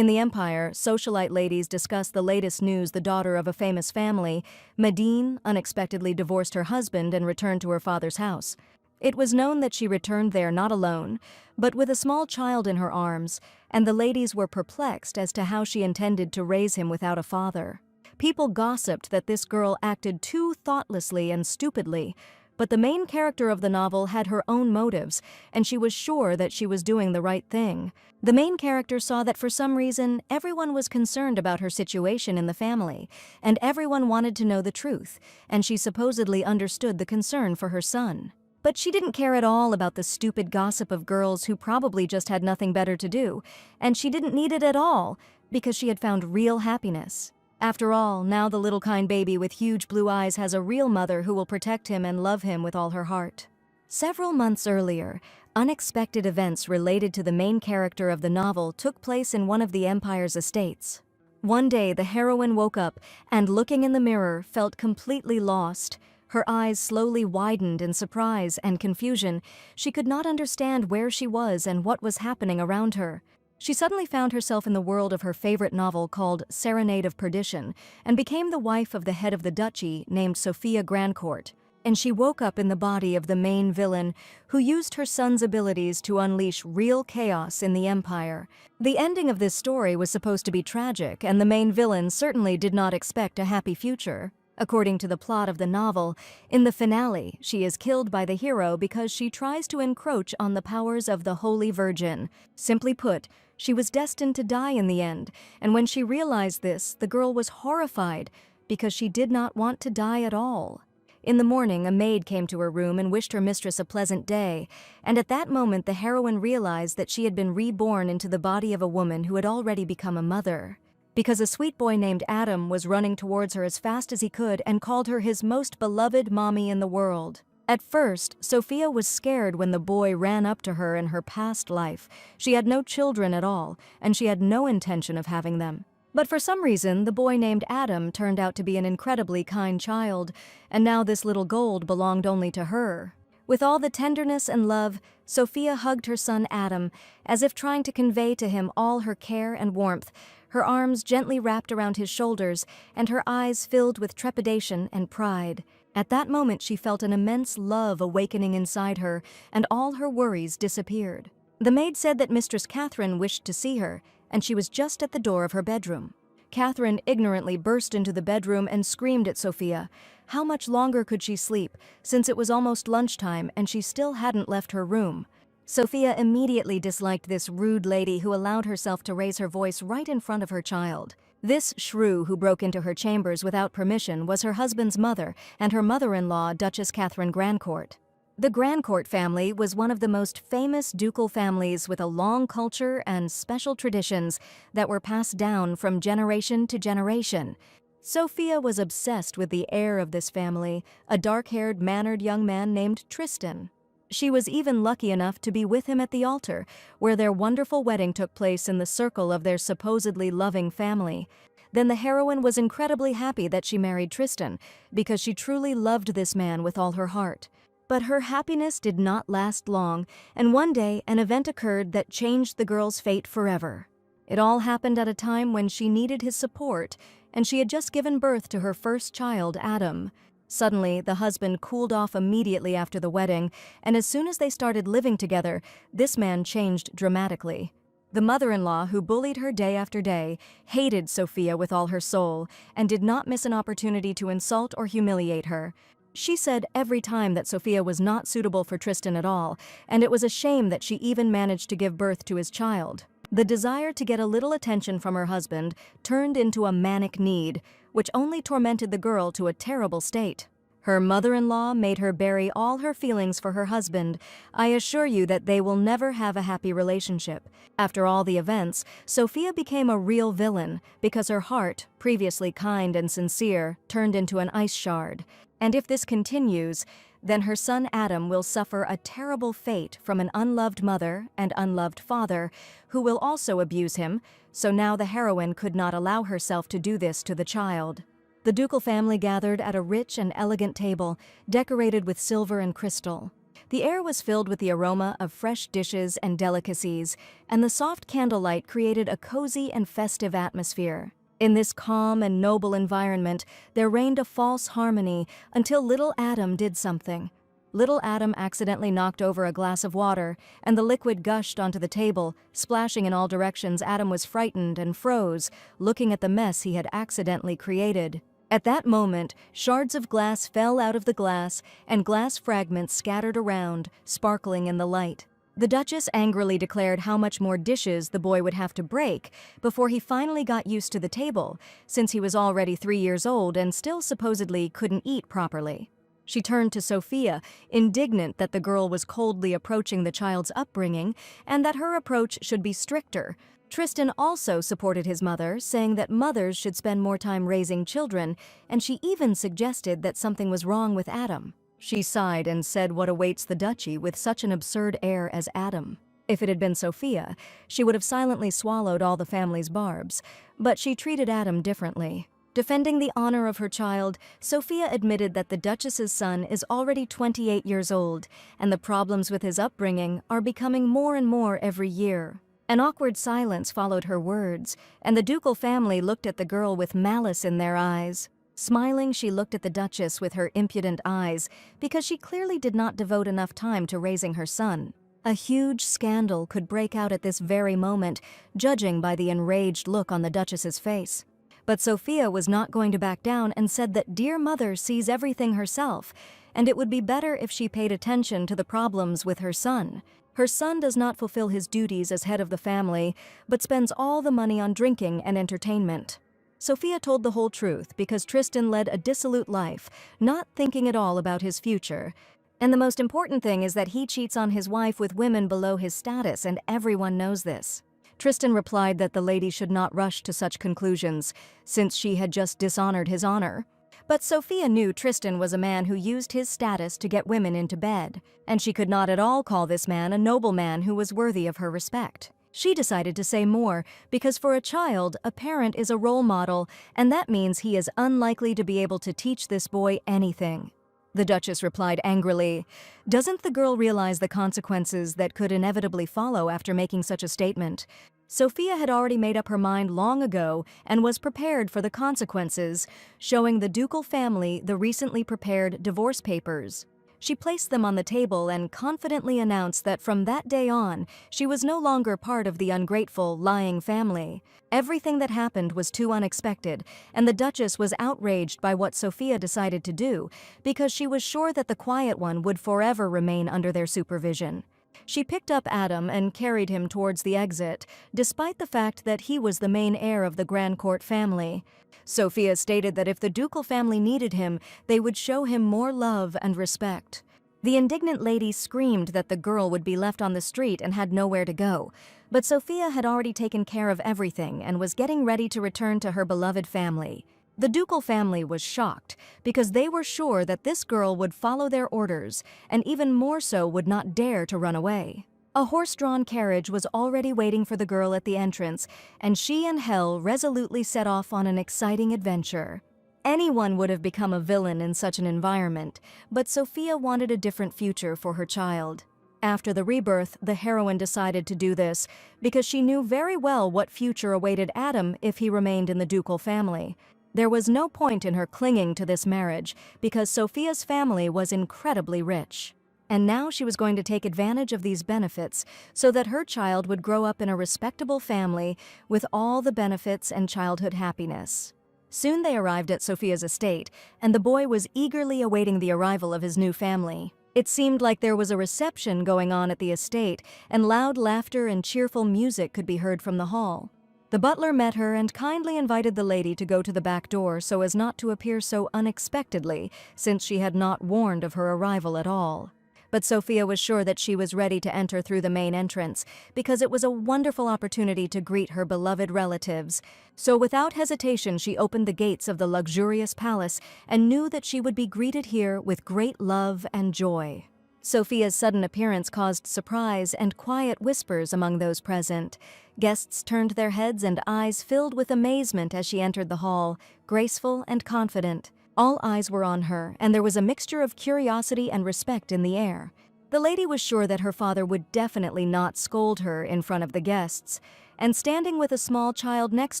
In the Empire, socialite ladies discuss the latest news. The daughter of a famous family, Medine, unexpectedly divorced her husband and returned to her father's house. It was known that she returned there not alone, but with a small child in her arms, and the ladies were perplexed as to how she intended to raise him without a father. People gossiped that this girl acted too thoughtlessly and stupidly, but the main character of the novel had her own motives, and she was sure that she was doing the right thing. The main character saw that for some reason, everyone was concerned about her situation in the family, and everyone wanted to know the truth, and she supposedly understood the concern for her son. But she didn't care at all about the stupid gossip of girls who probably just had nothing better to do, and she didn't need it at all, because she had found real happiness. After all, now the little kind baby with huge blue eyes has a real mother who will protect him and love him with all her heart. Several months earlier, unexpected events related to the main character of the novel took place in one of the Empire's estates. One day, the heroine woke up and, looking in the mirror, felt completely lost. Her eyes slowly widened in surprise and confusion. She could not understand where she was and what was happening around her. She suddenly found herself in the world of her favorite novel called Serenade of Perdition and became the wife of the head of the duchy named Sophia Grandcourt. And she woke up in the body of the main villain who used her son's abilities to unleash real chaos in the Empire. The ending of this story was supposed to be tragic, and the main villain certainly did not expect a happy future. According to the plot of the novel, in the finale, she is killed by the hero because she tries to encroach on the powers of the Holy Virgin. Simply put, she was destined to die in the end, and when she realized this, the girl was horrified because she did not want to die at all. In the morning, a maid came to her room and wished her mistress a pleasant day, and at that moment the heroine realized that she had been reborn into the body of a woman who had already become a mother. Because a sweet boy named Adam was running towards her as fast as he could and called her his most beloved mommy in the world. At first, Sophia was scared when the boy ran up to her in her past life. She had no children at all, and she had no intention of having them. But for some reason, the boy named Adam turned out to be an incredibly kind child, and now this little gold belonged only to her. With all the tenderness and love, Sophia hugged her son Adam, as if trying to convey to him all her care and warmth, her arms gently wrapped around his shoulders, and her eyes filled with trepidation and pride. At that moment, she felt an immense love awakening inside her, and all her worries disappeared. The maid said that Mistress Catherine wished to see her, and she was just at the door of her bedroom. Catherine ignorantly burst into the bedroom and screamed at Sophia. How much longer could she sleep, since it was almost lunchtime and she still hadn't left her room? Sophia immediately disliked this rude lady who allowed herself to raise her voice right in front of her child. This shrew who broke into her chambers without permission was her husband's mother and her mother-in-law, Duchess Catherine Grandcourt. The Grandcourt family was one of the most famous ducal families with a long culture and special traditions that were passed down from generation to generation. Sophia was obsessed with the heir of this family, a dark-haired, mannered young man named Tristan. She was even lucky enough to be with him at the altar, where their wonderful wedding took place in the circle of their supposedly loving family. Then the heroine was incredibly happy that she married Tristan, because she truly loved this man with all her heart. But her happiness did not last long, and one day an event occurred that changed the girl's fate forever. It all happened at a time when she needed his support, and she had just given birth to her first child, Adam. Suddenly, the husband cooled off immediately after the wedding, and as soon as they started living together, this man changed dramatically. The mother-in-law, who bullied her day after day, hated Sophia with all her soul, and did not miss an opportunity to insult or humiliate her. She said every time that Sophia was not suitable for Tristan at all, and it was a shame that she even managed to give birth to his child. The desire to get a little attention from her husband turned into a manic need, which only tormented the girl to a terrible state. Her mother-in-law made her bury all her feelings for her husband. I assure you that they will never have a happy relationship. After all the events, Sophia became a real villain because her heart, previously kind and sincere, turned into an ice shard. And if this continues, then her son Adam will suffer a terrible fate from an unloved mother and unloved father who will also abuse him, so now the heroine could not allow herself to do this to the child. The ducal family gathered at a rich and elegant table, decorated with silver and crystal. The air was filled with the aroma of fresh dishes and delicacies, and the soft candlelight created a cozy and festive atmosphere. In this calm and noble environment, there reigned a false harmony until little Adam did something. Little Adam accidentally knocked over a glass of water, and the liquid gushed onto the table, splashing in all directions. Adam was frightened and froze, looking at the mess he had accidentally created. At that moment, shards of glass fell out of the glass, and glass fragments scattered around, sparkling in the light. The Duchess angrily declared how much more dishes the boy would have to break before he finally got used to the table, since he was already 3 years old and still supposedly couldn't eat properly. She turned to Sophia, indignant that the girl was coldly approaching the child's upbringing and that her approach should be stricter. Tristan also supported his mother, saying that mothers should spend more time raising children, and she even suggested that something was wrong with Adam. She sighed and said what awaits the duchy with such an absurd air as Adam. If it had been Sophia, she would have silently swallowed all the family's barbs, but she treated Adam differently. Defending the honor of her child, Sophia admitted that the Duchess's son is already 28 years old, and the problems with his upbringing are becoming more and more every year. An awkward silence followed her words, and the ducal family looked at the girl with malice in their eyes. Smiling, she looked at the Duchess with her impudent eyes, because she clearly did not devote enough time to raising her son. A huge scandal could break out at this very moment, judging by the enraged look on the Duchess's face. But Sophia was not going to back down and said that dear mother sees everything herself, and it would be better if she paid attention to the problems with her son. Her son does not fulfill his duties as head of the family, but spends all the money on drinking and entertainment. Sophia told the whole truth because Tristan led a dissolute life, not thinking at all about his future. And the most important thing is that he cheats on his wife with women below his status, and everyone knows this. Tristan replied that the lady should not rush to such conclusions, since she had just dishonored his honor. But Sophia knew Tristan was a man who used his status to get women into bed, and she could not at all call this man a nobleman who was worthy of her respect. She decided to say more, because for a child, a parent is a role model, and that means he is unlikely to be able to teach this boy anything. The Duchess replied angrily, "Doesn't the girl realize the consequences that could inevitably follow after making such a statement?" Sophia had already made up her mind long ago and was prepared for the consequences, showing the ducal family the recently prepared divorce papers. She placed them on the table and confidently announced that from that day on, she was no longer part of the ungrateful, lying family. Everything that happened was too unexpected, and the Duchess was outraged by what Sophia decided to do, because she was sure that the quiet one would forever remain under their supervision. She picked up Adam and carried him towards the exit, despite the fact that he was the main heir of the Grand Court family. Sophia stated that if the ducal family needed him, they would show him more love and respect. The indignant lady screamed that the girl would be left on the street and had nowhere to go, but Sophia had already taken care of everything and was getting ready to return to her beloved family. The ducal family was shocked because they were sure that this girl would follow their orders, and even more so would not dare to run away. A horse-drawn carriage was already waiting for the girl at the entrance, and she and Hel resolutely set off on an exciting adventure. Anyone would have become a villain in such an environment, but Sophia wanted a different future for her child. After the rebirth, the heroine decided to do this because she knew very well what future awaited Adam if he remained in the ducal family. There was no point in her clinging to this marriage because Sophia's family was incredibly rich. And now she was going to take advantage of these benefits so that her child would grow up in a respectable family with all the benefits and childhood happiness. Soon they arrived at Sophia's estate, and the boy was eagerly awaiting the arrival of his new family. It seemed like there was a reception going on at the estate, and loud laughter and cheerful music could be heard from the hall. The butler met her and kindly invited the lady to go to the back door so as not to appear so unexpectedly, since she had not warned of her arrival at all. But Sophia was sure that she was ready to enter through the main entrance, because it was a wonderful opportunity to greet her beloved relatives. So without hesitation she opened the gates of the luxurious palace and knew that she would be greeted here with great love and joy. Sophia's sudden appearance caused surprise and quiet whispers among those present. Guests turned their heads and eyes filled with amazement as she entered the hall, graceful and confident. All eyes were on her, and there was a mixture of curiosity and respect in the air. The lady was sure that her father would definitely not scold her in front of the guests, and standing with a small child next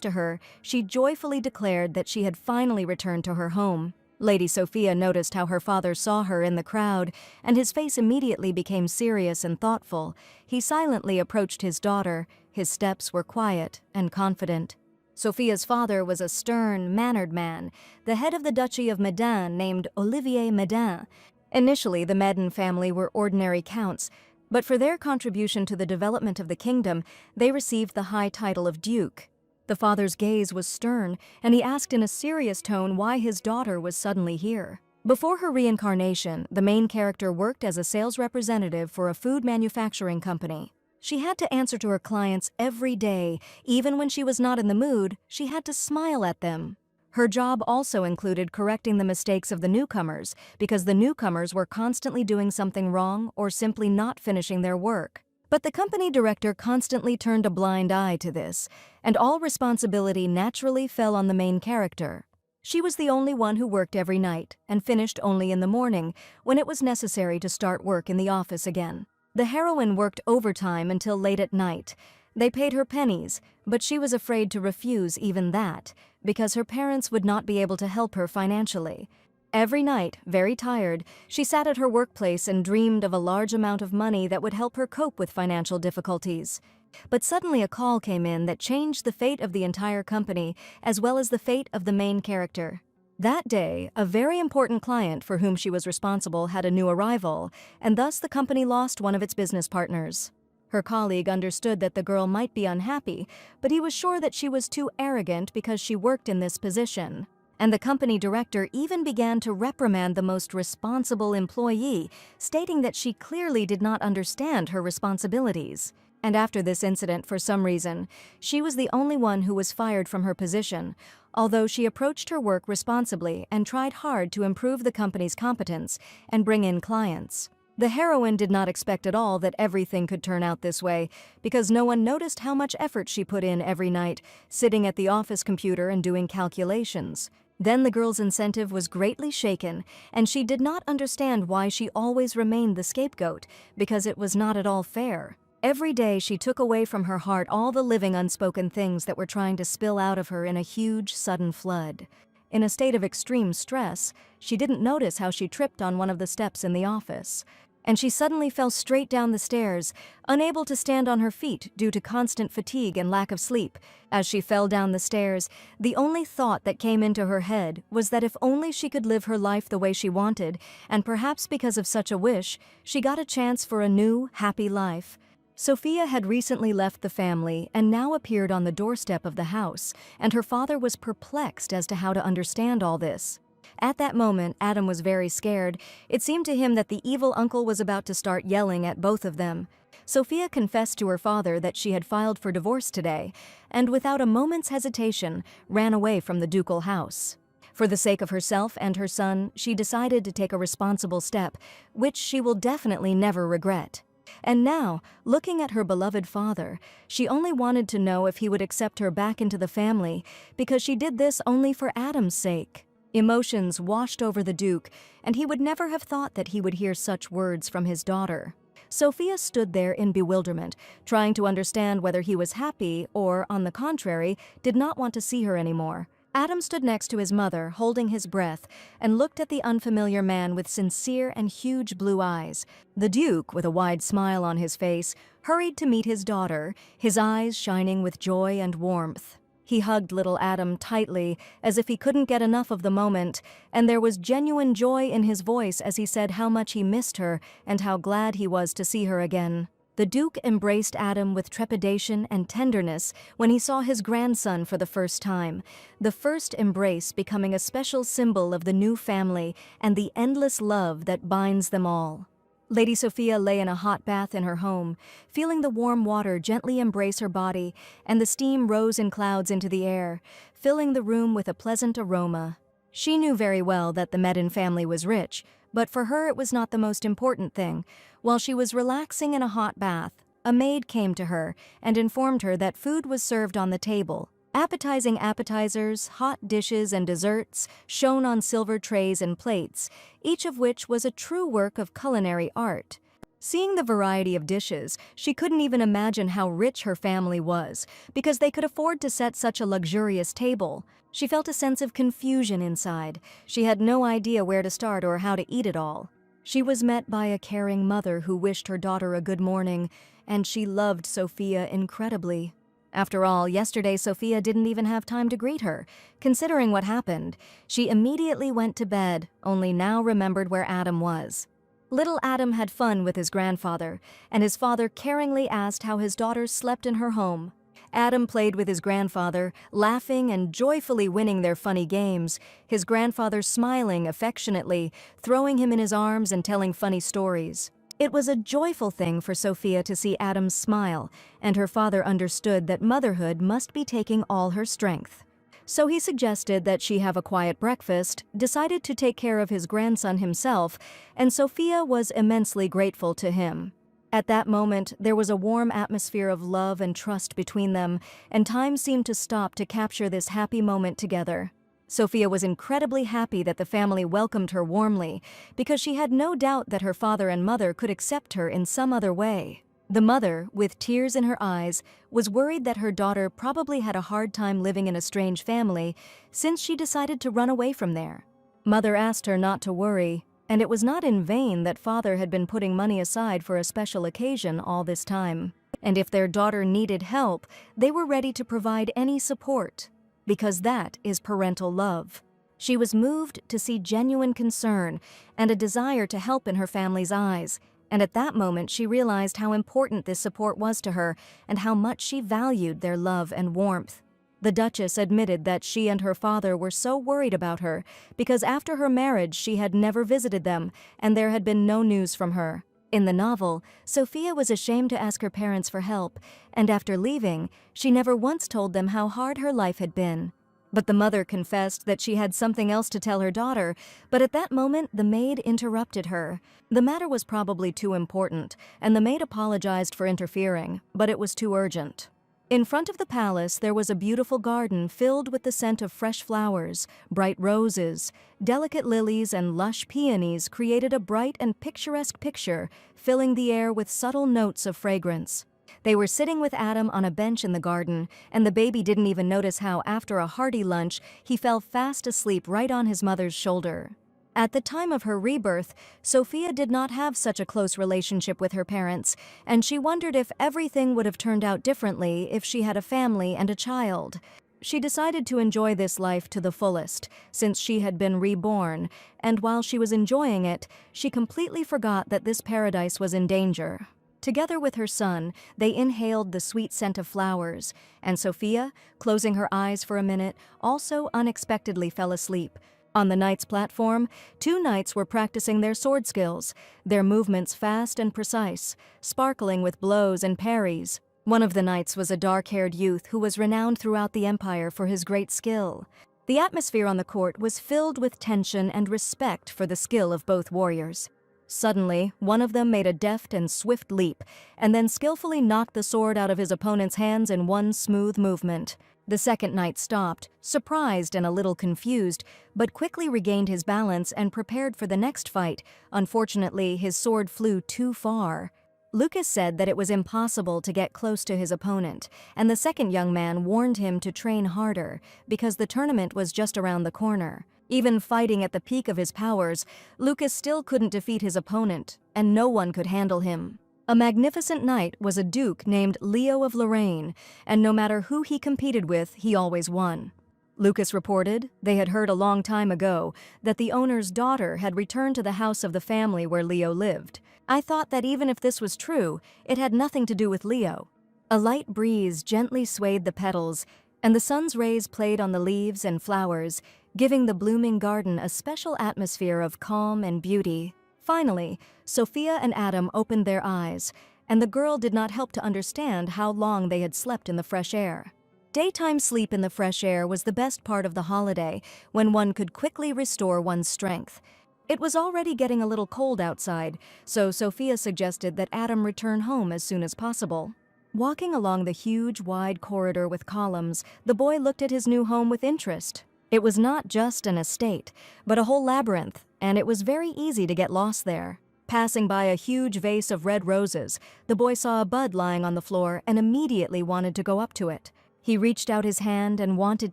to her, she joyfully declared that she had finally returned to her home. Lady Sophia noticed how her father saw her in the crowd, and his face immediately became serious and thoughtful. He silently approached his daughter. His steps were quiet and confident. Sophia's father was a stern, mannered man, the head of the Duchy of Medin named Olivier Medin. Initially, the Medin family were ordinary counts, but for their contribution to the development of the kingdom, they received the high title of duke. The father's gaze was stern, and he asked in a serious tone why his daughter was suddenly here. Before her reincarnation, the main character worked as a sales representative for a food manufacturing company. She had to answer to her clients every day. Even when she was not in the mood, she had to smile at them. Her job also included correcting the mistakes of the newcomers, because the newcomers were constantly doing something wrong or simply not finishing their work. But the company director constantly turned a blind eye to this, and all responsibility naturally fell on the main character. She was the only one who worked every night and finished only in the morning, when it was necessary to start work in the office again. The heroine worked overtime until late at night. They paid her pennies, but she was afraid to refuse even that, because her parents would not be able to help her financially. Every night, very tired, she sat at her workplace and dreamed of a large amount of money that would help her cope with financial difficulties. But suddenly a call came in that changed the fate of the entire company, as well as the fate of the main character. That day, a very important client for whom she was responsible had a new arrival, and thus the company lost one of its business partners. Her colleague understood that the girl might be unhappy, but he was sure that she was too arrogant because she worked in this position. And the company director even began to reprimand the most responsible employee, stating that she clearly did not understand her responsibilities. And after this incident, for some reason, she was the only one who was fired from her position, although she approached her work responsibly and tried hard to improve the company's competence and bring in clients. The heroine did not expect at all that everything could turn out this way, because no one noticed how much effort she put in every night, sitting at the office computer and doing calculations. Then the girl's incentive was greatly shaken, and she did not understand why she always remained the scapegoat, because it was not at all fair. Every day she took away from her heart all the living unspoken things that were trying to spill out of her in a huge, sudden flood. In a state of extreme stress, she didn't notice how she tripped on one of the steps in the office, and she suddenly fell straight down the stairs, unable to stand on her feet due to constant fatigue and lack of sleep. As she fell down the stairs, the only thought that came into her head was that if only she could live her life the way she wanted, and perhaps because of such a wish, she got a chance for a new, happy life. Sophia had recently left the family and now appeared on the doorstep of the house, and her father was perplexed as to how to understand all this. At that moment, Adam was very scared. It seemed to him that the evil uncle was about to start yelling at both of them. Sophia confessed to her father that she had filed for divorce today, and without a moment's hesitation, ran away from the ducal house. For the sake of herself and her son, she decided to take a responsible step, which she will definitely never regret. And now, looking at her beloved father, she only wanted to know if he would accept her back into the family, because she did this only for Adam's sake. Emotions washed over the Duke, and he would never have thought that he would hear such words from his daughter. Sophia stood there in bewilderment, trying to understand whether he was happy or, on the contrary, did not want to see her anymore. Adam stood next to his mother, holding his breath, and looked at the unfamiliar man with sincere and huge blue eyes. The Duke, with a wide smile on his face, hurried to meet his daughter, his eyes shining with joy and warmth. He hugged little Adam tightly, as if he couldn't get enough of the moment, and there was genuine joy in his voice as he said how much he missed her and how glad he was to see her again. The Duke embraced Adam with trepidation and tenderness when he saw his grandson for the first time, the first embrace becoming a special symbol of the new family and the endless love that binds them all. Lady Sophia lay in a hot bath in her home, feeling the warm water gently embrace her body, and the steam rose in clouds into the air, filling the room with a pleasant aroma. She knew very well that the Medin family was rich, but for her it was not the most important thing. While she was relaxing in a hot bath, a maid came to her and informed her that food was served on the table. Appetizing appetizers, hot dishes, and desserts shone on silver trays and plates, each of which was a true work of culinary art. Seeing the variety of dishes, she couldn't even imagine how rich her family was, because they could afford to set such a luxurious table. She felt a sense of confusion inside. She had no idea where to start or how to eat it all. She was met by a caring mother who wished her daughter a good morning, and she loved Sophia incredibly. After all, yesterday Sophia didn't even have time to greet her. Considering what happened, she immediately went to bed, only now remembered where Adam was. Little Adam had fun with his grandfather, and his father caringly asked how his daughter slept in her home. Adam played with his grandfather, laughing and joyfully winning their funny games, his grandfather smiling affectionately, throwing him in his arms and telling funny stories. It was a joyful thing for Sophia to see Adam's smile, and her father understood that motherhood must be taking all her strength. So he suggested that she have a quiet breakfast, decided to take care of his grandson himself, and Sophia was immensely grateful to him. At that moment, there was a warm atmosphere of love and trust between them, and time seemed to stop to capture this happy moment together. Sophia was incredibly happy that the family welcomed her warmly, because she had no doubt that her father and mother could accept her in some other way. The mother, with tears in her eyes, was worried that her daughter probably had a hard time living in a strange family since she decided to run away from there. Mother asked her not to worry, and it was not in vain that father had been putting money aside for a special occasion all this time. And if their daughter needed help, they were ready to provide any support, because that is parental love. She was moved to see genuine concern and a desire to help in her family's eyes, and at that moment she realized how important this support was to her and how much she valued their love and warmth. The Duchess admitted that she and her father were so worried about her because after her marriage she had never visited them and there had been no news from her. In the novel, Sophia was ashamed to ask her parents for help, and after leaving, she never once told them how hard her life had been. But the mother confessed that she had something else to tell her daughter, but at that moment the maid interrupted her. The matter was probably too important, and the maid apologized for interfering, but it was too urgent. In front of the palace there was a beautiful garden filled with the scent of fresh flowers, bright roses, delicate lilies and lush peonies created a bright and picturesque picture, filling the air with subtle notes of fragrance. They were sitting with Adam on a bench in the garden, and the baby didn't even notice how, after a hearty lunch, he fell fast asleep right on his mother's shoulder. At the time of her rebirth, Sophia did not have such a close relationship with her parents, and she wondered if everything would have turned out differently if she had a family and a child. She decided to enjoy this life to the fullest, since she had been reborn, and while she was enjoying it, she completely forgot that this paradise was in danger. Together with her son, they inhaled the sweet scent of flowers, and Sophia, closing her eyes for a minute, also unexpectedly fell asleep. On the knight's platform, 2 knights were practicing their sword skills, their movements fast and precise, sparkling with blows and parries. One of the knights was a dark-haired youth who was renowned throughout the empire for his great skill. The atmosphere on the court was filled with tension and respect for the skill of both warriors. Suddenly, one of them made a deft and swift leap, and then skillfully knocked the sword out of his opponent's hands in one smooth movement. The second knight stopped, surprised and a little confused, but quickly regained his balance and prepared for the next fight. Unfortunately, his sword flew too far. Lucas said that it was impossible to get close to his opponent, and the second young man warned him to train harder, because the tournament was just around the corner. Even fighting at the peak of his powers, Lucas still couldn't defeat his opponent, and no one could handle him. A magnificent knight was a duke named Leo of Lorraine, and no matter who he competed with, he always won. Lucas reported they had heard a long time ago that the owner's daughter had returned to the house of the family where Leo lived. I thought that even if this was true, it had nothing to do with Leo. A light breeze gently swayed the petals, and the sun's rays played on the leaves and flowers, giving the blooming garden a special atmosphere of calm and beauty. Finally, Sophia and Adam opened their eyes, and the girl did not help to understand how long they had slept in the fresh air. Daytime sleep in the fresh air was the best part of the holiday, when one could quickly restore one's strength. It was already getting a little cold outside, so Sophia suggested that Adam return home as soon as possible. Walking along the huge, wide corridor with columns, the boy looked at his new home with interest. It was not just an estate, but a whole labyrinth, and it was very easy to get lost there. Passing by a huge vase of red roses, the boy saw a bud lying on the floor and immediately wanted to go up to it. He reached out his hand and wanted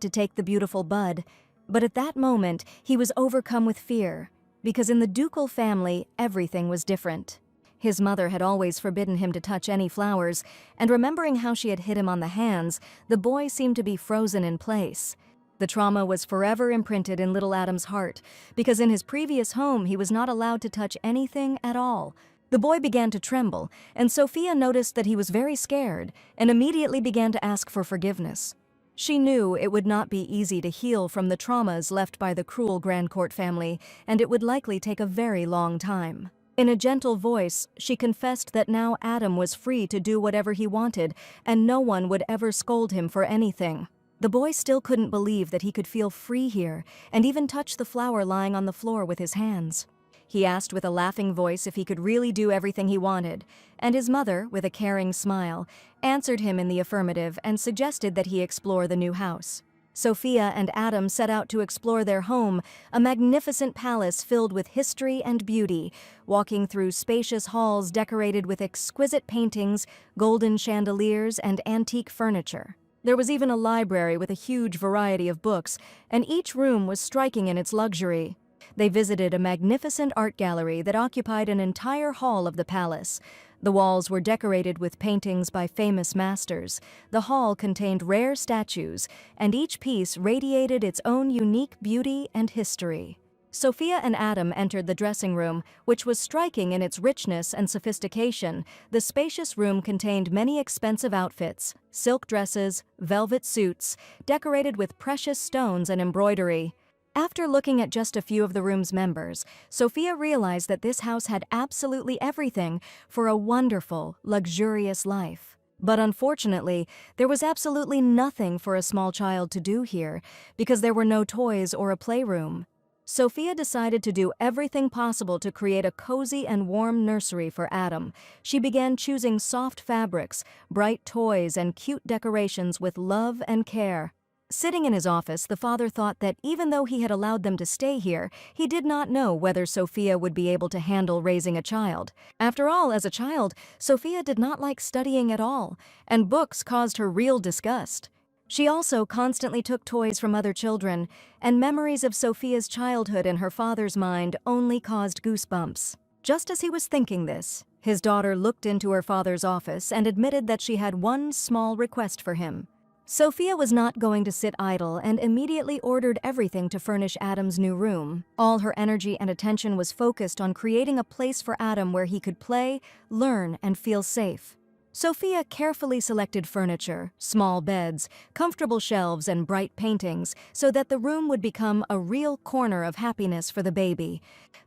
to take the beautiful bud, but at that moment he was overcome with fear, because in the ducal family everything was different. His mother had always forbidden him to touch any flowers, and remembering how she had hit him on the hands, the boy seemed to be frozen in place. The trauma was forever imprinted in little Adam's heart, because in his previous home he was not allowed to touch anything at all. The boy began to tremble, and Sophia noticed that he was very scared and immediately began to ask for forgiveness. She knew it would not be easy to heal from the traumas left by the cruel Grandcourt family, and it would likely take a very long time. In a gentle voice, she confessed that now Adam was free to do whatever he wanted, and no one would ever scold him for anything. The boy still couldn't believe that he could feel free here, and even touch the flower lying on the floor with his hands. He asked with a laughing voice if he could really do everything he wanted, and his mother, with a caring smile, answered him in the affirmative and suggested that he explore the new house. Sophia and Adam set out to explore their home, a magnificent palace filled with history and beauty, walking through spacious halls decorated with exquisite paintings, golden chandeliers, and antique furniture. There was even a library with a huge variety of books, and each room was striking in its luxury. They visited a magnificent art gallery that occupied an entire hall of the palace. The walls were decorated with paintings by famous masters. The hall contained rare statues, and each piece radiated its own unique beauty and history. Sophia and Adam entered the dressing room, which was striking in its richness and sophistication. The spacious room contained many expensive outfits, silk dresses, velvet suits, decorated with precious stones and embroidery. After looking at just a few of the room's members, Sophia realized that this house had absolutely everything for a wonderful, luxurious life. But unfortunately, there was absolutely nothing for a small child to do here, because there were no toys or a playroom. Sophia decided to do everything possible to create a cozy and warm nursery for Adam. She began choosing soft fabrics, bright toys, and cute decorations with love and care. Sitting in his office, the father thought that even though he had allowed them to stay here, he did not know whether Sophia would be able to handle raising a child. After all, as a child, Sophia did not like studying at all, and books caused her real disgust. She also constantly took toys from other children, and memories of Sophia's childhood in her father's mind only caused goosebumps. Just as he was thinking this, his daughter looked into her father's office and admitted that she had one small request for him. Sophia was not going to sit idle and immediately ordered everything to furnish Adam's new room. All her energy and attention was focused on creating a place for Adam where he could play, learn, and feel safe. Sophia carefully selected furniture, small beds, comfortable shelves, and bright paintings so that the room would become a real corner of happiness for the baby.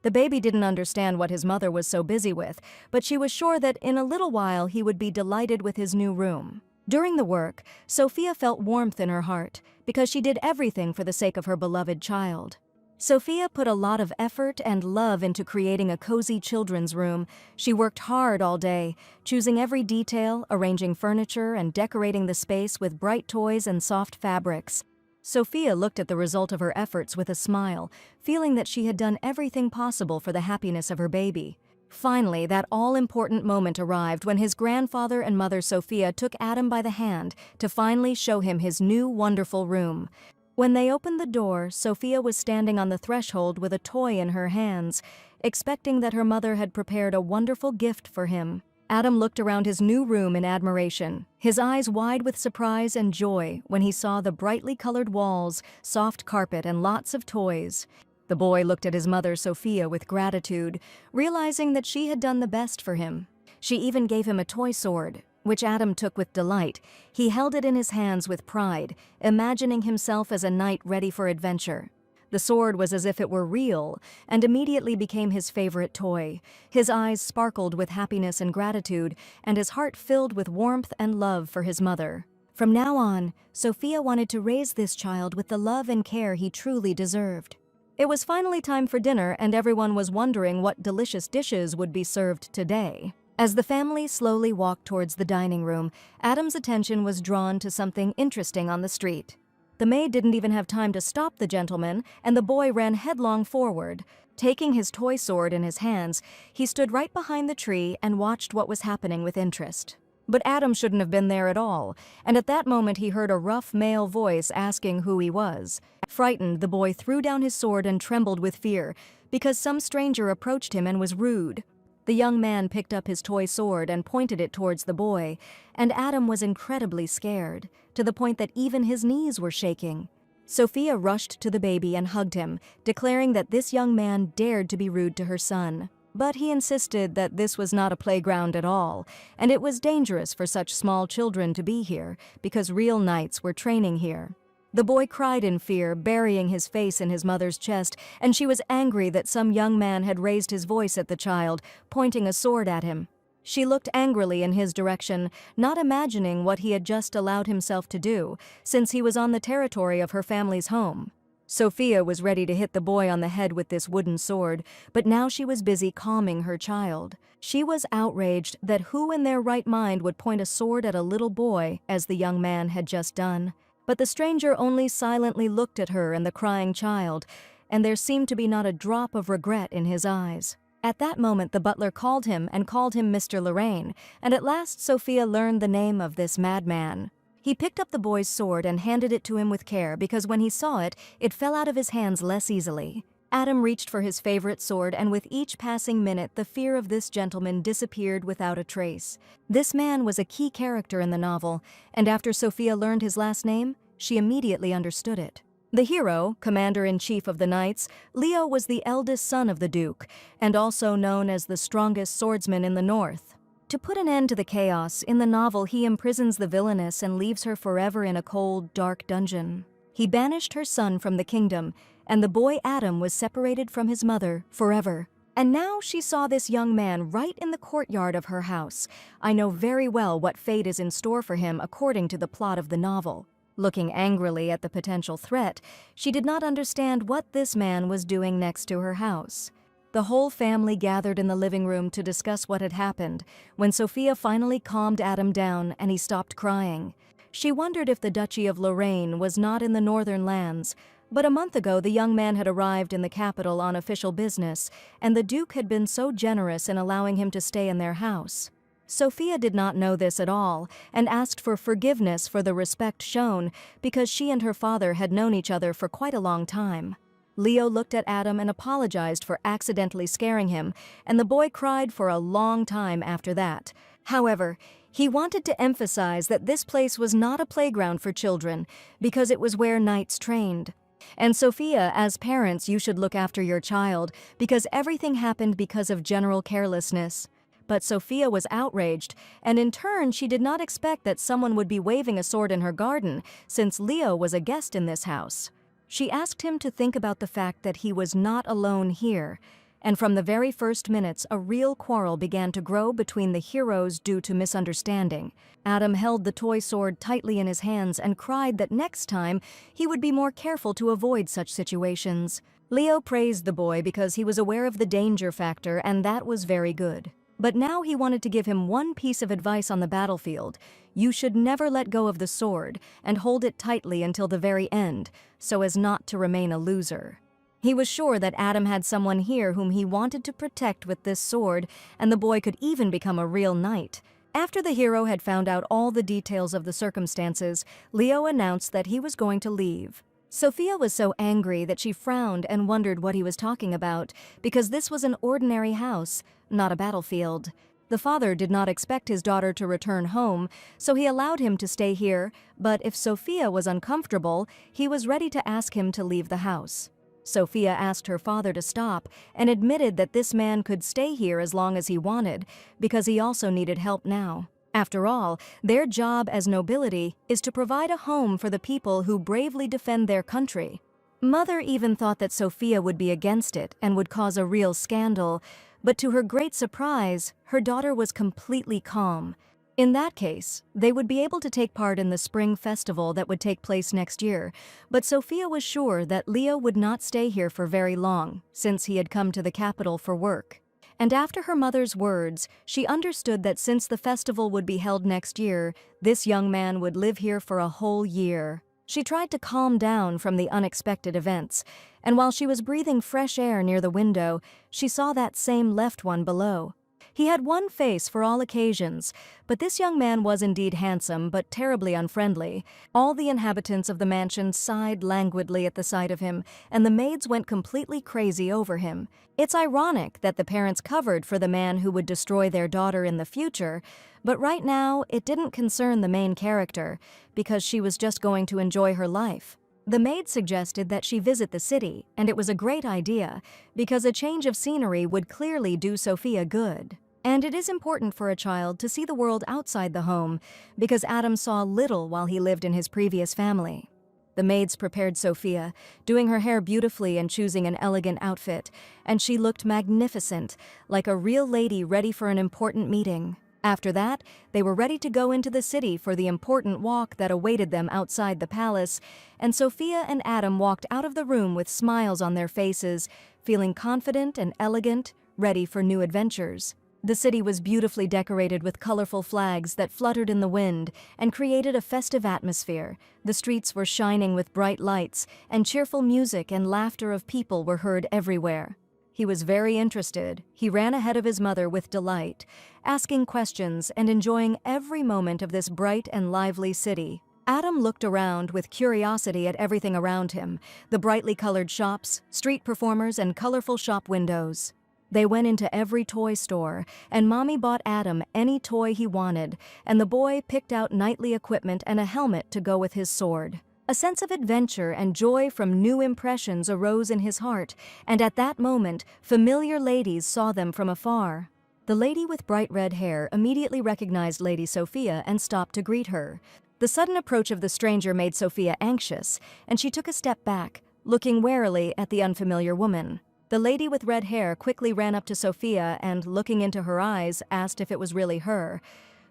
The baby didn't understand what his mother was so busy with, but she was sure that in a little while he would be delighted with his new room. During the work, Sophia felt warmth in her heart because she did everything for the sake of her beloved child. Sophia put a lot of effort and love into creating a cozy children's room. She worked hard all day, choosing every detail, arranging furniture, and decorating the space with bright toys and soft fabrics. Sophia looked at the result of her efforts with a smile, feeling that she had done everything possible for the happiness of her baby. Finally, that all-important moment arrived when his grandfather and mother Sophia took Adam by the hand to finally show him his new wonderful room. When they opened the door, Sophia was standing on the threshold with a toy in her hands, expecting that her mother had prepared a wonderful gift for him. Adam looked around his new room in admiration, his eyes wide with surprise and joy when he saw the brightly colored walls, soft carpet, and lots of toys. The boy looked at his mother Sophia with gratitude, realizing that she had done the best for him. She even gave him a toy sword, which Adam took with delight. He held it in his hands with pride, imagining himself as a knight ready for adventure. The sword was as if it were real, and immediately became his favorite toy. His eyes sparkled with happiness and gratitude, and his heart filled with warmth and love for his mother. From now on, Sophia wanted to raise this child with the love and care he truly deserved. It was finally time for dinner, and everyone was wondering what delicious dishes would be served today. As the family slowly walked towards the dining room, Adam's attention was drawn to something interesting on the street. The maid didn't even have time to stop the gentleman, and the boy ran headlong forward. Taking his toy sword in his hands, he stood right behind the tree and watched what was happening with interest. But Adam shouldn't have been there at all, and at that moment he heard a rough male voice asking who he was. Frightened, the boy threw down his sword and trembled with fear, because some stranger approached him and was rude. The young man picked up his toy sword and pointed it towards the boy, and Adam was incredibly scared, to the point that even his knees were shaking. Sophia rushed to the baby and hugged him, declaring that this young man dared to be rude to her son. But he insisted that this was not a playground at all, and it was dangerous for such small children to be here, because real knights were training here. The boy cried in fear, burying his face in his mother's chest, and she was angry that some young man had raised his voice at the child, pointing a sword at him. She looked angrily in his direction, not imagining what he had just allowed himself to do, since he was on the territory of her family's home. Sophia was ready to hit the boy on the head with this wooden sword, but now she was busy calming her child. She was outraged that who in their right mind would point a sword at a little boy, as the young man had just done. But the stranger only silently looked at her and the crying child, and there seemed to be not a drop of regret in his eyes. At that moment the butler called him Mr. Lorraine, and at last Sophia learned the name of this madman. He picked up the boy's sword and handed it to him with care because when he saw it, it fell out of his hands less easily. Adam reached for his favorite sword, and with each passing minute the fear of this gentleman disappeared without a trace. This man was a key character in the novel, and after Sophia learned his last name, she immediately understood it. The hero, commander-in-chief of the knights, Leo was the eldest son of the Duke, and also known as the strongest swordsman in the north. To put an end to the chaos, in the novel he imprisons the villainess and leaves her forever in a cold, dark dungeon. He banished her son from the kingdom, and the boy Adam was separated from his mother forever. And now she saw this young man right in the courtyard of her house. I know very well what fate is in store for him according to the plot of the novel. Looking angrily at the potential threat, she did not understand what this man was doing next to her house. The whole family gathered in the living room to discuss what had happened, when Sophia finally calmed Adam down and he stopped crying. She wondered if the Duchy of Lorraine was not in the northern lands, but a month ago the young man had arrived in the capital on official business, and the Duke had been so generous in allowing him to stay in their house. Sophia did not know this at all, and asked for forgiveness for the respect shown, because she and her father had known each other for quite a long time. Leo looked at Adam and apologized for accidentally scaring him, and the boy cried for a long time after that. However, he wanted to emphasize that this place was not a playground for children, because it was where knights trained. And Sophia, as parents, you should look after your child, because everything happened because of general carelessness. But Sophia was outraged, and in turn she did not expect that someone would be waving a sword in her garden, since Leo was a guest in this house. She asked him to think about the fact that he was not alone here, and from the very first minutes a real quarrel began to grow between the heroes due to misunderstanding. Adam held the toy sword tightly in his hands and cried that next time he would be more careful to avoid such situations. Leo praised the boy because he was aware of the danger factor, and that was very good. But now he wanted to give him one piece of advice on the battlefield. You should never let go of the sword and hold it tightly until the very end, so as not to remain a loser. He was sure that Adam had someone here whom he wanted to protect with this sword, and the boy could even become a real knight. After the hero had found out all the details of the circumstances, Leo announced that he was going to leave. Sophia was so angry that she frowned and wondered what he was talking about, because this was an ordinary house, not a battlefield. The father did not expect his daughter to return home, so he allowed him to stay here, but if Sophia was uncomfortable, he was ready to ask him to leave the house. Sophia asked her father to stop and admitted that this man could stay here as long as he wanted, because he also needed help now. After all, their job as nobility is to provide a home for the people who bravely defend their country. Mother even thought that Sophia would be against it and would cause a real scandal, but to her great surprise, her daughter was completely calm. In that case, they would be able to take part in the spring festival that would take place next year, but Sophia was sure that Leo would not stay here for very long, since he had come to the capital for work. And after her mother's words, she understood that since the festival would be held next year, this young man would live here for a whole year. She tried to calm down from the unexpected events, and while she was breathing fresh air near the window, she saw that same left one below. He had one face for all occasions, but this young man was indeed handsome but terribly unfriendly. All the inhabitants of the mansion sighed languidly at the sight of him, and the maids went completely crazy over him. It's ironic that the parents covered for the man who would destroy their daughter in the future, but right now it didn't concern the main character, because she was just going to enjoy her life. The maid suggested that she visit the city, and it was a great idea, because a change of scenery would clearly do Sophia good. And it is important for a child to see the world outside the home, because Adam saw little while he lived in his previous family. The maids prepared Sophia, doing her hair beautifully and choosing an elegant outfit, and she looked magnificent, like a real lady ready for an important meeting. After that, they were ready to go into the city for the important walk that awaited them outside the palace, and Sophia and Adam walked out of the room with smiles on their faces, feeling confident and elegant, ready for new adventures. The city was beautifully decorated with colorful flags that fluttered in the wind and created a festive atmosphere. The streets were shining with bright lights, and cheerful music and laughter of people were heard everywhere. He was very interested. He ran ahead of his mother with delight, asking questions and enjoying every moment of this bright and lively city. Adam looked around with curiosity at everything around him, the brightly colored shops, street performers, and colorful shop windows. They went into every toy store, and Mommy bought Adam any toy he wanted, and the boy picked out knightly equipment and a helmet to go with his sword. A sense of adventure and joy from new impressions arose in his heart, and at that moment, familiar ladies saw them from afar. The lady with bright red hair immediately recognized Lady Sophia and stopped to greet her. The sudden approach of the stranger made Sophia anxious, and she took a step back, looking warily at the unfamiliar woman. The lady with red hair quickly ran up to Sophia and, looking into her eyes, asked if it was really her.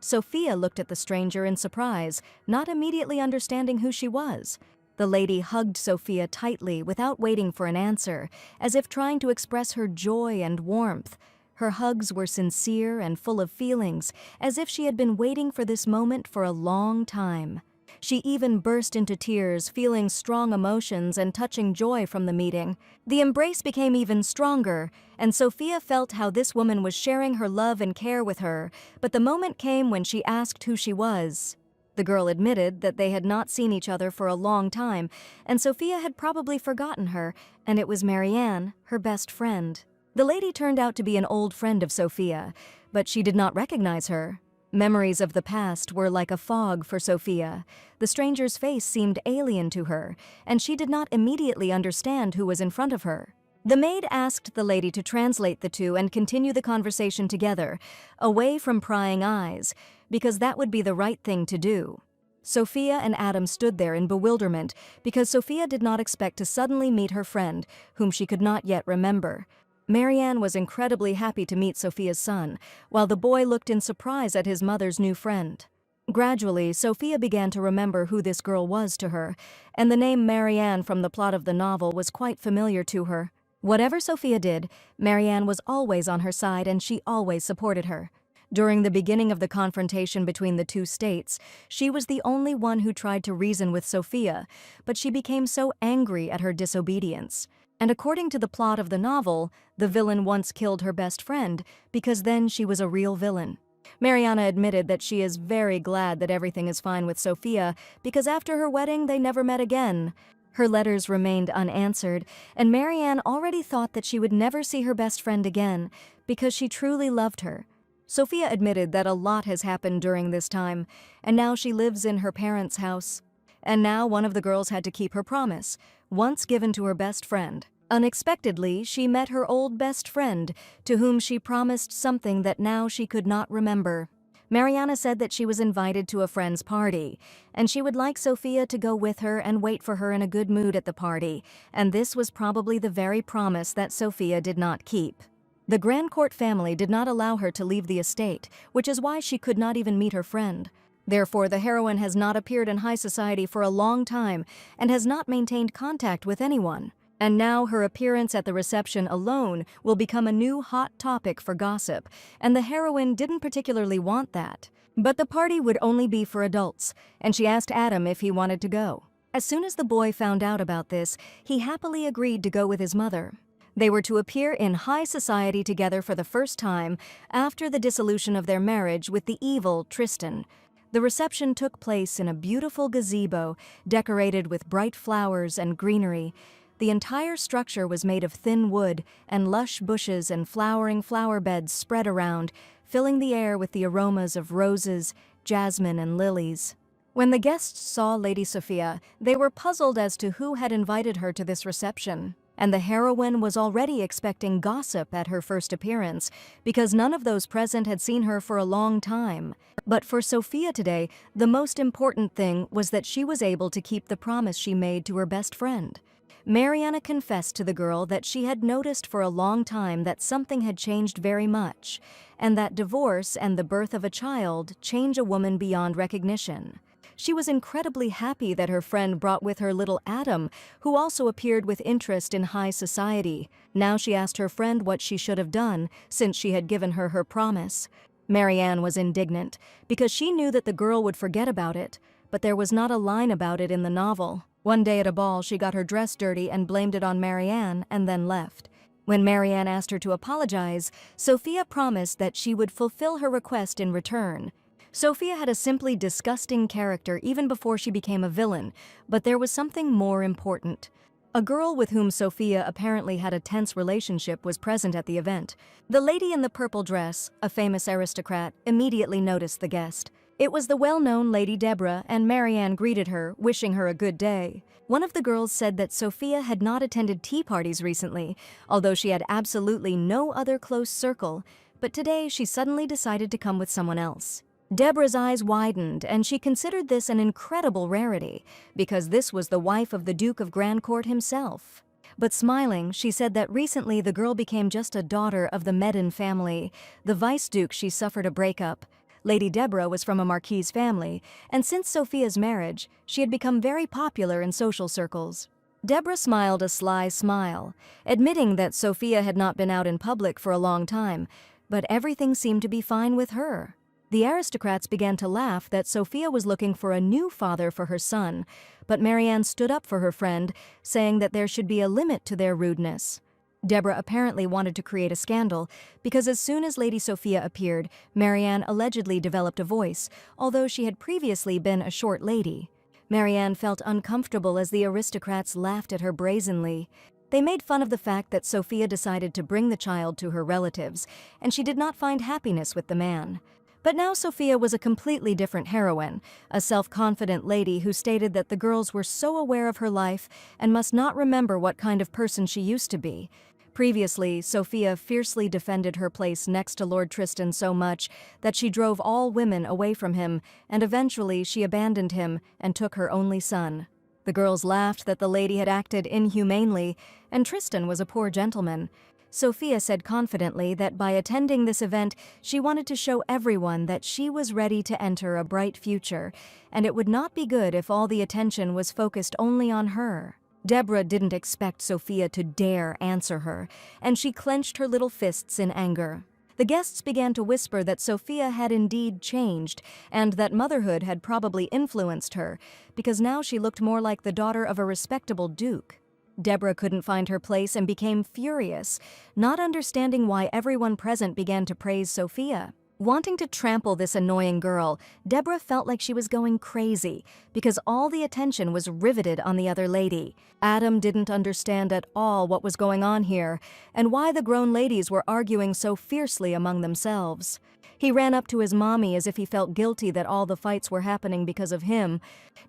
Sophia looked at the stranger in surprise, not immediately understanding who she was. The lady hugged Sophia tightly without waiting for an answer, as if trying to express her joy and warmth. Her hugs were sincere and full of feelings, as if she had been waiting for this moment for a long time. She even burst into tears, feeling strong emotions and touching joy from the meeting. The embrace became even stronger, and Sophia felt how this woman was sharing her love and care with her, but the moment came when she asked who she was. The girl admitted that they had not seen each other for a long time, and Sophia had probably forgotten her, and it was Marianne, her best friend. The lady turned out to be an old friend of Sophia, but she did not recognize her. Memories of the past were like a fog for Sophia. The stranger's face seemed alien to her, and she did not immediately understand who was in front of her. The maid asked the lady to translate the two and continue the conversation together, away from prying eyes, because that would be the right thing to do. Sophia and Adam stood there in bewilderment, because Sophia did not expect to suddenly meet her friend, whom she could not yet remember. Marianne was incredibly happy to meet Sophia's son, while the boy looked in surprise at his mother's new friend. Gradually, Sophia began to remember who this girl was to her, and the name Marianne from the plot of the novel was quite familiar to her. Whatever Sophia did, Marianne was always on her side and she always supported her. During the beginning of the confrontation between the two states, she was the only one who tried to reason with Sophia, but she became so angry at her disobedience. And according to the plot of the novel, the villain once killed her best friend because then she was a real villain. Mariana admitted that she is very glad that everything is fine with Sophia because after her wedding they never met again. Her letters remained unanswered, and Marianne already thought that she would never see her best friend again because she truly loved her. Sophia admitted that a lot has happened during this time, and now she lives in her parents' house. And now one of the girls had to keep her promise, once given to her best friend. Unexpectedly, she met her old best friend, to whom she promised something that now she could not remember. Mariana said that she was invited to a friend's party, and she would like Sophia to go with her and wait for her in a good mood at the party, and this was probably the very promise that Sophia did not keep. The Grand Court family did not allow her to leave the estate, which is why she could not even meet her friend. Therefore, the heroine has not appeared in high society for a long time and has not maintained contact with anyone. And now her appearance at the reception alone will become a new hot topic for gossip, and the heroine didn't particularly want that. But the party would only be for adults, and she asked Adam if he wanted to go. As soon as the boy found out about this, he happily agreed to go with his mother. They were to appear in high society together for the first time after the dissolution of their marriage with the evil Tristan. The reception took place in a beautiful gazebo decorated with bright flowers and greenery. The entire structure was made of thin wood, and lush bushes and flowering flower beds spread around, filling the air with the aromas of roses, jasmine, and lilies. When the guests saw Lady Sophia, they were puzzled as to who had invited her to this reception. And the heroine was already expecting gossip at her first appearance, because none of those present had seen her for a long time. But for Sophia today, the most important thing was that she was able to keep the promise she made to her best friend. Mariana confessed to the girl that she had noticed for a long time that something had changed very much, and that divorce and the birth of a child change a woman beyond recognition. She was incredibly happy that her friend brought with her little Adam, who also appeared with interest in high society. Now she asked her friend what she should have done, since she had given her her promise. Marianne was indignant, because she knew that the girl would forget about it, but there was not a line about it in the novel. One day at a ball, she got her dress dirty and blamed it on Marianne and then left. When Marianne asked her to apologize, Sophia promised that she would fulfill her request in return. Sophia had a simply disgusting character even before she became a villain, but there was something more important. A girl with whom Sophia apparently had a tense relationship was present at the event. The lady in the purple dress, a famous aristocrat, immediately noticed the guest. It was the well-known Lady Deborah, and Marianne greeted her, wishing her a good day. One of the girls said that Sophia had not attended tea parties recently, although she had absolutely no other close circle, but today she suddenly decided to come with someone else. Deborah's eyes widened, and she considered this an incredible rarity, because this was the wife of the Duke of Grandcourt himself. But smiling, she said that recently the girl became just a daughter of the Medin family. The Vice-Duke she suffered a breakup. Lady Deborah was from a Marquise family, and since Sophia's marriage, she had become very popular in social circles. Deborah smiled a sly smile, admitting that Sophia had not been out in public for a long time, but everything seemed to be fine with her. The aristocrats began to laugh that Sophia was looking for a new father for her son, but Marianne stood up for her friend, saying that there should be a limit to their rudeness. Deborah apparently wanted to create a scandal, because as soon as Lady Sophia appeared, Marianne allegedly developed a voice, although she had previously been a short lady. Marianne felt uncomfortable as the aristocrats laughed at her brazenly. They made fun of the fact that Sophia decided to bring the child to her relatives, and she did not find happiness with the man. But now Sophia was a completely different heroine, a self-confident lady who stated that the girls were so aware of her life and must not remember what kind of person she used to be. Previously, Sophia fiercely defended her place next to Lord Tristan so much that she drove all women away from him, and eventually she abandoned him and took her only son. The girls laughed that the lady had acted inhumanely, and Tristan was a poor gentleman. Sophia said confidently that by attending this event, she wanted to show everyone that she was ready to enter a bright future, and it would not be good if all the attention was focused only on her. Deborah didn't expect Sophia to dare answer her, and she clenched her little fists in anger. The guests began to whisper that Sophia had indeed changed, and that motherhood had probably influenced her, because now she looked more like the daughter of a respectable duke. Deborah couldn't find her place and became furious, not understanding why everyone present began to praise Sophia. Wanting to trample this annoying girl, Deborah felt like she was going crazy, because all the attention was riveted on the other lady. Adam didn't understand at all what was going on here, and why the grown ladies were arguing so fiercely among themselves. He ran up to his mommy as if he felt guilty that all the fights were happening because of him.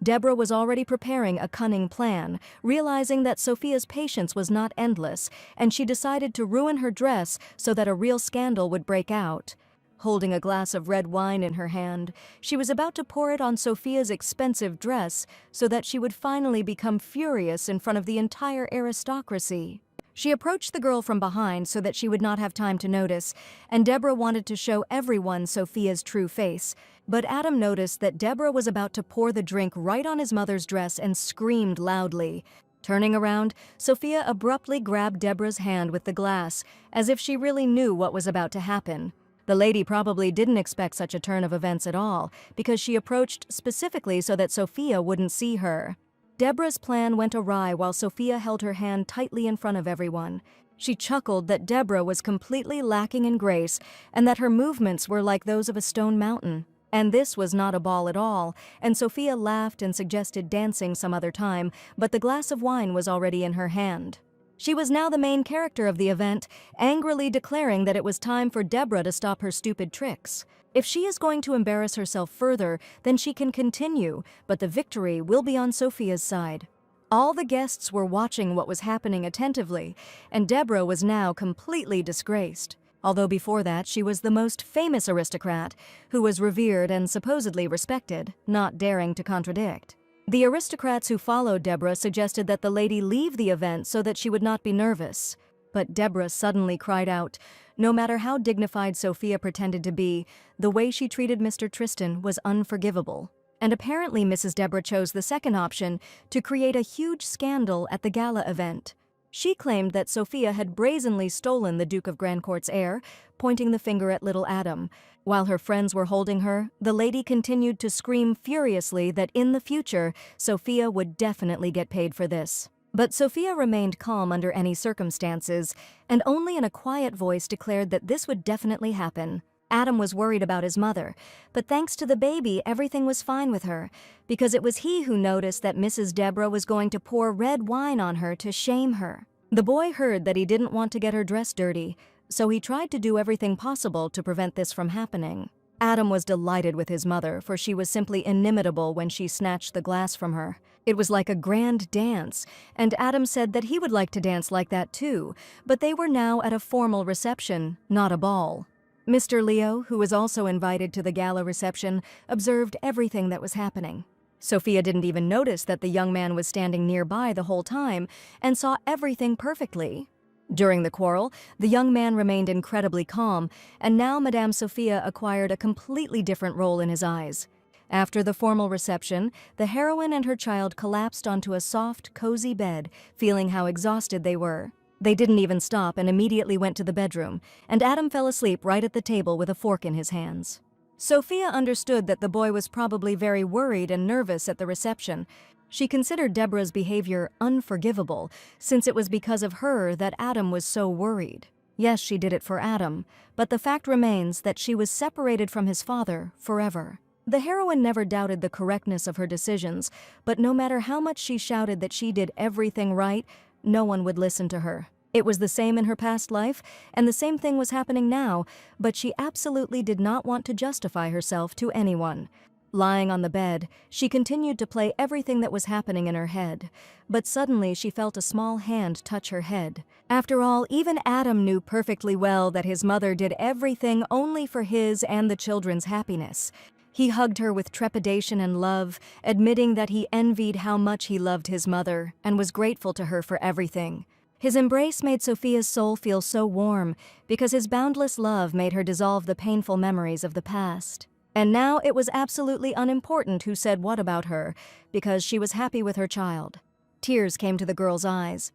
Deborah was already preparing a cunning plan, realizing that Sophia's patience was not endless, and she decided to ruin her dress so that a real scandal would break out. Holding a glass of red wine in her hand, she was about to pour it on Sophia's expensive dress so that she would finally become furious in front of the entire aristocracy. She approached the girl from behind so that she would not have time to notice, and Deborah wanted to show everyone Sophia's true face. But Adam noticed that Deborah was about to pour the drink right on his mother's dress and screamed loudly. Turning around, Sophia abruptly grabbed Deborah's hand with the glass, as if she really knew what was about to happen. The lady probably didn't expect such a turn of events at all, because she approached specifically so that Sophia wouldn't see her. Deborah's plan went awry while Sophia held her hand tightly in front of everyone. She chuckled that Deborah was completely lacking in grace and that her movements were like those of a stone mountain. And this was not a ball at all, and Sophia laughed and suggested dancing some other time, but the glass of wine was already in her hand. She was now the main character of the event, angrily declaring that it was time for Deborah to stop her stupid tricks. If she is going to embarrass herself further, then she can continue, but the victory will be on Sophia's side. All the guests were watching what was happening attentively, and Deborah was now completely disgraced. Although before that she was the most famous aristocrat, who was revered and supposedly respected, not daring to contradict. The aristocrats who followed Deborah suggested that the lady leave the event so that she would not be nervous. But Deborah suddenly cried out. No matter how dignified Sophia pretended to be, the way she treated Mr. Tristan was unforgivable. And apparently Mrs. Deborah chose the second option, to create a huge scandal at the gala event. She claimed that Sophia had brazenly stolen the Duke of Grandcourt's heir, pointing the finger at little Adam. While her friends were holding her, the lady continued to scream furiously that in the future, Sophia would definitely get paid for this. But Sophia remained calm under any circumstances, and only in a quiet voice declared that this would definitely happen. Adam was worried about his mother, but thanks to the baby, everything was fine with her, because it was he who noticed that Mrs. Deborah was going to pour red wine on her to shame her. The boy heard that he didn't want to get her dress dirty, so he tried to do everything possible to prevent this from happening. Adam was delighted with his mother, for she was simply inimitable when she snatched the glass from her. It was like a grand dance, and Adam said that he would like to dance like that too, but they were now at a formal reception, not a ball. Mr. Leo, who was also invited to the gala reception, observed everything that was happening. Sophia didn't even notice that the young man was standing nearby the whole time and saw everything perfectly. During the quarrel, the young man remained incredibly calm, and now Madame Sophia acquired a completely different role in his eyes. After the formal reception, the heroine and her child collapsed onto a soft, cozy bed, feeling how exhausted they were. They didn't even stop and immediately went to the bedroom, and Adam fell asleep right at the table with a fork in his hands. Sophia understood that the boy was probably very worried and nervous at the reception. She considered Deborah's behavior unforgivable, since it was because of her that Adam was so worried. Yes, she did it for Adam, but the fact remains that she was separated from his father forever. The heroine never doubted the correctness of her decisions, but no matter how much she shouted that she did everything right, no one would listen to her. It was the same in her past life, and the same thing was happening now, but she absolutely did not want to justify herself to anyone. Lying on the bed, she continued to play everything that was happening in her head, but suddenly she felt a small hand touch her head. After all, even Adam knew perfectly well that his mother did everything only for his and the children's happiness. He hugged her with trepidation and love, admitting that he envied how much he loved his mother and was grateful to her for everything. His embrace made Sophia's soul feel so warm because his boundless love made her dissolve the painful memories of the past. And now it was absolutely unimportant who said what about her, because she was happy with her child. Tears came to the girl's eyes.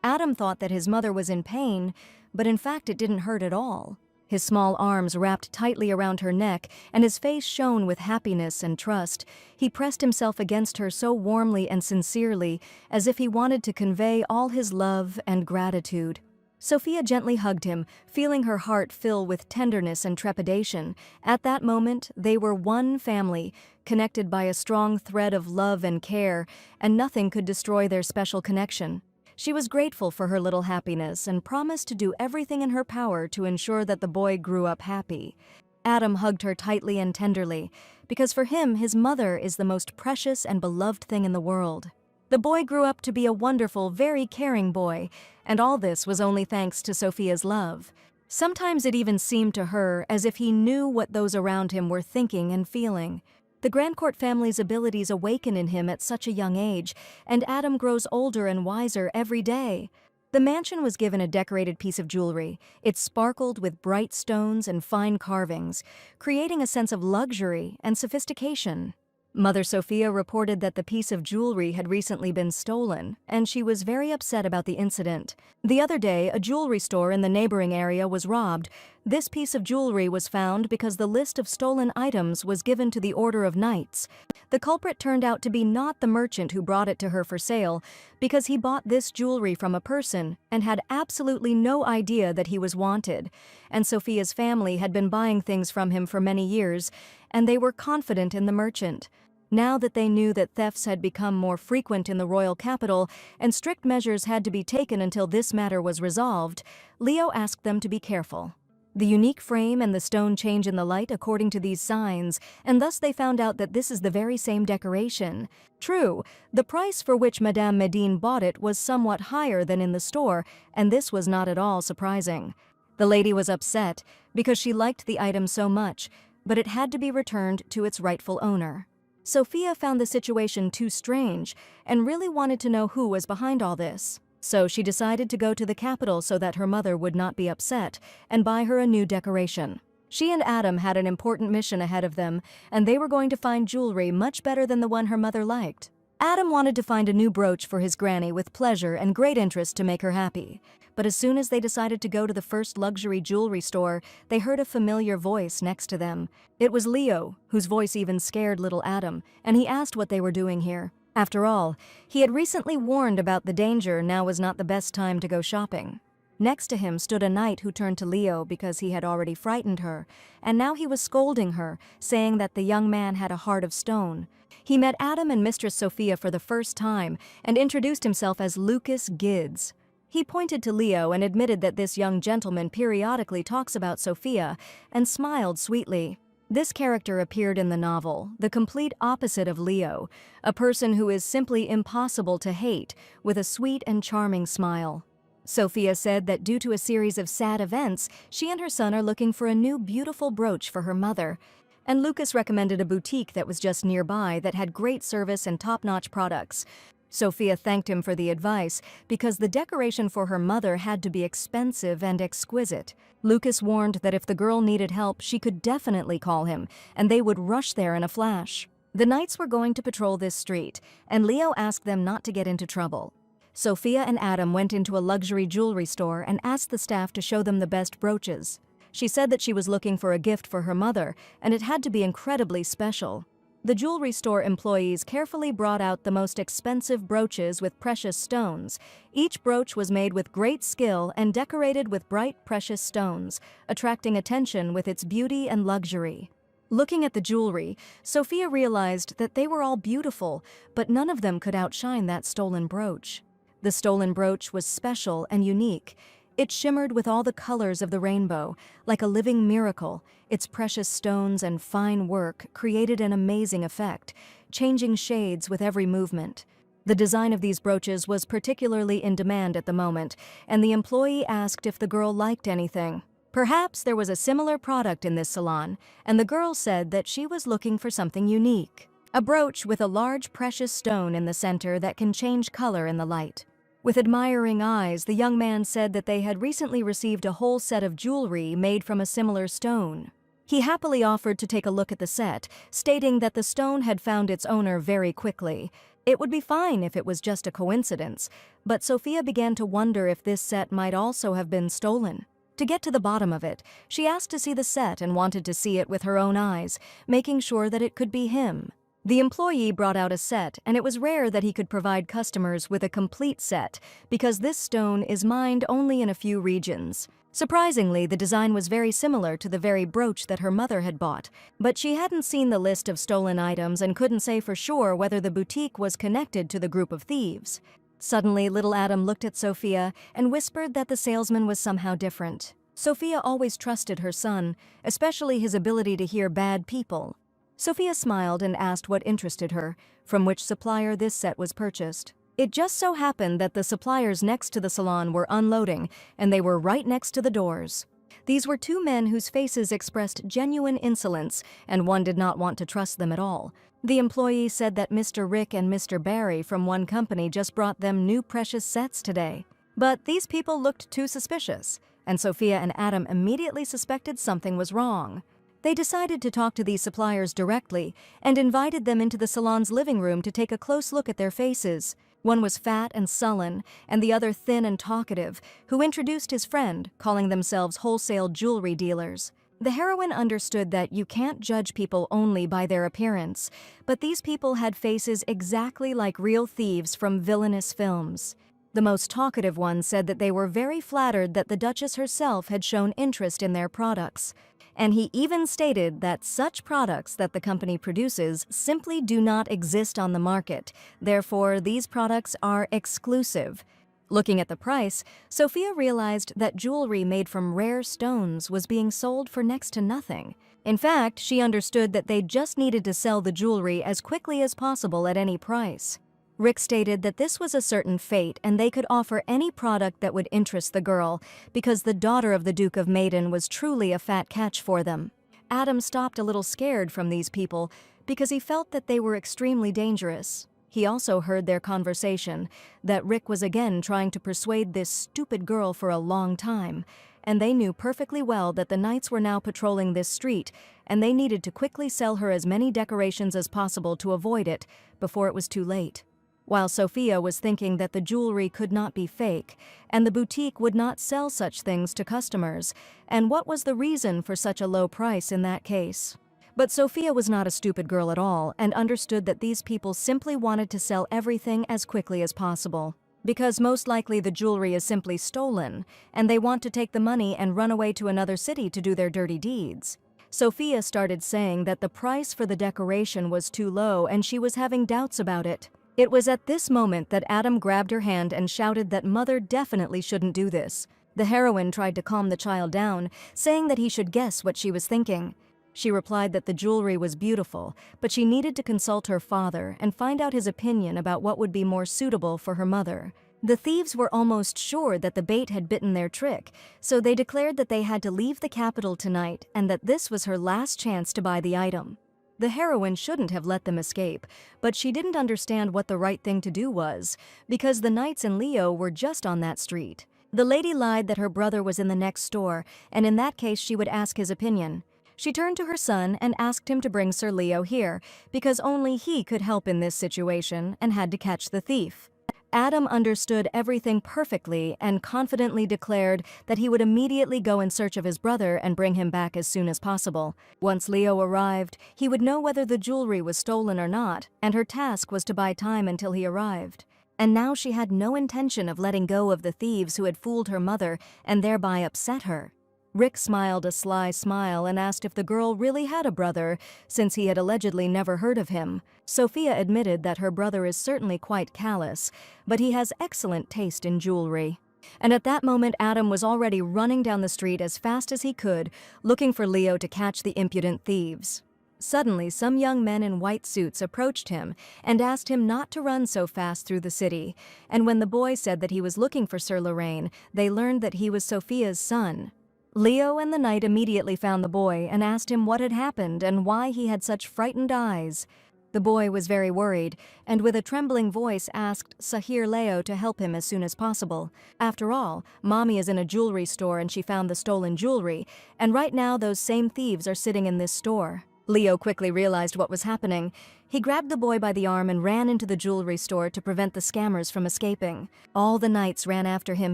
Adam thought that his mother was in pain, but in fact it didn't hurt at all. His small arms wrapped tightly around her neck, and his face shone with happiness and trust. He pressed himself against her so warmly and sincerely, as if he wanted to convey all his love and gratitude. Sophia gently hugged him, feeling her heart fill with tenderness and trepidation. At that moment, they were one family, connected by a strong thread of love and care, and nothing could destroy their special connection. She was grateful for her little happiness and promised to do everything in her power to ensure that the boy grew up happy. Adam hugged her tightly and tenderly, because for him, his mother is the most precious and beloved thing in the world. The boy grew up to be a wonderful, very caring boy, and all this was only thanks to Sophia's love. Sometimes it even seemed to her as if he knew what those around him were thinking and feeling. The Grandcourt family's abilities awaken in him at such a young age, and Adam grows older and wiser every day. The mansion was given a decorated piece of jewelry. It sparkled with bright stones and fine carvings, creating a sense of luxury and sophistication. Mother Sophia reported that the piece of jewelry had recently been stolen, and she was very upset about the incident. The other day, a jewelry store in the neighboring area was robbed. This piece of jewelry was found because the list of stolen items was given to the Order of Knights. The culprit turned out to be not the merchant who brought it to her for sale, because he bought this jewelry from a person and had absolutely no idea that he was wanted. And Sophia's family had been buying things from him for many years, and they were confident in the merchant. Now that they knew that thefts had become more frequent in the royal capital and strict measures had to be taken until this matter was resolved, Leo asked them to be careful. The unique frame and the stone change in the light according to these signs, and thus they found out that this is the very same decoration. True, the price for which Madame Medine bought it was somewhat higher than in the store, and this was not at all surprising. The lady was upset because she liked the item so much, but it had to be returned to its rightful owner. Sophia found the situation too strange and really wanted to know who was behind all this. So she decided to go to the capital so that her mother would not be upset and buy her a new decoration. She and Adam had an important mission ahead of them, and they were going to find jewelry much better than the one her mother liked. Adam wanted to find a new brooch for his granny with pleasure and great interest to make her happy. But as soon as they decided to go to the first luxury jewelry store, they heard a familiar voice next to them. It was Leo, whose voice even scared little Adam, and he asked what they were doing here. After all, he had recently warned about the danger. Now was not the best time to go shopping. Next to him stood a knight who turned to Leo because he had already frightened her, and now he was scolding her, saying that the young man had a heart of stone. He met Adam and Mistress Sophia for the first time and introduced himself as Lucas Gids. He pointed to Leo and admitted that this young gentleman periodically talks about Sophia and smiled sweetly. This character appeared in the novel, the complete opposite of Leo, a person who is simply impossible to hate, with a sweet and charming smile. Sophia said that due to a series of sad events, she and her son are looking for a new beautiful brooch for her mother. And Lucas recommended a boutique that was just nearby that had great service and top-notch products. Sophia thanked him for the advice because the decoration for her mother had to be expensive and exquisite. Lucas warned that if the girl needed help, she could definitely call him, and they would rush there in a flash. The knights were going to patrol this street, and Leo asked them not to get into trouble. Sophia and Adam went into a luxury jewelry store and asked the staff to show them the best brooches. She said that she was looking for a gift for her mother, and it had to be incredibly special. The jewelry store employees carefully brought out the most expensive brooches with precious stones. Each brooch was made with great skill and decorated with bright, precious stones, attracting attention with its beauty and luxury. Looking at the jewelry, Sophia realized that they were all beautiful, but none of them could outshine that stolen brooch. The stolen brooch was special and unique. It shimmered with all the colors of the rainbow, like a living miracle. Its precious stones and fine work created an amazing effect, changing shades with every movement. The design of these brooches was particularly in demand at the moment, and the employee asked if the girl liked anything. Perhaps there was a similar product in this salon, and the girl said that she was looking for something unique. A brooch with a large precious stone in the center that can change color in the light. With admiring eyes, the young man said that they had recently received a whole set of jewelry made from a similar stone. He happily offered to take a look at the set, stating that the stone had found its owner very quickly. It would be fine if it was just a coincidence, but Sophia began to wonder if this set might also have been stolen. To get to the bottom of it, she asked to see the set and wanted to see it with her own eyes, making sure that it could be him. The employee brought out a set, and it was rare that he could provide customers with a complete set because this stone is mined only in a few regions. Surprisingly, the design was very similar to the very brooch that her mother had bought, but she hadn't seen the list of stolen items and couldn't say for sure whether the boutique was connected to the group of thieves. Suddenly, little Adam looked at Sophia and whispered that the salesman was somehow different. Sophia always trusted her son, especially his ability to hear bad people. Sophia smiled and asked what interested her, from which supplier this set was purchased. It just so happened that the suppliers next to the salon were unloading, and they were right next to the doors. These were two men whose faces expressed genuine insolence, and one did not want to trust them at all. The employee said that Mr. Rick and Mr. Barry from one company just brought them new precious sets today. But these people looked too suspicious, and Sophia and Adam immediately suspected something was wrong. They decided to talk to these suppliers directly and invited them into the salon's living room to take a close look at their faces. One was fat and sullen, and the other thin and talkative, who introduced his friend, calling themselves wholesale jewelry dealers. The heroine understood that you can't judge people only by their appearance, but these people had faces exactly like real thieves from villainous films. The most talkative one said that they were very flattered that the Duchess herself had shown interest in their products, and he even stated that such products that the company produces simply do not exist on the market. Therefore, these products are exclusive. Looking at the price, Sophia realized that jewelry made from rare stones was being sold for next to nothing. In fact, she understood that they just needed to sell the jewelry as quickly as possible at any price. Rick stated that this was a certain fate and they could offer any product that would interest the girl, because the daughter of the Duke of Maiden was truly a fat catch for them. Adam stopped a little scared from these people because he felt that they were extremely dangerous. He also heard their conversation, that Rick was again trying to persuade this stupid girl for a long time, and they knew perfectly well that the knights were now patrolling this street, and they needed to quickly sell her as many decorations as possible to avoid it before it was too late. While Sophia was thinking that the jewelry could not be fake, and the boutique would not sell such things to customers, and what was the reason for such a low price in that case? But Sophia was not a stupid girl at all and understood that these people simply wanted to sell everything as quickly as possible, because most likely the jewelry is simply stolen, and they want to take the money and run away to another city to do their dirty deeds. Sophia started saying that the price for the decoration was too low and she was having doubts about it. It was at this moment that Adam grabbed her hand and shouted that Mother definitely shouldn't do this. The heroine tried to calm the child down, saying that he should guess what she was thinking. She replied that the jewelry was beautiful, but she needed to consult her father and find out his opinion about what would be more suitable for her mother. The thieves were almost sure that the bait had bitten their trick, so they declared that they had to leave the capital tonight and that this was her last chance to buy the item. The heroine shouldn't have let them escape, but she didn't understand what the right thing to do was, because the knights and Leo were just on that street. The lady lied that her brother was in the next store, and in that case she would ask his opinion. She turned to her son and asked him to bring Sir Leo here, because only he could help in this situation and had to catch the thief. Adam understood everything perfectly and confidently declared that he would immediately go in search of his brother and bring him back as soon as possible. Once Leo arrived, he would know whether the jewelry was stolen or not, and her task was to buy time until he arrived. And now she had no intention of letting go of the thieves who had fooled her mother and thereby upset her. Rick smiled a sly smile and asked if the girl really had a brother, since he had allegedly never heard of him. Sophia admitted that her brother is certainly quite callous, but he has excellent taste in jewelry. And at that moment Adam was already running down the street as fast as he could, looking for Leo to catch the impudent thieves. Suddenly, some young men in white suits approached him and asked him not to run so fast through the city, and when the boy said that he was looking for Sir Lorraine, they learned that he was Sophia's son. Leo and the knight immediately found the boy and asked him what had happened and why he had such frightened eyes. The boy was very worried, and with a trembling voice asked Sahir Leo to help him as soon as possible. After all, Mommy is in a jewelry store and she found the stolen jewelry, and right now those same thieves are sitting in this store. Leo quickly realized what was happening. He grabbed the boy by the arm and ran into the jewelry store to prevent the scammers from escaping. All the knights ran after him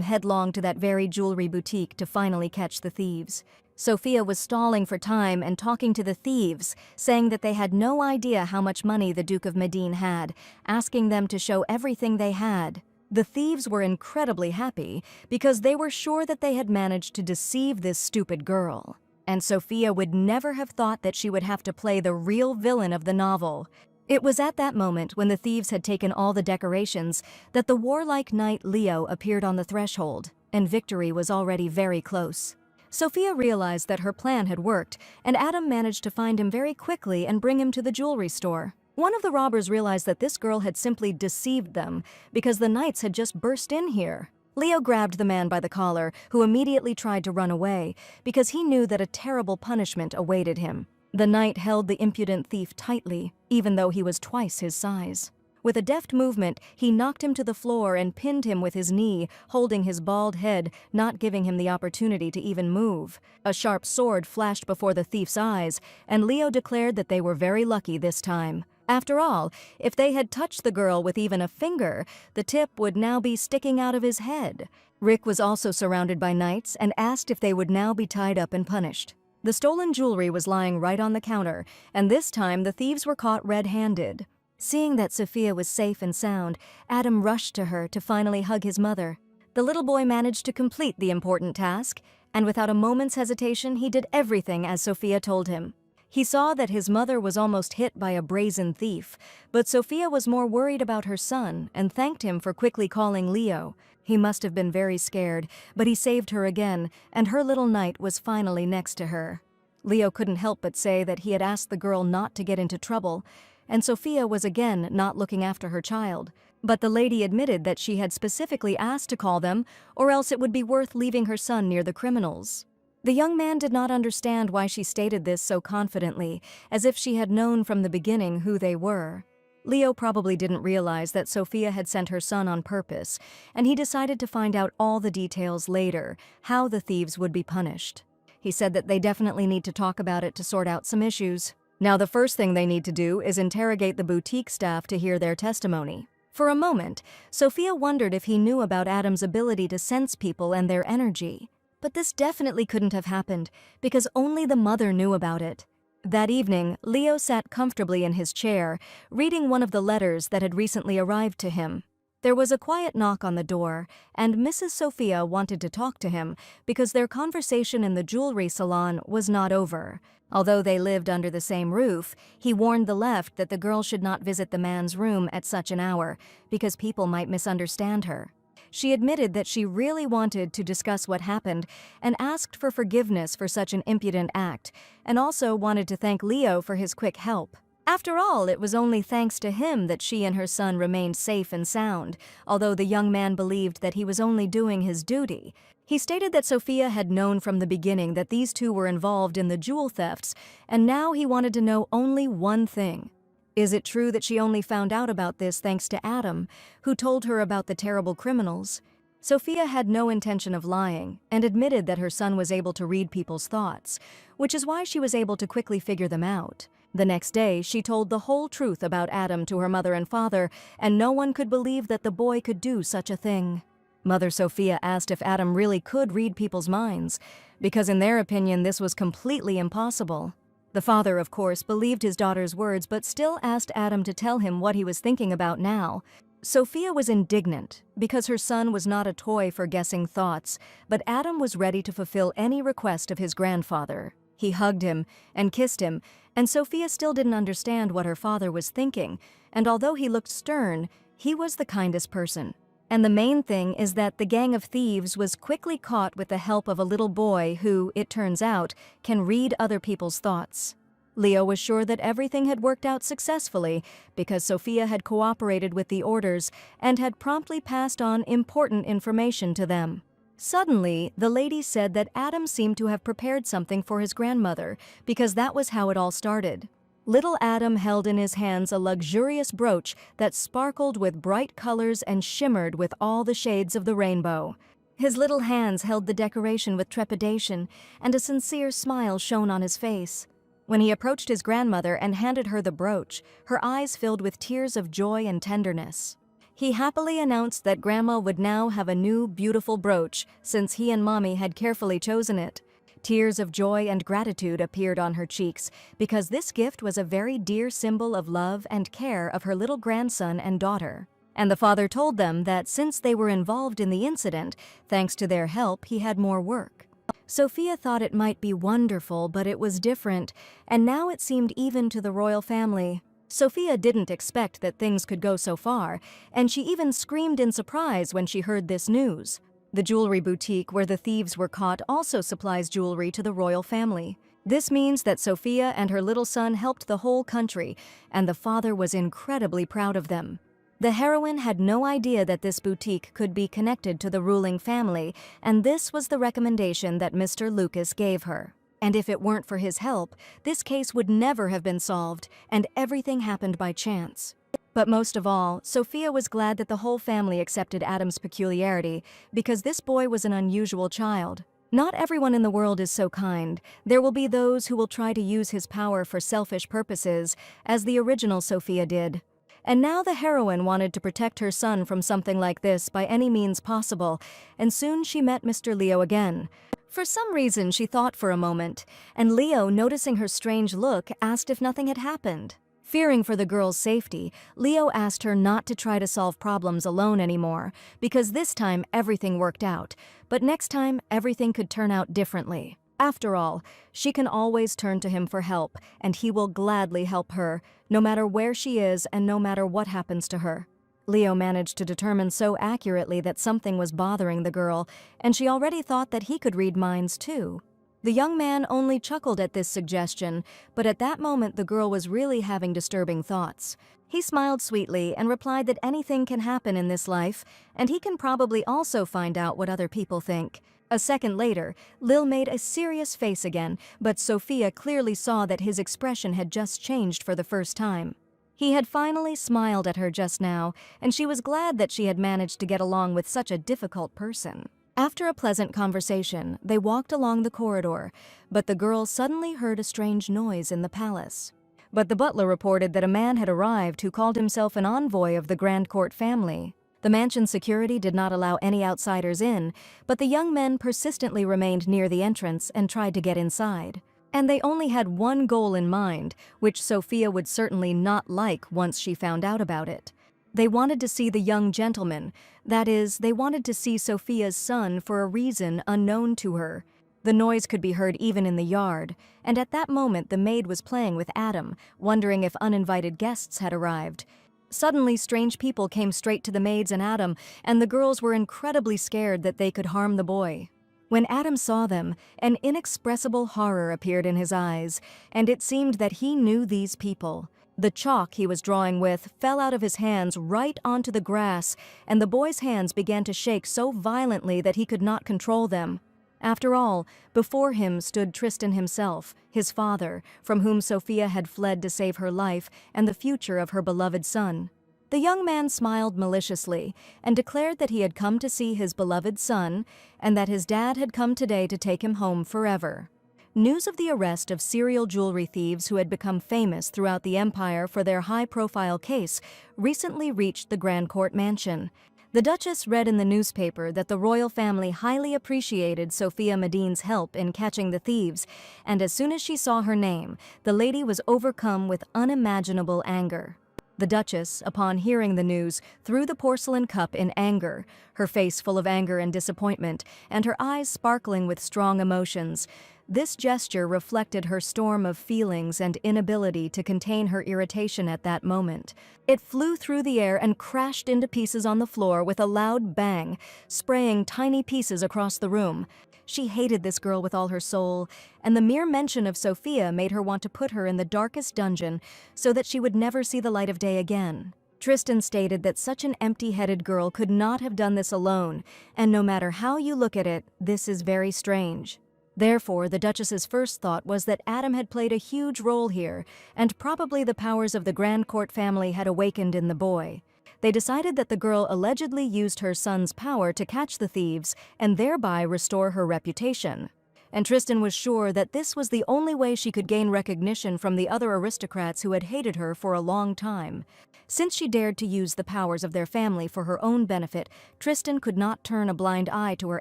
headlong to that very jewelry boutique to finally catch the thieves. Sophia was stalling for time and talking to the thieves, saying that they had no idea how much money the Duke of Medine had, asking them to show everything they had. The thieves were incredibly happy because they were sure that they had managed to deceive this stupid girl. And Sophia would never have thought that she would have to play the real villain of the novel. It was at that moment, when the thieves had taken all the decorations, that the warlike knight Leo appeared on the threshold, and victory was already very close. Sophia realized that her plan had worked, and Adam managed to find him very quickly and bring him to the jewelry store. One of the robbers realized that this girl had simply deceived them, because the knights had just burst in here. Leo grabbed the man by the collar, who immediately tried to run away, because he knew that a terrible punishment awaited him. The knight held the impudent thief tightly, even though he was twice his size. With a deft movement, he knocked him to the floor and pinned him with his knee, holding his bald head, not giving him the opportunity to even move. A sharp sword flashed before the thief's eyes, and Leo declared that they were very lucky this time. After all, if they had touched the girl with even a finger, the tip would now be sticking out of his head. Rick was also surrounded by knights and asked if they would now be tied up and punished. The stolen jewelry was lying right on the counter, and this time the thieves were caught red-handed. Seeing that Sophia was safe and sound, Adam rushed to her to finally hug his mother. The little boy managed to complete the important task, and without a moment's hesitation, he did everything as Sophia told him. He saw that his mother was almost hit by a brazen thief, but Sophia was more worried about her son and thanked him for quickly calling Leo. He must have been very scared, but he saved her again, and her little knight was finally next to her. Leo couldn't help but say that he had asked the girl not to get into trouble, and Sophia was again not looking after her child. But the lady admitted that she had specifically asked to call them, or else it would be worth leaving her son near the criminals. The young man did not understand why she stated this so confidently, as if she had known from the beginning who they were. Leo probably didn't realize that Sophia had sent her son on purpose, and he decided to find out all the details later, how the thieves would be punished. He said that they definitely need to talk about it to sort out some issues. Now the first thing they need to do is interrogate the boutique staff to hear their testimony. For a moment, Sophia wondered if he knew about Adam's ability to sense people and their energy. But this definitely couldn't have happened, because only the mother knew about it. That evening, Leo sat comfortably in his chair, reading one of the letters that had recently arrived to him. There was a quiet knock on the door, and Mrs. Sophia wanted to talk to him because their conversation in the jewelry salon was not over. Although they lived under the same roof, he warned the left that the girl should not visit the man's room at such an hour because people might misunderstand her. She admitted that she really wanted to discuss what happened and asked for forgiveness for such an impudent act, and also wanted to thank Leo for his quick help. After all, it was only thanks to him that she and her son remained safe and sound, although the young man believed that he was only doing his duty. He stated that Sophia had known from the beginning that these two were involved in the jewel thefts, and now he wanted to know only one thing. Is it true that she only found out about this thanks to Adam, who told her about the terrible criminals? Sophia had no intention of lying and admitted that her son was able to read people's thoughts, which is why she was able to quickly figure them out. The next day, she told the whole truth about Adam to her mother and father, and no one could believe that the boy could do such a thing. Mother Sophia asked if Adam really could read people's minds, because in their opinion this was completely impossible. The father, of course, believed his daughter's words but still asked Adam to tell him what he was thinking about now. Sophia was indignant because her son was not a toy for guessing thoughts, but Adam was ready to fulfill any request of his grandfather. He hugged him and kissed him, and Sophia still didn't understand what her father was thinking, and although he looked stern, he was the kindest person. And the main thing is that the gang of thieves was quickly caught with the help of a little boy who, it turns out, can read other people's thoughts. Leo was sure that everything had worked out successfully because Sophia had cooperated with the orders and had promptly passed on important information to them. Suddenly, the lady said that Adam seemed to have prepared something for his grandmother because that was how it all started. Little Adam held in his hands a luxurious brooch that sparkled with bright colors and shimmered with all the shades of the rainbow. His little hands held the decoration with trepidation, and a sincere smile shone on his face. When he approached his grandmother and handed her the brooch, her eyes filled with tears of joy and tenderness. He happily announced that Grandma would now have a new, beautiful brooch since he and Mommy had carefully chosen it. Tears of joy and gratitude appeared on her cheeks because this gift was a very dear symbol of love and care of her little grandson and daughter. And the father told them that since they were involved in the incident, thanks to their help, he had more work. Sophia thought it might be wonderful, but it was different, and now it seemed even to the royal family. Sophia didn't expect that things could go so far, and she even screamed in surprise when she heard this news. The jewelry boutique where the thieves were caught also supplies jewelry to the royal family. This means that Sophia and her little son helped the whole country, and the father was incredibly proud of them. The heroine had no idea that this boutique could be connected to the ruling family, and this was the recommendation that Mr. Lucas gave her. And if it weren't for his help, this case would never have been solved, and everything happened by chance. But most of all, Sophia was glad that the whole family accepted Adam's peculiarity, because this boy was an unusual child. Not everyone in the world is so kind. There will be those who will try to use his power for selfish purposes, as the original Sophia did. And now the heroine wanted to protect her son from something like this by any means possible, and soon she met Mr. Leo again. For some reason she thought for a moment, and Leo, noticing her strange look, asked if nothing had happened. Fearing for the girl's safety, Leo asked her not to try to solve problems alone anymore, because this time everything worked out, but next time everything could turn out differently. After all, she can always turn to him for help, and he will gladly help her, no matter where she is and no matter what happens to her. Leo managed to determine so accurately that something was bothering the girl, and she already thought that he could read minds too. The young man only chuckled at this suggestion, but at that moment the girl was really having disturbing thoughts. He smiled sweetly and replied that anything can happen in this life, and he can probably also find out what other people think. A second later, Lil made a serious face again, but Sophia clearly saw that his expression had just changed for the first time. He had finally smiled at her just now, and she was glad that she had managed to get along with such a difficult person. After a pleasant conversation, they walked along the corridor, but the girl suddenly heard a strange noise in the palace. But the butler reported that a man had arrived who called himself an envoy of the Grand Court family. The mansion's security did not allow any outsiders in, but the young men persistently remained near the entrance and tried to get inside. And they only had one goal in mind, which Sophia would certainly not like once she found out about it. They wanted to see the young gentleman. That is, they wanted to see Sophia's son for a reason unknown to her. The noise could be heard even in the yard, and at that moment the maid was playing with Adam, wondering if uninvited guests had arrived. Suddenly, strange people came straight to the maids and Adam, and the girls were incredibly scared that they could harm the boy. When Adam saw them, an inexpressible horror appeared in his eyes, and it seemed that he knew these people. The chalk he was drawing with fell out of his hands right onto the grass, and the boy's hands began to shake so violently that he could not control them. After all, before him stood Tristan himself, his father, from whom Sophia had fled to save her life and the future of her beloved son. The young man smiled maliciously and declared that he had come to see his beloved son and that his dad had come today to take him home forever. News of the arrest of serial jewelry thieves who had become famous throughout the empire for their high-profile case recently reached the Grand Court mansion. The Duchess read in the newspaper that the royal family highly appreciated Sophia Medine's help in catching the thieves, and as soon as she saw her name, the lady was overcome with unimaginable anger. The Duchess, upon hearing the news, threw the porcelain cup in anger, her face full of anger and disappointment, and her eyes sparkling with strong emotions. This gesture reflected her storm of feelings and inability to contain her irritation at that moment. It flew through the air and crashed into pieces on the floor with a loud bang, spraying tiny pieces across the room. She hated this girl with all her soul, and the mere mention of Sophia made her want to put her in the darkest dungeon so that she would never see the light of day again. Tristan stated that such an empty-headed girl could not have done this alone, and no matter how you look at it, this is very strange. Therefore, the Duchess's first thought was that Adam had played a huge role here, and probably the powers of the Grand Court family had awakened in the boy. They decided that the girl allegedly used her son's power to catch the thieves and thereby restore her reputation. And Tristan was sure that this was the only way she could gain recognition from the other aristocrats who had hated her for a long time. Since she dared to use the powers of their family for her own benefit, Tristan could not turn a blind eye to her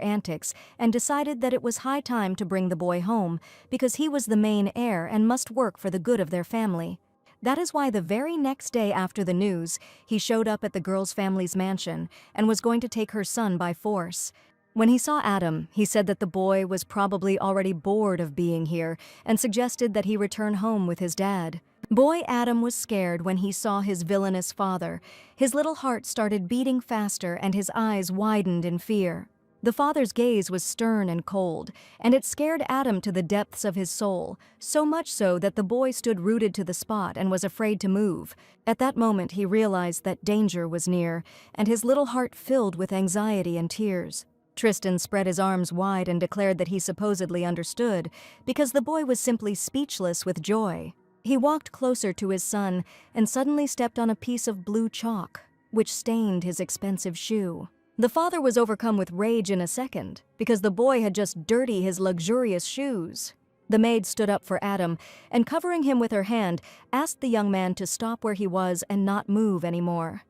antics and decided that it was high time to bring the boy home, because he was the main heir and must work for the good of their family. That is why the very next day after the news, he showed up at the girl's family's mansion and was going to take her son by force. When he saw Adam, he said that the boy was probably already bored of being here and suggested that he return home with his dad. Boy Adam was scared when he saw his villainous father. His little heart started beating faster and his eyes widened in fear. The father's gaze was stern and cold, and it scared Adam to the depths of his soul, so much so that the boy stood rooted to the spot and was afraid to move. At that moment he realized that danger was near, and his little heart filled with anxiety and tears. Tristan spread his arms wide and declared that he supposedly understood, because the boy was simply speechless with joy. He walked closer to his son and suddenly stepped on a piece of blue chalk, which stained his expensive shoe. The father was overcome with rage in a second, because the boy had just dirtied his luxurious shoes. The maid stood up for Adam, and covering him with her hand, asked the young man to stop where he was and not move anymore.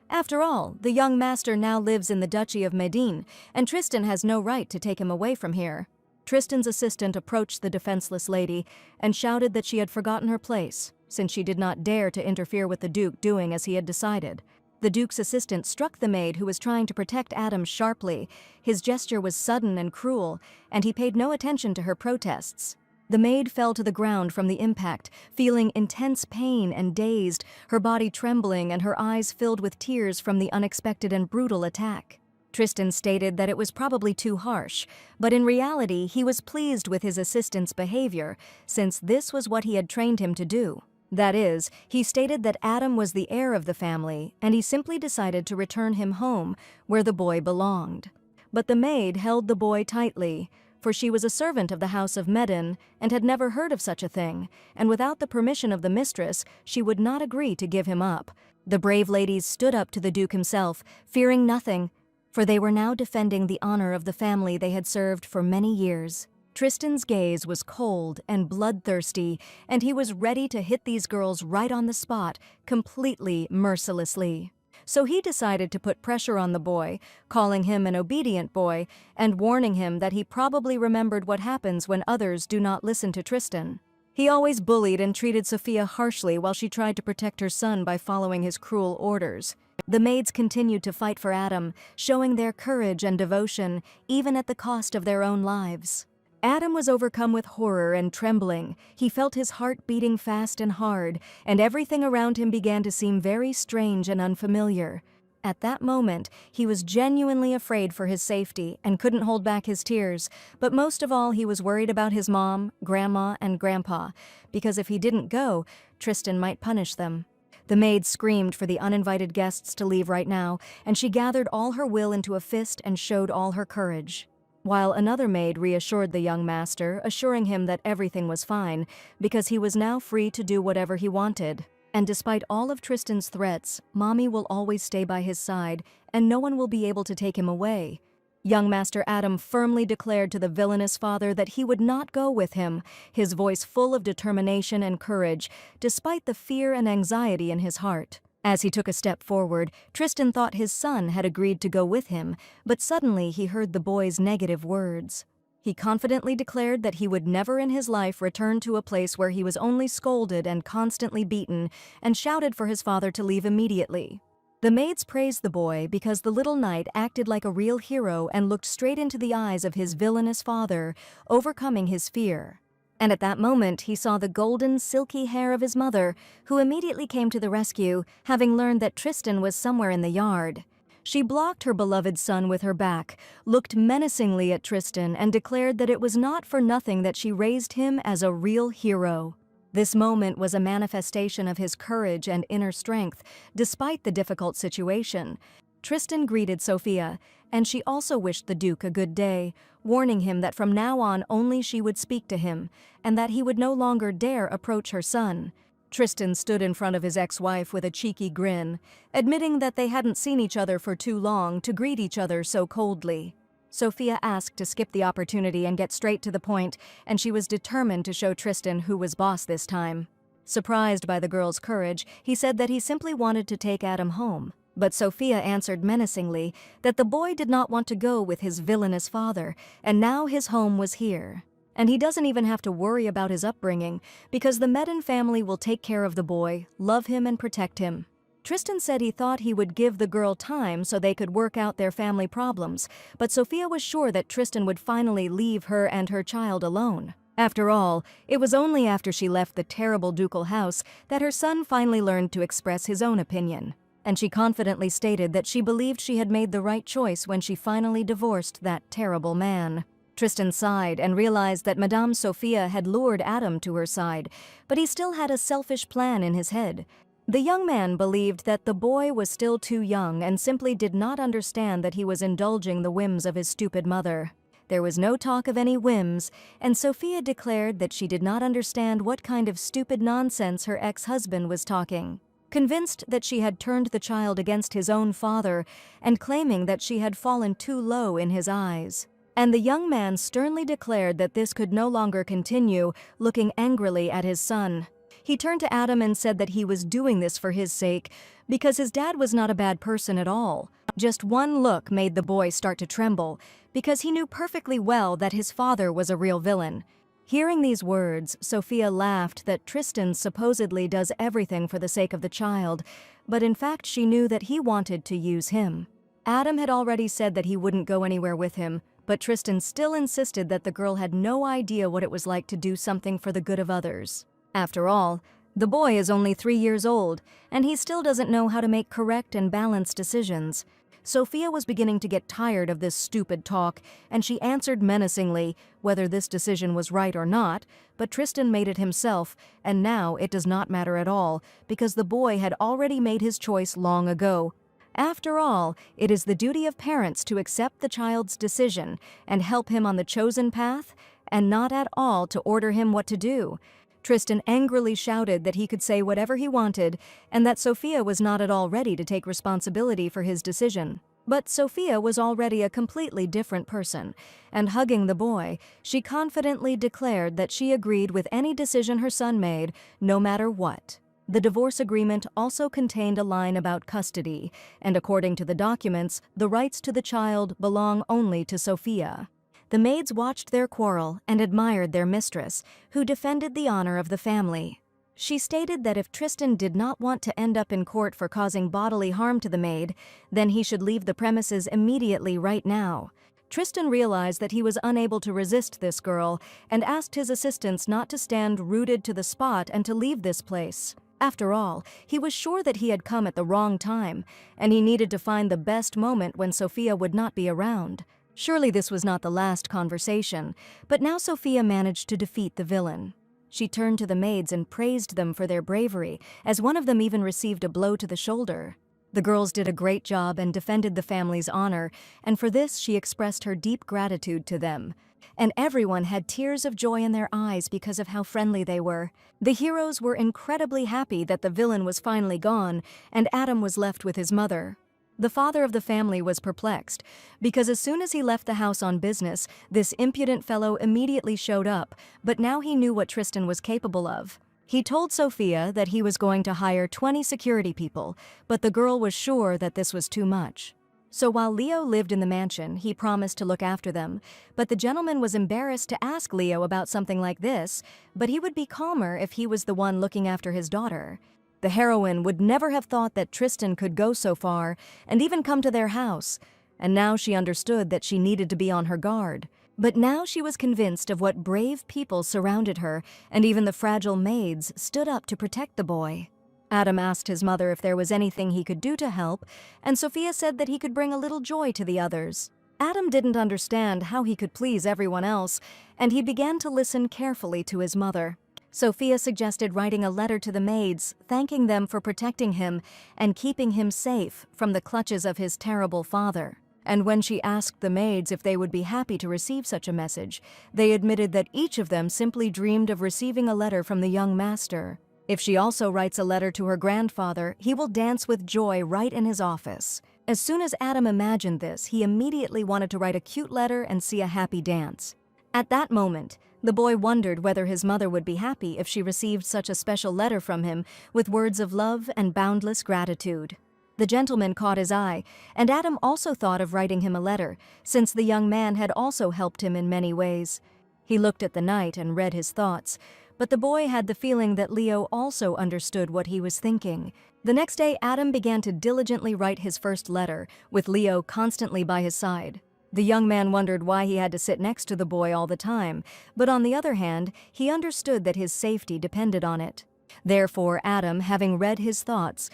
After all, the young master now lives in the Duchy of Medine, and Tristan has no right to take him away from here. Tristan's assistant approached the defenseless lady and shouted that she had forgotten her place, since she did not dare to interfere with the Duke doing as he had decided. The Duke's assistant struck the maid who was trying to protect Adam sharply. His gesture was sudden and cruel, and he paid no attention to her protests. The maid fell to the ground from the impact, feeling intense pain and dazed, her body trembling and her eyes filled with tears from the unexpected and brutal attack. Tristan stated that it was probably too harsh, but in reality he was pleased with his assistant's behavior, since this was what he had trained him to do. That is, he stated that Adam was the heir of the family, and he simply decided to return him home, where the boy belonged. But the maid held the boy tightly, for she was a servant of the house of Medin and had never heard of such a thing, and without the permission of the mistress, she would not agree to give him up. The brave ladies stood up to the Duke himself, fearing nothing, for they were now defending the honor of the family they had served for many years. Tristan's gaze was cold and bloodthirsty, and he was ready to hit these girls right on the spot, completely mercilessly. So he decided to put pressure on the boy, calling him an obedient boy, and warning him that he probably remembered what happens when others do not listen to Tristan. He always bullied and treated Sophia harshly while she tried to protect her son by following his cruel orders. The maids continued to fight for Adam, showing their courage and devotion, even at the cost of their own lives. Adam was overcome with horror and trembling. He felt his heart beating fast and hard, and everything around him began to seem very strange and unfamiliar. At that moment, he was genuinely afraid for his safety and couldn't hold back his tears, but most of all he was worried about his mom, grandma, and grandpa, because if he didn't go, Tristan might punish them. The maid screamed for the uninvited guests to leave right now, and she gathered all her will into a fist and showed all her courage. While another maid reassured the young master, assuring him that everything was fine, because he was now free to do whatever he wanted. And despite all of Tristan's threats, Mommy will always stay by his side, and no one will be able to take him away. Young Master Adam firmly declared to the villainous father that he would not go with him, his voice full of determination and courage, despite the fear and anxiety in his heart. As he took a step forward, Tristan thought his son had agreed to go with him, but suddenly he heard the boy's negative words. He confidently declared that he would never in his life return to a place where he was only scolded and constantly beaten, and shouted for his father to leave immediately. The maids praised the boy because the little knight acted like a real hero and looked straight into the eyes of his villainous father, overcoming his fear. And at that moment he saw the golden, silky hair of his mother, who immediately came to the rescue, having learned that Tristan was somewhere in the yard. She blocked her beloved son with her back, looked menacingly at Tristan, and declared that it was not for nothing that she raised him as a real hero. This moment was a manifestation of his courage and inner strength, despite the difficult situation. Tristan greeted Sophia, and she also wished the Duke a good day, warning him that from now on only she would speak to him, and that he would no longer dare approach her son. Tristan stood in front of his ex-wife with a cheeky grin, admitting that they hadn't seen each other for too long to greet each other so coldly. Sophia asked to skip the opportunity and get straight to the point, and she was determined to show Tristan who was boss this time. Surprised by the girl's courage, he said that he simply wanted to take Adam home. But Sophia answered menacingly that the boy did not want to go with his villainous father, and now his home was here. And he doesn't even have to worry about his upbringing, because the Medin family will take care of the boy, love him, and protect him. Tristan said he thought he would give the girl time so they could work out their family problems, but Sophia was sure that Tristan would finally leave her and her child alone. After all, it was only after she left the terrible ducal house that her son finally learned to express his own opinion. And she confidently stated that she believed she had made the right choice when she finally divorced that terrible man. Tristan sighed and realized that Madame Sophia had lured Adam to her side, but he still had a selfish plan in his head. The young man believed that the boy was still too young and simply did not understand that he was indulging the whims of his stupid mother. There was no talk of any whims, and Sophia declared that she did not understand what kind of stupid nonsense her ex-husband was talking. Convinced that she had turned the child against his own father and claiming that she had fallen too low in his eyes. And the young man sternly declared that this could no longer continue, looking angrily at his son. He turned to Adam and said that he was doing this for his sake, because his dad was not a bad person at all. Just one look made the boy start to tremble, because he knew perfectly well that his father was a real villain. Hearing these words, Sophia laughed that Tristan supposedly does everything for the sake of the child, but in fact she knew that he wanted to use him. Adam had already said that he wouldn't go anywhere with him, but Tristan still insisted that the girl had no idea what it was like to do something for the good of others. After all, the boy is only 3 years old, and he still doesn't know how to make correct and balanced decisions. Sophia was beginning to get tired of this stupid talk, and she answered menacingly whether this decision was right or not, but Tristan made it himself, and now it does not matter at all, because the boy had already made his choice long ago. After all, it is the duty of parents to accept the child's decision and help him on the chosen path, and not at all to order him what to do. Tristan angrily shouted that he could say whatever he wanted, and that Sophia was not at all ready to take responsibility for his decision. But Sophia was already a completely different person, and hugging the boy, she confidently declared that she agreed with any decision her son made, no matter what. The divorce agreement also contained a line about custody, and according to the documents, the rights to the child belong only to Sophia. The maids watched their quarrel and admired their mistress, who defended the honor of the family. She stated that if Tristan did not want to end up in court for causing bodily harm to the maid, then he should leave the premises immediately right now. Tristan realized that he was unable to resist this girl and asked his assistants not to stand rooted to the spot and to leave this place. After all, he was sure that he had come at the wrong time, and he needed to find the best moment when Sophia would not be around. Surely this was not the last conversation, but now Sophia managed to defeat the villain. She turned to the maids and praised them for their bravery, as one of them even received a blow to the shoulder. The girls did a great job and defended the family's honor, and for this she expressed her deep gratitude to them. And everyone had tears of joy in their eyes because of how friendly they were. The heroes were incredibly happy that the villain was finally gone, and Adam was left with his mother. The father of the family was perplexed, because as soon as he left the house on business, this impudent fellow immediately showed up, but now he knew what Tristan was capable of. He told Sophia that he was going to hire 20 security people, but the girl was sure that this was too much. So while Leo lived in the mansion, he promised to look after them, but the gentleman was embarrassed to ask Leo about something like this, but he would be calmer if he was the one looking after his daughter. The heroine would never have thought that Tristan could go so far and even come to their house, and now she understood that she needed to be on her guard. But now she was convinced of what brave people surrounded her, and even the fragile maids stood up to protect the boy. Adam asked his mother if there was anything he could do to help, and Sophia said that he could bring a little joy to the others. Adam didn't understand how he could please everyone else, and he began to listen carefully to his mother. Sophia suggested writing a letter to the maids, thanking them for protecting him and keeping him safe from the clutches of his terrible father. And when she asked the maids if they would be happy to receive such a message, they admitted that each of them simply dreamed of receiving a letter from the young master. If she also writes a letter to her grandfather, he will dance with joy right in his office. As soon as Adam imagined this, he immediately wanted to write a cute letter and see a happy dance. At that moment, the boy wondered whether his mother would be happy if she received such a special letter from him with words of love and boundless gratitude. The gentleman caught his eye, and Adam also thought of writing him a letter, since the young man had also helped him in many ways. He looked at the knight and read his thoughts, but the boy had the feeling that Leo also understood what he was thinking. The next day, Adam began to diligently write his first letter, with Leo constantly by his side. The young man wondered why he had to sit next to the boy all the time, but on the other hand, he understood that his safety depended on it. Therefore, Adam, having read his thoughts,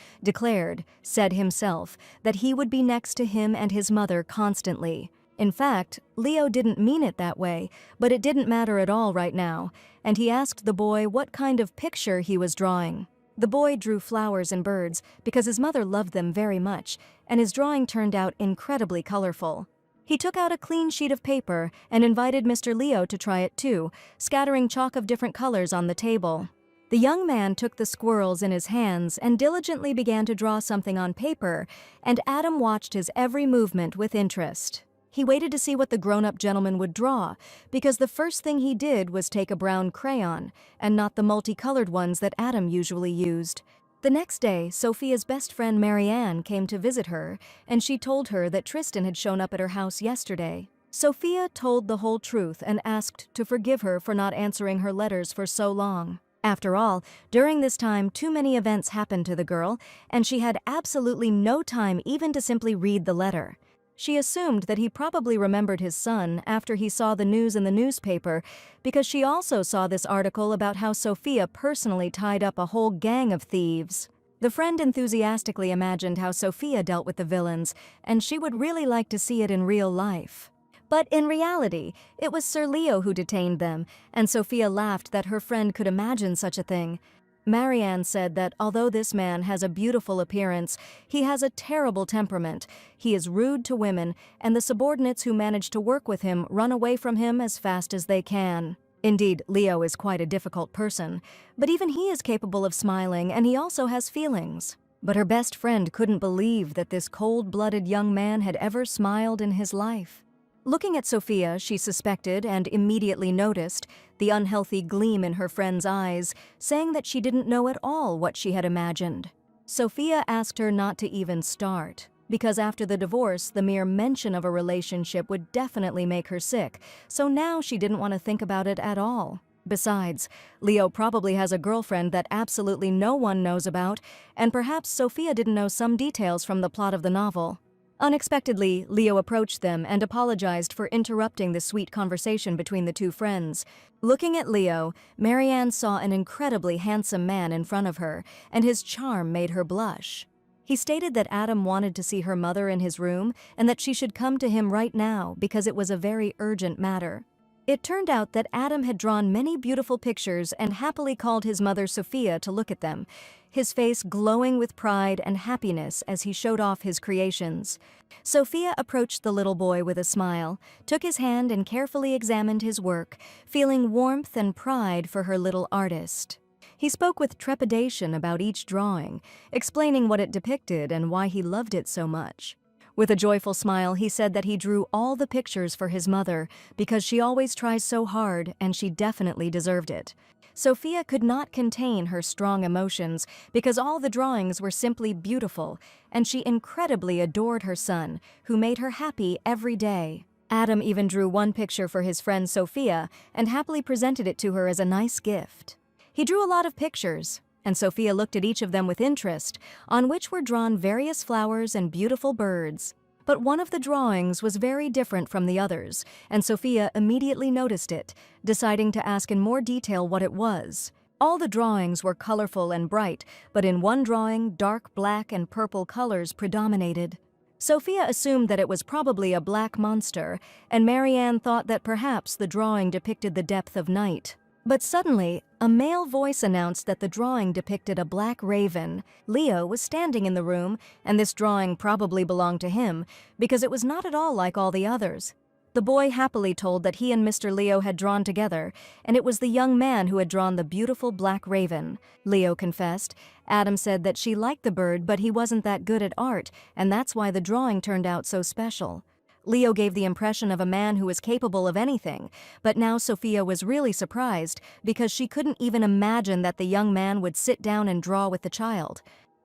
said himself, that he would be next to him and his mother constantly. In fact, Leo didn't mean it that way, but it didn't matter at all right now, and he asked the boy what kind of picture he was drawing. The boy drew flowers and birds because his mother loved them very much, and his drawing turned out incredibly colorful. He took out a clean sheet of paper and invited Mr. Leo to try it too, scattering chalk of different colors on the table. The young man took the squirrels in his hands and diligently began to draw something on paper, and Adam watched his every movement with interest. He waited to see what the grown-up gentleman would draw, because the first thing he did was take a brown crayon, and not the multicolored ones that Adam usually used. The next day, Sophia's best friend Marianne came to visit her, and she told her that Tristan had shown up at her house yesterday. Sophia told the whole truth and asked to forgive her for not answering her letters for so long. After all, during this time, too many events happened to the girl, and she had absolutely no time even to simply read the letter. She assumed that he probably remembered his son after he saw the news in the newspaper, because she also saw this article about how Sophia personally tied up a whole gang of thieves. The friend enthusiastically imagined how Sophia dealt with the villains, and she would really like to see it in real life. But in reality, it was Sir Leo who detained them, and Sophia laughed that her friend could imagine such a thing. Marianne said that although this man has a beautiful appearance, he has a terrible temperament. He is rude to women, and the subordinates who manage to work with him run away from him as fast as they can. Indeed, Leo is quite a difficult person, but even he is capable of smiling, and he also has feelings. But her best friend couldn't believe that this cold-blooded young man had ever smiled in his life. Looking at Sophia, she suspected and immediately noticed the unhealthy gleam in her friend's eyes, saying that she didn't know at all what she had imagined. Sophia asked her not to even start, because after the divorce, the mere mention of a relationship would definitely make her sick, so now she didn't want to think about it at all. Besides, Leo probably has a girlfriend that absolutely no one knows about, and perhaps Sophia didn't know some details from the plot of the novel. Unexpectedly, Leo approached them and apologized for interrupting the sweet conversation between the two friends. Looking at Leo, Marianne saw an incredibly handsome man in front of her, and his charm made her blush. He stated that Adam wanted to see her mother in his room and that she should come to him right now because it was a very urgent matter. It turned out that Adam had drawn many beautiful pictures and happily called his mother Sophia to look at them, his face glowing with pride and happiness as he showed off his creations. Sophia approached the little boy with a smile, took his hand and carefully examined his work, feeling warmth and pride for her little artist. He spoke with trepidation about each drawing, explaining what it depicted and why he loved it so much. With a joyful smile, he said that he drew all the pictures for his mother because she always tries so hard and she definitely deserved it. Sophia could not contain her strong emotions because all the drawings were simply beautiful, and she incredibly adored her son, who made her happy every day. Adam even drew one picture for his friend Sophia and happily presented it to her as a nice gift. He drew a lot of pictures, and Sophia looked at each of them with interest, on which were drawn various flowers and beautiful birds. But one of the drawings was very different from the others, and Sophia immediately noticed it, deciding to ask in more detail what it was. All the drawings were colorful and bright, but in one drawing, dark black and purple colors predominated. Sophia assumed that it was probably a black monster, and Marianne thought that perhaps the drawing depicted the depth of night. But suddenly, a male voice announced that the drawing depicted a black raven. Leo was standing in the room, and this drawing probably belonged to him, because it was not at all like all the others. The boy happily told that he and Mr. Leo had drawn together, and it was the young man who had drawn the beautiful black raven. Leo confessed. Adam said that she liked the bird, but he wasn't that good at art, and that's why the drawing turned out so special. Leo gave the impression of a man who was capable of anything, but now Sophia was really surprised because she couldn't even imagine that the young man would sit down and draw with the child.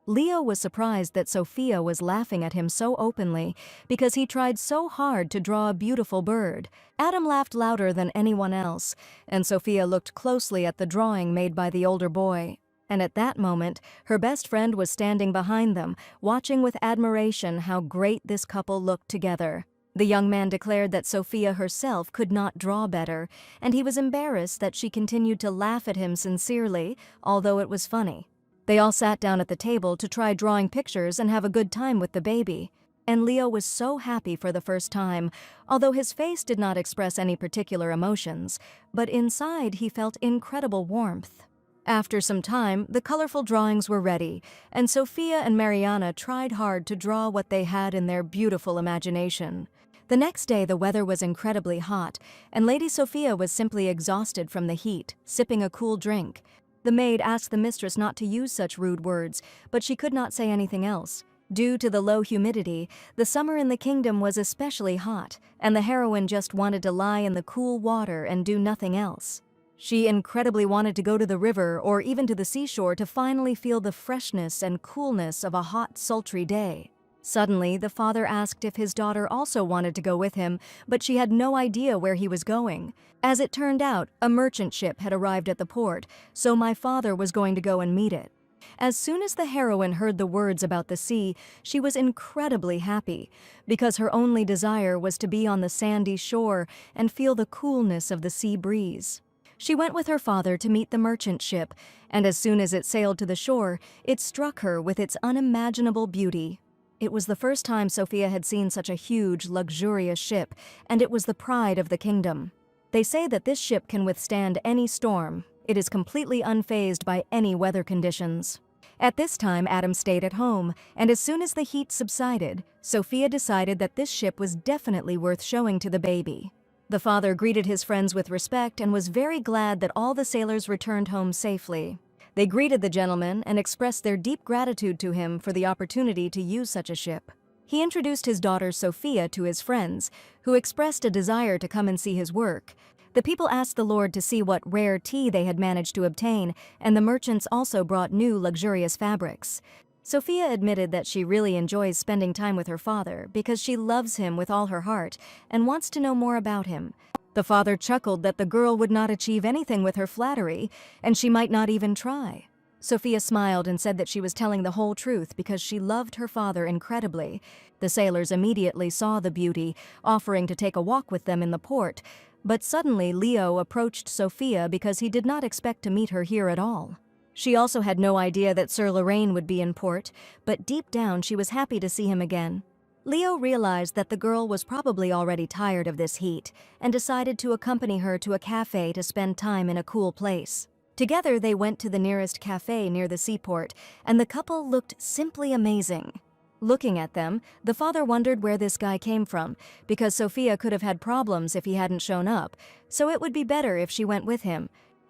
Leo was surprised that Sophia was laughing at him so openly because he tried so hard to draw a beautiful bird. Adam laughed louder than anyone else, and Sophia looked closely at the drawing made by the older boy. And at that moment, her best friend was standing behind them, watching with admiration how great this couple looked together. The young man declared that Sophia herself could not draw better, and he was embarrassed that she continued to laugh at him sincerely, although it was funny. They all sat down at the table to try drawing pictures and have a good time with the baby. And Leo was so happy for the first time, although his face did not express any particular emotions, but inside he felt incredible warmth. After some time, the colorful drawings were ready, and Sophia and Mariana tried hard to draw what they had in their beautiful imagination. The next day the weather was incredibly hot, and Lady Sophia was simply exhausted from the heat, sipping a cool drink. The maid asked the mistress not to use such rude words, but she could not say anything else. Due to the low humidity, the summer in the kingdom was especially hot, and the heroine just wanted to lie in the cool water and do nothing else. She incredibly wanted to go to the river or even to the seashore to finally feel the freshness and coolness of a hot, sultry day. Suddenly, the father asked if his daughter also wanted to go with him, but she had no idea where he was going. As it turned out, a merchant ship had arrived at the port, so my father was going to go and meet it. As soon as the heroine heard the words about the sea, she was incredibly happy, because her only desire was to be on the sandy shore and feel the coolness of the sea breeze. She went with her father to meet the merchant ship, and as soon as it sailed to the shore, it struck her with its unimaginable beauty. It was the first time Sophia had seen such a huge, luxurious ship, and it was the pride of the kingdom. They say that this ship can withstand any storm. It is completely unfazed by any weather conditions. At this time, Adam stayed at home, and as soon as the heat subsided, Sophia decided that this ship was definitely worth showing to the baby. The father greeted his friends with respect and was very glad that all the sailors returned home safely. They greeted the gentleman and expressed their deep gratitude to him for the opportunity to use such a ship. He introduced his daughter Sophia to his friends, who expressed a desire to come and see his work. The people asked the Lord to see what rare tea they had managed to obtain, and the merchants also brought new luxurious fabrics. Sophia admitted that she really enjoys spending time with her father because she loves him with all her heart and wants to know more about him. The father chuckled that the girl would not achieve anything with her flattery, and she might not even try. Sophia smiled and said that she was telling the whole truth because she loved her father incredibly. The sailors immediately saw the beauty, offering to take a walk with them in the port, but suddenly Leo approached Sophia because he did not expect to meet her here at all. She also had no idea that Sir Lorraine would be in port, but deep down she was happy to see him again. Leo realized that the girl was probably already tired of this heat and decided to accompany her to a cafe to spend time in a cool place. Together they went to the nearest cafe near the seaport, and the couple looked simply amazing. Looking at them, the father wondered where this guy came from, because Sophia could have had problems if he hadn't shown up, so it would be better if she went with him.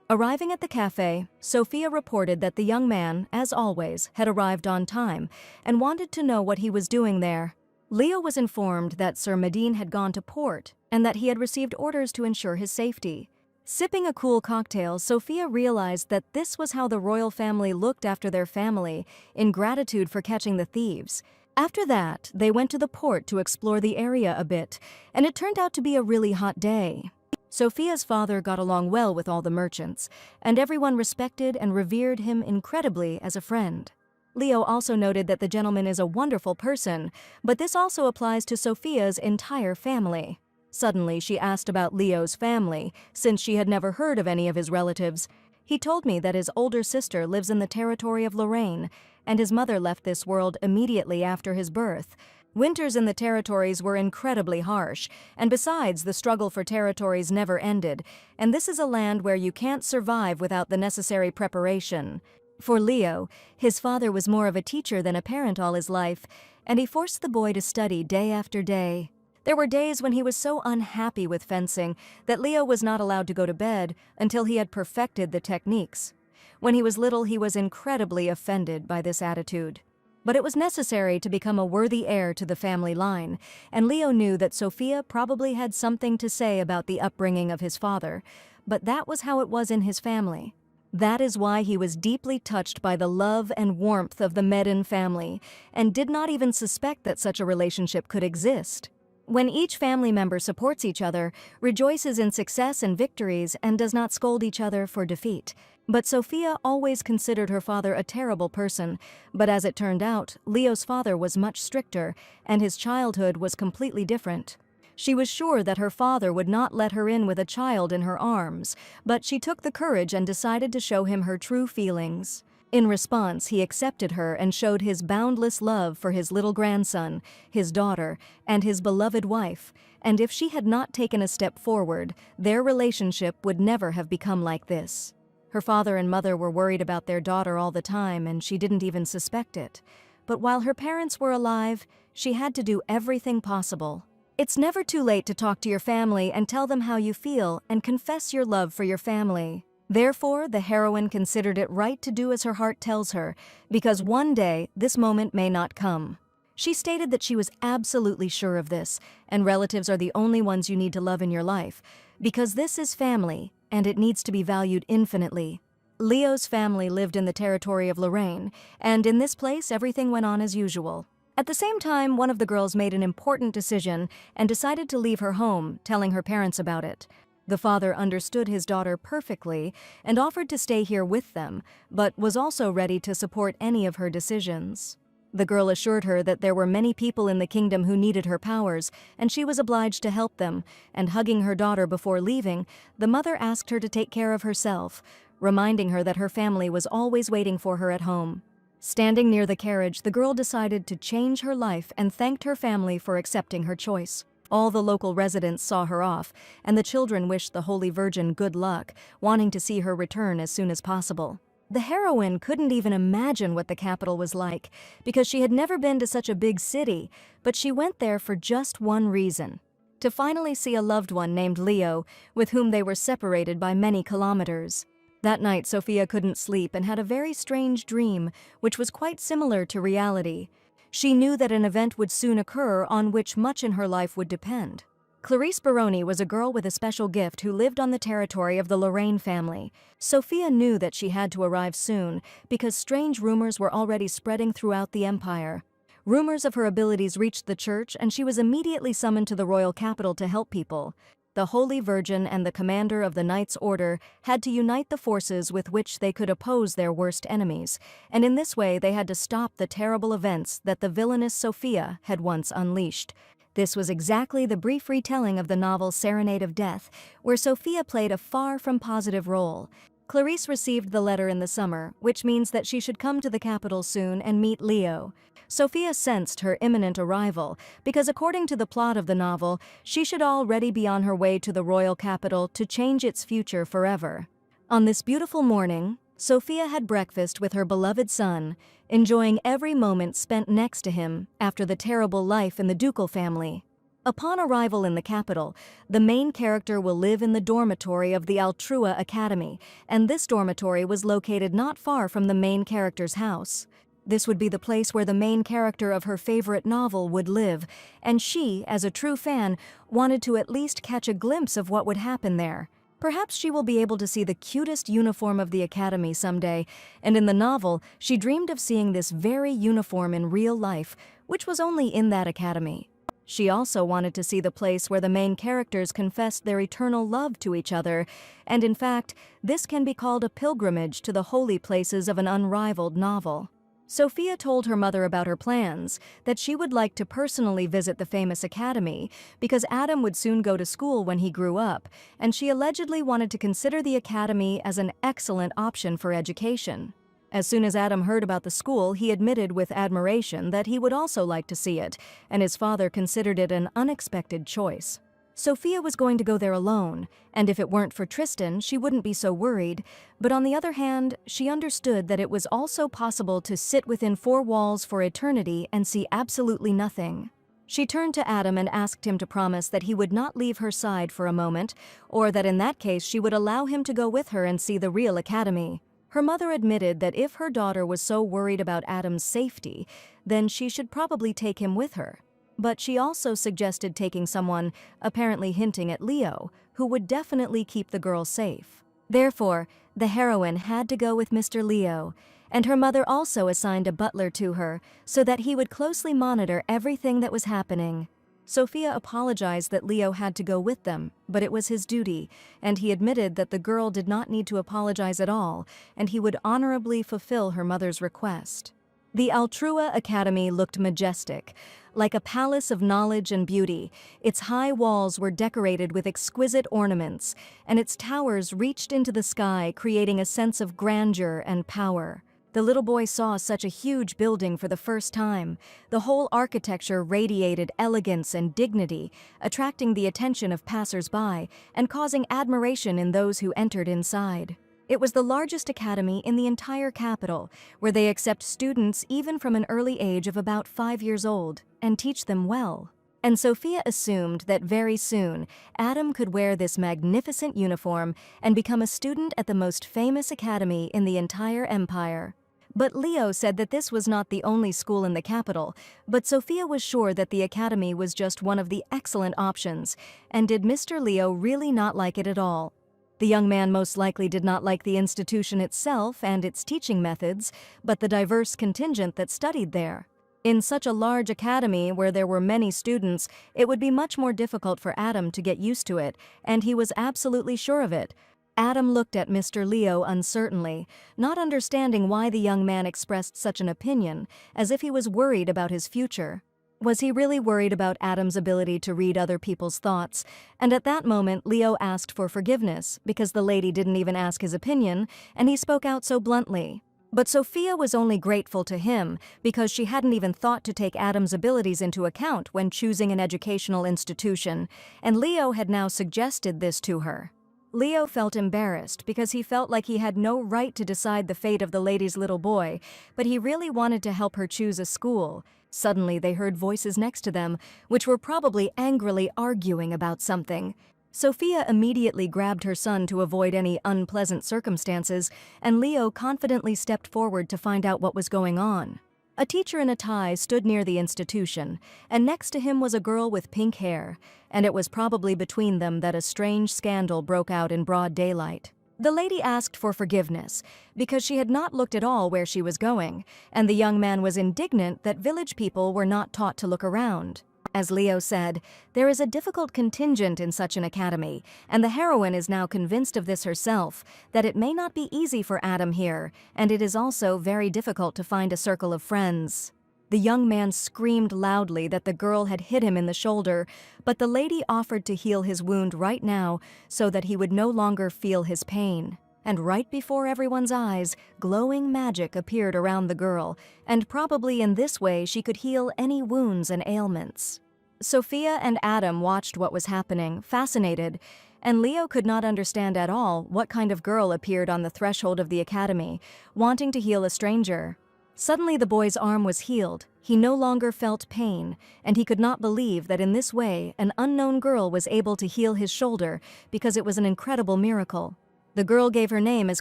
Arriving at the cafe, Sophia reported that the young man, as always, had arrived on time and wanted to know what he was doing there. Leo was informed that Sir Medine had gone to port and that he had received orders to ensure his safety. Sipping a cool cocktail, Sophia realized that this was how the royal family looked after their family, in gratitude for catching the thieves. After that, they went to the port to explore the area a bit, and it turned out to be a really hot day. Sophia's father got along well with all the merchants, and everyone respected and revered him incredibly as a friend. Leo also noted that the gentleman is a wonderful person, but this also applies to Sophia's entire family. Suddenly, she asked about Leo's family, since she had never heard of any of his relatives. He told me that his older sister lives in the territory of Lorraine, and his mother left this world immediately after his birth. Winters in the territories were incredibly harsh, and besides, the struggle for territories never ended, and this is a land where you can't survive without the necessary preparation. For Leo, his father was more of a teacher than a parent all his life, and he forced the boy to study day after day. There were days when he was so unhappy with fencing that Leo was not allowed to go to bed until he had perfected the techniques. When he was little, he was incredibly offended by this attitude. But it was necessary to become a worthy heir to the family line, and Leo knew that Sophia probably had something to say about the upbringing of his father, but that was how it was in his family. That is why he was deeply touched by the love and warmth of the Medine family, and did not even suspect that such a relationship could exist. When each family member supports each other, rejoices in success and victories, and does not scold each other for defeat. But Sophia always considered her father a terrible person, but as it turned out, Leo's father was much stricter, and his childhood was completely different. She was sure that her father would not let her in with a child in her arms, but she took the courage and decided to show him her true feelings. In response, he accepted her and showed his boundless love for his little grandson, his daughter, and his beloved wife, and if she had not taken a step forward, their relationship would never have become like this. Her father and mother were worried about their daughter all the time, and she didn't even suspect it. But while her parents were alive, she had to do everything possible. It's never too late to talk to your family and tell them how you feel and confess your love for your family. Therefore, the heroine considered it right to do as her heart tells her, because one day this moment may not come. She stated that she was absolutely sure of this, and relatives are the only ones you need to love in your life, because this is family, and it needs to be valued infinitely. Leo's family lived in the territory of Lorraine, and in this place everything went on as usual. At the same time, one of the girls made an important decision and decided to leave her home, telling her parents about it. The father understood his daughter perfectly and offered to stay here with them, but was also ready to support any of her decisions. The girl assured her that there were many people in the kingdom who needed her powers, and she was obliged to help them, and hugging her daughter before leaving, the mother asked her to take care of herself, reminding her that her family was always waiting for her at home. Standing near the carriage, the girl decided to change her life and thanked her family for accepting her choice. All the local residents saw her off, and the children wished the Holy Virgin good luck, wanting to see her return as soon as possible. The heroine couldn't even imagine what the capital was like, because she had never been to such a big city, but she went there for just one reason: to finally see a loved one named Leo, with whom they were separated by many kilometers. That night, Sophia couldn't sleep and had a very strange dream, which was quite similar to reality. She knew that an event would soon occur on which much in her life would depend. Clarice Baroni was a girl with a special gift who lived on the territory of the Lorraine family. Sophia knew that she had to arrive soon because strange rumors were already spreading throughout the empire. Rumors of her abilities reached the church, and she was immediately summoned to the royal capital to help people. The Holy Virgin and the commander of the Knights' Order had to unite the forces with which they could oppose their worst enemies, and in this way they had to stop the terrible events that the villainous Sophia had once unleashed. This was exactly the brief retelling of the novel Serenade of Death, where Sophia played a far from positive role. Clarice received the letter in the summer, which means that she should come to the capital soon and meet Leo. Sophia sensed her imminent arrival, because according to the plot of the novel, she should already be on her way to the royal capital to change its future forever. On this beautiful morning, Sophia had breakfast with her beloved son, enjoying every moment spent next to him after the terrible life in the ducal family. Upon arrival in the capital, the main character will live in the dormitory of the Altrua Academy, and this dormitory was located not far from the main character's house. This would be the place where the main character of her favorite novel would live, and she, as a true fan, wanted to at least catch a glimpse of what would happen there. Perhaps she will be able to see the cutest uniform of the academy someday, and in the novel, she dreamed of seeing this very uniform in real life, which was only in that academy. She also wanted to see the place where the main characters confessed their eternal love to each other, and in fact, this can be called a pilgrimage to the holy places of an unrivaled novel. Sophia told her mother about her plans, that she would like to personally visit the famous academy because Adam would soon go to school when he grew up, and she allegedly wanted to consider the academy as an excellent option for education. As soon as Adam heard about the school, he admitted with admiration that he would also like to see it, and his father considered it an unexpected choice. Sophia was going to go there alone, and if it weren't for Tristan, she wouldn't be so worried, but on the other hand, she understood that it was also possible to sit within four walls for eternity and see absolutely nothing. She turned to Adam and asked him to promise that he would not leave her side for a moment, or that in that case she would allow him to go with her and see the real academy. Her mother admitted that if her daughter was so worried about Adam's safety, then she should probably take him with her. But she also suggested taking someone, apparently hinting at Leo, who would definitely keep the girl safe. Therefore, the heroine had to go with Mr. Leo, and her mother also assigned a butler to her so that he would closely monitor everything that was happening. Sophia apologized that Leo had to go with them, but it was his duty, and he admitted that the girl did not need to apologize at all, and he would honorably fulfill her mother's request. The Altrua Academy looked majestic, like a palace of knowledge and beauty. Its high walls were decorated with exquisite ornaments, and its towers reached into the sky, creating a sense of grandeur and power. The little boy saw such a huge building for the first time. The whole architecture radiated elegance and dignity, attracting the attention of passers-by and causing admiration in those who entered inside. It was the largest academy in the entire capital, where they accept students even from an early age of about 5 years old and teach them well. And Sophia assumed that very soon Adam could wear this magnificent uniform and become a student at the most famous academy in the entire empire. But Leo said that this was not the only school in the capital, but Sophia was sure that the academy was just one of the excellent options, and did Mr. Leo really not like it at all? The young man most likely did not like the institution itself and its teaching methods, but the diverse contingent that studied there. In such a large academy where there were many students, it would be much more difficult for Adam to get used to it, and he was absolutely sure of it. Adam looked at Mr. Leo uncertainly, not understanding why the young man expressed such an opinion, as if he was worried about his future. Was he really worried about Adam's ability to read other people's thoughts? And at that moment, Leo asked for forgiveness, because the lady didn't even ask his opinion, and he spoke out so bluntly. But Sophia was only grateful to him because she hadn't even thought to take Adam's abilities into account when choosing an educational institution, and Leo had now suggested this to her. Leo felt embarrassed because he felt like he had no right to decide the fate of the lady's little boy, but he really wanted to help her choose a school. Suddenly they heard voices next to them, which were probably angrily arguing about something. Sophia immediately grabbed her son to avoid any unpleasant circumstances, and Leo confidently stepped forward to find out what was going on. A teacher in a tie stood near the institution, and next to him was a girl with pink hair, and it was probably between them that a strange scandal broke out in broad daylight. The lady asked for forgiveness because she had not looked at all where she was going, and the young man was indignant that village people were not taught to look around. As Leo said, there is a difficult contingent in such an academy, and the heroine is now convinced of this herself, that it may not be easy for Adam here, and it is also very difficult to find a circle of friends. The young man screamed loudly that the girl had hit him in the shoulder, but the lady offered to heal his wound right now so that he would no longer feel his pain. And right before everyone's eyes, glowing magic appeared around the girl, and probably in this way she could heal any wounds and ailments. Sophia and Adam watched what was happening, fascinated, and Leo could not understand at all what kind of girl appeared on the threshold of the academy, wanting to heal a stranger. Suddenly the boy's arm was healed. He no longer felt pain, and he could not believe that in this way an unknown girl was able to heal his shoulder because it was an incredible miracle. The girl gave her name as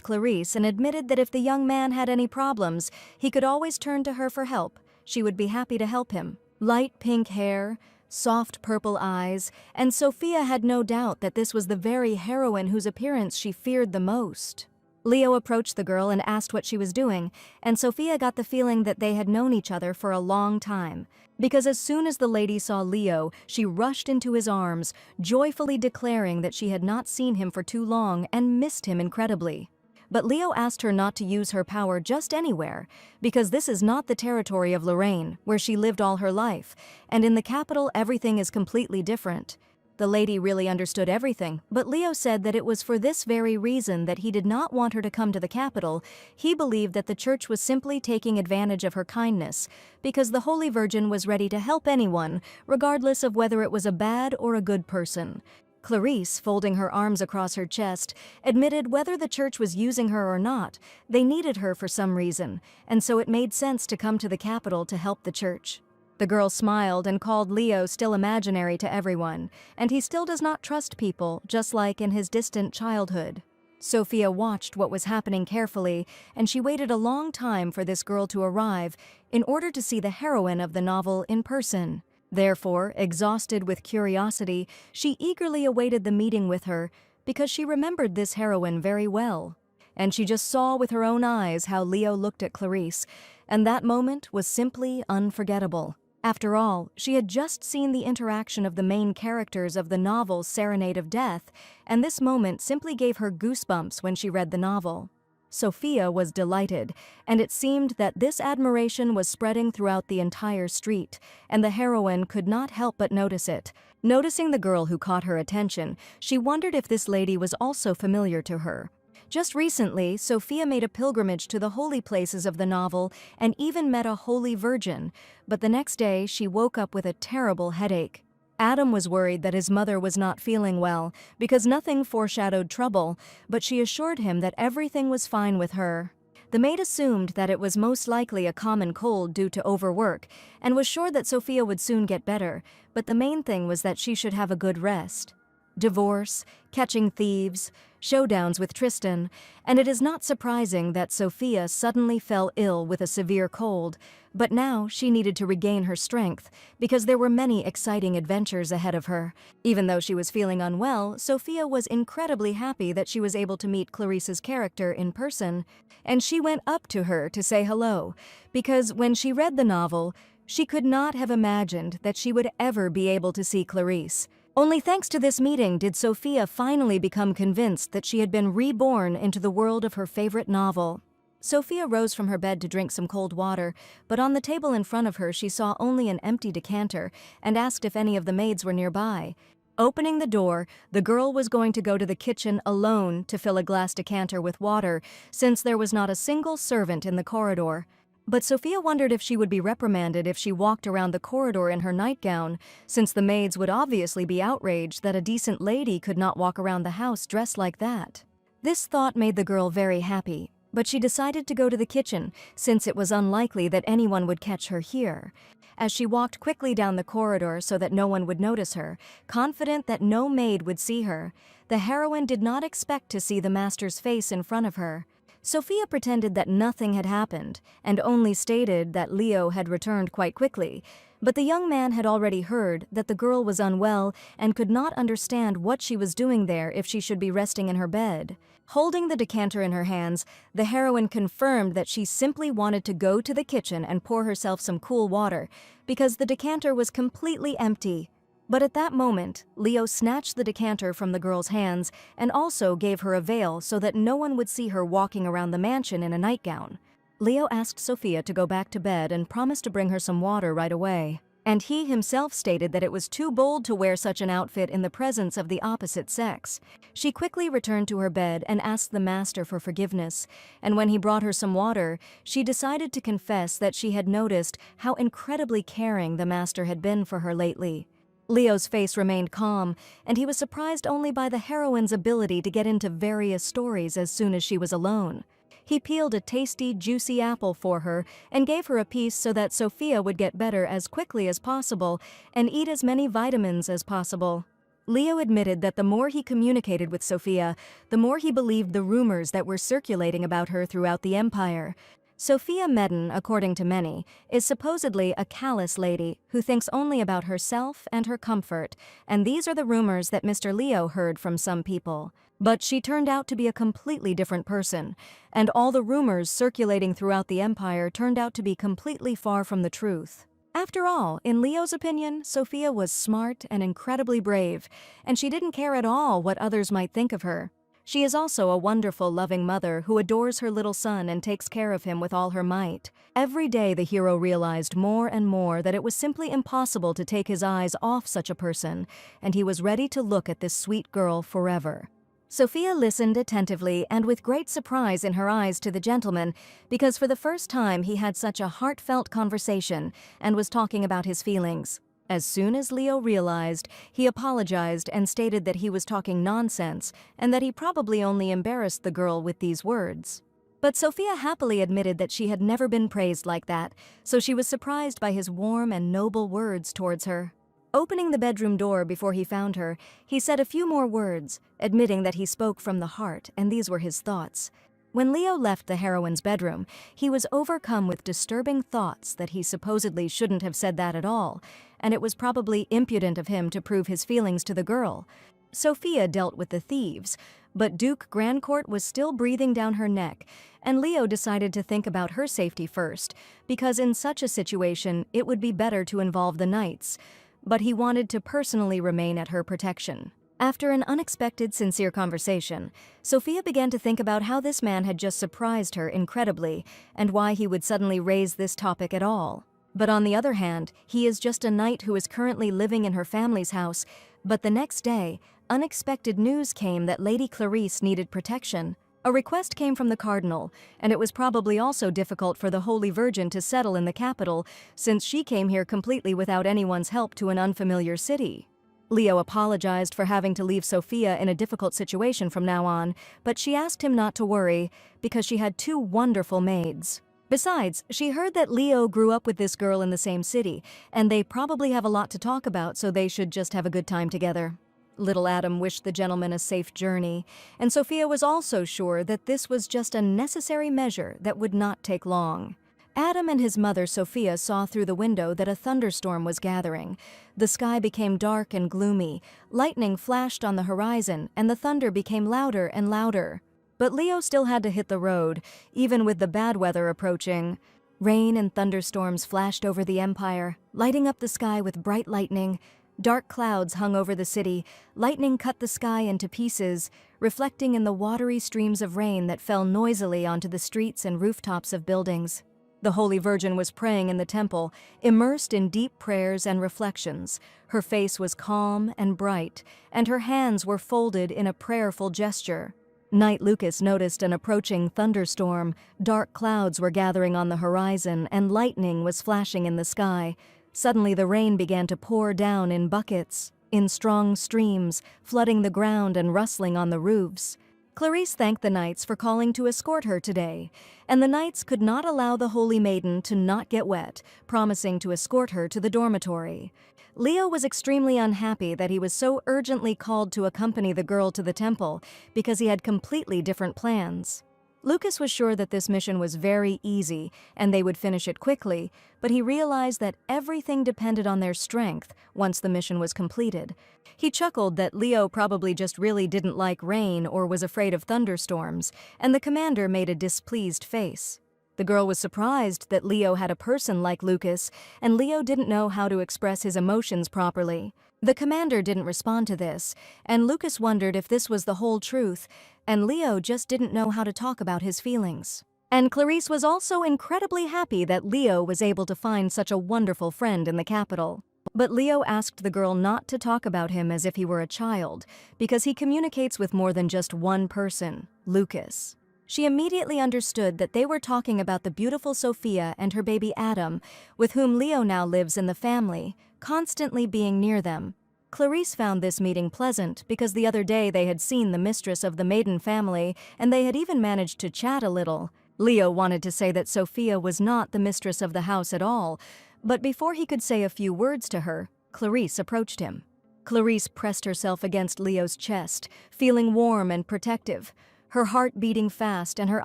Clarice and admitted that if the young man had any problems, he could always turn to her for help. She would be happy to help him. Light pink hair, soft purple eyes, and Sophia had no doubt that this was the very heroine whose appearance she feared the most. Leo approached the girl and asked what she was doing, and Sophia got the feeling that they had known each other for a long time. Because as soon as the lady saw Leo, she rushed into his arms, joyfully declaring that she had not seen him for too long and missed him incredibly. But Leo asked her not to use her power just anywhere, because this is not the territory of Lorraine, where she lived all her life, and in the capital everything is completely different. The lady really understood everything, but Leo said that it was for this very reason that he did not want her to come to the capital. He believed that the church was simply taking advantage of her kindness, because the Holy Virgin was ready to help anyone, regardless of whether it was a bad or a good person. Clarice, folding her arms across her chest, admitted whether the church was using her or not, they needed her for some reason, and so it made sense to come to the capital to help the church. The girl smiled and called Leo still imaginary to everyone, and he still does not trust people, just like in his distant childhood. Sophia watched what was happening carefully, and she waited a long time for this girl to arrive in order to see the heroine of the novel in person. Therefore, exhausted with curiosity, she eagerly awaited the meeting with her because she remembered this heroine very well. And she just saw with her own eyes how Leo looked at Clarice, and that moment was simply unforgettable. After all, she had just seen the interaction of the main characters of the novel Serenade of Death, and this moment simply gave her goosebumps when she read the novel. Sophia was delighted, and it seemed that this admiration was spreading throughout the entire street, and the heroine could not help but notice it. Noticing the girl who caught her attention, she wondered if this lady was also familiar to her. Just recently, Sophia made a pilgrimage to the holy places of the novel and even met a holy virgin, but the next day she woke up with a terrible headache. Adam was worried that his mother was not feeling well because nothing foreshadowed trouble, but she assured him that everything was fine with her. The maid assumed that it was most likely a common cold due to overwork and was sure that Sophia would soon get better, but the main thing was that she should have a good rest. Divorce, catching thieves, showdowns with Tristan, and it is not surprising that Sophia suddenly fell ill with a severe cold, but now she needed to regain her strength because there were many exciting adventures ahead of her. Even though she was feeling unwell, Sophia was incredibly happy that she was able to meet Clarice's character in person, and she went up to her to say hello, because when she read the novel, she could not have imagined that she would ever be able to see Clarice. Only thanks to this meeting did Sophia finally become convinced that she had been reborn into the world of her favorite novel. Sophia rose from her bed to drink some cold water, but on the table in front of her she saw only an empty decanter and asked if any of the maids were nearby. Opening the door, the girl was going to go to the kitchen alone to fill a glass decanter with water, since there was not a single servant in the corridor. But Sophia wondered if she would be reprimanded if she walked around the corridor in her nightgown, since the maids would obviously be outraged that a decent lady could not walk around the house dressed like that. This thought made the girl very happy, but she decided to go to the kitchen, since it was unlikely that anyone would catch her here. As she walked quickly down the corridor so that no one would notice her, confident that no maid would see her, the heroine did not expect to see the master's face in front of her. Sophia pretended that nothing had happened, and only stated that Leo had returned quite quickly, but the young man had already heard that the girl was unwell and could not understand what she was doing there if she should be resting in her bed. Holding the decanter in her hands, the heroine confirmed that she simply wanted to go to the kitchen and pour herself some cool water, because the decanter was completely empty. But at that moment, Leo snatched the decanter from the girl's hands and also gave her a veil so that no one would see her walking around the mansion in a nightgown. Leo asked Sophia to go back to bed and promised to bring her some water right away. And he himself stated that it was too bold to wear such an outfit in the presence of the opposite sex. She quickly returned to her bed and asked the master for forgiveness, and when he brought her some water, she decided to confess that she had noticed how incredibly caring the master had been for her lately. Leo's face remained calm, and he was surprised only by the heroine's ability to get into various stories as soon as she was alone. He peeled a tasty, juicy apple for her and gave her a piece so that Sophia would get better as quickly as possible and eat as many vitamins as possible. Leo admitted that the more he communicated with Sophia, the more he believed the rumors that were circulating about her throughout the empire. Sophia Medon, according to many, is supposedly a callous lady who thinks only about herself and her comfort, and these are the rumors that Mr. Leo heard from some people. But she turned out to be a completely different person, and all the rumors circulating throughout the empire turned out to be completely far from the truth. After all, in Leo's opinion, Sophia was smart and incredibly brave, and she didn't care at all what others might think of her. She is also a wonderful, loving mother who adores her little son and takes care of him with all her might. Every day the hero realized more and more that it was simply impossible to take his eyes off such a person, and he was ready to look at this sweet girl forever. Sophia listened attentively and with great surprise in her eyes to the gentleman, because for the first time he had such a heartfelt conversation and was talking about his feelings. As soon as Leo realized, he apologized and stated that he was talking nonsense and that he probably only embarrassed the girl with these words. But Sophia happily admitted that she had never been praised like that, so she was surprised by his warm and noble words towards her. Opening the bedroom door before he found her, he said a few more words, admitting that he spoke from the heart, and these were his thoughts. When Leo left the heroine's bedroom, he was overcome with disturbing thoughts that he supposedly shouldn't have said that at all, and it was probably impudent of him to prove his feelings to the girl. Sophia dealt with the thieves, but Duke Grandcourt was still breathing down her neck, and Leo decided to think about her safety first, because in such a situation it would be better to involve the knights, but he wanted to personally remain at her protection. After an unexpected, sincere conversation, Sophia began to think about how this man had just surprised her incredibly and why he would suddenly raise this topic at all. But on the other hand, he is just a knight who is currently living in her family's house, but the next day, unexpected news came that Lady Clarice needed protection. A request came from the cardinal, and it was probably also difficult for the Holy Virgin to settle in the capital, since she came here completely without anyone's help to an unfamiliar city. Leo apologized for having to leave Sophia in a difficult situation from now on, but she asked him not to worry because she had two wonderful maids. Besides, she heard that Leo grew up with this girl in the same city, and they probably have a lot to talk about, so they should just have a good time together. Little Adam wished the gentleman a safe journey, and Sophia was also sure that this was just a necessary measure that would not take long. Adam and his mother Sophia saw through the window that a thunderstorm was gathering. The sky became dark and gloomy, lightning flashed on the horizon, and the thunder became louder and louder. But Leo still had to hit the road, even with the bad weather approaching. Rain and thunderstorms flashed over the empire, lighting up the sky with bright lightning. Dark clouds hung over the city, lightning cut the sky into pieces, reflecting in the watery streams of rain that fell noisily onto the streets and rooftops of buildings. The Holy Virgin was praying in the temple, immersed in deep prayers and reflections. Her face was calm and bright, and her hands were folded in a prayerful gesture. Knight Lucas noticed an approaching thunderstorm. Dark clouds were gathering on the horizon, and lightning was flashing in the sky. Suddenly the rain began to pour down in buckets, in strong streams, flooding the ground and rustling on the roofs. Clarice thanked the knights for calling to escort her today, and the knights could not allow the Holy Maiden to not get wet, promising to escort her to the dormitory. Leo was extremely unhappy that he was so urgently called to accompany the girl to the temple because he had completely different plans. Lucas was sure that this mission was very easy and they would finish it quickly, but he realized that everything depended on their strength once the mission was completed. He chuckled that Leo probably just really didn't like rain or was afraid of thunderstorms, and the commander made a displeased face. The girl was surprised that Leo had a person like Lucas, and Leo didn't know how to express his emotions properly. The commander didn't respond to this, and Lucas wondered if this was the whole truth, and Leo just didn't know how to talk about his feelings. And Clarice was also incredibly happy that Leo was able to find such a wonderful friend in the capital. But Leo asked the girl not to talk about him as if he were a child, because he communicates with more than just one person, Lucas. She immediately understood that they were talking about the beautiful Sophia and her baby Adam, with whom Leo now lives in the family, constantly being near them. Clarice found this meeting pleasant because the other day they had seen the mistress of the Maiden family and they had even managed to chat a little. Leo wanted to say that Sophia was not the mistress of the house at all, but before he could say a few words to her, Clarice approached him. Clarice pressed herself against Leo's chest, feeling warm and protective, her heart beating fast and her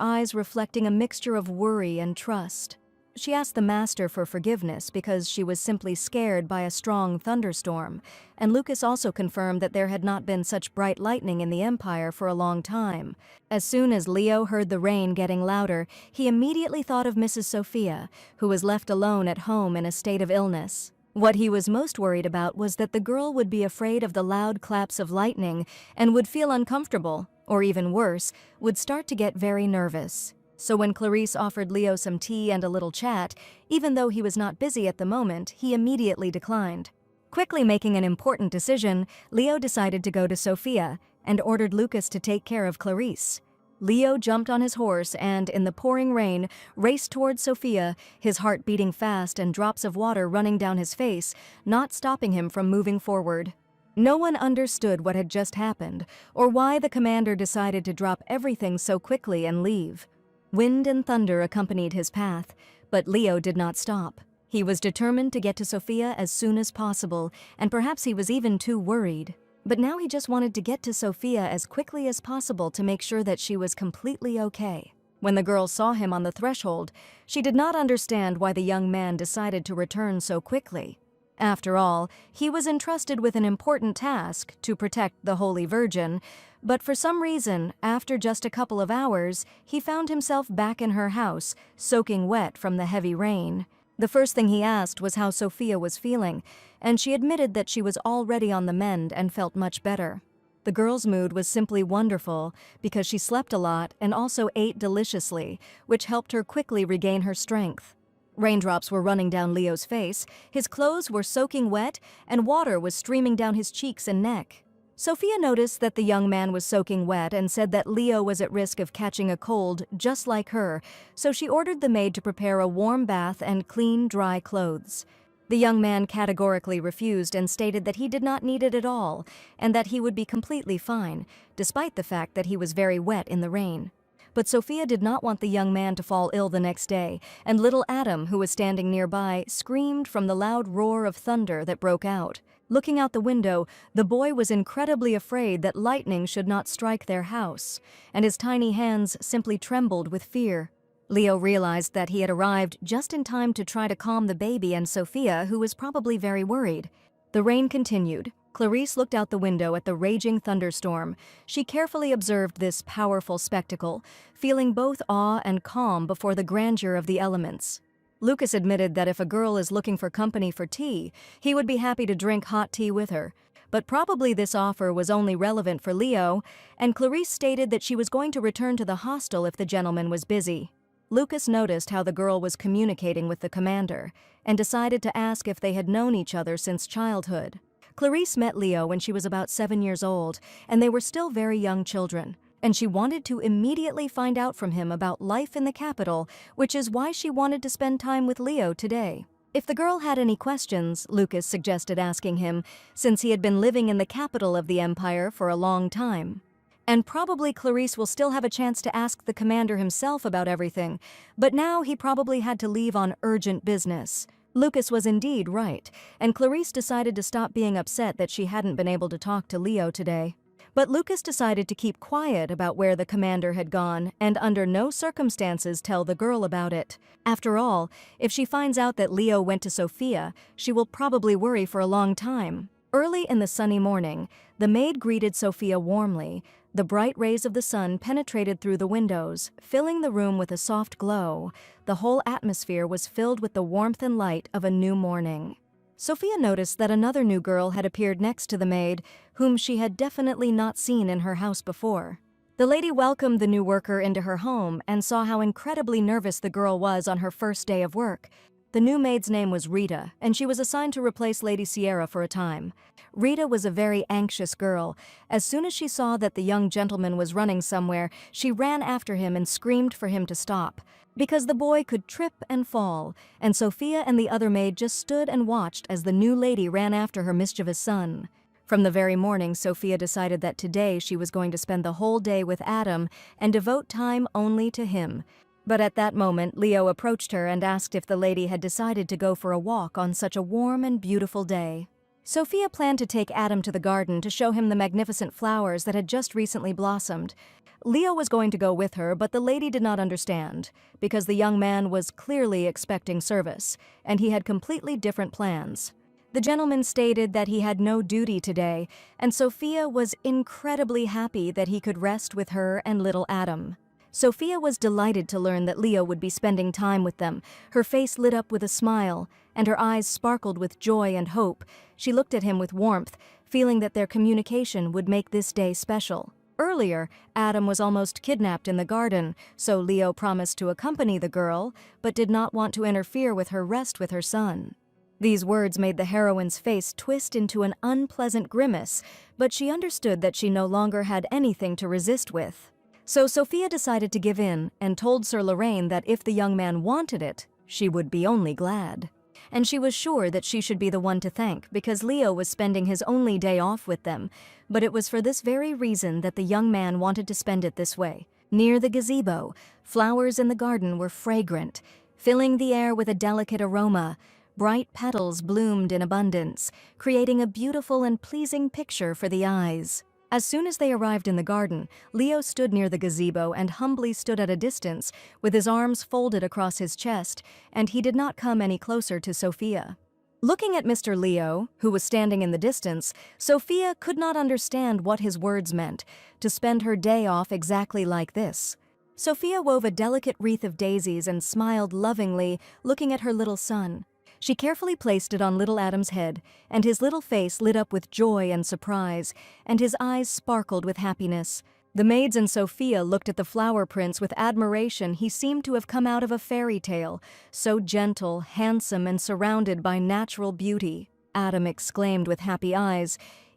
eyes reflecting a mixture of worry and trust. She asked the master for forgiveness because she was simply scared by a strong thunderstorm, and Lucas also confirmed that there had not been such bright lightning in the empire for a long time. As soon as Leo heard the rain getting louder, he immediately thought of Mrs. Sophia, who was left alone at home in a state of illness. What he was most worried about was that the girl would be afraid of the loud claps of lightning and would feel uncomfortable, or even worse, would start to get very nervous. So when Clarice offered Leo some tea and a little chat, even though he was not busy at the moment, he immediately declined. Quickly making an important decision, Leo decided to go to Sophia and ordered Lucas to take care of Clarice. Leo jumped on his horse and, in the pouring rain, raced towards Sophia, his heart beating fast and drops of water running down his face, not stopping him from moving forward. No one understood what had just happened, or why the commander decided to drop everything so quickly and leave. Wind and thunder accompanied his path, but Leo did not stop. He was determined to get to Sophia as soon as possible, and perhaps he was even too worried. But now he just wanted to get to Sophia as quickly as possible to make sure that she was completely okay. When the girl saw him on the threshold, she did not understand why the young man decided to return so quickly. After all, he was entrusted with an important task to protect the Holy Virgin, but for some reason, after just a couple of hours, he found himself back in her house, soaking wet from the heavy rain. The first thing he asked was how Sophia was feeling, and she admitted that she was already on the mend and felt much better. The girl's mood was simply wonderful because she slept a lot and also ate deliciously, which helped her quickly regain her strength. Raindrops were running down Leo's face, his clothes were soaking wet, and water was streaming down his cheeks and neck. Sophia noticed that the young man was soaking wet and said that Leo was at risk of catching a cold just like her, so she ordered the maid to prepare a warm bath and clean, dry clothes. The young man categorically refused and stated that he did not need it at all and that he would be completely fine, despite the fact that he was very wet in the rain. But Sophia did not want the young man to fall ill the next day, and little Adam, who was standing nearby, screamed from the loud roar of thunder that broke out. Looking out the window, the boy was incredibly afraid that lightning should not strike their house, and his tiny hands simply trembled with fear. Leo realized that he had arrived just in time to try to calm the baby and Sophia, who was probably very worried. The rain continued. Clarice looked out the window at the raging thunderstorm. She carefully observed this powerful spectacle, feeling both awe and calm before the grandeur of the elements. Lucas admitted that if a girl is looking for company for tea, he would be happy to drink hot tea with her. But probably this offer was only relevant for Leo, and Clarice stated that she was going to return to the hostel if the gentleman was busy. Lucas noticed how the girl was communicating with the commander, and decided to ask if they had known each other since childhood. Clarice met Leo when she was about 7 years old, and they were still very young children, and she wanted to immediately find out from him about life in the capital, which is why she wanted to spend time with Leo today. If the girl had any questions, Lucas suggested asking him, since he had been living in the capital of the empire for a long time. And probably Clarice will still have a chance to ask the commander himself about everything, but now he probably had to leave on urgent business. Lucas was indeed right, and Clarice decided to stop being upset that she hadn't been able to talk to Leo today. But Lucas decided to keep quiet about where the commander had gone and under no circumstances tell the girl about it. After all, if she finds out that Leo went to Sophia, she will probably worry for a long time. Early in the sunny morning, the maid greeted Sophia warmly. The bright rays of the sun penetrated through the windows, filling the room with a soft glow. The whole atmosphere was filled with the warmth and light of a new morning. Sophia noticed that another new girl had appeared next to the maid, whom she had definitely not seen in her house before. The lady welcomed the new worker into her home and saw how incredibly nervous the girl was on her first day of work. The new maid's name was Rita, and she was assigned to replace Lady Sierra for a time. Rita was a very anxious girl. As soon as she saw that the young gentleman was running somewhere, she ran after him and screamed for him to stop, because the boy could trip and fall, and Sophia and the other maid just stood and watched as the new lady ran after her mischievous son. From the very morning, Sophia decided that today she was going to spend the whole day with Adam and devote time only to him. But at that moment, Leo approached her and asked if the lady had decided to go for a walk on such a warm and beautiful day. Sophia planned to take Adam to the garden to show him the magnificent flowers that had just recently blossomed. Leo was going to go with her, but the lady did not understand, because the young man was clearly expecting service, and he had completely different plans. The gentleman stated that he had no duty today, and Sophia was incredibly happy that he could rest with her and little Adam. Sophia was delighted to learn that Leo would be spending time with them. Her face lit up with a smile, and her eyes sparkled with joy and hope. She looked at him with warmth, feeling that their communication would make this day special. Earlier, Adam was almost kidnapped in the garden, so Leo promised to accompany the girl, but did not want to interfere with her rest with her son. These words made the heroine's face twist into an unpleasant grimace, but she understood that she no longer had anything to resist with. So Sophia decided to give in and told Sir Lorraine that if the young man wanted it, she would be only glad. And she was sure that she should be the one to thank because Leo was spending his only day off with them, but it was for this very reason that the young man wanted to spend it this way. Near the gazebo, flowers in the garden were fragrant, filling the air with a delicate aroma. Bright petals bloomed in abundance, creating a beautiful and pleasing picture for the eyes. As soon as they arrived in the garden, Leo stood near the gazebo and humbly stood at a distance, with his arms folded across his chest, and he did not come any closer to Sophia. Looking at Mr. Leo, who was standing in the distance, Sophia could not understand what his words meant, to spend her day off exactly like this. Sophia wove a delicate wreath of daisies and smiled lovingly, looking at her little son. She carefully placed it on little Adam's head, and his little face lit up with joy and surprise, and his eyes sparkled with happiness. The maids and Sophia looked at the flower prince with admiration. He seemed to have come out of a fairy tale, so gentle, handsome, and surrounded by natural beauty. Adam exclaimed with happy eyes,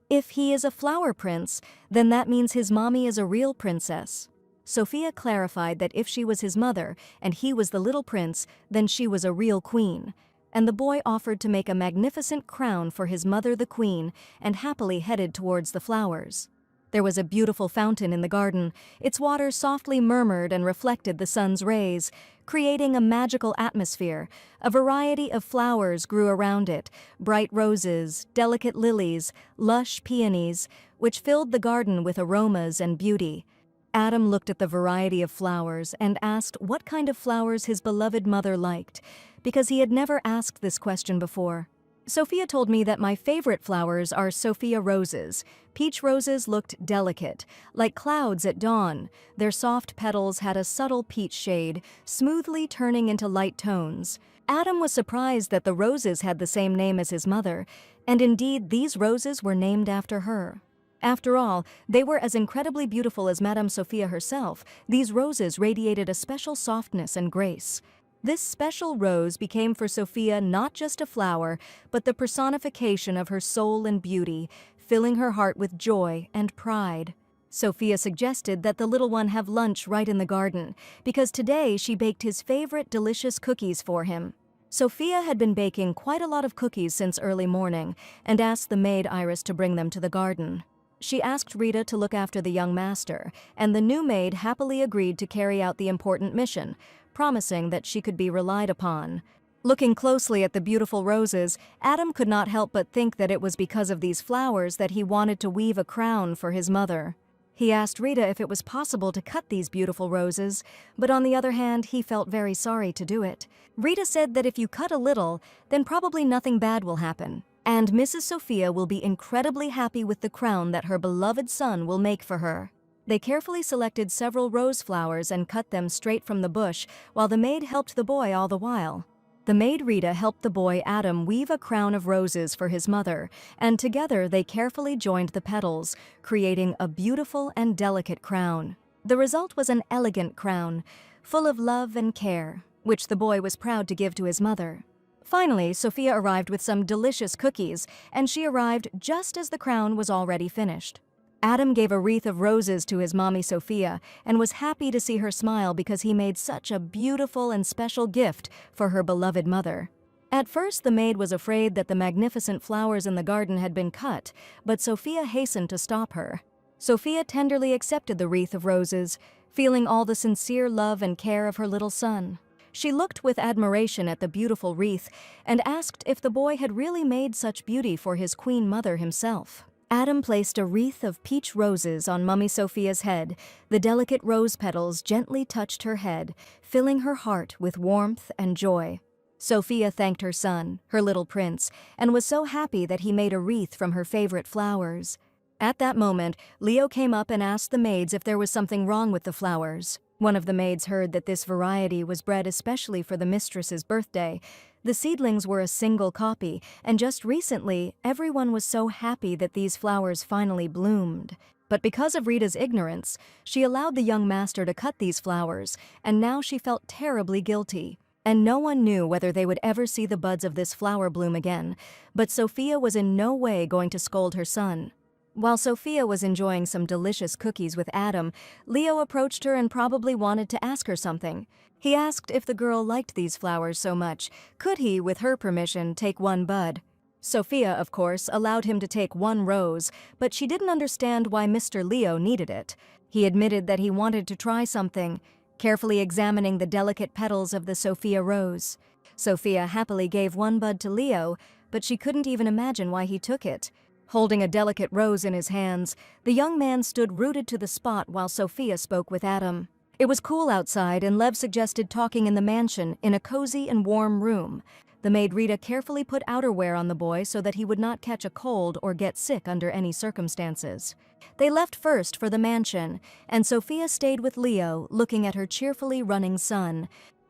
"If he is a flower prince, then that means his mommy is a real princess." Sophia clarified that if she was his mother and he was the little prince, then she was a real queen. and the boy offered to make a magnificent crown for his mother the queen and happily headed towards the flowers. There was a beautiful fountain in the garden. Its water softly murmured and reflected the sun's rays, creating a magical atmosphere. A variety of flowers grew around it, bright roses, delicate lilies, lush peonies, which filled the garden with aromas and beauty. Adam looked at the variety of flowers and asked what kind of flowers his beloved mother liked, because he had never asked this question before. Sophia told me that my favorite flowers are Sophia roses. Peach roses looked delicate, like clouds at dawn. Their soft petals had a subtle peach shade, smoothly turning into light tones. Adam was surprised that the roses had the same name as his mother, and indeed these roses were named after her. After all, they were as incredibly beautiful as Madame Sophia herself. These roses radiated a special softness and grace. This special rose became for Sophia not just a flower, but the personification of her soul and beauty, filling her heart with joy and pride. Sophia suggested that the little one have lunch right in the garden, because today she baked his favorite delicious cookies for him. Sophia had been baking quite a lot of cookies since early morning, and asked the maid Iris to bring them to the garden. She asked Rita to look after the young master, and the new maid happily agreed to carry out the important mission, promising that she could be relied upon. Looking closely at the beautiful roses, Adam could not help but think that it was because of these flowers that he wanted to weave a crown for his mother. He asked Rita if it was possible to cut these beautiful roses, but on the other hand, he felt very sorry to do it. Rita said that if you cut a little, then probably nothing bad will happen, and Mrs. Sophia will be incredibly happy with the crown that her beloved son will make for her. They carefully selected several rose flowers and cut them straight from the bush, while the maid helped the boy all the while. The maid Rita helped the boy Adam weave a crown of roses for his mother, and together they carefully joined the petals, creating a beautiful and delicate crown. The result was an elegant crown, full of love and care, which the boy was proud to give to his mother. Finally, Sophia arrived with some delicious cookies, and she arrived just as the crown was already finished. Adam gave a wreath of roses to his mommy Sophia and was happy to see her smile because he made such a beautiful and special gift for her beloved mother. At first, the maid was afraid that the magnificent flowers in the garden had been cut, but Sophia hastened to stop her. Sophia tenderly accepted the wreath of roses, feeling all the sincere love and care of her little son. She looked with admiration at the beautiful wreath and asked if the boy had really made such beauty for his queen mother himself. Adam placed a wreath of peach roses on Mummy Sophia's head. The delicate rose petals gently touched her head, filling her heart with warmth and joy. Sophia thanked her son, her little prince, and was so happy that he made a wreath from her favorite flowers. At that moment, Leo came up and asked the maids if there was something wrong with the flowers. One of the maids heard that this variety was bred especially for the mistress's birthday. The seedlings were a single copy, and just recently, everyone was so happy that these flowers finally bloomed. But because of Rita's ignorance, she allowed the young master to cut these flowers, and now she felt terribly guilty. And no one knew whether they would ever see the buds of this flower bloom again, but Sophia was in no way going to scold her son. While Sophia was enjoying some delicious cookies with Adam, Leo approached her and probably wanted to ask her something. He asked if the girl liked these flowers so much, could he, with her permission, take one bud? Sophia, of course, allowed him to take one rose, but she didn't understand why Mr. Leo needed it. He admitted that he wanted to try something, carefully examining the delicate petals of the Sophia rose. Sophia happily gave one bud to Leo, but she couldn't even imagine why he took it. Holding a delicate rose in his hands, the young man stood rooted to the spot while Sophia spoke with Adam. It was cool outside, and Lev suggested talking in the mansion in a cozy and warm room. The maid Rita carefully put outerwear on the boy so that he would not catch a cold or get sick under any circumstances. They left first for the mansion, and Sophia stayed with Leo, looking at her cheerfully running son.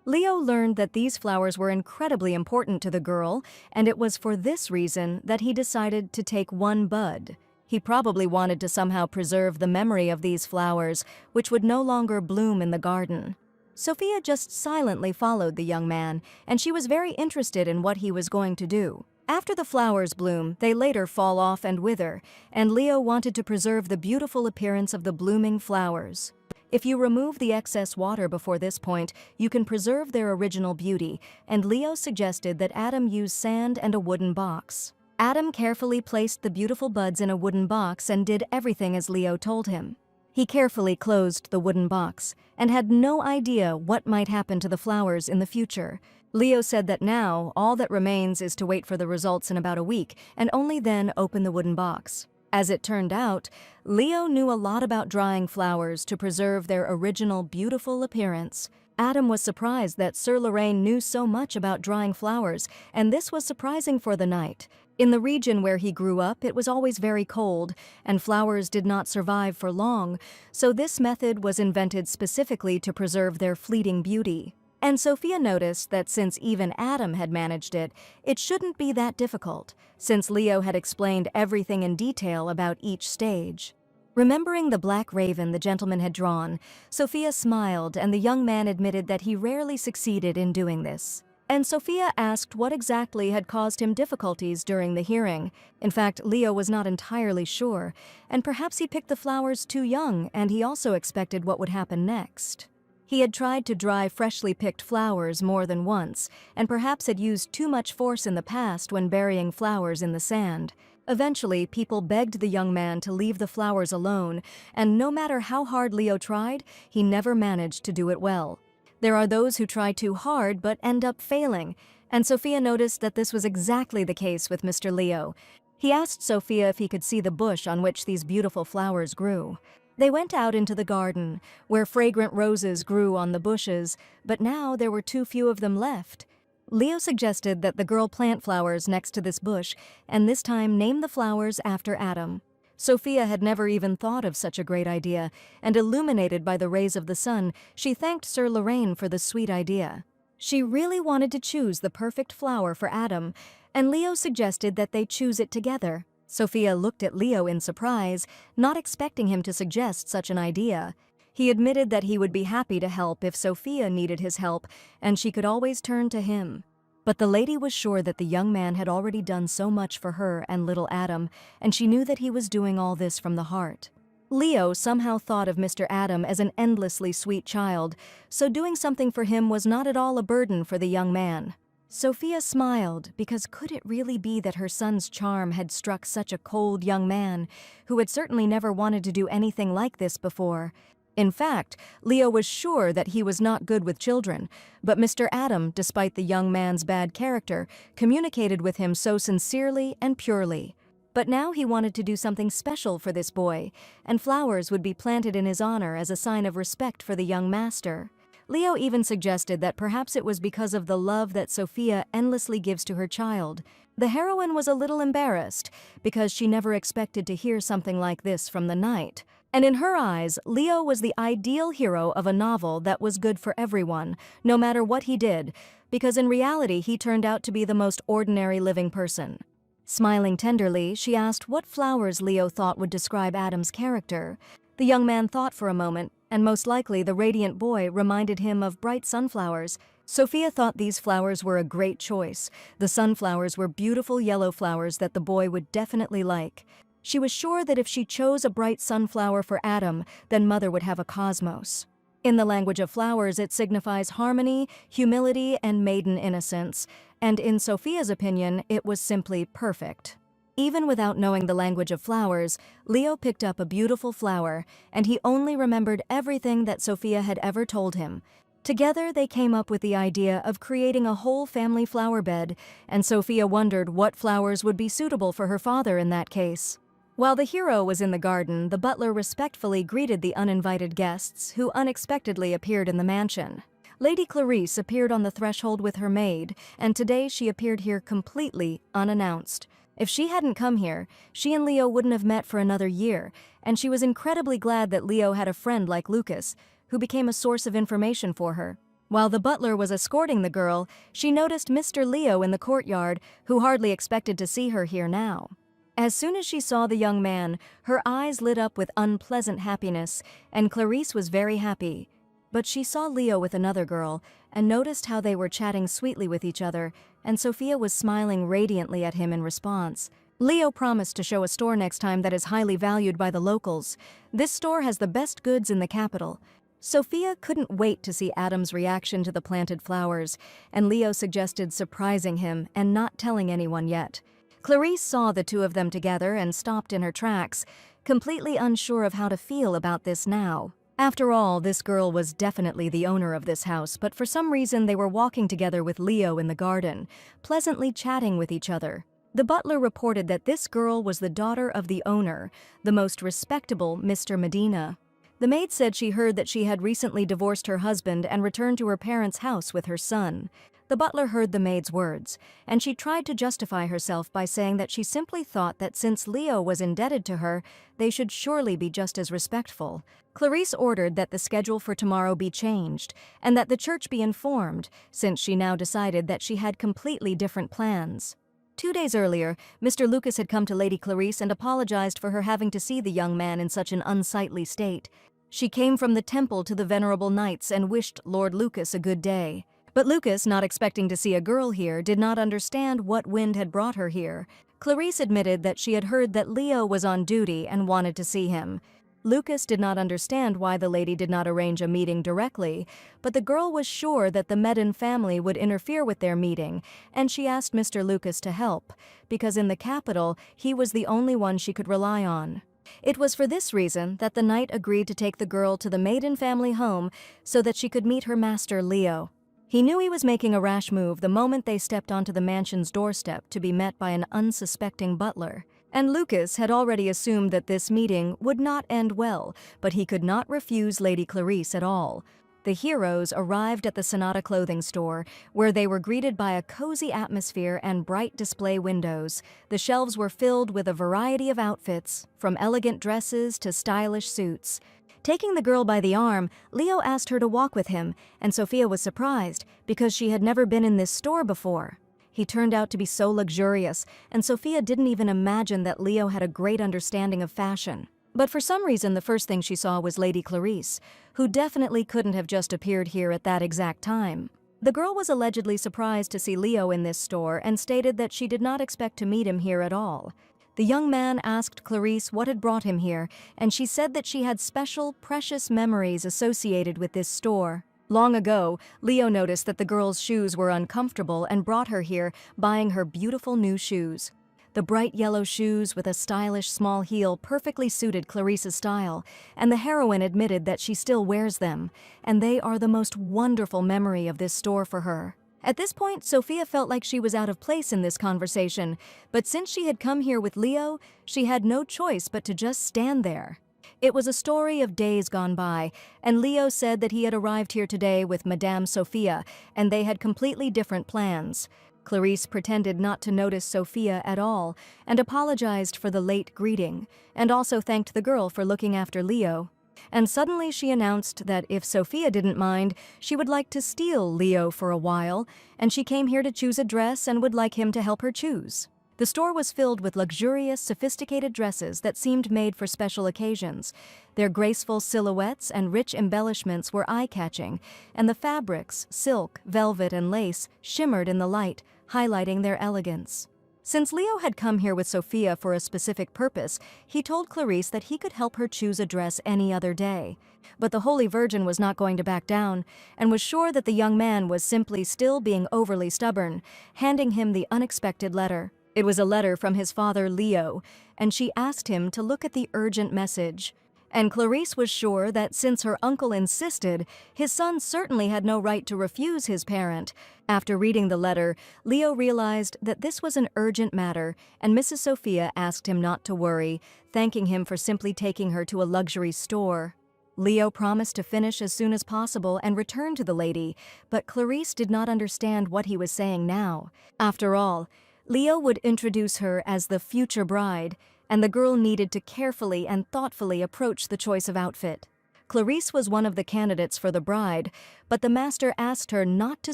Leo learned that these flowers were incredibly important to the girl, and it was for this reason that he decided to take one bud. He probably wanted to somehow preserve the memory of these flowers, which would no longer bloom in the garden. Sophia just silently followed the young man, and she was very interested in what he was going to do. After the flowers bloom, they later fall off and wither, and Leo wanted to preserve the beautiful appearance of the blooming flowers. If you remove the excess water before this point, you can preserve their original beauty, and Leo suggested that Adam use sand and a wooden box. Adam carefully placed the beautiful buds in a wooden box and did everything as Leo told him. He carefully closed the wooden box and had no idea what might happen to the flowers in the future. Leo said that now all that remains is to wait for the results in about a week and only then open the wooden box. As it turned out, Leo knew a lot about drying flowers to preserve their original beautiful appearance. Adam was surprised that Sir Lorraine knew so much about drying flowers, and this was surprising for the knight. In the region where he grew up, it was always very cold, and flowers did not survive for long, so this method was invented specifically to preserve their fleeting beauty. And Sophia noticed that since even Adam had managed it, it shouldn't be that difficult, since Leo had explained everything in detail about each stage. Remembering the black raven the gentleman had drawn, Sophia smiled, and the young man admitted that he rarely succeeded in doing this. And Sophia asked what exactly had caused him difficulties during the hearing. In fact, Leo was not entirely sure, and perhaps he picked the flowers too young, and he also expected what would happen next. He had tried to dry freshly picked flowers more than once, and perhaps had used too much force in the past when burying flowers in the sand. Eventually, people begged the young man to leave the flowers alone, and no matter how hard Leo tried, he never managed to do it well. There are those who try too hard but end up failing, and Sophia noticed that this was exactly the case with Mr. Leo. He asked Sophia if he could see the bush on which these beautiful flowers grew. They went out into the garden, where fragrant roses grew on the bushes, but now there were too few of them left. Leo suggested that the girl plant flowers next to this bush, and this time name the flowers after Adam. Sophia had never even thought of such a great idea, and illuminated by the rays of the sun, she thanked Sir Lorraine for the sweet idea. She really wanted to choose the perfect flower for Adam, and Leo suggested that they choose it together. Sophia looked at Leo in surprise, not expecting him to suggest such an idea. He admitted that he would be happy to help if Sophia needed his help, and she could always turn to him. But the lady was sure that the young man had already done so much for her and little Adam, and she knew that he was doing all this from the heart. Leo somehow thought of Mr. Adam as an endlessly sweet child, so doing something for him was not at all a burden for the young man. Sophia smiled, because could it really be that her son's charm had struck such a cold young man, who had certainly never wanted to do anything like this before? In fact, Leo was sure that he was not good with children, but Mr. Adam, despite the young man's bad character, communicated with him so sincerely and purely. But now he wanted to do something special for this boy, and flowers would be planted in his honor as a sign of respect for the young master. Leo even suggested that perhaps it was because of the love that Sophia endlessly gives to her child. The heroine was a little embarrassed, because she never expected to hear something like this from the knight. And in her eyes, Leo was the ideal hero of a novel that was good for everyone, no matter what he did, because in reality he turned out to be the most ordinary living person. Smiling tenderly, she asked what flowers Leo thought would describe Adam's character. The young man thought for a moment, and most likely the radiant boy reminded him of bright sunflowers. Sophia thought these flowers were a great choice. The sunflowers were beautiful yellow flowers that the boy would definitely like. She was sure that if she chose a bright sunflower for Adam, then Mother would have a cosmos. In the language of flowers, it signifies harmony, humility, and maiden innocence, and in Sophia's opinion, it was simply perfect. Even without knowing the language of flowers, Leo picked up a beautiful flower, and he only remembered everything that Sophia had ever told him. Together, they came up with the idea of creating a whole family flower bed, and Sophia wondered what flowers would be suitable for her father in that case. While the hero was in the garden, the butler respectfully greeted the uninvited guests who unexpectedly appeared in the mansion. Lady Clarice appeared on the threshold with her maid, and today she appeared here completely unannounced. If she hadn't come here, she and Leo wouldn't have met for another year, and she was incredibly glad that Leo had a friend like Lucas, who became a source of information for her. While the butler was escorting the girl, she noticed Mr. Leo in the courtyard, who hardly expected to see her here now. As soon as she saw the young man, her eyes lit up with unpleasant happiness, and Clarice was very happy. But she saw Leo with another girl, and noticed how they were chatting sweetly with each other, and Sophia was smiling radiantly at him in response. Leo promised to show a store next time that is highly valued by the locals. This store has the best goods in the capital. Sophia couldn't wait to see Adam's reaction to the planted flowers, and Leo suggested surprising him and not telling anyone yet. Clarice saw the two of them together and stopped in her tracks, completely unsure of how to feel about this now. After all, this girl was definitely the owner of this house, but for some reason they were walking together with Leo in the garden, pleasantly chatting with each other. The butler reported that this girl was the daughter of the owner, the most respectable Mr. Medina. The maid said she heard that she had recently divorced her husband and returned to her parents' house with her son. The butler heard the maid's words, and she tried to justify herself by saying that she simply thought that since Leo was indebted to her, they should surely be just as respectful. Clarice ordered that the schedule for tomorrow be changed, and that the church be informed, since she now decided that she had completely different plans. 2 days earlier, Mr. Lucas had come to Lady Clarice and apologized for her having to see the young man in such an unsightly state. She came from the temple to the venerable knights and wished Lord Lucas a good day. But Lucas, not expecting to see a girl here, did not understand what wind had brought her here. Clarice admitted that she had heard that Leo was on duty and wanted to see him. Lucas did not understand why the lady did not arrange a meeting directly, but the girl was sure that the Medin family would interfere with their meeting, and she asked Mr. Lucas to help, because in the capital, he was the only one she could rely on. It was for this reason that the knight agreed to take the girl to the Maiden family home so that she could meet her master, Leo. He knew he was making a rash move the moment they stepped onto the mansion's doorstep to be met by an unsuspecting butler. And Lucas had already assumed that this meeting would not end well, but he could not refuse Lady Clarice at all. The heroes arrived at the Sonata clothing store, where they were greeted by a cozy atmosphere and bright display windows. The shelves were filled with a variety of outfits, from elegant dresses to stylish suits. Taking the girl by the arm, Leo asked her to walk with him, and Sophia was surprised because she had never been in this store before. He turned out to be so luxurious, and Sophia didn't even imagine that Leo had a great understanding of fashion. But for some reason, the first thing she saw was Lady Clarice, who definitely couldn't have just appeared here at that exact time. The girl was allegedly surprised to see Leo in this store and stated that she did not expect to meet him here at all. The young man asked Clarice what had brought him here, and she said that she had special, precious memories associated with this store. Long ago, Leo noticed that the girl's shoes were uncomfortable and brought her here, buying her beautiful new shoes. The bright yellow shoes with a stylish small heel perfectly suited Clarice's style, and the heroine admitted that she still wears them, and they are the most wonderful memory of this store for her. At this point, Sophia felt like she was out of place in this conversation, but since she had come here with Leo, she had no choice but to just stand there. It was a story of days gone by, and Leo said that he had arrived here today with Madame Sophia, and they had completely different plans. Clarice pretended not to notice Sophia at all, and apologized for the late greeting, and also thanked the girl for looking after Leo. And suddenly she announced that if Sophia didn't mind, she would like to steal Leo for a while, and she came here to choose a dress and would like him to help her choose. The store was filled with luxurious, sophisticated dresses that seemed made for special occasions. Their graceful silhouettes and rich embellishments were eye-catching, and the fabrics, silk, velvet, and lace, shimmered in the light, highlighting their elegance. Since Leo had come here with Sophia for a specific purpose, he told Clarice that he could help her choose a dress any other day. But the Holy Virgin was not going to back down, and was sure that the young man was simply still being overly stubborn, handing him the unexpected letter. It was a letter from his father, Leo, and she asked him to look at the urgent message. And Clarice was sure that since her uncle insisted, his son certainly had no right to refuse his parent. After reading the letter, Leo realized that this was an urgent matter, and Mrs. Sophia asked him not to worry, thanking him for simply taking her to a luxury store. Leo promised to finish as soon as possible and return to the lady, but Clarice did not understand what he was saying now. After all, Leo would introduce her as the future bride, and the girl needed to carefully and thoughtfully approach the choice of outfit. Clarice was one of the candidates for the bride, but the master asked her not to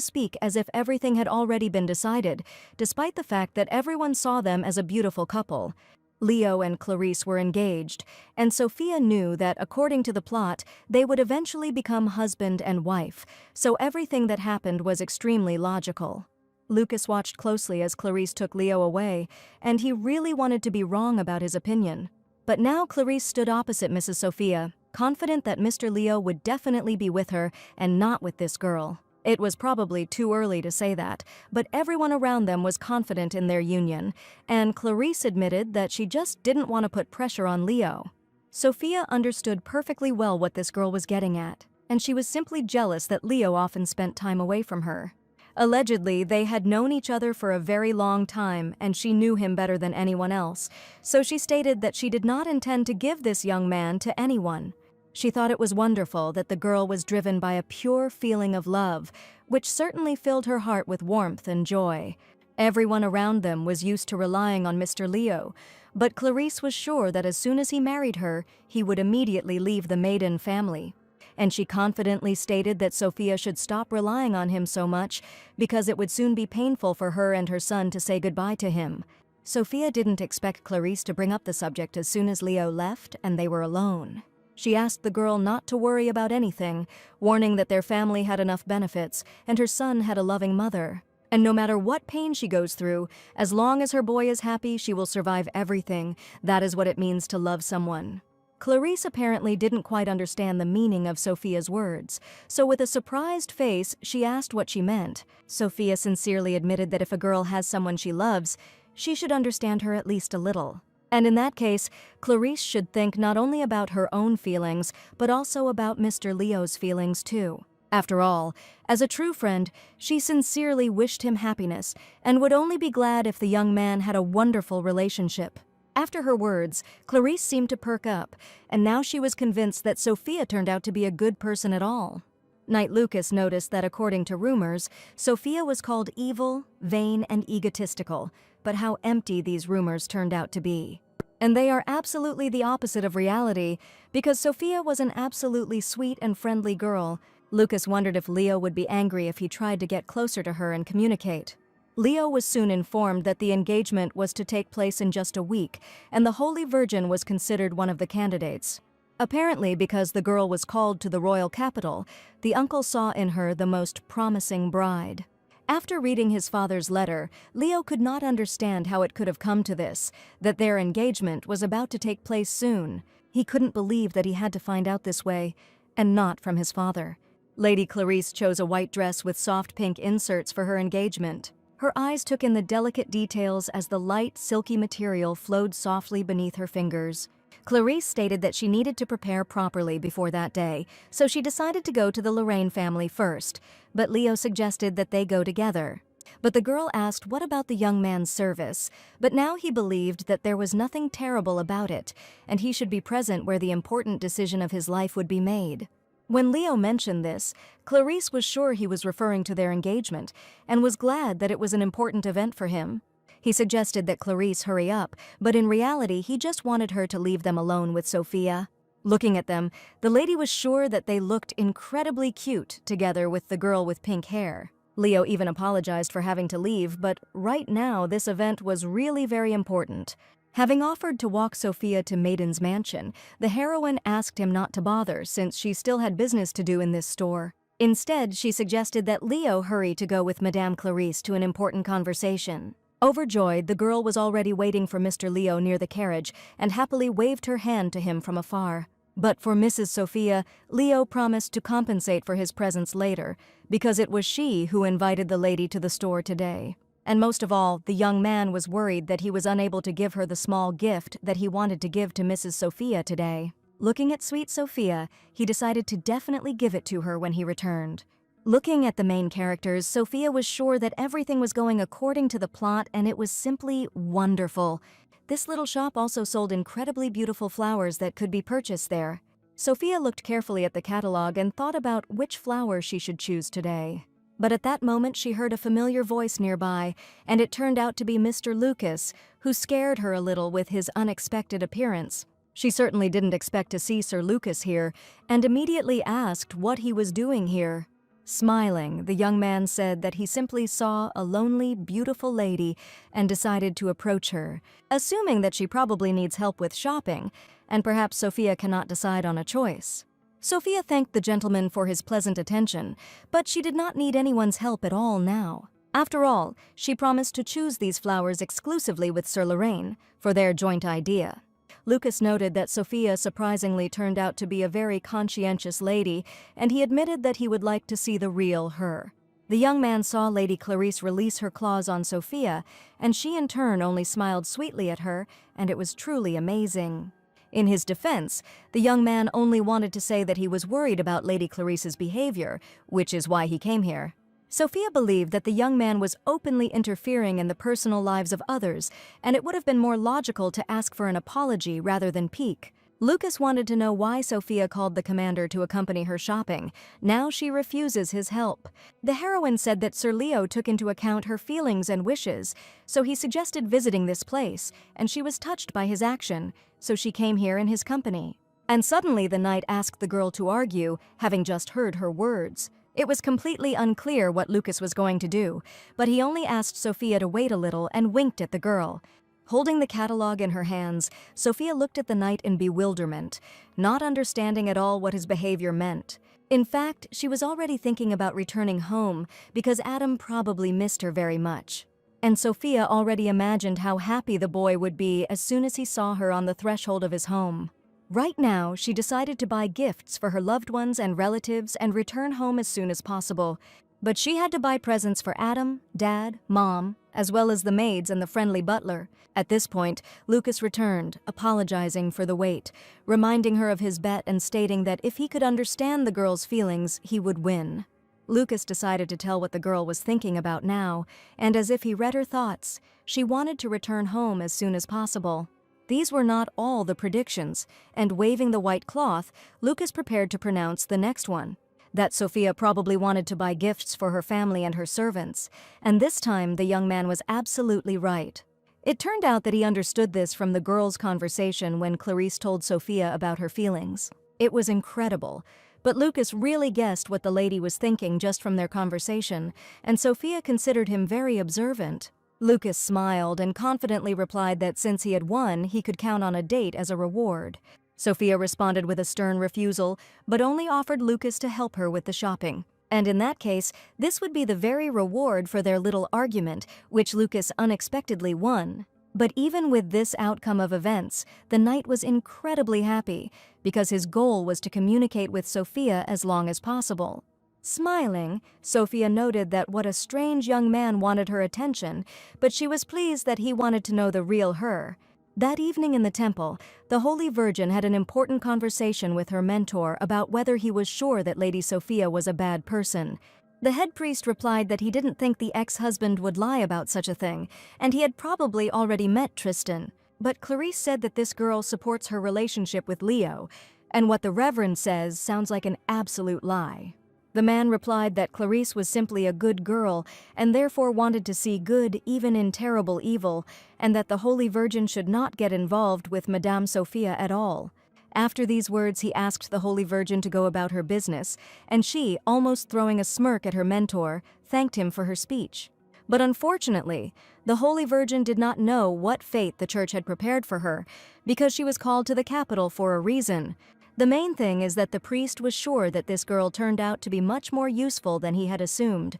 speak as if everything had already been decided, despite the fact that everyone saw them as a beautiful couple. Leo and Clarice were engaged, and Sophia knew that, according to the plot, they would eventually become husband and wife, so everything that happened was extremely logical. Lucas watched closely as Clarice took Leo away, and he really wanted to be wrong about his opinion. But now Clarice stood opposite Mrs. Sophia, confident that Mr. Leo would definitely be with her and not with this girl. It was probably too early to say that, but everyone around them was confident in their union, and Clarice admitted that she just didn't want to put pressure on Leo. Sophia understood perfectly well what this girl was getting at, and she was simply jealous that Leo often spent time away from her. Allegedly, they had known each other for a very long time, and she knew him better than anyone else, so she stated that she did not intend to give this young man to anyone. She thought it was wonderful that the girl was driven by a pure feeling of love, which certainly filled her heart with warmth and joy. Everyone around them was used to relying on Mr. Leo, but Clarice was sure that as soon as he married her, he would immediately leave the Maiden family. And she confidently stated that Sophia should stop relying on him so much because it would soon be painful for her and her son to say goodbye to him. Sophia didn't expect Clarice to bring up the subject as soon as Leo left and they were alone. She asked the girl not to worry about anything, warning that their family had enough benefits and her son had a loving mother. And no matter what pain she goes through, as long as her boy is happy, she will survive everything. That is what it means to love someone. Clarice apparently didn't quite understand the meaning of Sophia's words, so with a surprised face, she asked what she meant. Sophia sincerely admitted that if a girl has someone she loves, she should understand her at least a little. And in that case, Clarice should think not only about her own feelings, but also about Mr. Leo's feelings too. After all, as a true friend, she sincerely wished him happiness and would only be glad if the young man had a wonderful relationship. After her words, Clarice seemed to perk up, and now she was convinced that Sophia turned out to be a good person at all. Knight Lucas noticed that according to rumors, Sophia was called evil, vain, and egotistical, but how empty these rumors turned out to be. And they are absolutely the opposite of reality, because Sophia was an absolutely sweet and friendly girl. Lucas wondered if Leo would be angry if he tried to get closer to her and communicate. Leo was soon informed that the engagement was to take place in just a week, and the Holy Virgin was considered one of the candidates. Apparently, because the girl was called to the royal capital, the uncle saw in her the most promising bride. After reading his father's letter, Leo could not understand how it could have come to this, that their engagement was about to take place soon. He couldn't believe that he had to find out this way, and not from his father. Lady Clarice chose a white dress with soft pink inserts for her engagement. Her eyes took in the delicate details as the light, silky material flowed softly beneath her fingers. Clarice stated that she needed to prepare properly before that day, so she decided to go to the Lorraine family first, but Leo suggested that they go together. But the girl asked what about the young man's service, but now he believed that there was nothing terrible about it, and he should be present where the important decision of his life would be made. When Leo mentioned this, Clarice was sure he was referring to their engagement and was glad that it was an important event for him. He suggested that Clarice hurry up, but in reality he just wanted her to leave them alone with Sophia. Looking at them, the lady was sure that they looked incredibly cute together with the girl with pink hair. Leo even apologized for having to leave, but right now this event was really very important. Having offered to walk Sophia to Maiden's mansion, the heroine asked him not to bother since she still had business to do in this store. Instead, she suggested that Leo hurry to go with Madame Clarice to an important conversation. Overjoyed, the girl was already waiting for Mr. Leo near the carriage and happily waved her hand to him from afar. But for Mrs. Sophia, Leo promised to compensate for his presence later, because it was she who invited the lady to the store today. And most of all, the young man was worried that he was unable to give her the small gift that he wanted to give to Mrs. Sophia today. Looking at sweet Sophia, he decided to definitely give it to her when he returned. Looking at the main characters, Sophia was sure that everything was going according to the plot, and it was simply wonderful. This little shop also sold incredibly beautiful flowers that could be purchased there. Sophia looked carefully at the catalog and thought about which flower she should choose today. But at that moment she heard a familiar voice nearby, and it turned out to be Mr. Lucas, who scared her a little with his unexpected appearance. She certainly didn't expect to see Sir Lucas here, and immediately asked what he was doing here. Smiling, the young man said that he simply saw a lonely, beautiful lady and decided to approach her, assuming that she probably needs help with shopping, and perhaps Sophia cannot decide on a choice. Sophia thanked the gentleman for his pleasant attention, but she did not need anyone's help at all now. After all, she promised to choose these flowers exclusively with Sir Lorraine for their joint idea. Lucas noted that Sophia surprisingly turned out to be a very conscientious lady, and he admitted that he would like to see the real her. The young man saw Lady Clarice release her claws on Sophia, and she in turn only smiled sweetly at her, and it was truly amazing. In his defense, the young man only wanted to say that he was worried about Lady Clarice's behavior, which is why he came here. Sophia believed that the young man was openly interfering in the personal lives of others, and it would have been more logical to ask for an apology rather than pique. Lucas wanted to know why Sophia called the commander to accompany her shopping. Now she refuses his help. The heroine said that Sir Leo took into account her feelings and wishes, so he suggested visiting this place, and she was touched by his action, so she came here in his company. And suddenly the knight asked the girl to argue, having just heard her words. It was completely unclear what Lucas was going to do, but he only asked Sophia to wait a little and winked at the girl. Holding the catalogue in her hands, Sophia looked at the knight in bewilderment, not understanding at all what his behavior meant. In fact, she was already thinking about returning home because Adam probably missed her very much. And Sophia already imagined how happy the boy would be as soon as he saw her on the threshold of his home. Right now, she decided to buy gifts for her loved ones and relatives and return home as soon as possible. But she had to buy presents for Adam, Dad, Mom, as well as the maids and the friendly butler. At this point, Lucas returned, apologizing for the wait, reminding her of his bet and stating that if he could understand the girl's feelings, he would win. Lucas decided to tell what the girl was thinking about now, and as if he read her thoughts, she wanted to return home as soon as possible. These were not all the predictions, and waving the white cloth, Lucas prepared to pronounce the next one. That Sophia probably wanted to buy gifts for her family and her servants, and this time the young man was absolutely right. It turned out that he understood this from the girls' conversation when Clarice told Sophia about her feelings. It was incredible, but Lucas really guessed what the lady was thinking just from their conversation, and Sophia considered him very observant. Lucas smiled and confidently replied that since he had won, he could count on a date as a reward. Sophia responded with a stern refusal, but only offered Lucas to help her with the shopping. And in that case, this would be the very reward for their little argument, which Lucas unexpectedly won. But even with this outcome of events, the knight was incredibly happy, because his goal was to communicate with Sophia as long as possible. Smiling, Sophia noted that what a strange young man wanted her attention, but she was pleased that he wanted to know the real her. That evening in the temple, the Holy Virgin had an important conversation with her mentor about whether he was sure that Lady Sophia was a bad person. The head priest replied that he didn't think the ex-husband would lie about such a thing, and he had probably already met Tristan. But Clarice said that this girl supports her relationship with Leo, and what the Reverend says sounds like an absolute lie. The man replied that Clarice was simply a good girl and therefore wanted to see good even in terrible evil, and that the Holy Virgin should not get involved with Madame Sophia at all. After these words, he asked the Holy Virgin to go about her business, and she, almost throwing a smirk at her mentor, thanked him for her speech. But unfortunately, the Holy Virgin did not know what fate the Church had prepared for her, because she was called to the capital for a reason. The main thing is that the priest was sure that this girl turned out to be much more useful than he had assumed,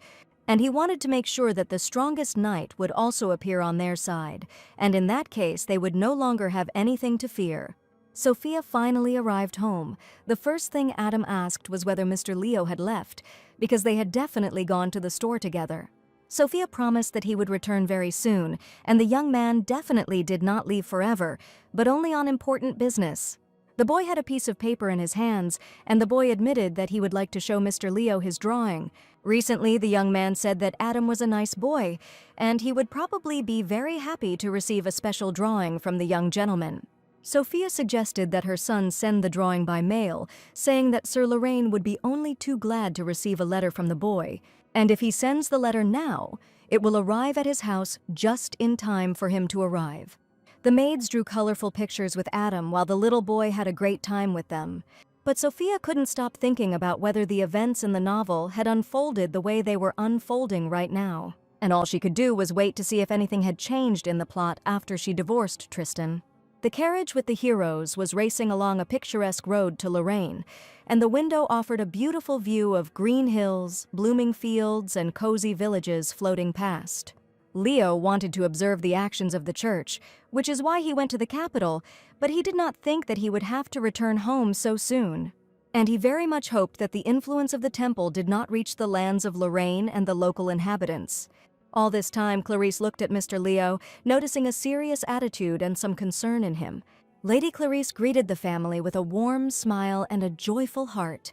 and he wanted to make sure that the strongest knight would also appear on their side, and in that case they would no longer have anything to fear. Sophia finally arrived home. The first thing Adam asked was whether Mr. Leo had left, because they had definitely gone to the store together. Sophia promised that he would return very soon, and the young man definitely did not leave forever, but only on important business. The boy had a piece of paper in his hands, and the boy admitted that he would like to show Mr. Leo his drawing. Recently, the young man said that Adam was a nice boy, and he would probably be very happy to receive a special drawing from the young gentleman. Sophia suggested that her son send the drawing by mail, saying that Sir Lorraine would be only too glad to receive a letter from the boy, and if he sends the letter now, it will arrive at his house just in time for him to arrive. The maids drew colorful pictures with Adam while the little boy had a great time with them. But Sophia couldn't stop thinking about whether the events in the novel had unfolded the way they were unfolding right now. And all she could do was wait to see if anything had changed in the plot after she divorced Tristan. The carriage with the heroes was racing along a picturesque road to Lorraine, and the window offered a beautiful view of green hills, blooming fields, and cozy villages floating past. Leo wanted to observe the actions of the church, which is why he went to the capital, but he did not think that he would have to return home so soon. And he very much hoped that the influence of the temple did not reach the lands of Lorraine and the local inhabitants. All this time, Clarice looked at Mr. Leo, noticing a serious attitude and some concern in him. Lady Clarice greeted the family with a warm smile and a joyful heart.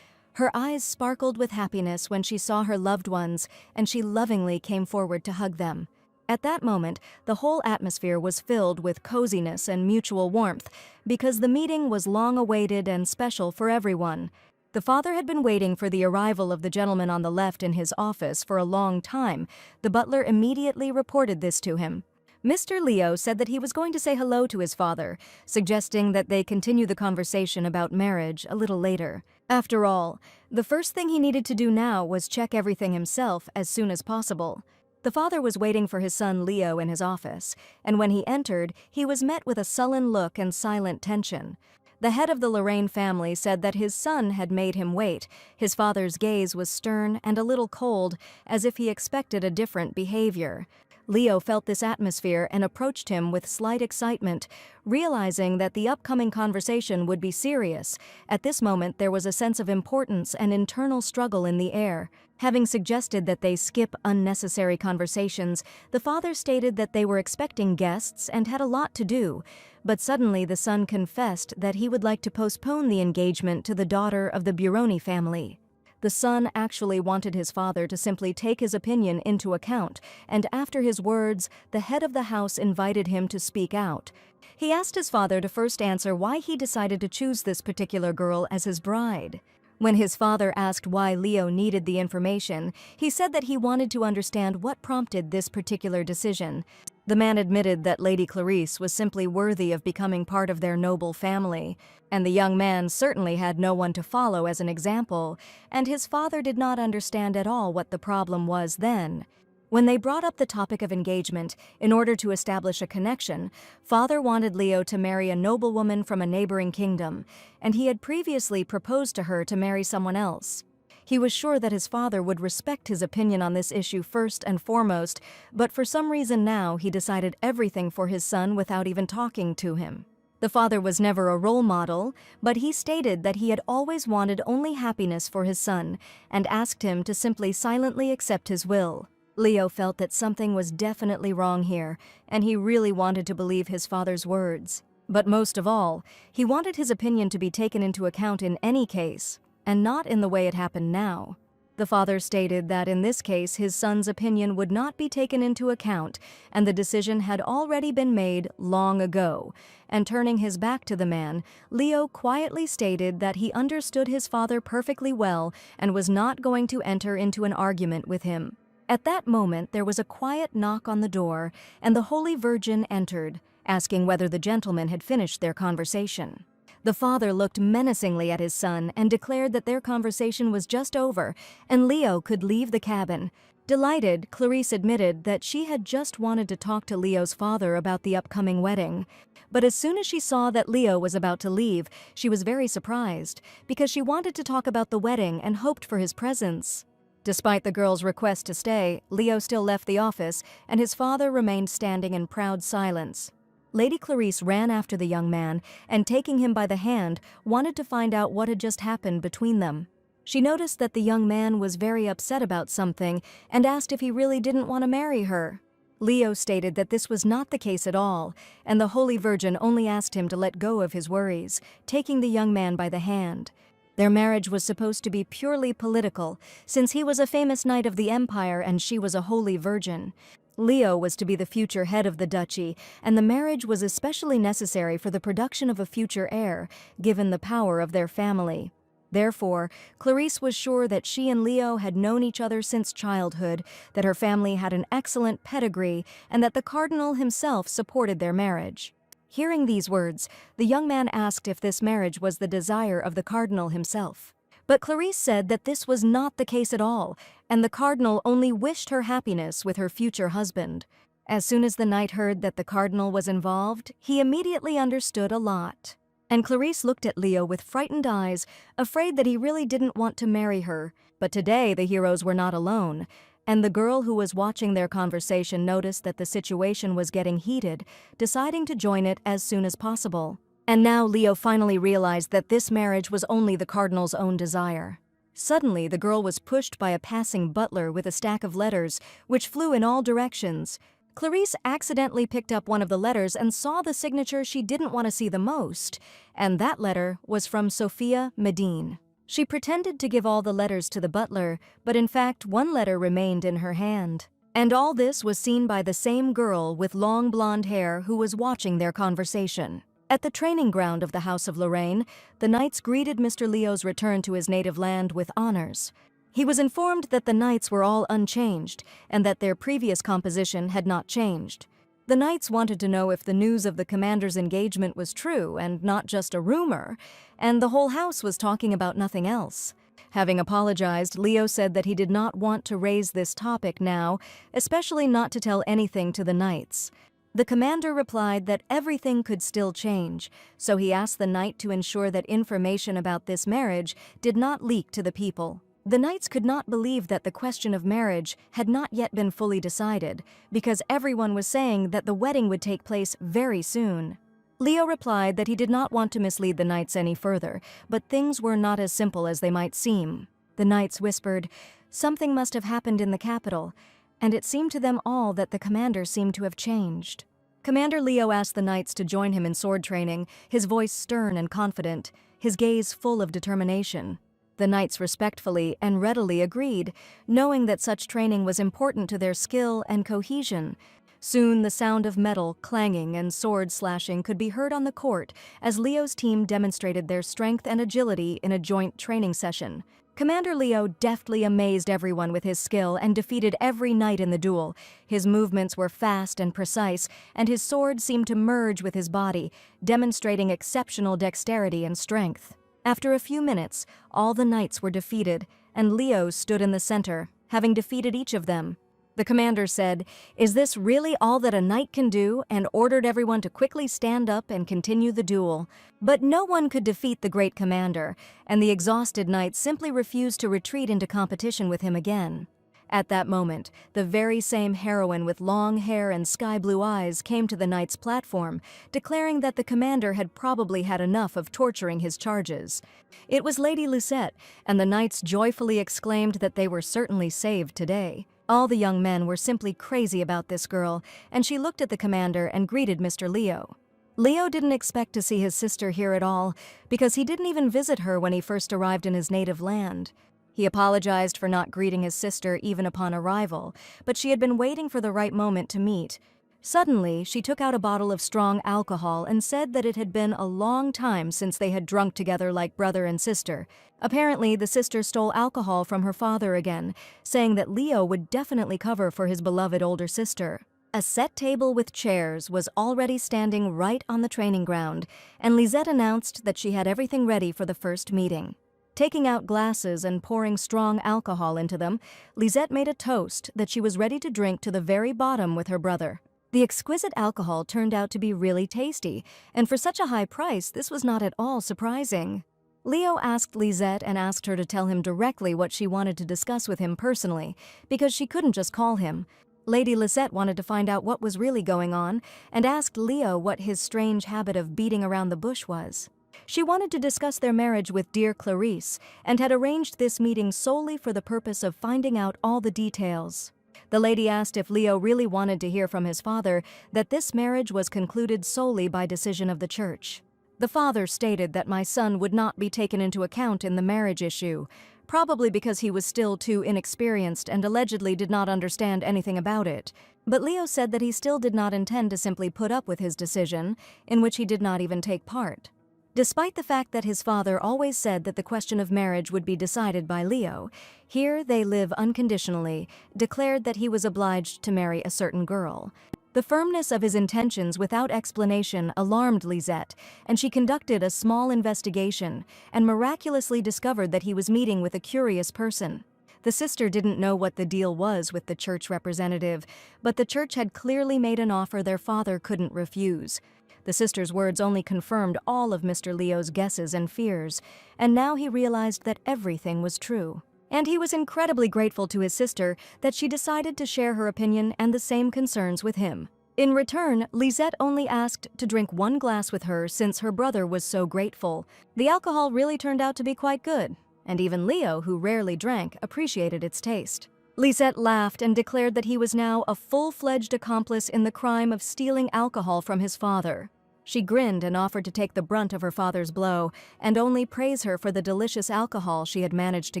Her eyes sparkled with happiness when she saw her loved ones, and she lovingly came forward to hug them. At that moment, the whole atmosphere was filled with coziness and mutual warmth, because the meeting was long awaited and special for everyone. The father had been waiting for the arrival of the gentleman on the left in his office for a long time. The butler immediately reported this to him. Mr. Leo said that he was going to say hello to his father, suggesting that they continue the conversation about marriage a little later. After all, the first thing he needed to do now was check everything himself as soon as possible. The father was waiting for his son Leo in his office, and when he entered, he was met with a sullen look and silent tension. The head of the Lorraine family said that his son had made him wait. His father's gaze was stern and a little cold, as if he expected a different behavior. Leo felt this atmosphere and approached him with slight excitement, realizing that the upcoming conversation would be serious. At this moment, there was a sense of importance and internal struggle in the air. Having suggested that they skip unnecessary conversations, the father stated that they were expecting guests and had a lot to do. But suddenly the son confessed that he would like to postpone the engagement to the daughter of the Buroni family. The son actually wanted his father to simply take his opinion into account, and after his words, the head of the house invited him to speak out. He asked his father to first answer why he decided to choose this particular girl as his bride. When his father asked why Leo needed the information, he said that he wanted to understand what prompted this particular decision. The man admitted that Lady Clarice was simply worthy of becoming part of their noble family, and the young man certainly had no one to follow as an example, and his father did not understand at all what the problem was then. When they brought up the topic of engagement, in order to establish a connection, father wanted Leo to marry a noblewoman from a neighboring kingdom, and he had previously proposed to her to marry someone else. He was sure that his father would respect his opinion on this issue first and foremost, but for some reason now he decided everything for his son without even talking to him. The father was never a role model, but he stated that he had always wanted only happiness for his son, and asked him to simply silently accept his will. Leo felt that something was definitely wrong here, and he really wanted to believe his father's words. But most of all, he wanted his opinion to be taken into account in any case, and not in the way it happened now. The father stated that in this case his son's opinion would not be taken into account, and the decision had already been made long ago. And turning his back to the man, Leo quietly stated that he understood his father perfectly well and was not going to enter into an argument with him. At that moment, there was a quiet knock on the door, and the Holy Virgin entered, asking whether the gentlemen had finished their conversation. The father looked menacingly at his son and declared that their conversation was just over, and Leo could leave the cabin. Delighted, Clarice admitted that she had just wanted to talk to Leo's father about the upcoming wedding. But as soon as she saw that Leo was about to leave, she was very surprised, because she wanted to talk about the wedding and hoped for his presence. Despite the girl's request to stay, Leo still left the office, and his father remained standing in proud silence. Lady Clarice ran after the young man, and taking him by the hand, wanted to find out what had just happened between them. She noticed that the young man was very upset about something, and asked if he really didn't want to marry her. Leo stated that this was not the case at all, and the Holy Virgin only asked him to let go of his worries, taking the young man by the hand. Their marriage was supposed to be purely political, since he was a famous knight of the empire and she was a holy virgin. Leo was to be the future head of the duchy, and the marriage was especially necessary for the production of a future heir, given the power of their family. Therefore, Clarice was sure that she and Leo had known each other since childhood, that her family had an excellent pedigree, and that the cardinal himself supported their marriage. Hearing these words, the young man asked if this marriage was the desire of the cardinal himself. But Clarice said that this was not the case at all, and the cardinal only wished her happiness with her future husband. As soon as the knight heard that the cardinal was involved, he immediately understood a lot. And Clarice looked at Leo with frightened eyes, afraid that he really didn't want to marry her. But today the heroes were not alone, and the girl who was watching their conversation noticed that the situation was getting heated, deciding to join it as soon as possible. And now Leo finally realized that this marriage was only the cardinal's own desire. Suddenly, the girl was pushed by a passing butler with a stack of letters, which flew in all directions. Clarice accidentally picked up one of the letters and saw the signature she didn't want to see the most, and that letter was from Sophia Medine. She pretended to give all the letters to the butler, but in fact one letter remained in her hand. And all this was seen by the same girl with long blonde hair who was watching their conversation. At the training ground of the House of Lorraine, the knights greeted Mr. Leo's return to his native land with honors. He was informed that the knights were all unchanged and that their previous composition had not changed. The knights wanted to know if the news of the commander's engagement was true and not just a rumor, and the whole house was talking about nothing else. Having apologized, Leo said that he did not want to raise this topic now, especially not to tell anything to the knights. The commander replied that everything could still change, so he asked the knight to ensure that information about this marriage did not leak to the people. The knights could not believe that the question of marriage had not yet been fully decided, because everyone was saying that the wedding would take place very soon. Leo replied that he did not want to mislead the knights any further, but things were not as simple as they might seem. The knights whispered, "Something must have happened in the capital," and it seemed to them all that the commander seemed to have changed. Commander Leo asked the knights to join him in sword training, his voice stern and confident, his gaze full of determination. The knights respectfully and readily agreed, knowing that such training was important to their skill and cohesion. Soon the sound of metal clanging and sword slashing could be heard on the court as Leo's team demonstrated their strength and agility in a joint training session. Commander Leo deftly amazed everyone with his skill and defeated every knight in the duel. His movements were fast and precise, and his sword seemed to merge with his body, demonstrating exceptional dexterity and strength. After a few minutes, all the knights were defeated, and Leo stood in the center, having defeated each of them. The commander said, "Is this really all that a knight can do?" and ordered everyone to quickly stand up and continue the duel. But no one could defeat the great commander, and the exhausted knights simply refused to retreat into competition with him again. At that moment, the very same heroine with long hair and sky-blue eyes came to the knight's platform, declaring that the commander had probably had enough of torturing his charges. It was Lady Lucette, and the knights joyfully exclaimed that they were certainly saved today. All the young men were simply crazy about this girl, and she looked at the commander and greeted Mr. Leo. Leo didn't expect to see his sister here at all, because he didn't even visit her when he first arrived in his native land. He apologized for not greeting his sister even upon arrival, but she had been waiting for the right moment to meet. Suddenly, she took out a bottle of strong alcohol and said that it had been a long time since they had drunk together like brother and sister. Apparently, the sister stole alcohol from her father again, saying that Leo would definitely cover for his beloved older sister. A set table with chairs was already standing right on the training ground, and Lisette announced that she had everything ready for the first meeting. Taking out glasses and pouring strong alcohol into them, Lisette made a toast that she was ready to drink to the very bottom with her brother. The exquisite alcohol turned out to be really tasty, and for such a high price, this was not at all surprising. Leo asked Lisette and asked her to tell him directly what she wanted to discuss with him personally, because she couldn't just call him. Lady Lisette wanted to find out what was really going on and asked Leo what his strange habit of beating around the bush was. She wanted to discuss their marriage with dear Clarice and had arranged this meeting solely for the purpose of finding out all the details. The lady asked if Leo really wanted to hear from his father that this marriage was concluded solely by decision of the church. The father stated that my son would not be taken into account in the marriage issue, probably because he was still too inexperienced and allegedly did not understand anything about it. But Leo said that he still did not intend to simply put up with his decision, in which he did not even take part. Despite the fact that his father always said that the question of marriage would be decided by Leo, here they live unconditionally, declared that he was obliged to marry a certain girl. The firmness of his intentions without explanation alarmed Lisette, and she conducted a small investigation and miraculously discovered that he was meeting with a curious person. The sister didn't know what the deal was with the church representative, but the church had clearly made an offer their father couldn't refuse. The sister's words only confirmed all of Mr. Leo's guesses and fears, and now he realized that everything was true. And he was incredibly grateful to his sister that she decided to share her opinion and the same concerns with him. In return, Lisette only asked to drink 1 glass with her since her brother was so grateful. The alcohol really turned out to be quite good, and even Leo, who rarely drank, appreciated its taste. Lisette laughed and declared that he was now a full-fledged accomplice in the crime of stealing alcohol from his father. She grinned and offered to take the brunt of her father's blow and only praise her for the delicious alcohol she had managed to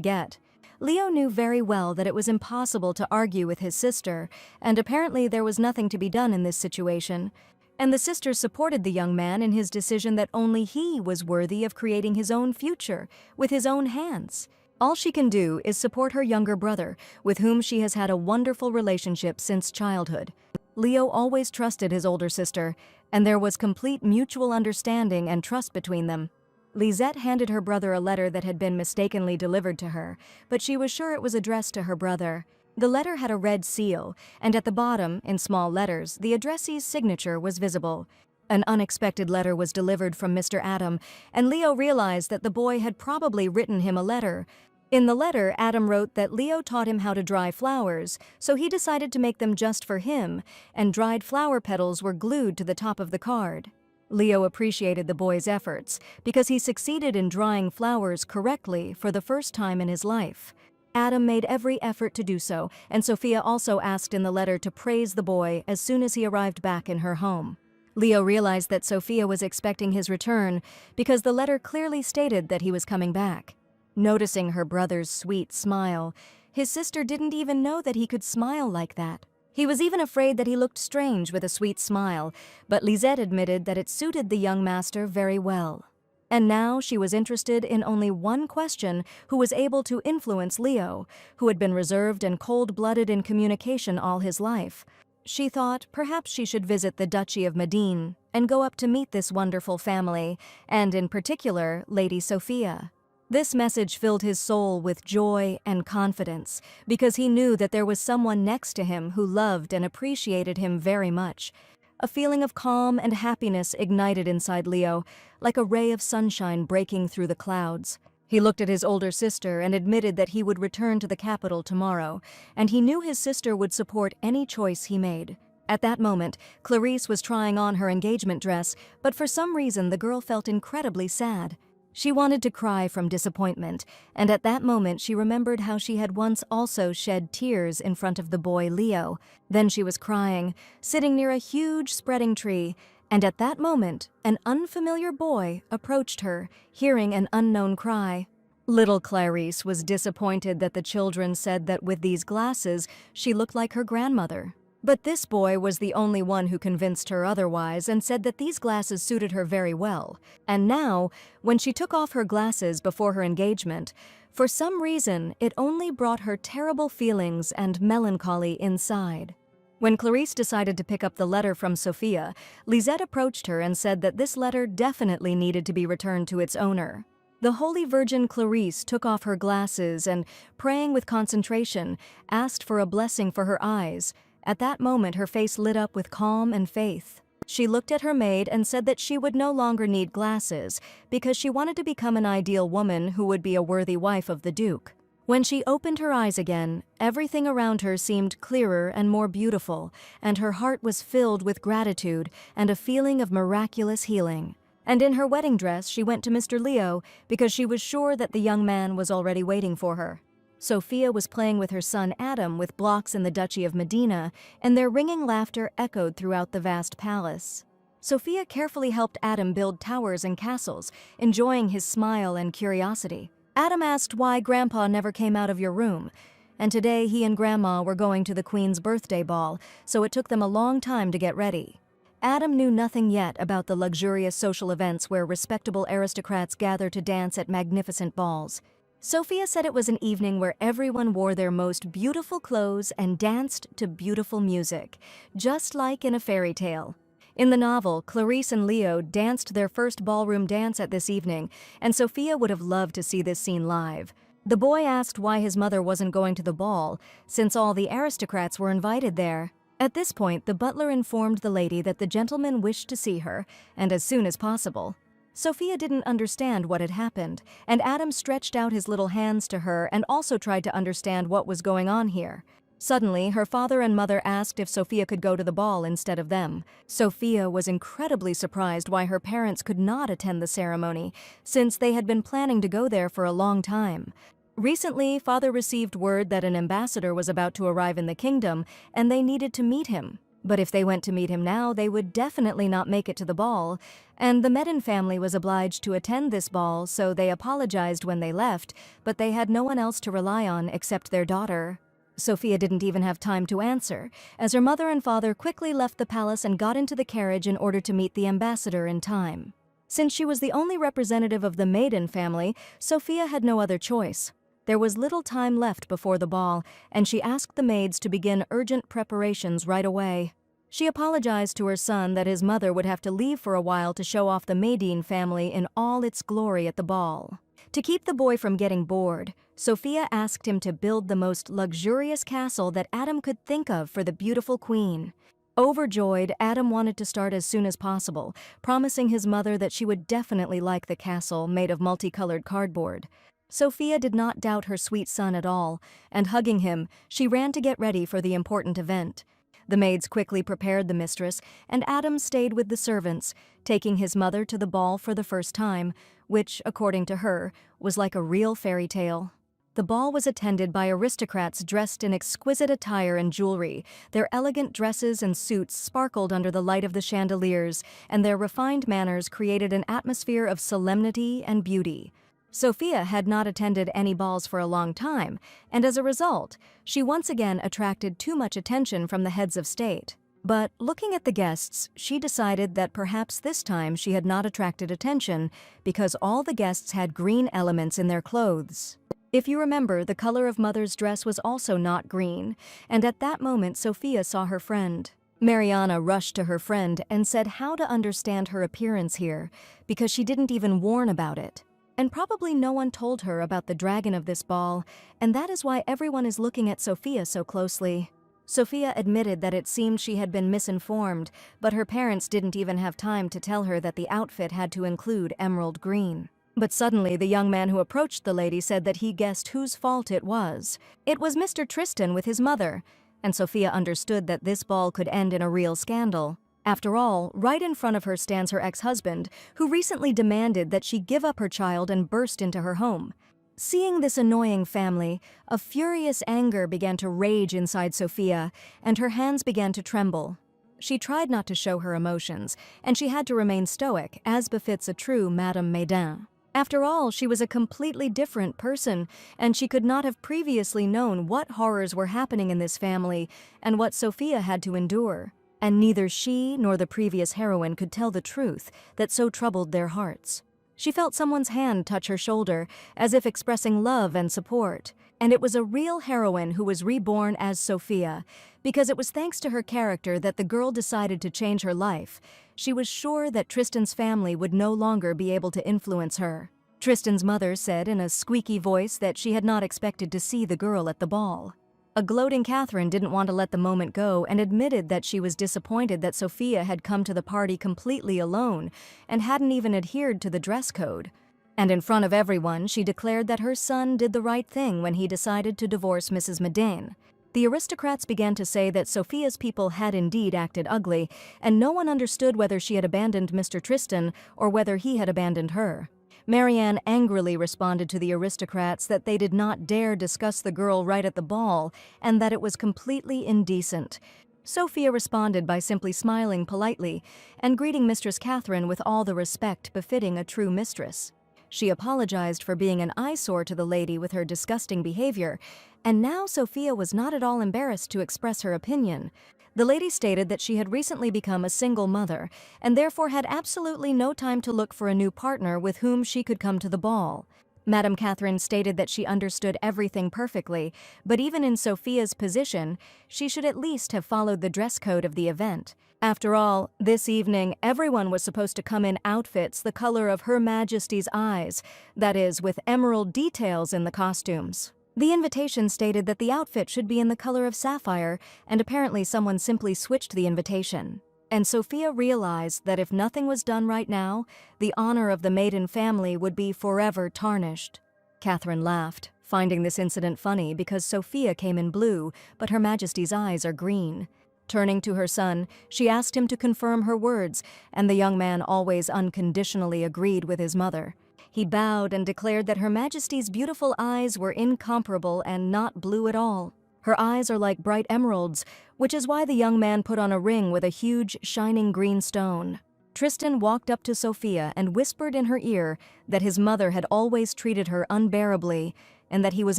get. Leo knew very well that it was impossible to argue with his sister, and apparently there was nothing to be done in this situation. And the sister supported the young man in his decision that only he was worthy of creating his own future with his own hands. All she can do is support her younger brother, with whom she has had a wonderful relationship since childhood. Leo always trusted his older sister, and there was complete mutual understanding and trust between them. Lisette handed her brother a letter that had been mistakenly delivered to her, but she was sure it was addressed to her brother. The letter had a red seal, and at the bottom, in small letters, the addressee's signature was visible. An unexpected letter was delivered from Mr. Adam, and Leo realized that the boy had probably written him a letter. In the letter, Adam wrote that Leo taught him how to dry flowers, so he decided to make them just for him, and dried flower petals were glued to the top of the card. Leo appreciated the boy's efforts because he succeeded in drying flowers correctly for the first time in his life. Adam made every effort to do so, and Sophia also asked in the letter to praise the boy as soon as he arrived back in her home. Leo realized that Sophia was expecting his return because the letter clearly stated that he was coming back. Noticing her brother's sweet smile, his sister didn't even know that he could smile like that. He was even afraid that he looked strange with a sweet smile, but Lisette admitted that it suited the young master very well. And now she was interested in only one question who was able to influence Leo, who had been reserved and cold-blooded in communication all his life. She thought perhaps she should visit the Duchy of Medine and go up to meet this wonderful family, and in particular, Lady Sophia. This message filled his soul with joy and confidence because he knew that there was someone next to him who loved and appreciated him very much. A feeling of calm and happiness ignited inside Leo, like a ray of sunshine breaking through the clouds. He looked at his older sister and admitted that he would return to the capital tomorrow, and he knew his sister would support any choice he made. At that moment, Clarice was trying on her engagement dress, but for some reason the girl felt incredibly sad. She wanted to cry from disappointment, and at that moment she remembered how she had once also shed tears in front of the boy Leo. Then she was crying, sitting near a huge spreading tree, and at that moment an unfamiliar boy approached her, hearing an unknown cry. Little Clarice was disappointed that the children said that with these glasses she looked like her grandmother. But this boy was the only one who convinced her otherwise and said that these glasses suited her very well. And now, when she took off her glasses before her engagement, for some reason it only brought her terrible feelings and melancholy inside. When Clarice decided to pick up the letter from Sophia, Lisette approached her and said that this letter definitely needed to be returned to its owner. The Holy Virgin Clarice took off her glasses and, praying with concentration, asked for a blessing for her eyes. At that moment, her face lit up with calm and faith. She looked at her maid and said that she would no longer need glasses because she wanted to become an ideal woman who would be a worthy wife of the Duke. When she opened her eyes again, everything around her seemed clearer and more beautiful, and her heart was filled with gratitude and a feeling of miraculous healing. And in her wedding dress, she went to Mr. Leo because she was sure that the young man was already waiting for her. Sophia was playing with her son Adam with blocks in the Duchy of Medina, and their ringing laughter echoed throughout the vast palace. Sophia carefully helped Adam build towers and castles, enjoying his smile and curiosity. Adam asked why Grandpa never came out of your room, and today he and Grandma were going to the Queen's birthday ball, so it took them a long time to get ready. Adam knew nothing yet about the luxurious social events where respectable aristocrats gather to dance at magnificent balls. Sophia said it was an evening where everyone wore their most beautiful clothes and danced to beautiful music, just like in a fairy tale. In the novel, Clarice and Leo danced their first ballroom dance at this evening, and Sophia would have loved to see this scene live. The boy asked why his mother wasn't going to the ball, since all the aristocrats were invited there. At this point, the butler informed the lady that the gentleman wished to see her, and as soon as possible. Sophia didn't understand what had happened, and Adam stretched out his little hands to her and also tried to understand what was going on here. Suddenly, her father and mother asked if Sophia could go to the ball instead of them. Sophia was incredibly surprised why her parents could not attend the ceremony, since they had been planning to go there for a long time. Recently, father received word that an ambassador was about to arrive in the kingdom, and they needed to meet him. But if they went to meet him now, they would definitely not make it to the ball, and the Medin family was obliged to attend this ball, so they apologized when they left, but they had no one else to rely on except their daughter. Sophia didn't even have time to answer, as her mother and father quickly left the palace and got into the carriage in order to meet the ambassador in time. Since she was the only representative of the Maiden family, Sophia had no other choice. There was little time left before the ball, and she asked the maids to begin urgent preparations right away. She apologized to her son that his mother would have to leave for a while to show off the Maiden family in all its glory at the ball. To keep the boy from getting bored, Sophia asked him to build the most luxurious castle that Adam could think of for the beautiful queen. Overjoyed, Adam wanted to start as soon as possible, promising his mother that she would definitely like the castle made of multicolored cardboard. Sophia did not doubt her sweet son at all, and hugging him, she ran to get ready for the important event. The maids quickly prepared the mistress, and Adam stayed with the servants, taking his mother to the ball for the first time, which, according to her, was like a real fairy tale. The ball was attended by aristocrats dressed in exquisite attire and jewelry. Their elegant dresses and suits sparkled under the light of the chandeliers, and their refined manners created an atmosphere of solemnity and beauty. Sophia had not attended any balls for a long time, and as a result, she once again attracted too much attention from the heads of state. But looking at the guests, she decided that perhaps this time she had not attracted attention because all the guests had green elements in their clothes. If you remember, the color of Mother's dress was also not green, and at that moment Sophia saw her friend. Mariana rushed to her friend and said how to understand her appearance here, because she didn't even warn about it. And probably no one told her about the dragon of this ball, and that is why everyone is looking at Sophia so closely. Sophia admitted that it seemed she had been misinformed, but her parents didn't even have time to tell her that the outfit had to include emerald green. But suddenly the young man who approached the lady said that he guessed whose fault it was. It was Mr. Tristan with his mother, and Sophia understood that this ball could end in a real scandal. After all, right in front of her stands her ex-husband, who recently demanded that she give up her child and burst into her home. Seeing this annoying family, a furious anger began to rage inside Sophia, and her hands began to tremble. She tried not to show her emotions, and she had to remain stoic, as befits a true Madame Maiden. After all, she was a completely different person, and she could not have previously known what horrors were happening in this family and what Sophia had to endure. And neither she nor the previous heroine could tell the truth that so troubled their hearts. She felt someone's hand touch her shoulder, as if expressing love and support. And it was a real heroine who was reborn as Sophia, because it was thanks to her character that the girl decided to change her life. She was sure that Tristan's family would no longer be able to influence her. Tristan's mother said in a squeaky voice that she had not expected to see the girl at the ball. A gloating Catherine didn't want to let the moment go and admitted that she was disappointed that Sophia had come to the party completely alone and hadn't even adhered to the dress code. And in front of everyone, she declared that her son did the right thing when he decided to divorce Mrs. Maiden. The aristocrats began to say that Sophia's people had indeed acted ugly, and no one understood whether she had abandoned Mr. Tristan or whether he had abandoned her. Marianne angrily responded to the aristocrats that they did not dare discuss the girl right at the ball and that it was completely indecent. Sophia responded by simply smiling politely and greeting Mistress Catherine with all the respect befitting a true mistress. She apologized for being an eyesore to the lady with her disgusting behavior, and now Sophia was not at all embarrassed to express her opinion. The lady stated that she had recently become a single mother and therefore had absolutely no time to look for a new partner with whom she could come to the ball. Madame Catherine stated that she understood everything perfectly, but even in Sophia's position, she should at least have followed the dress code of the event. After all, this evening everyone was supposed to come in outfits the color of Her Majesty's eyes, that is, with emerald details in the costumes. The invitation stated that the outfit should be in the color of sapphire, and apparently someone simply switched the invitation. And Sophia realized that if nothing was done right now, the honor of the maiden family would be forever tarnished. Catherine laughed, finding this incident funny because Sophia came in blue, but Her Majesty's eyes are green. Turning to her son, she asked him to confirm her words, and the young man always unconditionally agreed with his mother. He bowed and declared that Her Majesty's beautiful eyes were incomparable and not blue at all. Her eyes are like bright emeralds, which is why the young man put on a ring with a huge, shining green stone. Tristan walked up to Sophia and whispered in her ear that his mother had always treated her unbearably and that he was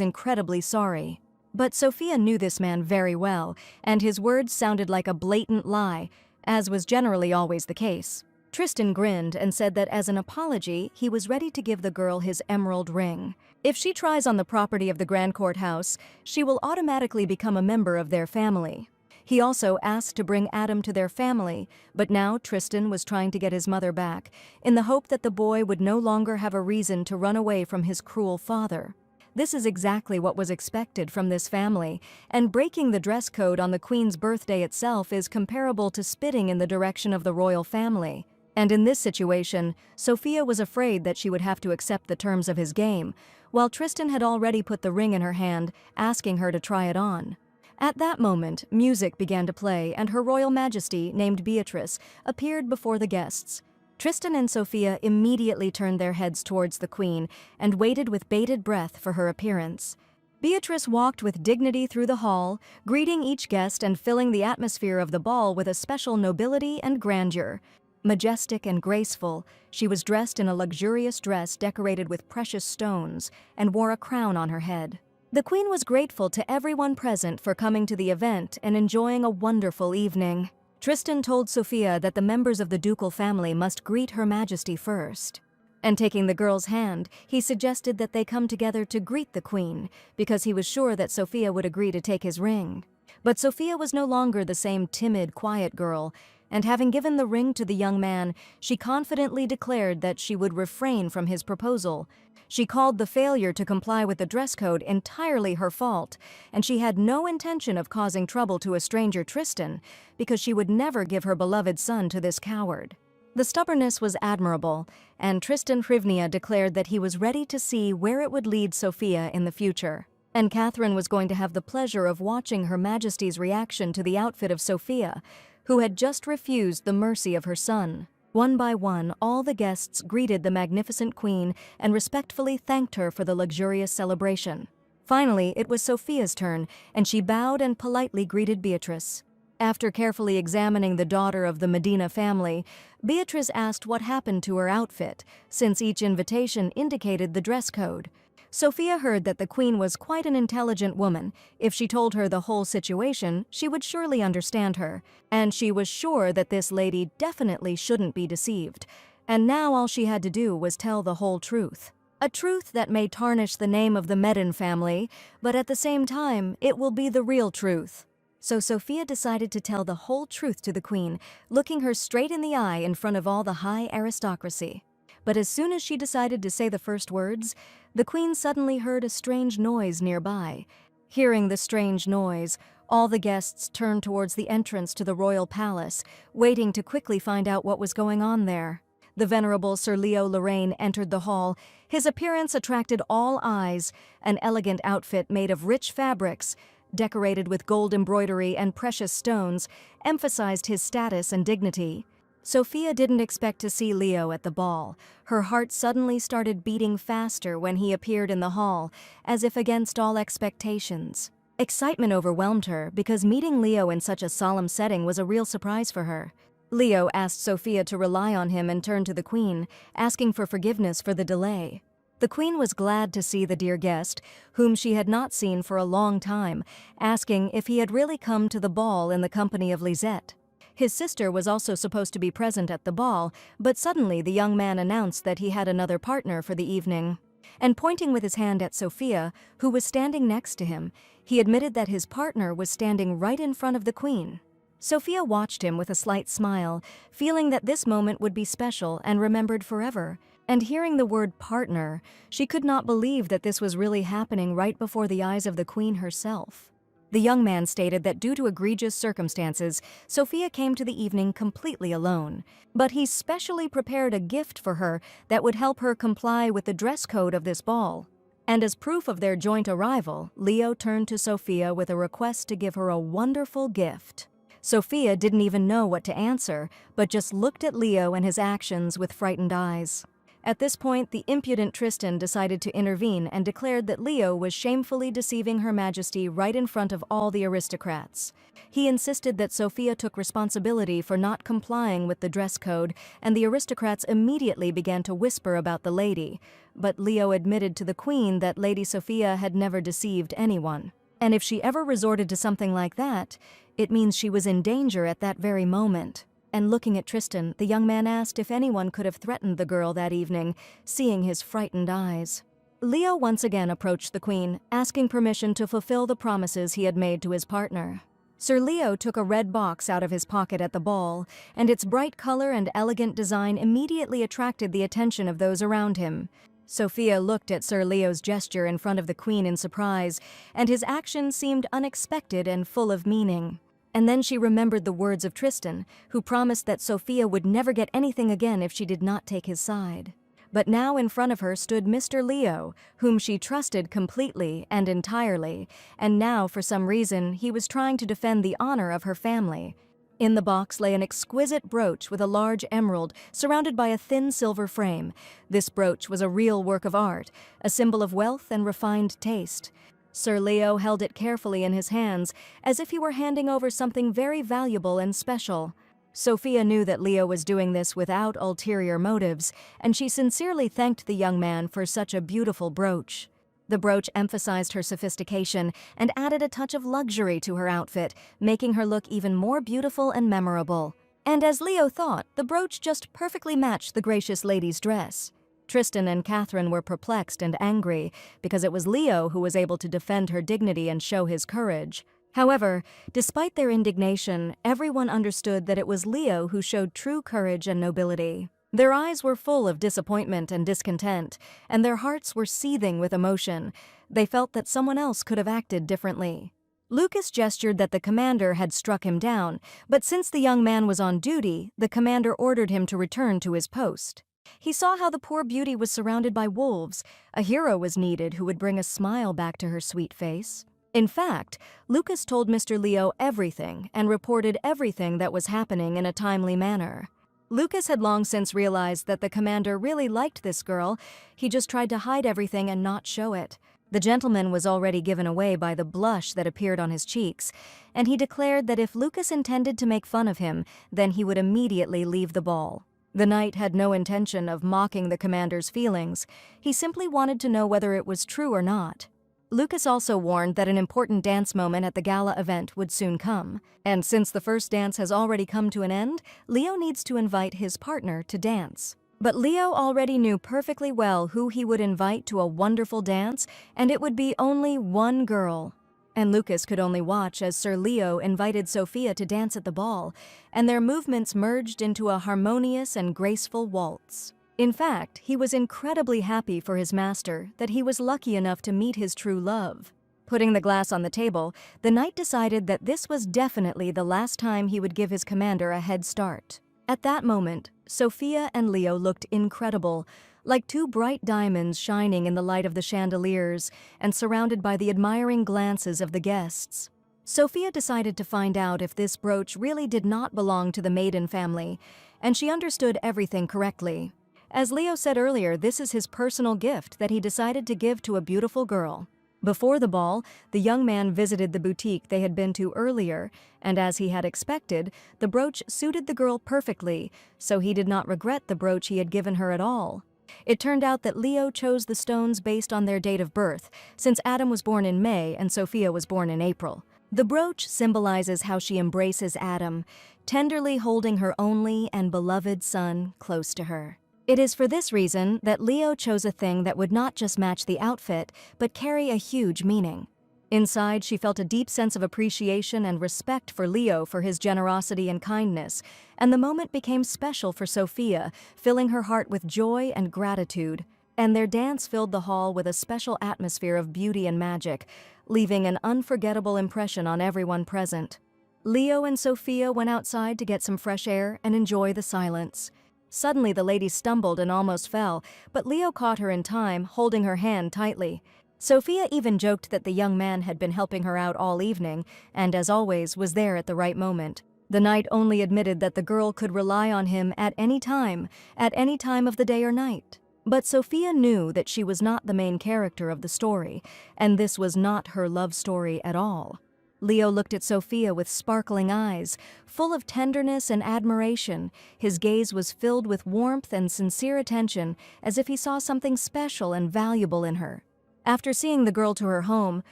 incredibly sorry. But Sophia knew this man very well, and his words sounded like a blatant lie, as was generally always the case. Tristan grinned and said that as an apology, he was ready to give the girl his emerald ring. If she tries on the property of the Grand Court House, she will automatically become a member of their family. He also asked to bring Adam to their family, but now Tristan was trying to get his mother back, in the hope that the boy would no longer have a reason to run away from his cruel father. This is exactly what was expected from this family, and breaking the dress code on the Queen's birthday itself is comparable to spitting in the direction of the royal family. And in this situation, Sophia was afraid that she would have to accept the terms of his game, while Tristan had already put the ring in her hand, asking her to try it on. At that moment, music began to play, and Her Royal Majesty, named Beatrice, appeared before the guests. Tristan and Sophia immediately turned their heads towards the Queen and waited with bated breath for her appearance. Beatrice walked with dignity through the hall, greeting each guest and filling the atmosphere of the ball with a special nobility and grandeur. Majestic and graceful, she was dressed in a luxurious dress decorated with precious stones and wore a crown on her head. The Queen was grateful to everyone present for coming to the event and enjoying a wonderful evening. Tristan told Sophia that the members of the ducal family must greet Her Majesty first. And taking the girl's hand, he suggested that they come together to greet the Queen, because he was sure that Sophia would agree to take his ring. But Sophia was no longer the same timid, quiet girl, and having given the ring to the young man, she confidently declared that she would refrain from his proposal. She called the failure to comply with the dress code entirely her fault, and she had no intention of causing trouble to a stranger Tristan, because she would never give her beloved son to this coward. The stubbornness was admirable, and Tristan Hrivnia declared that he was ready to see where it would lead Sophia in the future. And Catherine was going to have the pleasure of watching Her Majesty's reaction to the outfit of Sophia, who had just refused the mercy of her son. One by one, all the guests greeted the magnificent Queen and respectfully thanked her for the luxurious celebration. Finally, it was Sophia's turn, and she bowed and politely greeted Beatrice. After carefully examining the daughter of the Medina family, Beatrice asked what happened to her outfit, since each invitation indicated the dress code. Sophia heard that the Queen was quite an intelligent woman. If she told her the whole situation, she would surely understand her, and she was sure that this lady definitely shouldn't be deceived. And now all she had to do was tell the whole truth. A truth that may tarnish the name of the Medin family, but at the same time, it will be the real truth. So Sophia decided to tell the whole truth to the Queen, looking her straight in the eye in front of all the high aristocracy. But as soon as she decided to say the first words, the Queen suddenly heard a strange noise nearby. Hearing the strange noise, all the guests turned towards the entrance to the royal palace, waiting to quickly find out what was going on there. The venerable Sir Leo Lorraine entered the hall. His appearance attracted all eyes. An elegant outfit made of rich fabrics, decorated with gold embroidery and precious stones, emphasized his status and dignity. Sophia didn't expect to see Leo at the ball. Her heart suddenly started beating faster when he appeared in the hall, as if against all expectations. Excitement overwhelmed her because meeting Leo in such a solemn setting was a real surprise for her. Leo asked Sophia to rely on him and turned to the Queen, asking for forgiveness for the delay. The Queen was glad to see the dear guest, whom she had not seen for a long time, asking if he had really come to the ball in the company of Lisette. His sister was also supposed to be present at the ball, but suddenly the young man announced that he had another partner for the evening. And pointing with his hand at Sophia, who was standing next to him, he admitted that his partner was standing right in front of the Queen. Sophia watched him with a slight smile, feeling that this moment would be special and remembered forever. And hearing the word partner, she could not believe that this was really happening right before the eyes of the queen herself. The young man stated that due to egregious circumstances, Sophia came to the evening completely alone, but he specially prepared a gift for her that would help her comply with the dress code of this ball. And as proof of their joint arrival, Leo turned to Sophia with a request to give her a wonderful gift. Sophia didn't even know what to answer, but just looked at Leo and his actions with frightened eyes. At this point, the impudent Tristan decided to intervene and declared that Leo was shamefully deceiving Her Majesty right in front of all the aristocrats. He insisted that Sophia took responsibility for not complying with the dress code, and the aristocrats immediately began to whisper about the lady. But Leo admitted to the queen that Lady Sophia had never deceived anyone. And if she ever resorted to something like that, it means she was in danger at that very moment. And looking at Tristan, the young man asked if anyone could have threatened the girl that evening, seeing his frightened eyes. Leo once again approached the queen, asking permission to fulfill the promises he had made to his partner. Sir Leo took a red box out of his pocket at the ball, and its bright color and elegant design immediately attracted the attention of those around him. Sophia looked at Sir Leo's gesture in front of the queen in surprise, and his action seemed unexpected and full of meaning. And then she remembered the words of Tristan, who promised that Sophia would never get anything again if she did not take his side. But now in front of her stood Mr. Leo, whom she trusted completely and entirely, and now for some reason he was trying to defend the honor of her family. In the box lay an exquisite brooch with a large emerald surrounded by a thin silver frame. This brooch was a real work of art, a symbol of wealth and refined taste. Sir Leo held it carefully in his hands, as if he were handing over something very valuable and special. Sophia knew that Leo was doing this without ulterior motives, and she sincerely thanked the young man for such a beautiful brooch. The brooch emphasized her sophistication and added a touch of luxury to her outfit, making her look even more beautiful and memorable. And as Leo thought, the brooch just perfectly matched the gracious lady's dress. Tristan and Catherine were perplexed and angry because it was Leo who was able to defend her dignity and show his courage. However, despite their indignation, everyone understood that it was Leo who showed true courage and nobility. Their eyes were full of disappointment and discontent, and their hearts were seething with emotion. They felt that someone else could have acted differently. Lucas gestured that the commander had struck him down, but since the young man was on duty, the commander ordered him to return to his post. He saw how the poor beauty was surrounded by wolves. A hero was needed who would bring a smile back to her sweet face. In fact, Lucas told Mr. Leo everything and reported everything that was happening in a timely manner. Lucas had long since realized that the commander really liked this girl. He just tried to hide everything and not show it. The gentleman was already given away by the blush that appeared on his cheeks, and he declared that if Lucas intended to make fun of him, then he would immediately leave the ball. The knight had no intention of mocking the commander's feelings. He simply wanted to know whether it was true or not. Lucas also warned that an important dance moment at the gala event would soon come. And since the first dance has already come to an end, Leo needs to invite his partner to dance. But Leo already knew perfectly well who he would invite to a wonderful dance, and it would be only one girl. And Lucas could only watch as Sir Leo invited Sophia to dance at the ball, and their movements merged into a harmonious and graceful waltz. In fact, he was incredibly happy for his master that he was lucky enough to meet his true love. Putting the glass on the table, the knight decided that this was definitely the last time he would give his commander a head start. At that moment, Sophia and Leo looked incredible, like two bright diamonds shining in the light of the chandeliers and surrounded by the admiring glances of the guests. Sophia decided to find out if this brooch really did not belong to the maiden family, and she understood everything correctly. As Leo said earlier, this is his personal gift that he decided to give to a beautiful girl. Before the ball, the young man visited the boutique they had been to earlier, and as he had expected, the brooch suited the girl perfectly, so he did not regret the brooch he had given her at all. It turned out that Leo chose the stones based on their date of birth, since Adam was born in May and Sophia was born in April. The brooch symbolizes how she embraces Adam, tenderly holding her only and beloved son close to her. It is for this reason that Leo chose a thing that would not just match the outfit, but carry a huge meaning. Inside, she felt a deep sense of appreciation and respect for Leo for his generosity and kindness, and the moment became special for Sophia, filling her heart with joy and gratitude. And their dance filled the hall with a special atmosphere of beauty and magic, leaving an unforgettable impression on everyone present. Leo and Sophia went outside to get some fresh air and enjoy the silence. Suddenly, the lady stumbled and almost fell, but Leo caught her in time, holding her hand tightly. Sophia even joked that the young man had been helping her out all evening and, as always, was there at the right moment. The knight only admitted that the girl could rely on him at any time of the day or night. But Sophia knew that she was not the main character of the story, and this was not her love story at all. Leo looked at Sophia with sparkling eyes, full of tenderness and admiration. His gaze was filled with warmth and sincere attention, as if he saw something special and valuable in her. After seeing the girl to her home,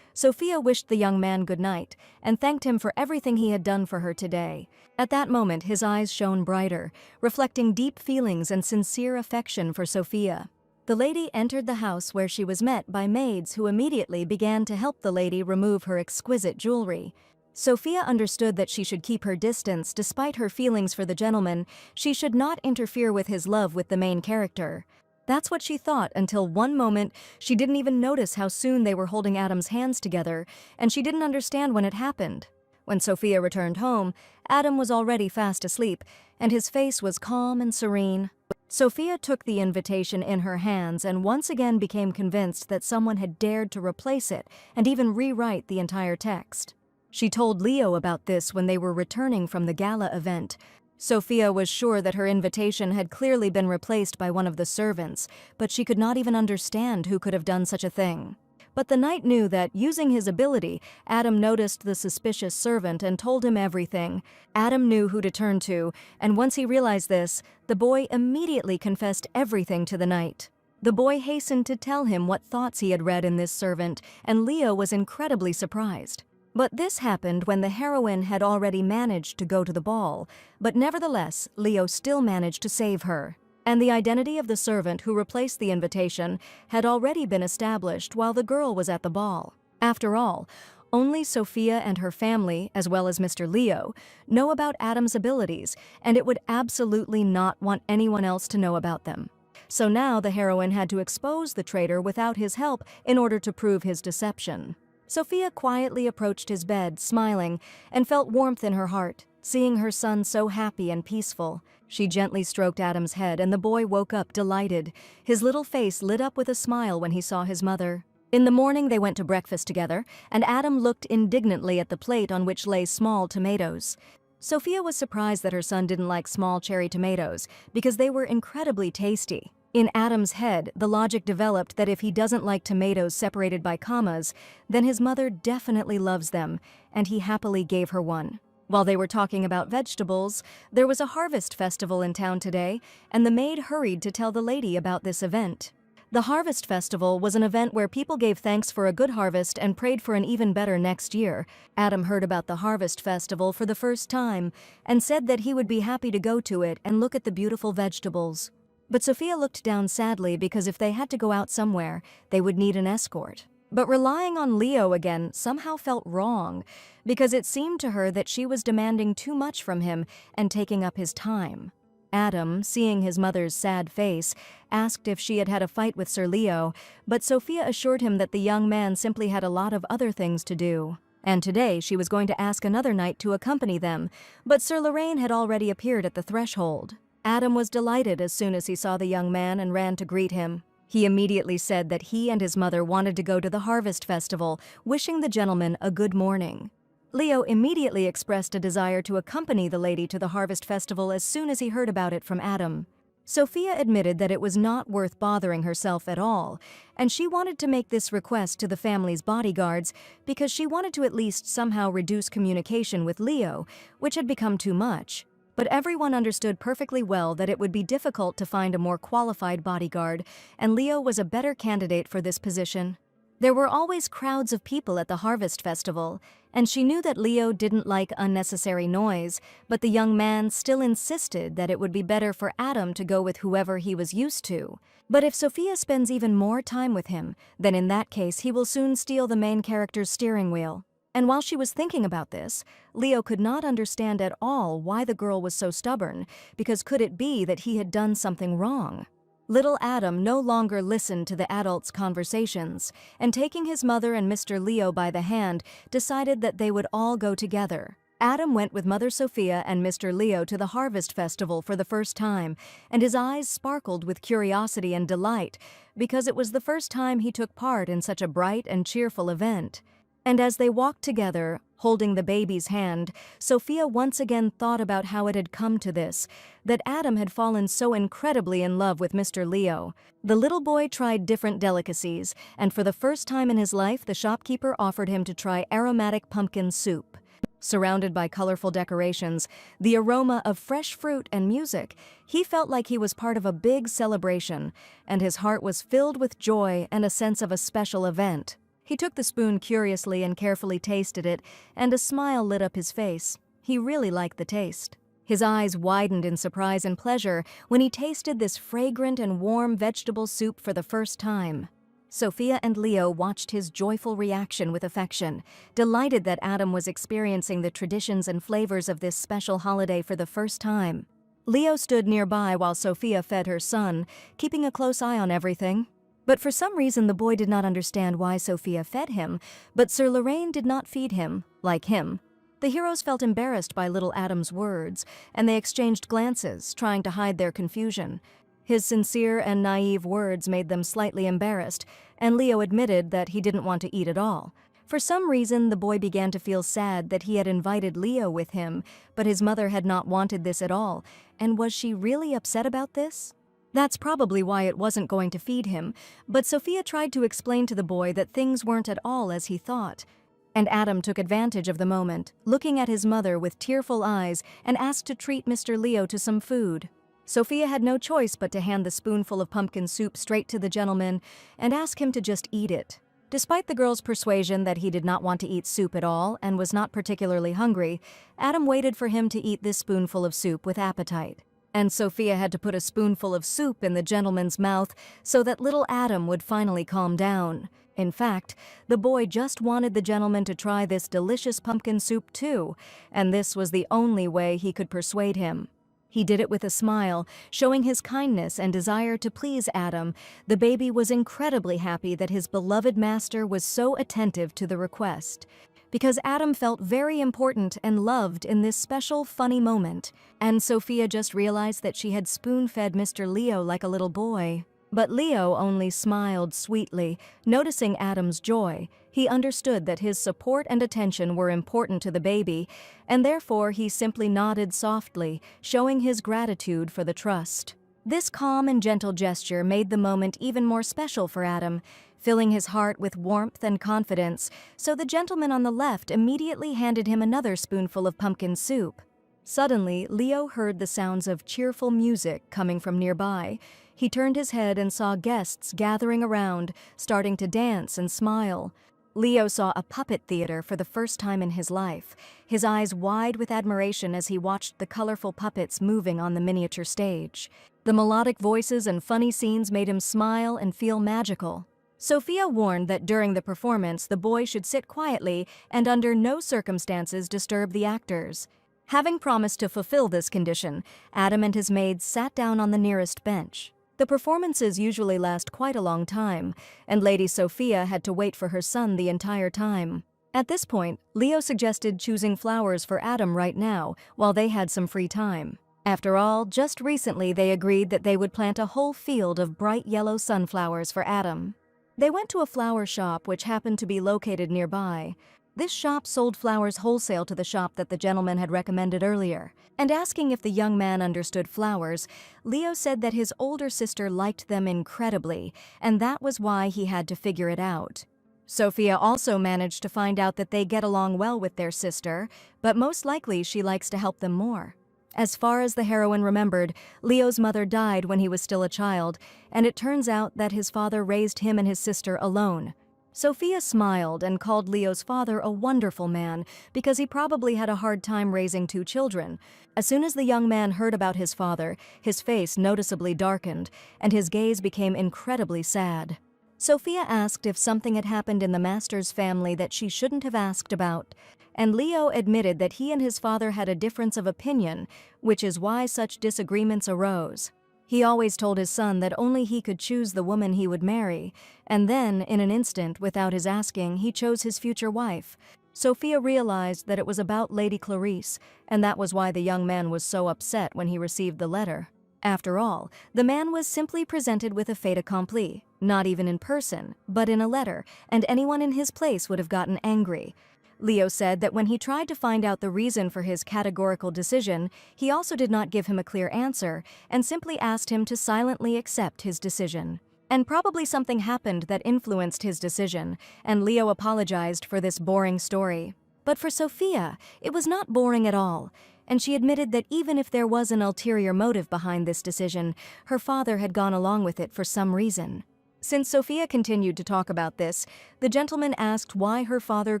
Sophia wished the young man good night and thanked him for everything he had done for her today. At that moment, his eyes shone brighter, reflecting deep feelings and sincere affection for Sophia. The lady entered the house where she was met by maids who immediately began to help the lady remove her exquisite jewelry. Sophia understood that she should keep her distance despite her feelings for the gentleman. She should not interfere with his love with the main character. That's what she thought until one moment she didn't even notice how soon they were holding Adam's hands together, and she didn't understand when it happened. When Sophia returned home, Adam was already fast asleep, and his face was calm and serene. Sophia took the invitation in her hands and once again became convinced that someone had dared to replace it and even rewrite the entire text. She told Leo about this when they were returning from the gala event. Sophia was sure that her invitation had clearly been replaced by one of the servants, but she could not even understand who could have done such a thing. But the knight knew that, using his ability, Adam noticed the suspicious servant and told him everything. Adam knew who to turn to, and once he realized this, the boy immediately confessed everything to the knight. The boy hastened to tell him what thoughts he had read in this servant, and Leo was incredibly surprised. But this happened when the heroine had already managed to go to the ball, but nevertheless, Leo still managed to save her. And the identity of the servant who replaced the invitation had already been established while the girl was at the ball. After all, only Sophia and her family, as well as Mr. Leo, know about Adam's abilities, and it would absolutely not want anyone else to know about them. So now the heroine had to expose the traitor without his help in order to prove his deception. Sophia quietly approached his bed, smiling, and felt warmth in her heart, seeing her son so happy and peaceful. She gently stroked Adam's head, and the boy woke up delighted. His little face lit up with a smile when he saw his mother. In the morning, they went to breakfast together, and Adam looked indignantly at the plate on which lay small tomatoes. Sophia was surprised that her son didn't like small cherry tomatoes, because they were incredibly tasty. In Adam's head, the logic developed that if he doesn't like tomatoes separated by commas, then his mother definitely loves them, and he happily gave her one. While they were talking about vegetables, there was a harvest festival in town today, and the maid hurried to tell the lady about this event. The harvest festival was an event where people gave thanks for a good harvest and prayed for an even better next year. Adam heard about the harvest festival for the first time and said that he would be happy to go to it and look at the beautiful vegetables. But Sophia looked down sadly because if they had to go out somewhere, they would need an escort. But relying on Leo again somehow felt wrong, because it seemed to her that she was demanding too much from him and taking up his time. Adam, seeing his mother's sad face, asked if she had had a fight with Sir Leo, but Sophia assured him that the young man simply had a lot of other things to do. And today she was going to ask another knight to accompany them, but Sir Lorraine had already appeared at the threshold. Adam was delighted as soon as he saw the young man and ran to greet him. He immediately said that he and his mother wanted to go to the harvest festival, wishing the gentleman a good morning. Leo immediately expressed a desire to accompany the lady to the harvest festival as soon as he heard about it from Adam. Sophia admitted that it was not worth bothering herself at all, and she wanted to make this request to the family's bodyguards because she wanted to at least somehow reduce communication with Leo, which had become too much. But everyone understood perfectly well that it would be difficult to find a more qualified bodyguard, and Leo was a better candidate for this position. There were always crowds of people at the harvest festival, and she knew that Leo didn't like unnecessary noise, but the young man still insisted that it would be better for Adam to go with whoever he was used to. But if Sophia spends even more time with him, then in that case he will soon steal the main character's steering wheel. And while she was thinking about this, Leo could not understand at all why the girl was so stubborn, because could it be that he had done something wrong? Little Adam no longer listened to the adults' conversations, and taking his mother and Mr. Leo by the hand, decided that they would all go together. Adam went with Mother Sophia and Mr. Leo to the Harvest Festival for the first time, and his eyes sparkled with curiosity and delight, because it was the first time he took part in such a bright and cheerful event. And as they walked together, holding the baby's hand, Sophia once again thought about how it had come to this, that Adam had fallen so incredibly in love with Mr. Leo. The little boy tried different delicacies, and for the first time in his life, the shopkeeper offered him to try aromatic pumpkin soup. Surrounded by colorful decorations, the aroma of fresh fruit and music, he felt like he was part of a big celebration, and his heart was filled with joy and a sense of a special event. He took the spoon curiously and carefully tasted it, and a smile lit up his face. He really liked the taste. His eyes widened in surprise and pleasure when he tasted this fragrant and warm vegetable soup for the first time. Sophia and Leo watched his joyful reaction with affection, delighted that Adam was experiencing the traditions and flavors of this special holiday for the first time. Leo stood nearby while Sophia fed her son, keeping a close eye on everything. But for some reason the boy did not understand why Sophia fed him, but Sir Lorraine did not feed him, like him. The heroes felt embarrassed by little Adam's words, and they exchanged glances, trying to hide their confusion. His sincere and naive words made them slightly embarrassed, and Leo admitted that he didn't want to eat at all. For some reason, the boy began to feel sad that he had invited Leo with him, but his mother had not wanted this at all, and was she really upset about this? That's probably why it wasn't going to feed him, but Sophia tried to explain to the boy that things weren't at all as he thought. And Adam took advantage of the moment, looking at his mother with tearful eyes, and asked to treat Mr. Leo to some food. Sophia had no choice but to hand the spoonful of pumpkin soup straight to the gentleman and ask him to just eat it. Despite the girl's persuasion that he did not want to eat soup at all and was not particularly hungry, Adam waited for him to eat this spoonful of soup with appetite. And Sophia had to put a spoonful of soup in the gentleman's mouth so that little Adam would finally calm down. In fact, the boy just wanted the gentleman to try this delicious pumpkin soup too, and this was the only way he could persuade him. He did it with a smile, showing his kindness and desire to please Adam. The baby was incredibly happy that his beloved master was so attentive to the request, because Adam felt very important and loved in this special, funny moment. And Sophia just realized that she had spoon-fed Mr. Leo like a little boy. But Leo only smiled sweetly, noticing Adam's joy. He understood that his support and attention were important to the baby, and therefore he simply nodded softly, showing his gratitude for the trust. This calm and gentle gesture made the moment even more special for Adam, filling his heart with warmth and confidence, so the gentleman on the left immediately handed him another spoonful of pumpkin soup. Suddenly, Leo heard the sounds of cheerful music coming from nearby. He turned his head and saw guests gathering around, starting to dance and smile. Leo saw a puppet theater for the first time in his life, his eyes wide with admiration as he watched the colorful puppets moving on the miniature stage. The melodic voices and funny scenes made him smile and feel magical. Sophia warned that during the performance the boy should sit quietly and under no circumstances disturb the actors. Having promised to fulfill this condition, Adam and his maids sat down on the nearest bench. The performances usually last quite a long time, and Lady Sophia had to wait for her son the entire time. At this point, Leo suggested choosing flowers for Adam right now, while they had some free time. After all, just recently they agreed that they would plant a whole field of bright yellow sunflowers for Adam. They went to a flower shop which happened to be located nearby. This shop sold flowers wholesale to the shop that the gentleman had recommended earlier. And asking if the young man understood flowers, Leo said that his older sister liked them incredibly, and that was why he had to figure it out. Sophia also managed to find out that they get along well with their sister, but most likely she likes to help them more. As far as the heroine remembered, Leo's mother died when he was still a child, and it turns out that his father raised him and his sister alone. Sophia smiled and called Leo's father a wonderful man because he probably had a hard time raising two children. As soon as the young man heard about his father, his face noticeably darkened, and his gaze became incredibly sad. Sophia asked if something had happened in the master's family that she shouldn't have asked about, and Leo admitted that he and his father had a difference of opinion, which is why such disagreements arose. He always told his son that only he could choose the woman he would marry, and then, in an instant, without his asking, he chose his future wife. Sophia realized that it was about Lady Clarice, and that was why the young man was so upset when he received the letter. After all, the man was simply presented with a fait accompli, not even in person, but in a letter, and anyone in his place would have gotten angry. Leo said that when he tried to find out the reason for his categorical decision, he also did not give him a clear answer and simply asked him to silently accept his decision. And probably something happened that influenced his decision, and Leo apologized for this boring story. But for Sophia, it was not boring at all, and she admitted that even if there was an ulterior motive behind this decision, her father had gone along with it for some reason. Since Sophia continued to talk about this, the gentleman asked why her father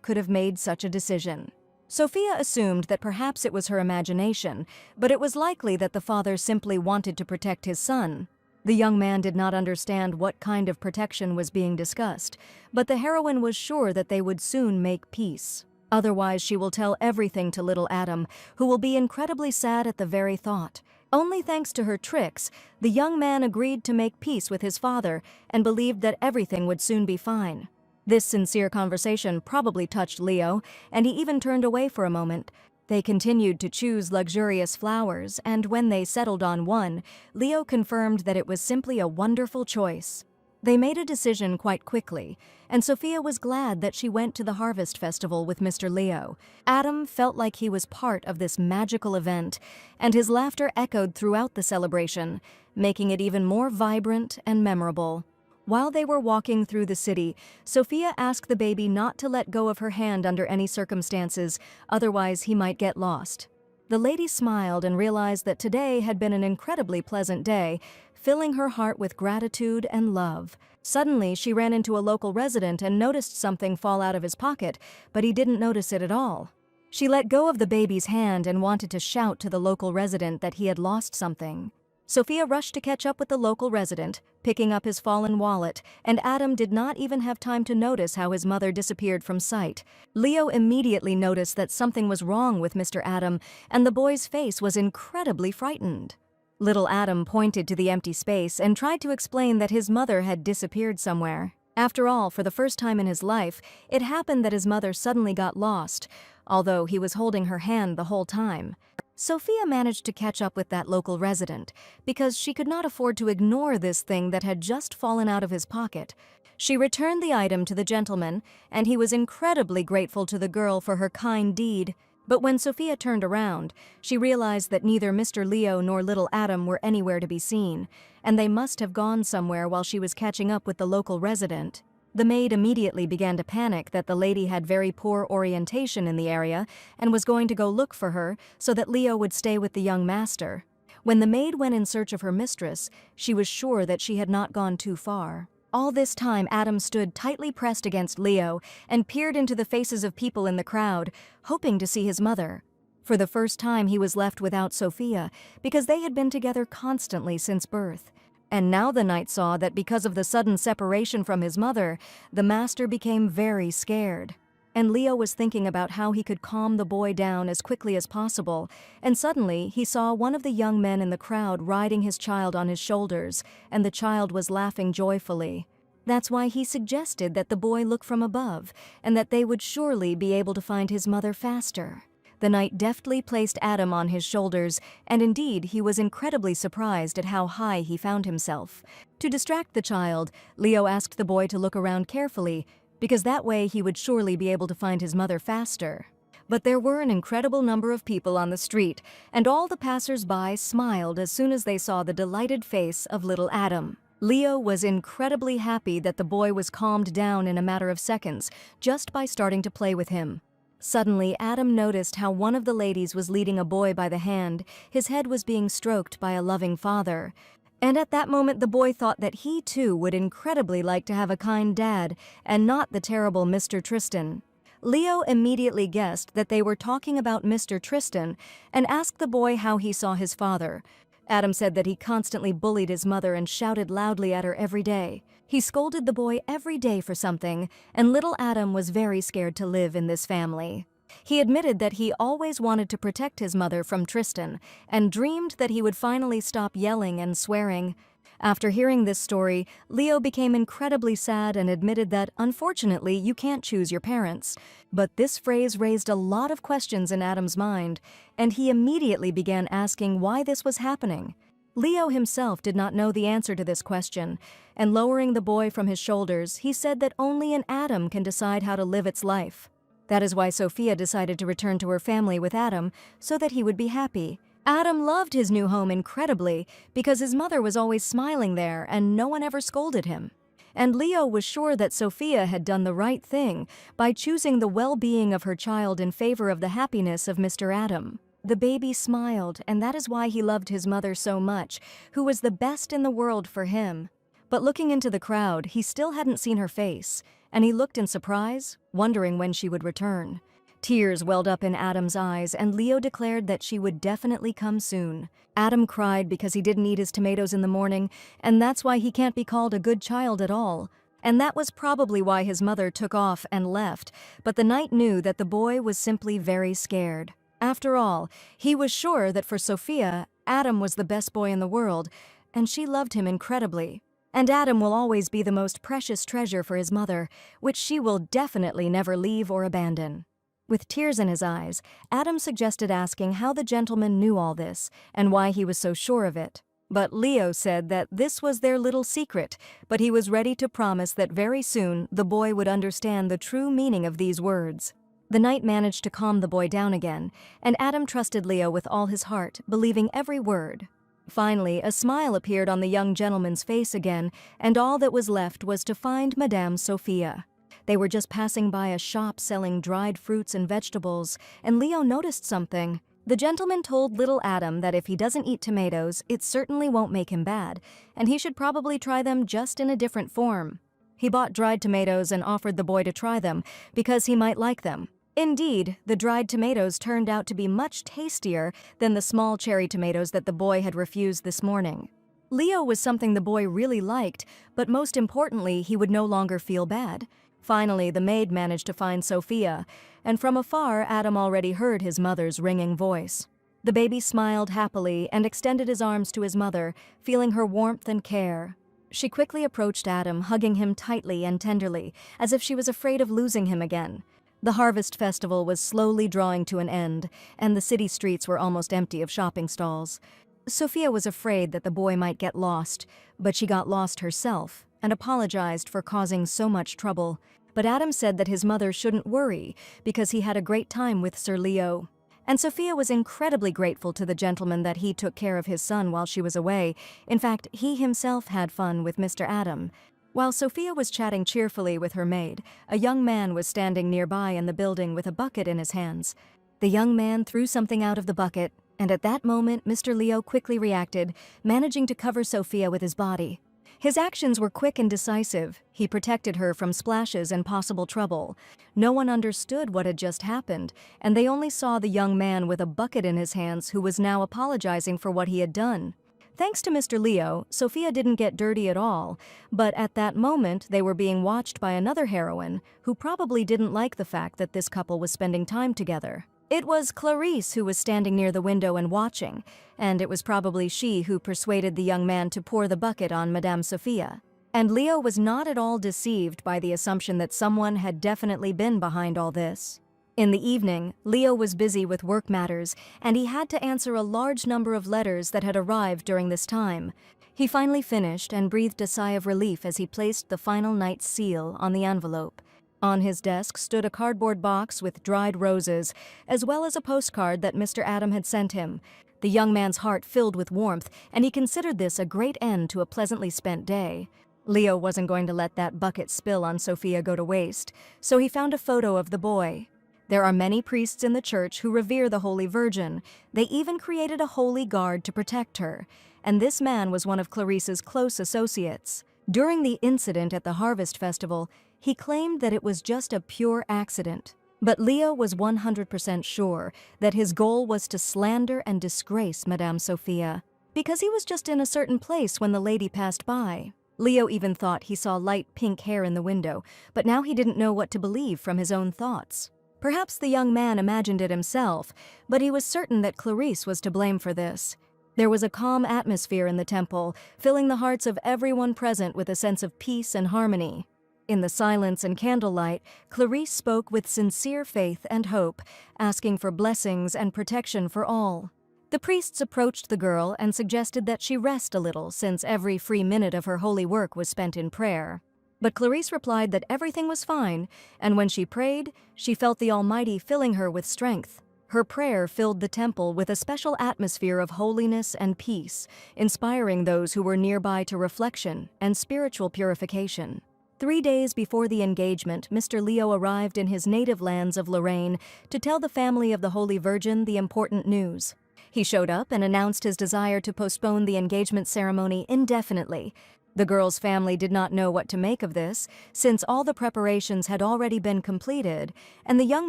could have made such a decision. Sophia assumed that perhaps it was her imagination, but it was likely that the father simply wanted to protect his son. The young man did not understand what kind of protection was being discussed, but the heroine was sure that they would soon make peace. Otherwise, she will tell everything to little Adam, who will be incredibly sad at the very thought. Only thanks to her tricks, the young man agreed to make peace with his father and believed that everything would soon be fine. This sincere conversation probably touched Leo, and he even turned away for a moment. They continued to choose luxurious flowers, and when they settled on one, Leo confirmed that it was simply a wonderful choice. They made a decision quite quickly, and Sophia was glad that she went to the harvest festival with Mr. Leo. Adam felt like he was part of this magical event, and his laughter echoed throughout the celebration, making it even more vibrant and memorable. While they were walking through the city, Sophia asked the baby not to let go of her hand under any circumstances, otherwise he might get lost. The lady smiled and realized that today had been an incredibly pleasant day, filling her heart with gratitude and love. Suddenly, she ran into a local resident and noticed something fall out of his pocket, but he didn't notice it at all. She let go of the baby's hand and wanted to shout to the local resident that he had lost something. Sophia rushed to catch up with the local resident, picking up his fallen wallet, and Adam did not even have time to notice how his mother disappeared from sight. Leo immediately noticed that something was wrong with Mr. Adam, and the boy's face was incredibly frightened. Little Adam pointed to the empty space and tried to explain that his mother had disappeared somewhere. After all, for the first time in his life, it happened that his mother suddenly got lost, although he was holding her hand the whole time. Sophia managed to catch up with that local resident because she could not afford to ignore this thing that had just fallen out of his pocket. She returned the item to the gentleman, and he was incredibly grateful to the girl for her kind deed. But when Sophia turned around, she realized that neither Mr. Leo nor little Adam were anywhere to be seen, and they must have gone somewhere while she was catching up with the local resident. The maid immediately began to panic that the lady had very poor orientation in the area and was going to go look for her so that Leo would stay with the young master. When the maid went in search of her mistress, she was sure that she had not gone too far. All this time, Adam stood tightly pressed against Leo and peered into the faces of people in the crowd, hoping to see his mother. For the first time, he was left without Sophia because they had been together constantly since birth. And now the knight saw that because of the sudden separation from his mother, the master became very scared. And Leo was thinking about how he could calm the boy down as quickly as possible, and suddenly he saw one of the young men in the crowd riding his child on his shoulders, and the child was laughing joyfully. That's why he suggested that the boy look from above, and that they would surely be able to find his mother faster. The knight deftly placed Adam on his shoulders, and indeed he was incredibly surprised at how high he found himself. To distract the child, Leo asked the boy to look around carefully, because that way he would surely be able to find his mother faster. But there were an incredible number of people on the street, and all the passers-by smiled as soon as they saw the delighted face of little Adam. Leo was incredibly happy that the boy was calmed down in a matter of seconds, just by starting to play with him. Suddenly, Adam noticed how one of the ladies was leading a boy by the hand. His head was being stroked by a loving father. And at that moment the boy thought that he too would incredibly like to have a kind dad and not the terrible Mr. Tristan. Leo immediately guessed that they were talking about Mr. Tristan and asked the boy how he saw his father. Adam said that he constantly bullied his mother and shouted loudly at her every day. He scolded the boy every day for something, and little Adam was very scared to live in this family. He admitted that he always wanted to protect his mother from Tristan and dreamed that he would finally stop yelling and swearing. After hearing this story, Leo became incredibly sad and admitted that, unfortunately, you can't choose your parents. But this phrase raised a lot of questions in Adam's mind, and he immediately began asking why this was happening. Leo himself did not know the answer to this question, and lowering the boy from his shoulders, he said that only an Adam can decide how to live its life. That is why Sophia decided to return to her family with Adam so that he would be happy. Adam loved his new home incredibly because his mother was always smiling there and no one ever scolded him. And Leo was sure that Sophia had done the right thing by choosing the well-being of her child in favor of the happiness of Mr. Adam. The baby smiled, and that is why he loved his mother so much, who was the best in the world for him. But looking into the crowd, he still hadn't seen her face, and he looked in surprise, wondering when she would return. Tears welled up in Adam's eyes, and Leo declared that she would definitely come soon. Adam cried because he didn't eat his tomatoes in the morning, and that's why he can't be called a good child at all. And that was probably why his mother took off and left, but the knight knew that the boy was simply very scared. After all, he was sure that for Sophia, Adam was the best boy in the world, and she loved him incredibly. And Adam will always be the most precious treasure for his mother, which she will definitely never leave or abandon. With tears in his eyes, Adam suggested asking how the gentleman knew all this and why he was so sure of it. But Leo said that this was their little secret, but he was ready to promise that very soon the boy would understand the true meaning of these words. The knight managed to calm the boy down again, and Adam trusted Leo with all his heart, believing every word. Finally, a smile appeared on the young gentleman's face again, and all that was left was to find Madame Sophia. They were just passing by a shop selling dried fruits and vegetables, and Leo noticed something. The gentleman told little Adam that if he doesn't eat tomatoes, it certainly won't make him bad, and he should probably try them just in a different form. He bought dried tomatoes and offered the boy to try them, because he might like them. Indeed, the dried tomatoes turned out to be much tastier than the small cherry tomatoes that the boy had refused this morning. Leo was something the boy really liked, but most importantly, he would no longer feel bad. Finally, the maid managed to find Sophia, and from afar, Adam already heard his mother's ringing voice. The baby smiled happily and extended his arms to his mother, feeling her warmth and care. She quickly approached Adam, hugging him tightly and tenderly, as if she was afraid of losing him again. The harvest festival was slowly drawing to an end, and the city streets were almost empty of shopping stalls. Sophia was afraid that the boy might get lost, but she got lost herself and apologized for causing so much trouble. But Adam said that his mother shouldn't worry because he had a great time with Sir Leo. And Sophia was incredibly grateful to the gentleman that he took care of his son while she was away. In fact, he himself had fun with Mr. Adam. While Sophia was chatting cheerfully with her maid, a young man was standing nearby in the building with a bucket in his hands. The young man threw something out of the bucket, and at that moment Mr. Leo quickly reacted, managing to cover Sophia with his body. His actions were quick and decisive. He protected her from splashes and possible trouble. No one understood what had just happened, and they only saw the young man with a bucket in his hands who was now apologizing for what he had done. Thanks to Mr. Leo, Sophia didn't get dirty at all, but at that moment they were being watched by another heroine who probably didn't like the fact that this couple was spending time together. It was Clarice who was standing near the window and watching, and it was probably she who persuaded the young man to pour the bucket on Madame Sophia. And Leo was not at all deceived by the assumption that someone had definitely been behind all this. In the evening, Leo was busy with work matters, and he had to answer a large number of letters that had arrived during this time. He finally finished and breathed a sigh of relief as he placed the final night's seal on the envelope. On his desk stood a cardboard box with dried roses, as well as a postcard that Mr. Adam had sent him. The young man's heart filled with warmth, and he considered this a great end to a pleasantly spent day. Leo wasn't going to let that bucket spill on Sophia go to waste, so he found a photo of the boy. There are many priests in the church who revere the Holy Virgin. They even created a holy guard to protect her. and this man was one of Clarice's close associates. During the incident at the Harvest Festival, he claimed that it was just a pure accident. But Leo was 100% sure that his goal was to slander and disgrace Madame Sophia, because he was just in a certain place when the lady passed by. Leo even thought he saw light pink hair in the window, but now he didn't know what to believe from his own thoughts. Perhaps the young man imagined it himself, but he was certain that Clarice was to blame for this. There was a calm atmosphere in the temple, filling the hearts of everyone present with a sense of peace and harmony. In the silence and candlelight, Clarice spoke with sincere faith and hope, asking for blessings and protection for all. The priests approached the girl and suggested that she rest a little, since every free minute of her holy work was spent in prayer. But Clarice replied that everything was fine, and when she prayed, she felt the Almighty filling her with strength. Her prayer filled the temple with a special atmosphere of holiness and peace, inspiring those who were nearby to reflection and spiritual purification. 3 days before the engagement, Mr. Leo arrived in his native lands of Lorraine to tell the family of the Holy Virgin the important news. He showed up and announced his desire to postpone the engagement ceremony indefinitely. The girl's family did not know what to make of this, since all the preparations had already been completed, and the young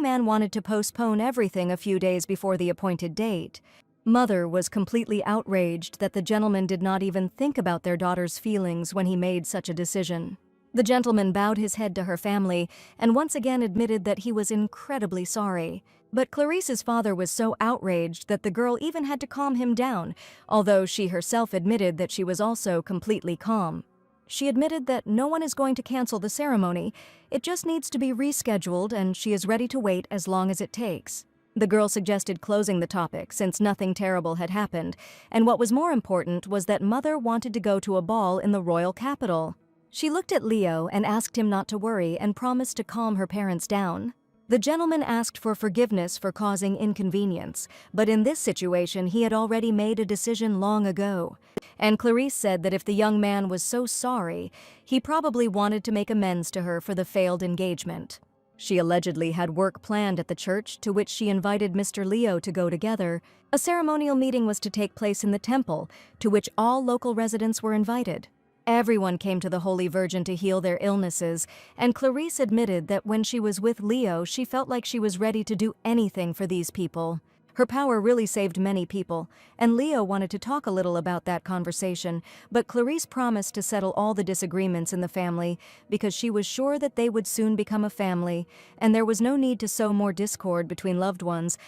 man wanted to postpone everything a few days before the appointed date. Mother was completely outraged that the gentleman did not even think about their daughter's feelings when he made such a decision. The gentleman bowed his head to her family and once again admitted that he was incredibly sorry. But Clarice's father was so outraged that the girl even had to calm him down, although she herself admitted that she was also completely calm. She admitted that no one is going to cancel the ceremony, it just needs to be rescheduled, and she is ready to wait as long as it takes. The girl suggested closing the topic since nothing terrible had happened, and what was more important was that Mother wanted to go to a ball in the royal capital. She looked at Leo and asked him not to worry and promised to calm her parents down. The gentleman asked for forgiveness for causing inconvenience, but in this situation he had already made a decision long ago. And Clarice said that if the young man was so sorry, he probably wanted to make amends to her for the failed engagement. She allegedly had work planned at the church to which she invited Mr. Leo to go together. A ceremonial meeting was to take place in the temple, to which all local residents were invited. Everyone came to the Holy Virgin to heal their illnesses, and Clarice admitted that when she was with Leo, she felt like she was ready to do anything for these people. Her power really saved many people, and Leo wanted to talk a little about that conversation, but Clarice promised to settle all the disagreements in the family because she was sure that they would soon become a family, and there was no need to sow more discord between loved ones.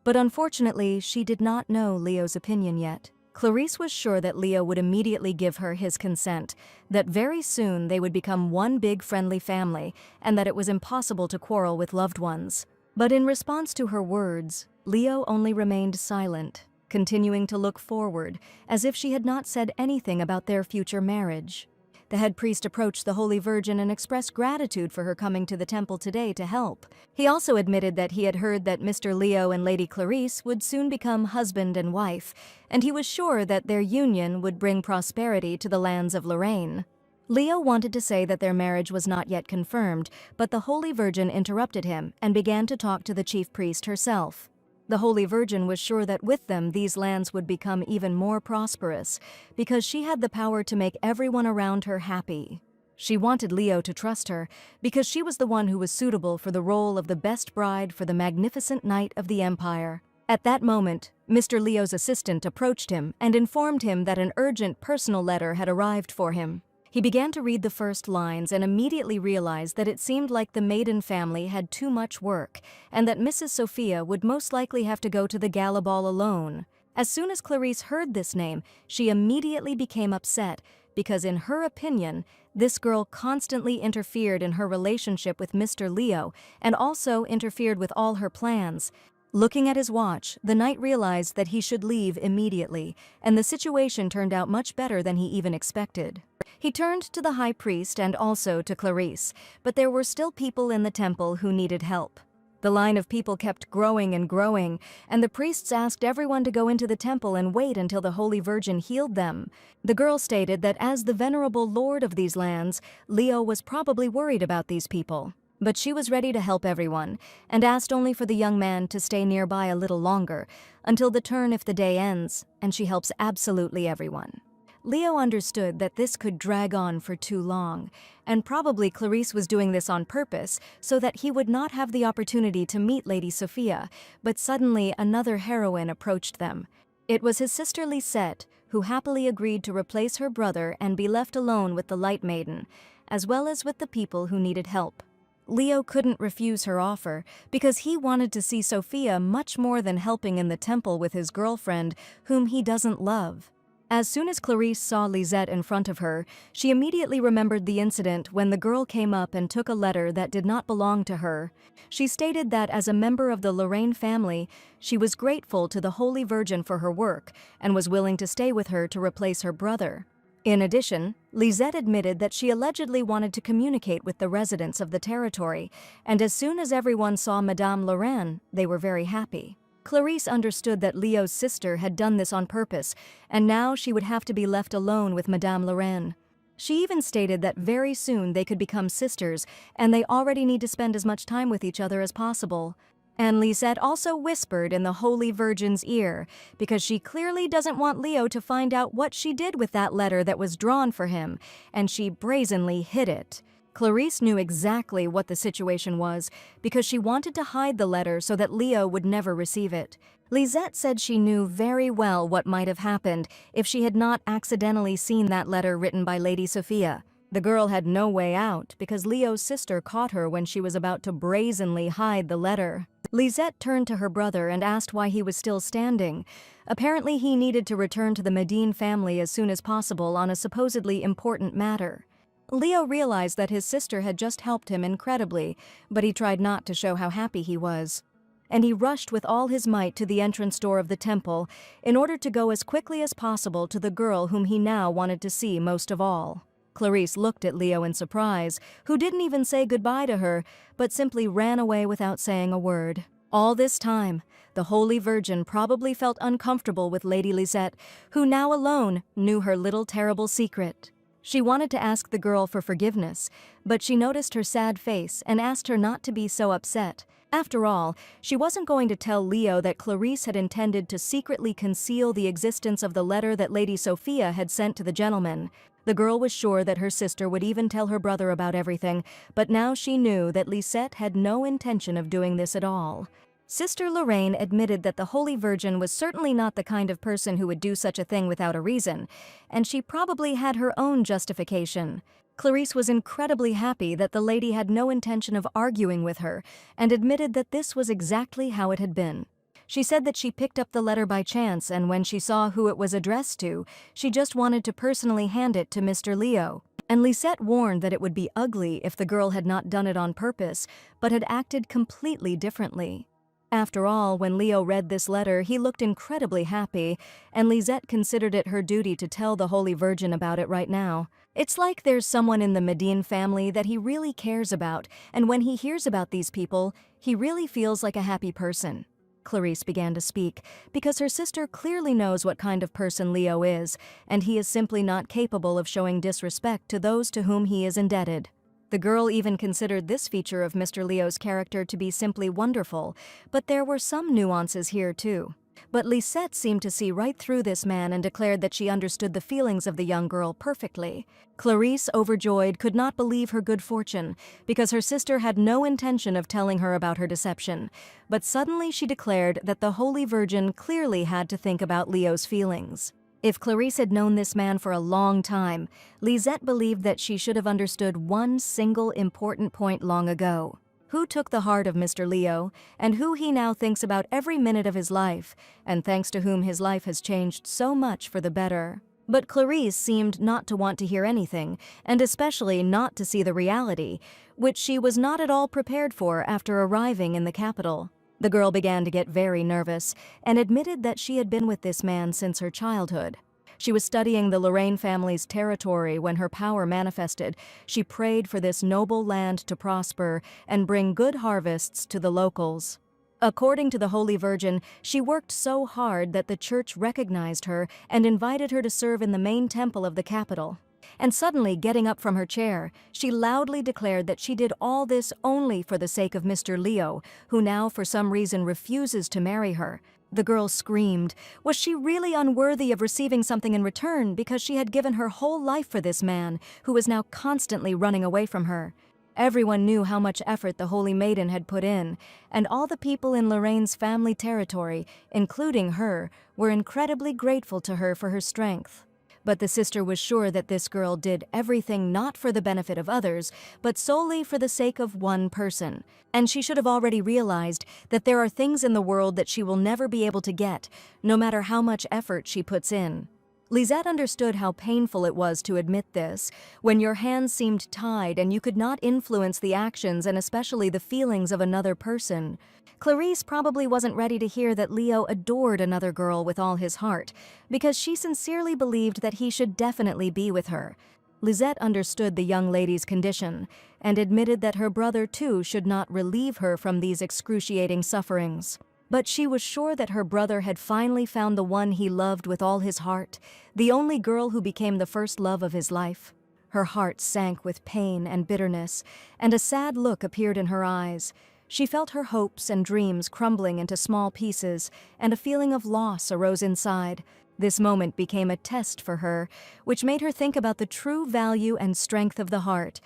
But unfortunately, she did not know Leo's opinion yet. Clarice was sure that Leo would immediately give her his consent, that very soon they would become one big friendly family, and that it was impossible to quarrel with loved ones. But in response to her words, Leo only remained silent, continuing to look forward, as if she had not said anything about their future marriage. The head priest approached the Holy Virgin and expressed gratitude for her coming to the temple today to help. He also admitted that he had heard that Mr. Leo and Lady Clarice would soon become husband and wife, and he was sure that their union would bring prosperity to the lands of Lorraine. Leo wanted to say that their marriage was not yet confirmed, but the Holy Virgin interrupted him and began to talk to the chief priest herself. The Holy Virgin was sure that with them these lands would become even more prosperous, because she had the power to make everyone around her happy. She wanted Leo to trust her, because she was the one who was suitable for the role of the best bride for the magnificent knight of the empire. At that moment, Mr. Leo's assistant approached him and informed him that an urgent personal letter had arrived for him. He began to read the first lines and immediately realized that it seemed like the maiden family had too much work, and that Mrs. Sophia would most likely have to go to the gala ball alone. As soon as Clarice heard this name, she immediately became upset, because in her opinion, this girl constantly interfered in her relationship with Mr. Leo and also interfered with all her plans. Looking at his watch, the knight realized that he should leave immediately, and the situation turned out much better than he even expected. He turned to the high priest and also to Clarice, but there were still people in the temple who needed help. The line of people kept growing and growing, and the priests asked everyone to go into the temple and wait until the Holy Virgin healed them. The girl stated that as the venerable lord of these lands, Leo was probably worried about these people. But she was ready to help everyone, and asked only for the young man to stay nearby a little longer, until the turn if the day ends, and she helps absolutely everyone. Leo understood that this could drag on for too long, and probably Clarice was doing this on purpose so that he would not have the opportunity to meet Lady Sophia, but suddenly another heroine approached them. It was his sister Lisette, who happily agreed to replace her brother and be left alone with the Light Maiden, as well as with the people who needed help. Leo couldn't refuse her offer because he wanted to see Sophia much more than helping in the temple with his girlfriend, whom he doesn't love. As soon as Clarice saw Lisette in front of her, she immediately remembered the incident when the girl came up and took a letter that did not belong to her. She stated that as a member of the Lorraine family, she was grateful to the Holy Virgin for her work and was willing to stay with her to replace her brother. In addition, Lisette admitted that she allegedly wanted to communicate with the residents of the territory, and as soon as everyone saw Madame Lorraine, they were very happy. Clarice understood that Leo's sister had done this on purpose, and now she would have to be left alone with Madame Lorraine. She even stated that very soon they could become sisters, and they already need to spend as much time with each other as possible. And Lisette also whispered in the Holy Virgin's ear, because she clearly doesn't want Leo to find out what she did with that letter that was drawn for him, and she brazenly hid it. Clarice knew exactly what the situation was, because she wanted to hide the letter so that Leo would never receive it. Lisette said she knew very well what might have happened if she had not accidentally seen that letter written by Lady Sophia. The girl had no way out because Leo's sister caught her when she was about to brazenly hide the letter. Lisette turned to her brother and asked why he was still standing. Apparently he needed to return to the Medine family as soon as possible on a supposedly important matter. Leo realized that his sister had just helped him incredibly, but he tried not to show how happy he was. And he rushed with all his might to the entrance door of the temple in order to go as quickly as possible to the girl whom he now wanted to see most of all. Clarice looked at Leo in surprise, who didn't even say goodbye to her, but simply ran away without saying a word. All this time, the Holy Virgin probably felt uncomfortable with Lady Lisette, who now alone knew her little terrible secret. She wanted to ask the girl for forgiveness, but she noticed her sad face and asked her not to be so upset. After all, she wasn't going to tell Leo that Clarice had intended to secretly conceal the existence of the letter that Lady Sophia had sent to the gentleman. The girl was sure that her sister would even tell her brother about everything, but now she knew that Lisette had no intention of doing this at all. Sister Lorraine admitted that the Holy Virgin was certainly not the kind of person who would do such a thing without a reason, and she probably had her own justification. Clarice was incredibly happy that the lady had no intention of arguing with her, and admitted that this was exactly how it had been. She said that she picked up the letter by chance, and when she saw who it was addressed to, she just wanted to personally hand it to Mr. Leo. And Lisette warned that it would be ugly if the girl had not done it on purpose, but had acted completely differently. After all, when Leo read this letter, he looked incredibly happy, and Lisette considered it her duty to tell the Holy Virgin about it right now. It's like there's someone in the Medine family that he really cares about, and when he hears about these people, he really feels like a happy person. Clarice began to speak, because her sister clearly knows what kind of person Leo is, and he is simply not capable of showing disrespect to those to whom he is indebted. The girl even considered this feature of Mr. Leo's character to be simply wonderful, but there were some nuances here too. But Lisette seemed to see right through this man and declared that she understood the feelings of the young girl perfectly. Clarice, overjoyed, could not believe her good fortune, because her sister had no intention of telling her about her deception. But suddenly she declared that the Holy Virgin clearly had to think about Leo's feelings. If Clarice had known this man for a long time, Lisette believed that she should have understood one single important point long ago. Who took the heart of Mr. Leo, and who he now thinks about every minute of his life, and thanks to whom his life has changed so much for the better. But Clarice seemed not to want to hear anything, and especially not to see the reality, which she was not at all prepared for after arriving in the capital. The girl began to get very nervous, and admitted that she had been with this man since her childhood. She was studying the Lorraine family's territory when her power manifested. She prayed for this noble land to prosper and bring good harvests to the locals. According to the Holy Virgin, she worked so hard that the church recognized her and invited her to serve in the main temple of the capital. And suddenly, getting up from her chair, she loudly declared that she did all this only for the sake of Mr. Leo, who now for some reason refuses to marry her. The girl screamed. Was she really unworthy of receiving something in return because she had given her whole life for this man, who was now constantly running away from her? Everyone knew how much effort the holy maiden had put in, and all the people in Lorraine's family territory, including her, were incredibly grateful to her for her strength. But the sister was sure that this girl did everything not for the benefit of others, but solely for the sake of one person. And she should have already realized that there are things in the world that she will never be able to get, no matter how much effort she puts in. Lisette understood how painful it was to admit this, when your hands seemed tied and you could not influence the actions and especially the feelings of another person. Clarisse probably wasn't ready to hear that Leo adored another girl with all his heart, because she sincerely believed that he should definitely be with her. Lisette understood the young lady's condition, and admitted that her brother too should not relieve her from these excruciating sufferings. But she was sure that her brother had finally found the one he loved with all his heart, the only girl who became the first love of his life. Her heart sank with pain and bitterness, and a sad look appeared in her eyes. She felt her hopes and dreams crumbling into small pieces, and a feeling of loss arose inside. This moment became a test for her, which made her think about the true value and strength of the heart.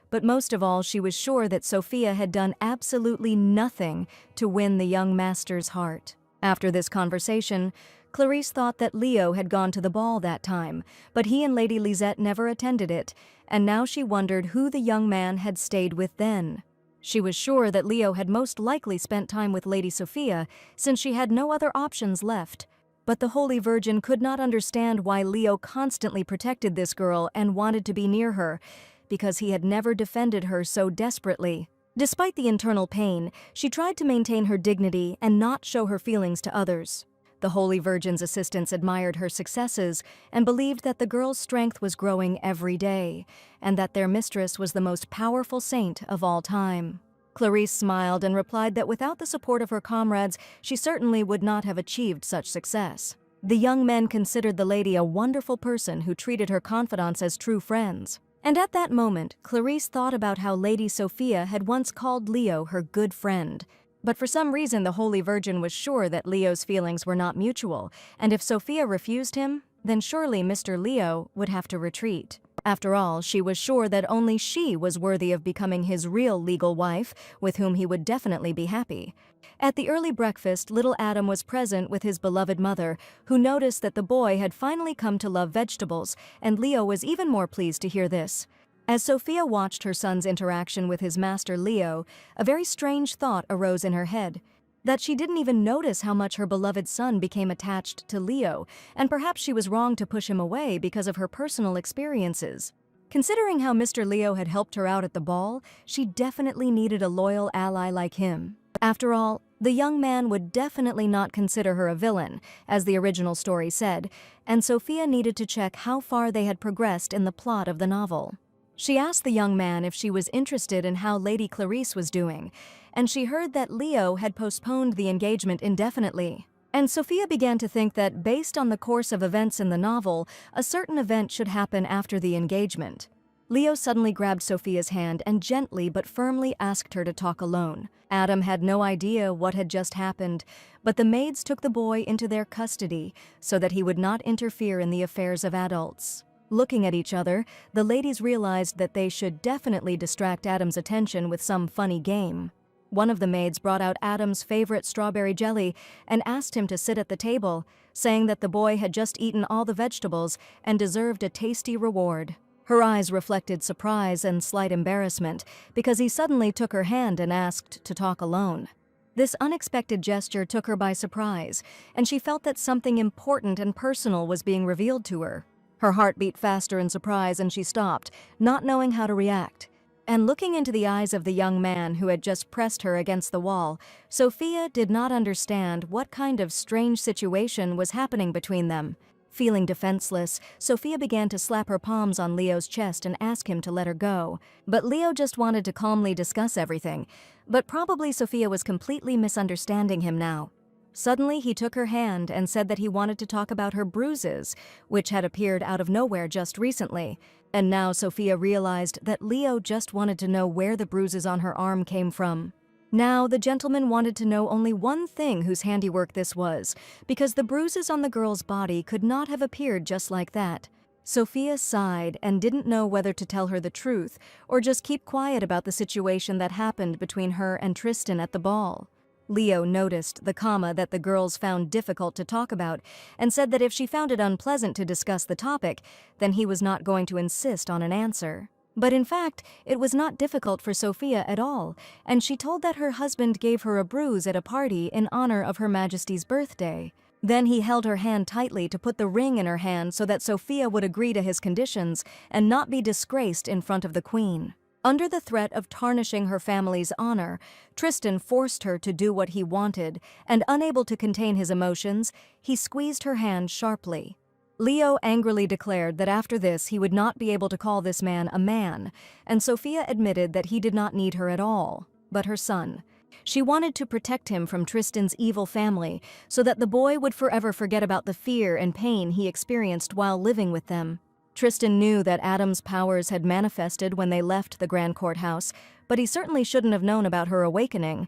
But most of all, she was sure that Sophia had done absolutely nothing to win the young master's heart. After this conversation, Clarisse thought that Leo had gone to the ball that time, but he and Lady Lisette never attended it, and now she wondered who the young man had stayed with then. She was sure that Leo had most likely spent time with Lady Sophia, since she had no other options left. But the Holy Virgin could not understand why Leo constantly protected this girl and wanted to be near her, because he had never defended her so desperately. Despite the internal pain, she tried to maintain her dignity and not show her feelings to others. The Holy Virgin's assistants admired her successes and believed that the girl's strength was growing every day, and that their mistress was the most powerful saint of all time. Clarisse smiled and replied that without the support of her comrades, she certainly would not have achieved such success. The young men considered the lady a wonderful person who treated her confidants as true friends. And at that moment, Clarisse thought about how Lady Sophia had once called Leo her good friend. But for some reason, the Holy Virgin was sure that Leo's feelings were not mutual, and if Sophia refused him, then surely Mr. Leo would have to retreat. After all, she was sure that only she was worthy of becoming his real legal wife, with whom he would definitely be happy. At the early breakfast, little Adam was present with his beloved mother, who noticed that the boy had finally come to love vegetables, and Leo was even more pleased to hear this. As Sophia watched her son's interaction with his master Leo, a very strange thought arose in her head. That she didn't even notice how much her beloved son became attached to Leo, and perhaps she was wrong to push him away because of her personal experiences. Considering how Mr. Leo had helped her out at the ball, she definitely needed a loyal ally like him. After all, the young man would definitely not consider her a villain, as the original story said, and Sophia needed to check how far they had progressed in the plot of the novel. She asked the young man if she was interested in how Lady Clarisse was doing, and she heard that Leo had postponed the engagement indefinitely. And Sophia began to think that, based on the course of events in the novel, a certain event should happen after the engagement. Leo suddenly grabbed Sophia's hand and gently but firmly asked her to talk alone. Adam had no idea what had just happened, but the maids took the boy into their custody so that he would not interfere in the affairs of adults. Looking at each other, the ladies realized that they should definitely distract Adam's attention with some funny game. One of the maids brought out Adam's favorite strawberry jelly and asked him to sit at the table, saying that the boy had just eaten all the vegetables and deserved a tasty reward. Her eyes reflected surprise and slight embarrassment because he suddenly took her hand and asked to talk alone. This unexpected gesture took her by surprise, and she felt that something important and personal was being revealed to her. Her heart beat faster in surprise and she stopped, not knowing how to react. And looking into the eyes of the young man who had just pressed her against the wall, Sophia did not understand what kind of strange situation was happening between them. Feeling defenseless, Sophia began to slap her palms on Leo's chest and ask him to let her go. But Leo just wanted to calmly discuss everything. But probably Sophia was completely misunderstanding him now. Suddenly, he took her hand and said that he wanted to talk about her bruises, which had appeared out of nowhere just recently. And now Sophia realized that Leo just wanted to know where the bruises on her arm came from. Now the gentleman wanted to know only one thing whose handiwork this was, because the bruises on the girl's body could not have appeared just like that. Sophia sighed and didn't know whether to tell her the truth or just keep quiet about the situation that happened between her and Tristan at the ball. Leo noticed the comma that the girls found difficult to talk about and said that if she found it unpleasant to discuss the topic, then he was not going to insist on an answer. But in fact, it was not difficult for Sophia at all, and she told that her husband gave her a bruise at a party in honor of Her Majesty's birthday. Then he held her hand tightly to put the ring in her hand so that Sophia would agree to his conditions and not be disgraced in front of the queen. Under the threat of tarnishing her family's honor, Tristan forced her to do what he wanted, and unable to contain his emotions, he squeezed her hand sharply. Leo angrily declared that after this he would not be able to call this man a man, and Sophia admitted that he did not need her at all, but her son. She wanted to protect him from Tristan's evil family so that the boy would forever forget about the fear and pain he experienced while living with them. Tristan knew that Adam's powers had manifested when they left the Grand Courthouse, but he certainly shouldn't have known about her awakening.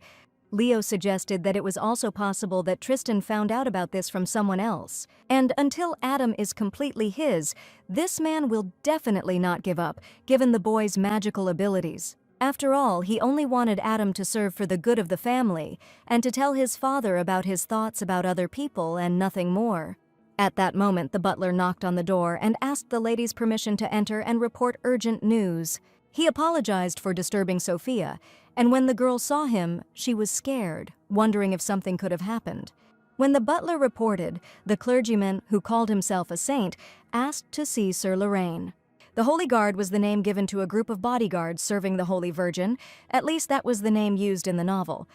Leo suggested that it was also possible that Tristan found out about this from someone else. And until Adam is completely his, this man will definitely not give up, given the boy's magical abilities. After all, he only wanted Adam to serve for the good of the family, and to tell his father about his thoughts about other people and nothing more. At that moment, the butler knocked on the door and asked the ladies permission to enter and report urgent news. He apologized for disturbing Sophia, and when the girl saw him, she was scared, wondering if something could have happened. When the butler reported, the clergyman, who called himself a saint, asked to see Sir Lorraine. The Holy Guard was the name given to a group of bodyguards serving the Holy Virgin, at least that was the name used in the novel.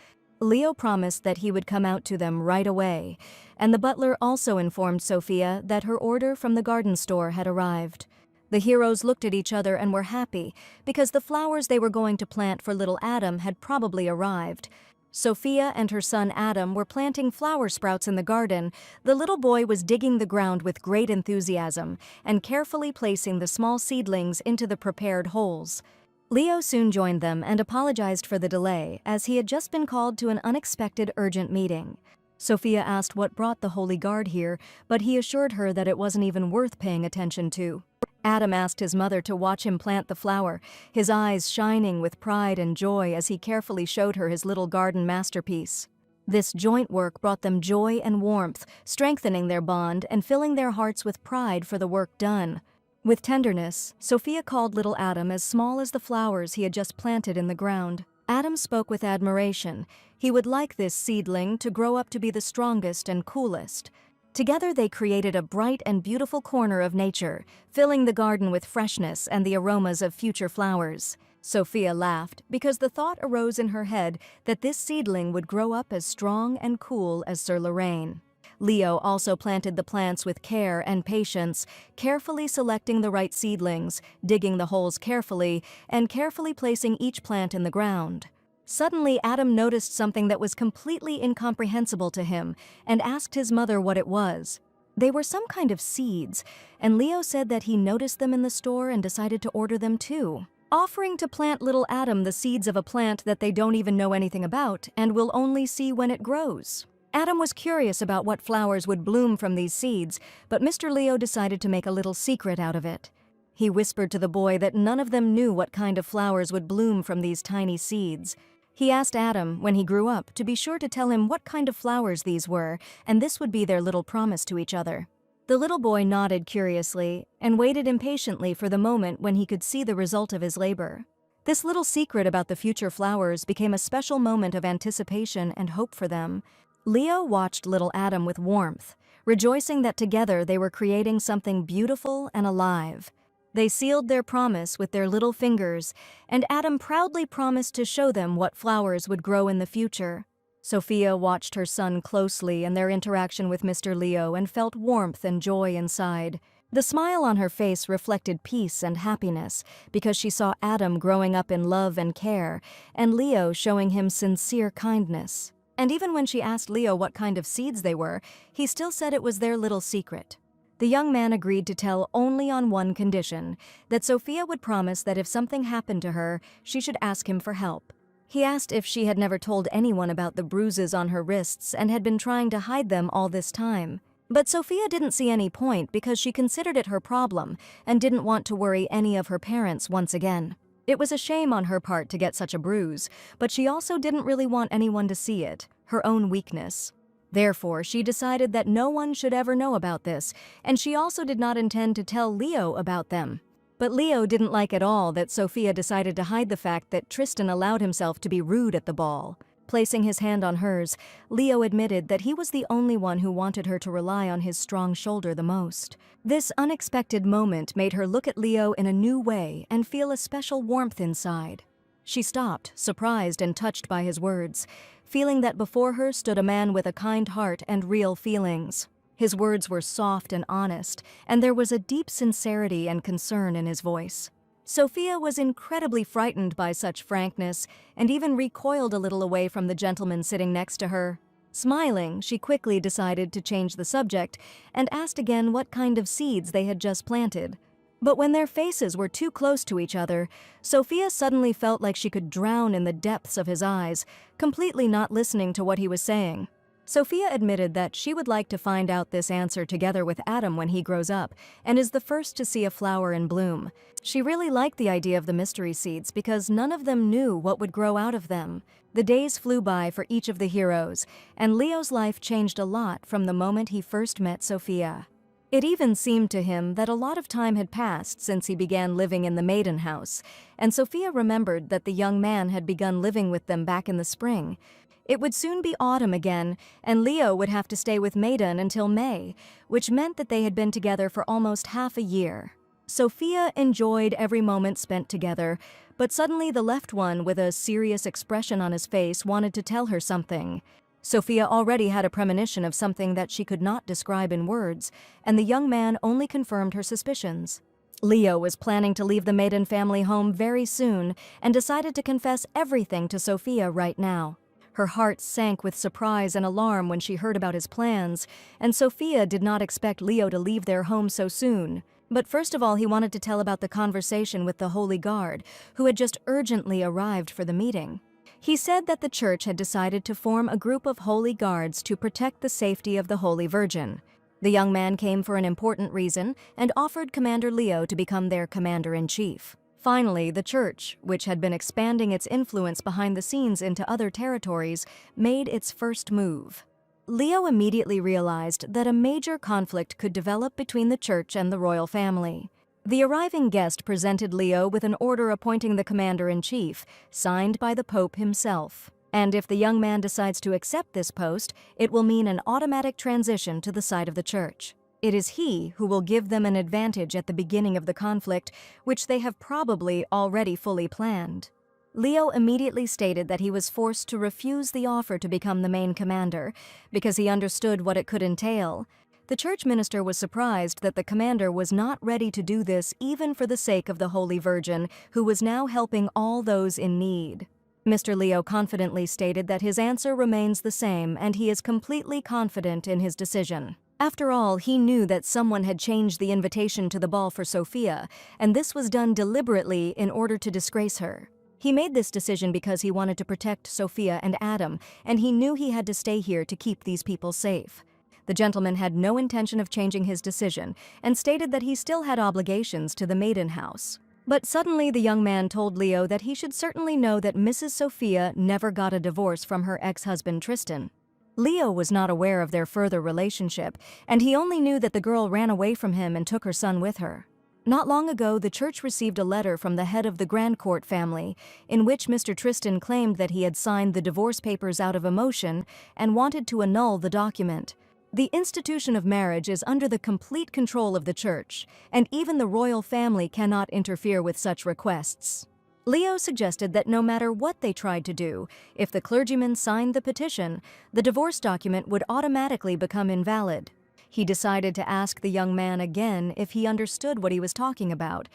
Leo promised that he would come out to them right away, and the butler also informed Sophia that her order from the garden store had arrived. The heroes looked at each other and were happy, because the flowers they were going to plant for little Adam had probably arrived. Sophia and her son Adam were planting flower sprouts in the garden. The little boy was digging the ground with great enthusiasm and carefully placing the small seedlings into the prepared holes. Leo soon joined them and apologized for the delay, as he had just been called to an unexpected urgent meeting. Sophia asked what brought the Holy Guard here, but he assured her that it wasn't even worth paying attention to. Adam asked his mother to watch him plant the flower, his eyes shining with pride and joy as he carefully showed her his little garden masterpiece. This joint work brought them joy and warmth, strengthening their bond and filling their hearts with pride for the work done. With tenderness, Sophia called little Adam as small as the flowers he had just planted in the ground. Adam spoke with admiration. He would like this seedling to grow up to be the strongest and coolest. Together they created a bright and beautiful corner of nature, filling the garden with freshness and the aromas of future flowers. Sophia laughed because the thought arose in her head that this seedling would grow up as strong and cool as Sir Lorraine. Leo also planted the plants with care and patience, carefully selecting the right seedlings, digging the holes carefully, and carefully placing each plant in the ground. Suddenly, Adam noticed something that was completely incomprehensible to him and asked his mother what it was. They were some kind of seeds, and Leo said that he noticed them in the store and decided to order them too, offering to plant little Adam the seeds of a plant that they don't even know anything about and will only see when it grows. Adam was curious about what flowers would bloom from these seeds, but Mr. Leo decided to make a little secret out of it. He whispered to the boy that none of them knew what kind of flowers would bloom from these tiny seeds. He asked Adam, when he grew up, to be sure to tell him what kind of flowers these were, and this would be their little promise to each other. The little boy nodded curiously and waited impatiently for the moment when he could see the result of his labor. This little secret about the future flowers became a special moment of anticipation and hope for them. Leo watched little Adam with warmth, rejoicing that together they were creating something beautiful and alive. They sealed their promise with their little fingers, and Adam proudly promised to show them what flowers would grow in the future. Sophia watched her son closely and their interaction with Mr. Leo and felt warmth and joy inside. The smile on her face reflected peace and happiness because she saw Adam growing up in love and care, and Leo showing him sincere kindness. And even when she asked Leo what kind of seeds they were, he still said it was their little secret. The young man agreed to tell only on one condition, that Sophia would promise that if something happened to her, she should ask him for help. He asked if she had never told anyone about the bruises on her wrists and had been trying to hide them all this time. But Sophia didn't see any point because she considered it her problem and didn't want to worry any of her parents once again. It was a shame on her part to get such a bruise, but she also didn't really want anyone to see it, her own weakness. Therefore, she decided that no one should ever know about this, and she also did not intend to tell Leo about them. But Leo didn't like at all that Sophia decided to hide the fact that Tristan allowed himself to be rude at the ball. Placing his hand on hers, Leo admitted that he was the only one who wanted her to rely on his strong shoulder the most. This unexpected moment made her look at Leo in a new way and feel a special warmth inside. She stopped, surprised and touched by his words, feeling that before her stood a man with a kind heart and real feelings. His words were soft and honest, and there was a deep sincerity and concern in his voice. Sophia was incredibly frightened by such frankness and even recoiled a little away from the gentleman sitting next to her. Smiling, she quickly decided to change the subject and asked again what kind of seeds they had just planted. But when their faces were too close to each other, Sophia suddenly felt like she could drown in the depths of his eyes, completely not listening to what he was saying. Sophia admitted that she would like to find out this answer together with Adam when he grows up and is the first to see a flower in bloom. She really liked the idea of the mystery seeds because none of them knew what would grow out of them. The days flew by for each of the heroes, and Leo's life changed a lot from the moment he first met Sophia. It even seemed to him that a lot of time had passed since he began living in the maiden house, and Sophia remembered that the young man had begun living with them back in the spring. It would soon be autumn again, and Leo would have to stay with Maiden until May, which meant that they had been together for almost half a year. Sophia enjoyed every moment spent together, but suddenly the left one, with a serious expression on his face, wanted to tell her something. Sophia already had a premonition of something that she could not describe in words, and the young man only confirmed her suspicions. Leo was planning to leave the Maiden family home very soon and decided to confess everything to Sophia right now. Her heart sank with surprise and alarm when she heard about his plans, and Sophia did not expect Leo to leave their home so soon. But first of all, he wanted to tell about the conversation with the Holy Guard, who had just urgently arrived for the meeting. He said that the church had decided to form a group of Holy Guards to protect the safety of the Holy Virgin. The young man came for an important reason and offered Commander Leo to become their commander-in-chief. Finally, the church, which had been expanding its influence behind the scenes into other territories, made its first move. Leo immediately realized that a major conflict could develop between the church and the royal family. The arriving guest presented Leo with an order appointing the commander-in-chief, signed by the Pope himself. And if the young man decides to accept this post, it will mean an automatic transition to the side of the church. It is he who will give them an advantage at the beginning of the conflict, which they have probably already fully planned. Leo immediately stated that he was forced to refuse the offer to become the main commander, because he understood what it could entail. The church minister was surprised that the commander was not ready to do this even for the sake of the Holy Virgin, who was now helping all those in need. Mr. Leo confidently stated that his answer remains the same and he is completely confident in his decision. After all, he knew that someone had changed the invitation to the ball for Sophia, and this was done deliberately in order to disgrace her. He made this decision because he wanted to protect Sophia and Adam, and he knew he had to stay here to keep these people safe. The gentleman had no intention of changing his decision and stated that he still had obligations to the maiden house. But suddenly the young man told Leo that he should certainly know that Mrs. Sophia never got a divorce from her ex-husband Tristan. Leo was not aware of their further relationship, and he only knew that the girl ran away from him and took her son with her. Not long ago, the church received a letter from the head of the Grandcourt family, in which Mr. Tristan claimed that he had signed the divorce papers out of emotion and wanted to annul the document. The institution of marriage is under the complete control of the church, and even the royal family cannot interfere with such requests. Leo suggested that no matter what they tried to do, if the clergyman signed the petition, the divorce document would automatically become invalid. He decided to ask the young man again if he understood what he was talking about,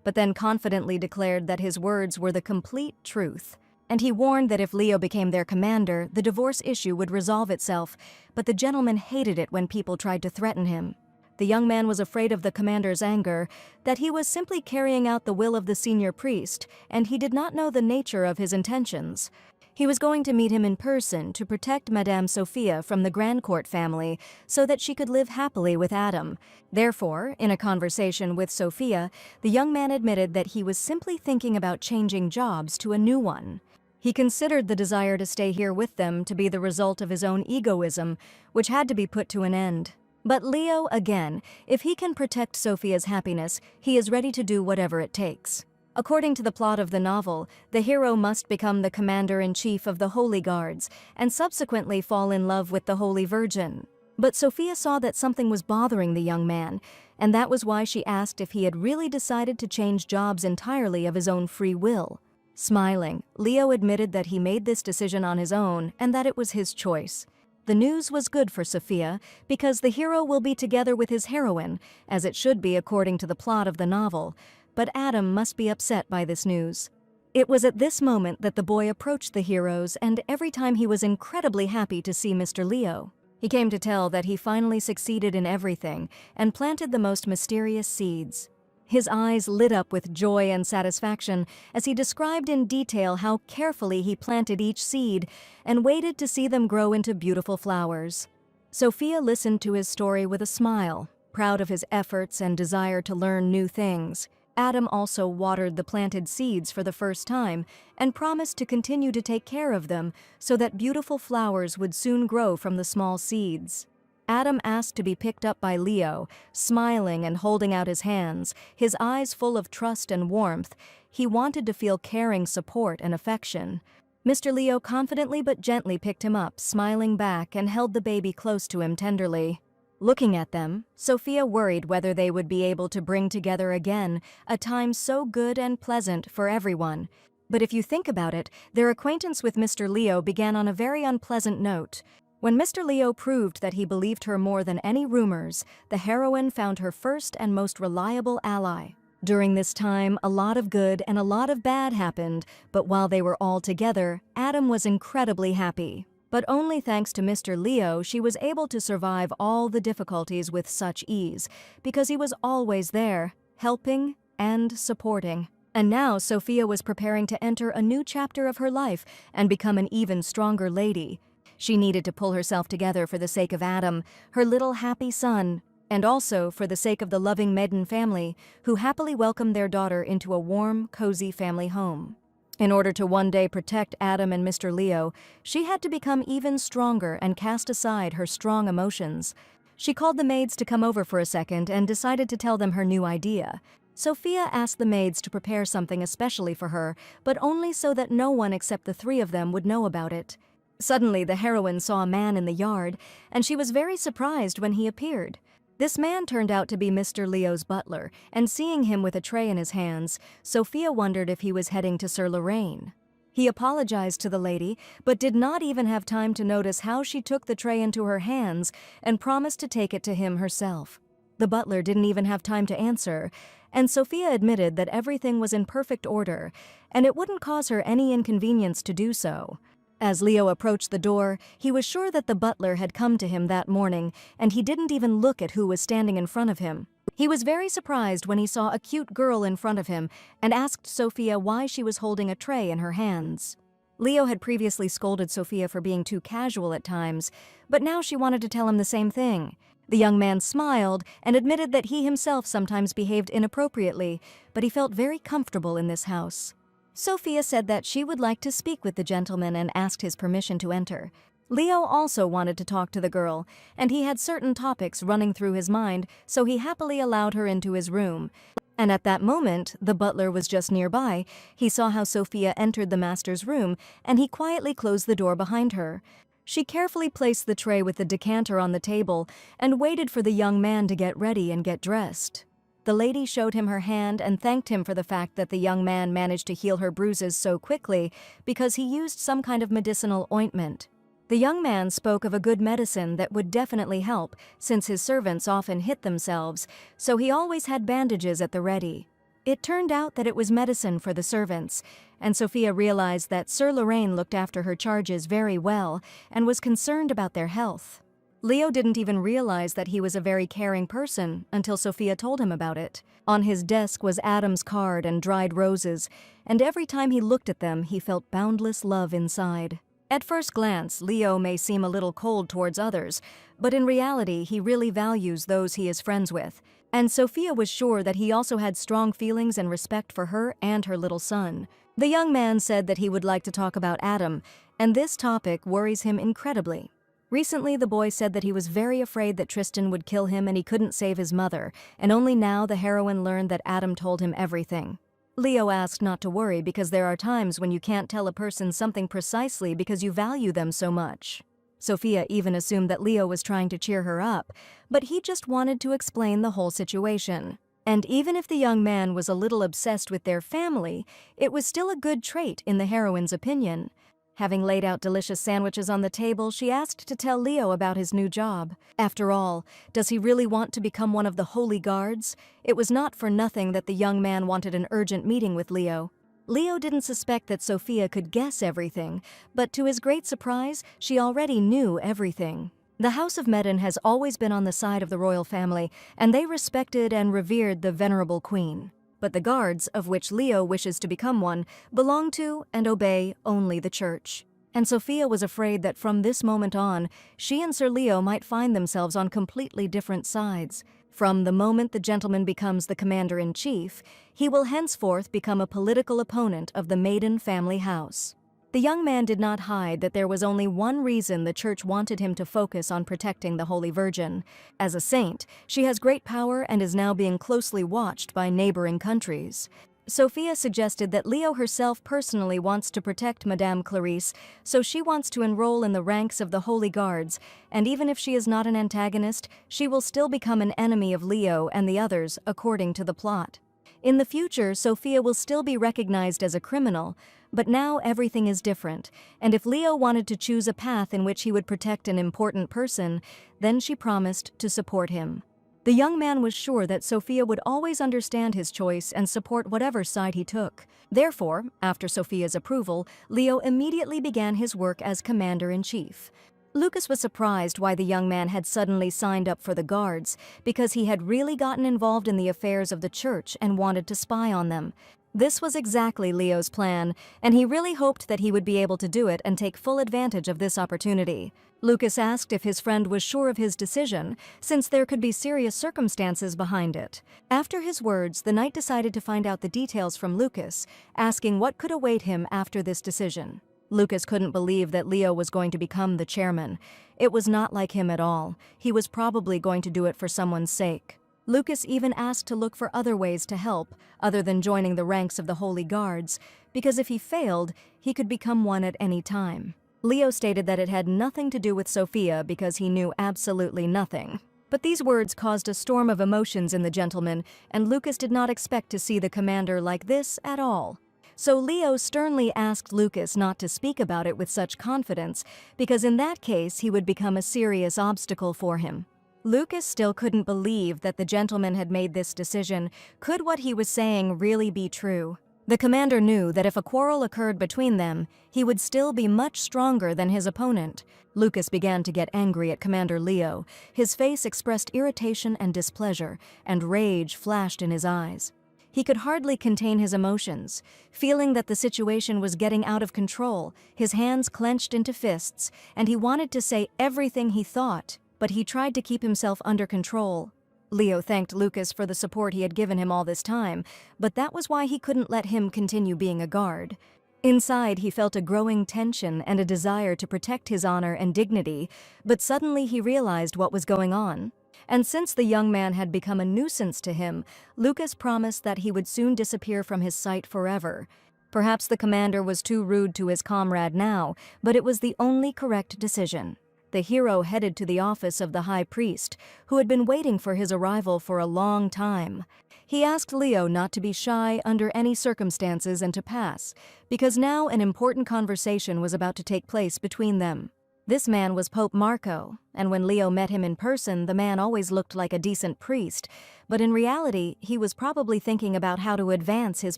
but then confidently declared that his words were the complete truth. And he warned that if Leo became their commander, the divorce issue would resolve itself, but the gentleman hated it when people tried to threaten him. The young man was afraid of the commander's anger, that he was simply carrying out the will of the senior priest, and he did not know the nature of his intentions. He was going to meet him in person to protect Madame Sophia from the Grandcourt family so that she could live happily with Adam. Therefore, in a conversation with Sophia, the young man admitted that he was simply thinking about changing jobs to a new one. He considered the desire to stay here with them to be the result of his own egoism, which had to be put to an end. But Leo, again, if he can protect Sophia's happiness, he is ready to do whatever it takes. According to the plot of the novel, the hero must become the commander-in-chief of the Holy Guards and subsequently fall in love with the Holy Virgin. But Sophia saw that something was bothering the young man, and that was why she asked if he had really decided to change jobs entirely of his own free will. Smiling, Leo admitted that he made this decision on his own and that it was his choice. The news was good for Sophia because the hero will be together with his heroine, as it should be according to the plot of the novel, but Adam must be upset by this news. It was at this moment that the boy approached the heroes, and every time he was incredibly happy to see Mr. Leo. He came to tell that he finally succeeded in everything and planted the most mysterious seeds. His eyes lit up with joy and satisfaction as he described in detail how carefully he planted each seed and waited to see them grow into beautiful flowers. Sophia listened to his story with a smile, proud of his efforts and desire to learn new things. Adam also watered the planted seeds for the first time and promised to continue to take care of them so that beautiful flowers would soon grow from the small seeds. Adam asked to be picked up by Leo, smiling and holding out his hands, his eyes full of trust and warmth. He wanted to feel caring support and affection. Mr. Leo confidently but gently picked him up, smiling back, and held the baby close to him tenderly. Looking at them, Sophia worried whether they would be able to bring together again a time so good and pleasant for everyone. But if you think about it, their acquaintance with Mr. Leo began on a very unpleasant note. When Mr. Leo proved that he believed her more than any rumors, the heroine found her first and most reliable ally. During this time, a lot of good and a lot of bad happened, but while they were all together, Adam was incredibly happy. But only thanks to Mr. Leo, she was able to survive all the difficulties with such ease, because he was always there, helping and supporting. And now Sophia was preparing to enter a new chapter of her life and become an even stronger lady. She needed to pull herself together for the sake of Adam, her little happy son, and also for the sake of the loving Maiden family, who happily welcomed their daughter into a warm, cozy family home. In order to one day protect Adam and Mr. Leo, she had to become even stronger and cast aside her strong emotions. She called the maids to come over for a second and decided to tell them her new idea. Sophia asked the maids to prepare something especially for her, but only so that no one except the three of them would know about it. Suddenly, the heroine saw a man in the yard, and she was very surprised when he appeared. This man turned out to be Mr. Leo's butler, and seeing him with a tray in his hands, Sophia wondered if he was heading to Sir Lorraine. He apologized to the lady, but did not even have time to notice how she took the tray into her hands and promised to take it to him herself. The butler didn't even have time to answer, and Sophia admitted that everything was in perfect order, and it wouldn't cause her any inconvenience to do so. As Leo approached the door, he was sure that the butler had come to him that morning, and he didn't even look at who was standing in front of him. He was very surprised when he saw a cute girl in front of him and asked Sophia why she was holding a tray in her hands. Leo had previously scolded Sophia for being too casual at times, but now she wanted to tell him the same thing. The young man smiled and admitted that he himself sometimes behaved inappropriately, but he felt very comfortable in this house. Sophia said that she would like to speak with the gentleman and asked his permission to enter. Leo also wanted to talk to the girl, and he had certain topics running through his mind, so he happily allowed her into his room. And at that moment, the butler was just nearby. He saw how Sophia entered the master's room, and he quietly closed the door behind her. She carefully placed the tray with the decanter on the table and waited for the young man to get ready and get dressed. The lady showed him her hand and thanked him for the fact that the young man managed to heal her bruises so quickly because he used some kind of medicinal ointment. The young man spoke of a good medicine that would definitely help, since his servants often hit themselves, so he always had bandages at the ready. It turned out that it was medicine for the servants, and Sophia realized that Sir Lorraine looked after her charges very well and was concerned about their health. Leo didn't even realize that he was a very caring person until Sophia told him about it. On his desk was Adam's card and dried roses, and every time he looked at them, he felt boundless love inside. At first glance, Leo may seem a little cold towards others, but in reality, he really values those he is friends with. And Sophia was sure that he also had strong feelings and respect for her and her little son. The young man said that he would like to talk about Adam, and this topic worries him incredibly. Recently, the boy said that he was very afraid that Tristan would kill him and he couldn't save his mother, and only now the heroine learned that Adam told him everything. Leo asked not to worry because there are times when you can't tell a person something precisely because you value them so much. Sophia even assumed that Leo was trying to cheer her up, but he just wanted to explain the whole situation. And even if the young man was a little obsessed with their family, it was still a good trait in the heroine's opinion. Having laid out delicious sandwiches on the table, she asked to tell Leo about his new job. After all, does he really want to become one of the Holy Guards? It was not for nothing that the young man wanted an urgent meeting with Leo. Leo didn't suspect that Sophia could guess everything, but to his great surprise, she already knew everything. The House of Medin has always been on the side of the royal family, and they respected and revered the venerable queen. But the guards, of which Leo wishes to become one, belong to and obey only the church. And Sophia was afraid that from this moment on, she and Sir Leo might find themselves on completely different sides. From the moment the gentleman becomes the commander-in-chief, he will henceforth become a political opponent of the Maiden family house. The young man did not hide that there was only one reason the church wanted him to focus on protecting the Holy Virgin. As a saint, she has great power and is now being closely watched by neighboring countries. Sophia suggested that Leo herself personally wants to protect Madame Clarice, so she wants to enroll in the ranks of the Holy Guards, and even if she is not an antagonist, she will still become an enemy of Leo and the others according to the plot. In the future, Sophia will still be recognized as a criminal, but now everything is different, and if Leo wanted to choose a path in which he would protect an important person, then she promised to support him. The young man was sure that Sophia would always understand his choice and support whatever side he took. Therefore, after Sophia's approval, Leo immediately began his work as commander-in-chief. Lucas was surprised why the young man had suddenly signed up for the guards, because he had really gotten involved in the affairs of the church and wanted to spy on them. This was exactly Leo's plan, and he really hoped that he would be able to do it and take full advantage of this opportunity. Lucas asked if his friend was sure of his decision, since there could be serious circumstances behind it. After his words, the knight decided to find out the details from Lucas, asking what could await him after this decision. Lucas couldn't believe that Leo was going to become the chairman. It was not like him at all. He was probably going to do it for someone's sake. Lucas even asked to look for other ways to help, other than joining the ranks of the Holy Guards, because if he failed, he could become one at any time. Leo stated that it had nothing to do with Sophia because he knew absolutely nothing. But these words caused a storm of emotions in the gentleman, and Lucas did not expect to see the commander like this at all. So Leo sternly asked Lucas not to speak about it with such confidence, because in that case he would become a serious obstacle for him. Lucas still couldn't believe that the gentleman had made this decision. Could what he was saying really be true? The commander knew that if a quarrel occurred between them, he would still be much stronger than his opponent. Lucas began to get angry at Commander Leo. His face expressed irritation and displeasure, and rage flashed in his eyes. He could hardly contain his emotions. Feeling that the situation was getting out of control, his hands clenched into fists, and he wanted to say everything he thought, but he tried to keep himself under control. Leo thanked Lucas for the support he had given him all this time, but that was why he couldn't let him continue being a guard. Inside, he felt a growing tension and a desire to protect his honor and dignity, but suddenly he realized what was going on. And since the young man had become a nuisance to him, Lucas promised that he would soon disappear from his sight forever. Perhaps the commander was too rude to his comrade now, but it was the only correct decision. The hero headed to the office of the high priest, who had been waiting for his arrival for a long time. He asked Leo not to be shy under any circumstances and to pass, because now an important conversation was about to take place between them. This man was Pope Marco, and when Leo met him in person, the man always looked like a decent priest, but in reality, he was probably thinking about how to advance his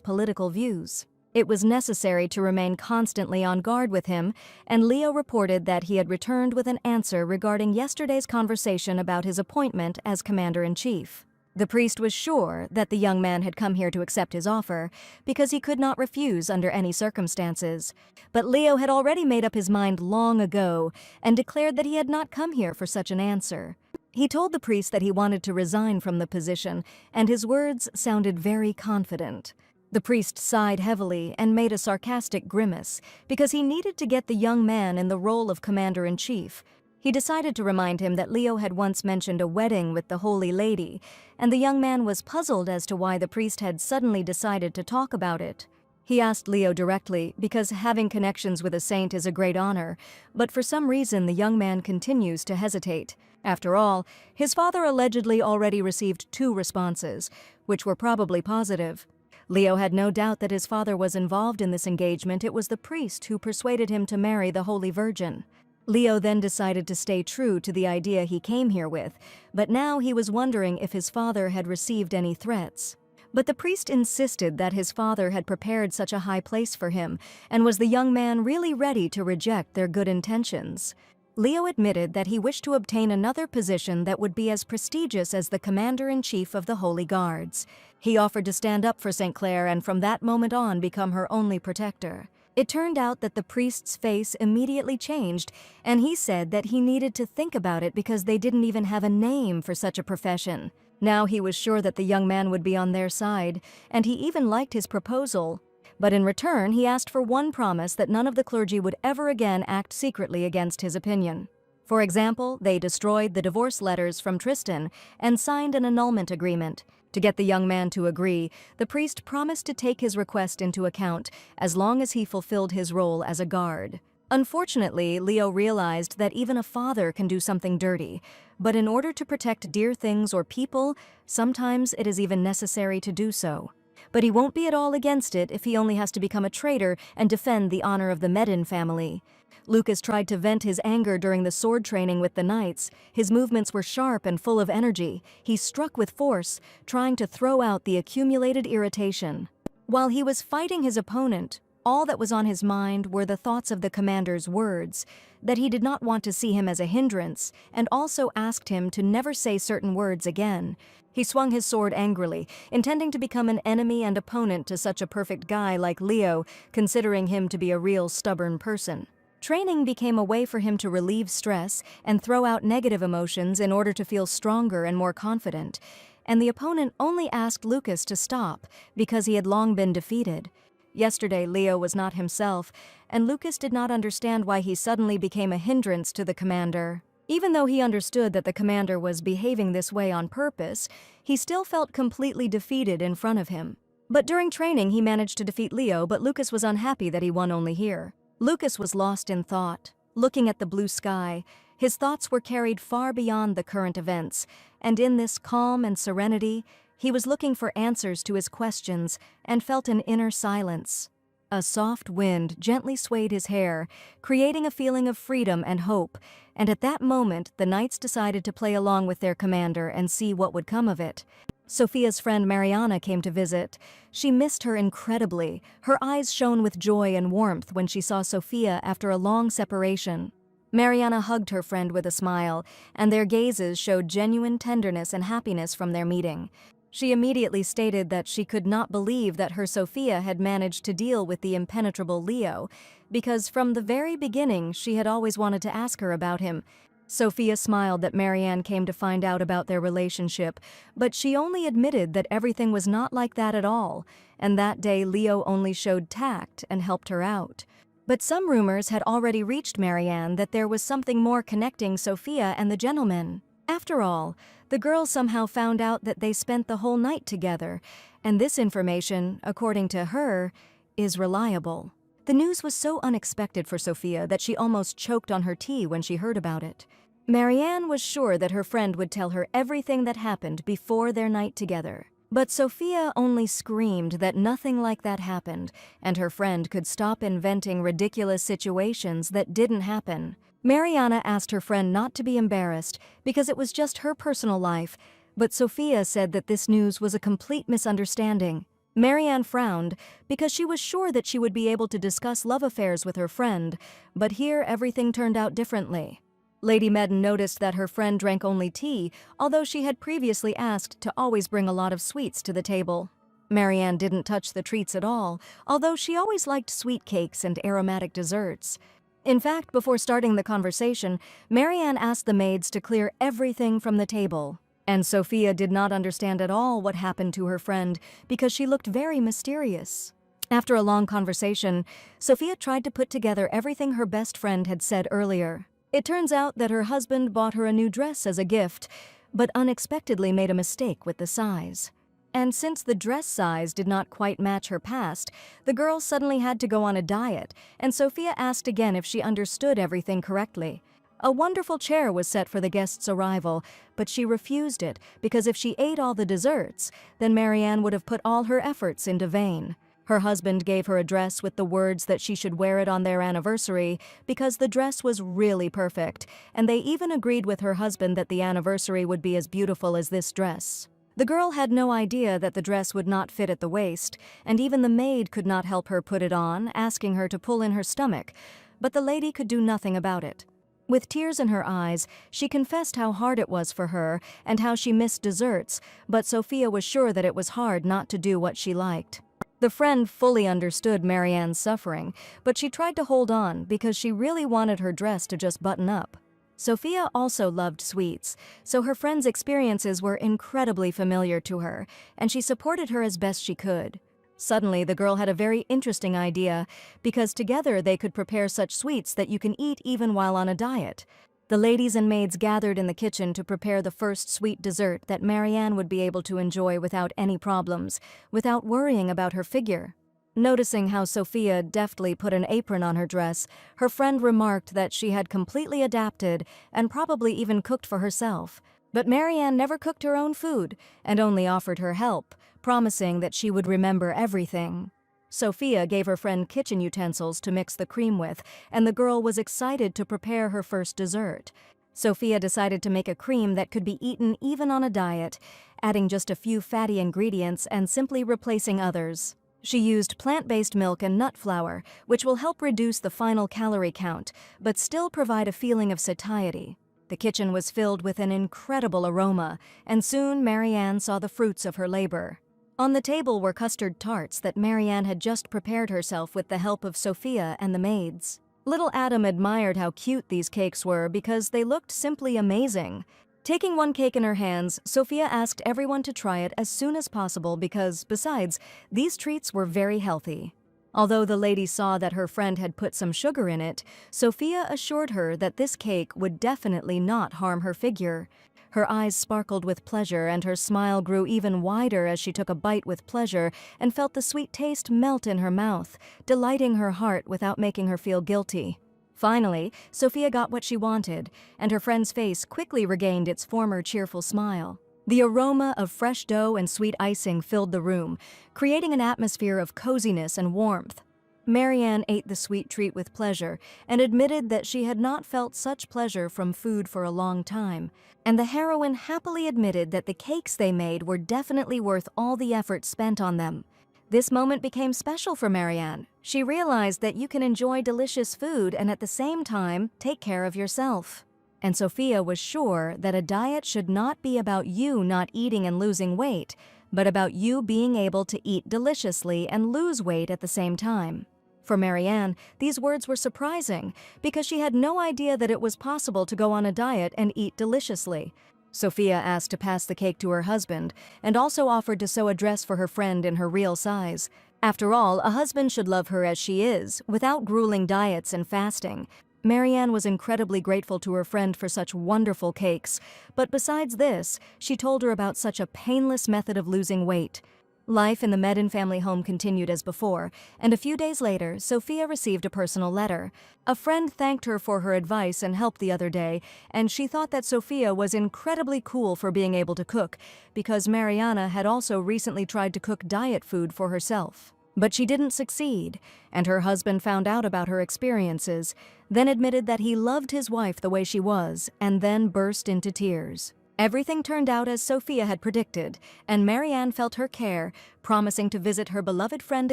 political views. It was necessary to remain constantly on guard with him, and Leo reported that he had returned with an answer regarding yesterday's conversation about his appointment as commander-in-chief. The priest was sure that the young man had come here to accept his offer, because he could not refuse under any circumstances. But Leo had already made up his mind long ago and declared that he had not come here for such an answer. He told the priest that he wanted to resign from the position, and his words sounded very confident. The priest sighed heavily and made a sarcastic grimace because he needed to get the young man in the role of commander-in-chief. He decided to remind him that Leo had once mentioned a wedding with the Holy Lady, and the young man was puzzled as to why the priest had suddenly decided to talk about it. He asked Leo directly because having connections with a saint is a great honor, but for some reason the young man continues to hesitate. After all, his father allegedly already received 2 responses, which were probably positive. Leo had no doubt that his father was involved in this engagement. It was the priest who persuaded him to marry the Holy Virgin. Leo then decided to stay true to the idea he came here with, but now he was wondering if his father had received any threats. But the priest insisted that his father had prepared such a high place for him, and was the young man really ready to reject their good intentions? Leo admitted that he wished to obtain another position that would be as prestigious as the commander-in-chief of the Holy Guards. He offered to stand up for St. Clair and from that moment on become her only protector. It turned out that the priest's face immediately changed, and he said that he needed to think about it because they didn't even have a name for such a profession. Now he was sure that the young man would be on their side, and he even liked his proposal. But in return, he asked for one promise that none of the clergy would ever again act secretly against his opinion. For example, they destroyed the divorce letters from Tristan and signed an annulment agreement. To get the young man to agree, the priest promised to take his request into account as long as he fulfilled his role as a guard. Unfortunately, Leo realized that even a father can do something dirty, but in order to protect dear things or people, sometimes it is even necessary to do so. But he won't be at all against it if he only has to become a traitor and defend the honor of the Medin family. Lucas tried to vent his anger during the sword training with the knights. His movements were sharp and full of energy. He struck with force, trying to throw out the accumulated irritation. While he was fighting his opponent, all that was on his mind were the thoughts of the commander's words, that he did not want to see him as a hindrance, and also asked him to never say certain words again. He swung his sword angrily, intending to become an enemy and opponent to such a perfect guy like Leo, considering him to be a real stubborn person. Training became a way for him to relieve stress and throw out negative emotions in order to feel stronger and more confident, and the opponent only asked Lucas to stop because he had long been defeated. Yesterday, Leo was not himself, and Lucas did not understand why he suddenly became a hindrance to the commander. Even though he understood that the commander was behaving this way on purpose, he still felt completely defeated in front of him. But during training, he managed to defeat Leo, but Lucas was unhappy that he won only here. Lucas was lost in thought, looking at the blue sky. His thoughts were carried far beyond the current events, and in this calm and serenity, he was looking for answers to his questions and felt an inner silence. A soft wind gently swayed his hair, creating a feeling of freedom and hope, and at that moment the knights decided to play along with their commander and see what would come of it. Sophia's friend Mariana came to visit. She missed her incredibly. Her eyes shone with joy and warmth when she saw Sophia after a long separation. Mariana hugged her friend with a smile, and their gazes showed genuine tenderness and happiness from their meeting. She immediately stated that she could not believe that her Sophia had managed to deal with the impenetrable Leo, because from the very beginning she had always wanted to ask her about him. Sophia smiled that Marianne came to find out about their relationship, but she only admitted that everything was not like that at all, and that day Leo only showed tact and helped her out. But some rumors had already reached Marianne that there was something more connecting Sophia and the gentleman. After all, the girl somehow found out that they spent the whole night together, and this information, according to her, is reliable. The news was so unexpected for Sophia that she almost choked on her tea when she heard about it. Marianne was sure that her friend would tell her everything that happened before their night together. But Sophia only screamed that nothing like that happened, and her friend could stop inventing ridiculous situations that didn't happen. Mariana asked her friend not to be embarrassed because it was just her personal life, but Sophia said that this news was a complete misunderstanding. Marianne frowned because she was sure that she would be able to discuss love affairs with her friend, but here everything turned out differently. Lady Medden noticed that her friend drank only tea, although she had previously asked to always bring a lot of sweets to the table. Marianne didn't touch the treats at all, although she always liked sweet cakes and aromatic desserts. In fact, before starting the conversation, Marianne asked the maids to clear everything from the table. And Sophia did not understand at all what happened to her friend because she looked very mysterious. After a long conversation, Sophia tried to put together everything her best friend had said earlier. It turns out that her husband bought her a new dress as a gift, but unexpectedly made a mistake with the size. And since the dress size did not quite match her past, the girl suddenly had to go on a diet, and Sophia asked again if she understood everything correctly. A wonderful chair was set for the guest's arrival, but she refused it because if she ate all the desserts, then Marianne would have put all her efforts into vain. Her husband gave her a dress with the words that she should wear it on their anniversary because the dress was really perfect, and they even agreed with her husband that the anniversary would be as beautiful as this dress. The girl had no idea that the dress would not fit at the waist, and even the maid could not help her put it on, asking her to pull in her stomach, but the lady could do nothing about it. With tears in her eyes, she confessed how hard it was for her and how she missed desserts, but Sophia was sure that it was hard not to do what she liked. The friend fully understood Marianne's suffering, but she tried to hold on because she really wanted her dress to just button up. Sophia also loved sweets, so her friend's experiences were incredibly familiar to her, and she supported her as best she could. Suddenly, the girl had a very interesting idea, because together they could prepare such sweets that you can eat even while on a diet. The ladies and maids gathered in the kitchen to prepare the first sweet dessert that Marianne would be able to enjoy without any problems, without worrying about her figure. Noticing how Sophia deftly put an apron on her dress, her friend remarked that she had completely adapted and probably even cooked for herself. But Marianne never cooked her own food and only offered her help, promising that she would remember everything. Sophia gave her friend kitchen utensils to mix the cream with, and the girl was excited to prepare her first dessert. Sophia decided to make a cream that could be eaten even on a diet, adding just a few fatty ingredients and simply replacing others. She used plant-based milk and nut flour, which will help reduce the final calorie count, but still provide a feeling of satiety. The kitchen was filled with an incredible aroma, and soon Marianne saw the fruits of her labor. On the table were custard tarts that Marianne had just prepared herself with the help of Sophia and the maids. Little Adam admired how cute these cakes were because they looked simply amazing. Taking one cake in her hands, Sophia asked everyone to try it as soon as possible because, besides, these treats were very healthy. Although the lady saw that her friend had put some sugar in it, Sophia assured her that this cake would definitely not harm her figure. Her eyes sparkled with pleasure and her smile grew even wider as she took a bite with pleasure and felt the sweet taste melt in her mouth, delighting her heart without making her feel guilty. Finally, Sophia got what she wanted, and her friend's face quickly regained its former cheerful smile. The aroma of fresh dough and sweet icing filled the room, creating an atmosphere of coziness and warmth. Marianne ate the sweet treat with pleasure and admitted that she had not felt such pleasure from food for a long time, and the heroine happily admitted that the cakes they made were definitely worth all the effort spent on them. This moment became special for Marianne. She realized that you can enjoy delicious food and at the same time take care of yourself. And Sophia was sure that a diet should not be about you not eating and losing weight, but about you being able to eat deliciously and lose weight at the same time. For Marianne, these words were surprising because she had no idea that it was possible to go on a diet and eat deliciously. Sophia asked to pass the cake to her husband and also offered to sew a dress for her friend in her real size. After all, a husband should love her as she is, without grueling diets and fasting. Marianne was incredibly grateful to her friend for such wonderful cakes, but besides this, she told her about such a painless method of losing weight. Life in the Medden family home continued as before, and a few days later, Sophia received a personal letter. A friend thanked her for her advice and help the other day, and she thought that Sophia was incredibly cool for being able to cook, because Mariana had also recently tried to cook diet food for herself. But she didn't succeed, and her husband found out about her experiences, then admitted that he loved his wife the way she was, and then burst into tears. Everything turned out as Sophia had predicted, and Marianne felt her care, promising to visit her beloved friend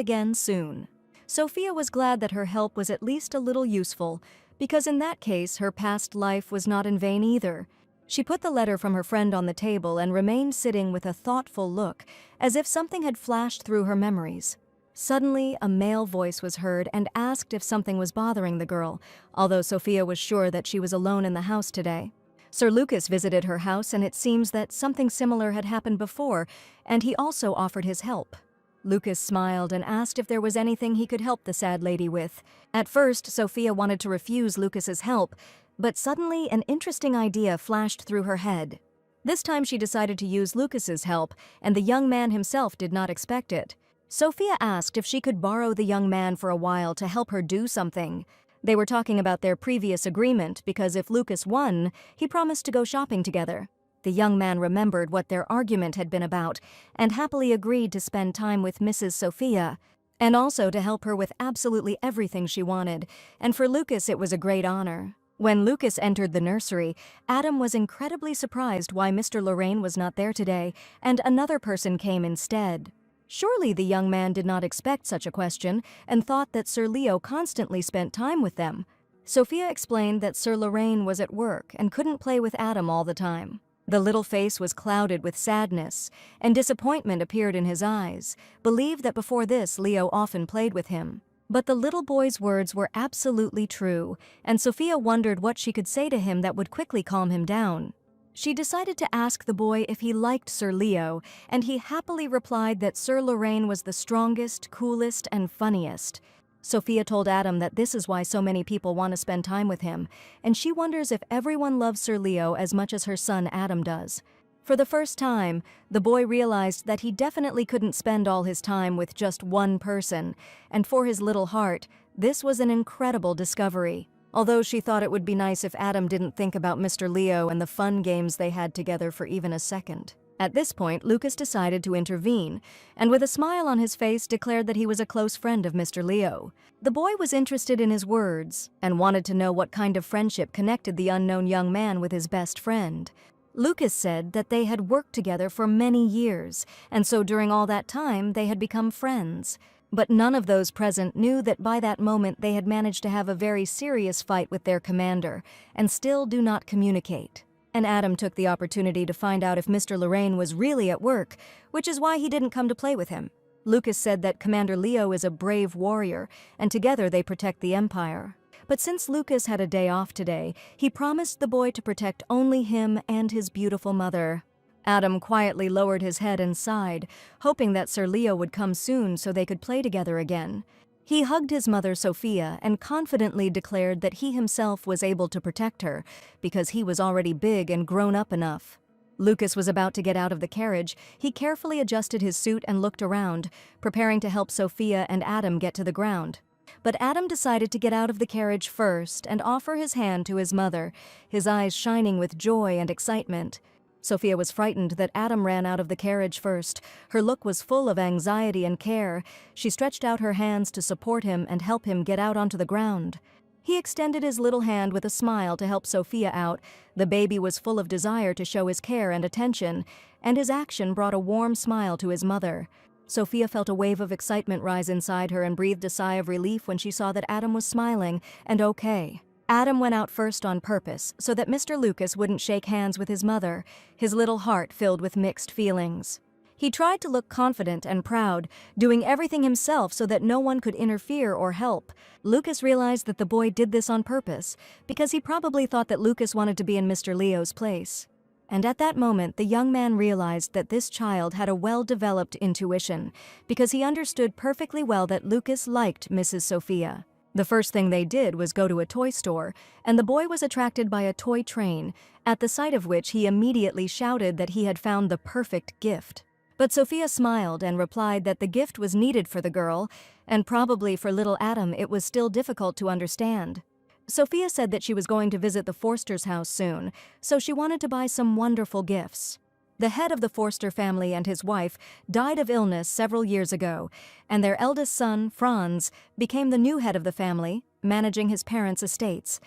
again soon. Sophia was glad that her help was at least a little useful, because in that case her past life was not in vain either. She put the letter from her friend on the table and remained sitting with a thoughtful look, as if something had flashed through her memories. Suddenly, a male voice was heard and asked if something was bothering the girl, although Sophia was sure that she was alone in the house today. Sir Lucas visited her house, and it seems that something similar had happened before, and he also offered his help. Lucas smiled and asked if there was anything he could help the sad lady with. At first, Sophia wanted to refuse Lucas's help, but suddenly an interesting idea flashed through her head. This time she decided to use Lucas's help, and the young man himself did not expect it. Sophia asked if she could borrow the young man for a while to help her do something. They were talking about their previous agreement because if Lucas won, he promised to go shopping together. The young man remembered what their argument had been about and happily agreed to spend time with Mrs. Sophia, and also to help her with absolutely everything she wanted, and for Lucas it was a great honor. When Lucas entered the nursery, Adam was incredibly surprised why Mr. Lorraine was not there today, and another person came instead. Surely the young man did not expect such a question and thought that Sir Leo constantly spent time with them. Sophia explained that Sir Lorraine was at work and couldn't play with Adam all the time. The little face was clouded with sadness, and disappointment appeared in his eyes, believed that before this Leo often played with him. But the little boy's words were absolutely true, and Sophia wondered what she could say to him that would quickly calm him down. She decided to ask the boy if he liked Sir Leo, and he happily replied that Sir Lorraine was the strongest, coolest, and funniest. Sophia told Adam that this is why so many people want to spend time with him, and she wonders if everyone loves Sir Leo as much as her son Adam does. For the first time, the boy realized that he definitely couldn't spend all his time with just one person, and for his little heart, this was an incredible discovery. Although she thought it would be nice if Adam didn't think about Mr. Leo and the fun games they had together for even a second. At this point, Lucas decided to intervene, and with a smile on his face declared that he was a close friend of Mr. Leo. The boy was interested in his words and wanted to know what kind of friendship connected the unknown young man with his best friend. Lucas said that they had worked together for many years, and so during all that time they had become friends. But none of those present knew that by that moment they had managed to have a very serious fight with their commander, and still do not communicate. And Adam took the opportunity to find out if Mr. Lorraine was really at work, which is why he didn't come to play with him. Lucas said that Commander Leo is a brave warrior, and together they protect the Empire. But since Lucas had a day off today, he promised the boy to protect only him and his beautiful mother. Adam quietly lowered his head and sighed, hoping that Sir Leo would come soon so they could play together again. He hugged his mother Sophia and confidently declared that he himself was able to protect her, because he was already big and grown up enough. Lucas was about to get out of the carriage. He carefully adjusted his suit and looked around, preparing to help Sophia and Adam get to the ground. But Adam decided to get out of the carriage first and offer his hand to his mother, his eyes shining with joy and excitement. Sophia was frightened that Adam ran out of the carriage first. Her look was full of anxiety and care. She stretched out her hands to support him and help him get out onto the ground. He extended his little hand with a smile to help Sophia out. The baby was full of desire to show his care and attention, and his action brought a warm smile to his mother. Sophia felt a wave of excitement rise inside her and breathed a sigh of relief when she saw that Adam was smiling and okay. Adam went out first on purpose so that Mr. Lucas wouldn't shake hands with his mother, his little heart filled with mixed feelings. He tried to look confident and proud, doing everything himself so that no one could interfere or help. Lucas realized that the boy did this on purpose, because he probably thought that Lucas wanted to be in Mr. Leo's place. And at that moment, the young man realized that this child had a well-developed intuition, because he understood perfectly well that Lucas liked Mrs. Sophia. The first thing they did was go to a toy store, and the boy was attracted by a toy train, at the sight of which he immediately shouted that he had found the perfect gift. But Sophia smiled and replied that the gift was needed for the girl, and probably for little Adam it was still difficult to understand. Sophia said that she was going to visit the Forster's house soon, so she wanted to buy some wonderful gifts. The head of the Forster family and his wife died of illness several years ago, and their eldest son, Franz, became the new head of the family, managing his parents' estates.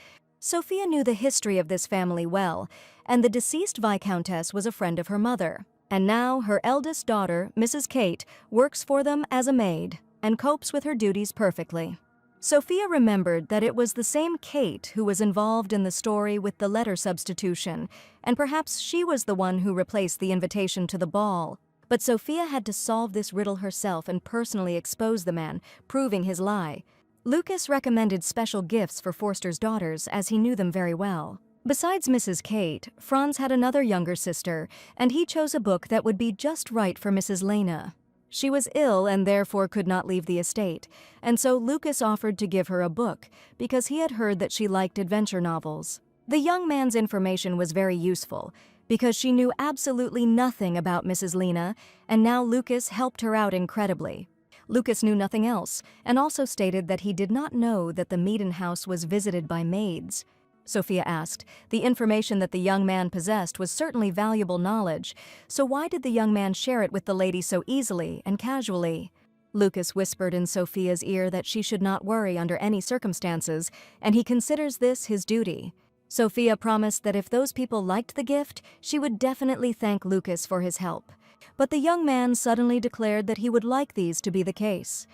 Sophia knew the history of this family well, and the deceased Viscountess was a friend of her mother. And now her eldest daughter, Mrs. Kate, works for them as a maid and copes with her duties perfectly. Sophia remembered that it was the same Kate who was involved in the story with the letter substitution, and perhaps she was the one who replaced the invitation to the ball. But Sophia had to solve this riddle herself and personally expose the man, proving his lie. Lucas recommended special gifts for Forster's daughters, as he knew them very well. Besides Mrs. Kate, Franz had another younger sister, and he chose a book that would be just right for Mrs. Lena. She was ill and therefore could not leave the estate, and so Lucas offered to give her a book because he had heard that she liked adventure novels. The young man's information was very useful because she knew absolutely nothing about Mrs. Lena, and now Lucas helped her out incredibly. Lucas knew nothing else, and also stated that he did not know that the Meaden house was visited by maids. Sophia asked. The information that the young man possessed was certainly valuable knowledge, so why did the young man share it with the lady so easily and casually? Lucas whispered in Sophia's ear that she should not worry under any circumstances, and he considers this his duty. Sophia promised that if those people liked the gift, she would definitely thank Lucas for his help. But the young man suddenly declared that he would like these to be the case.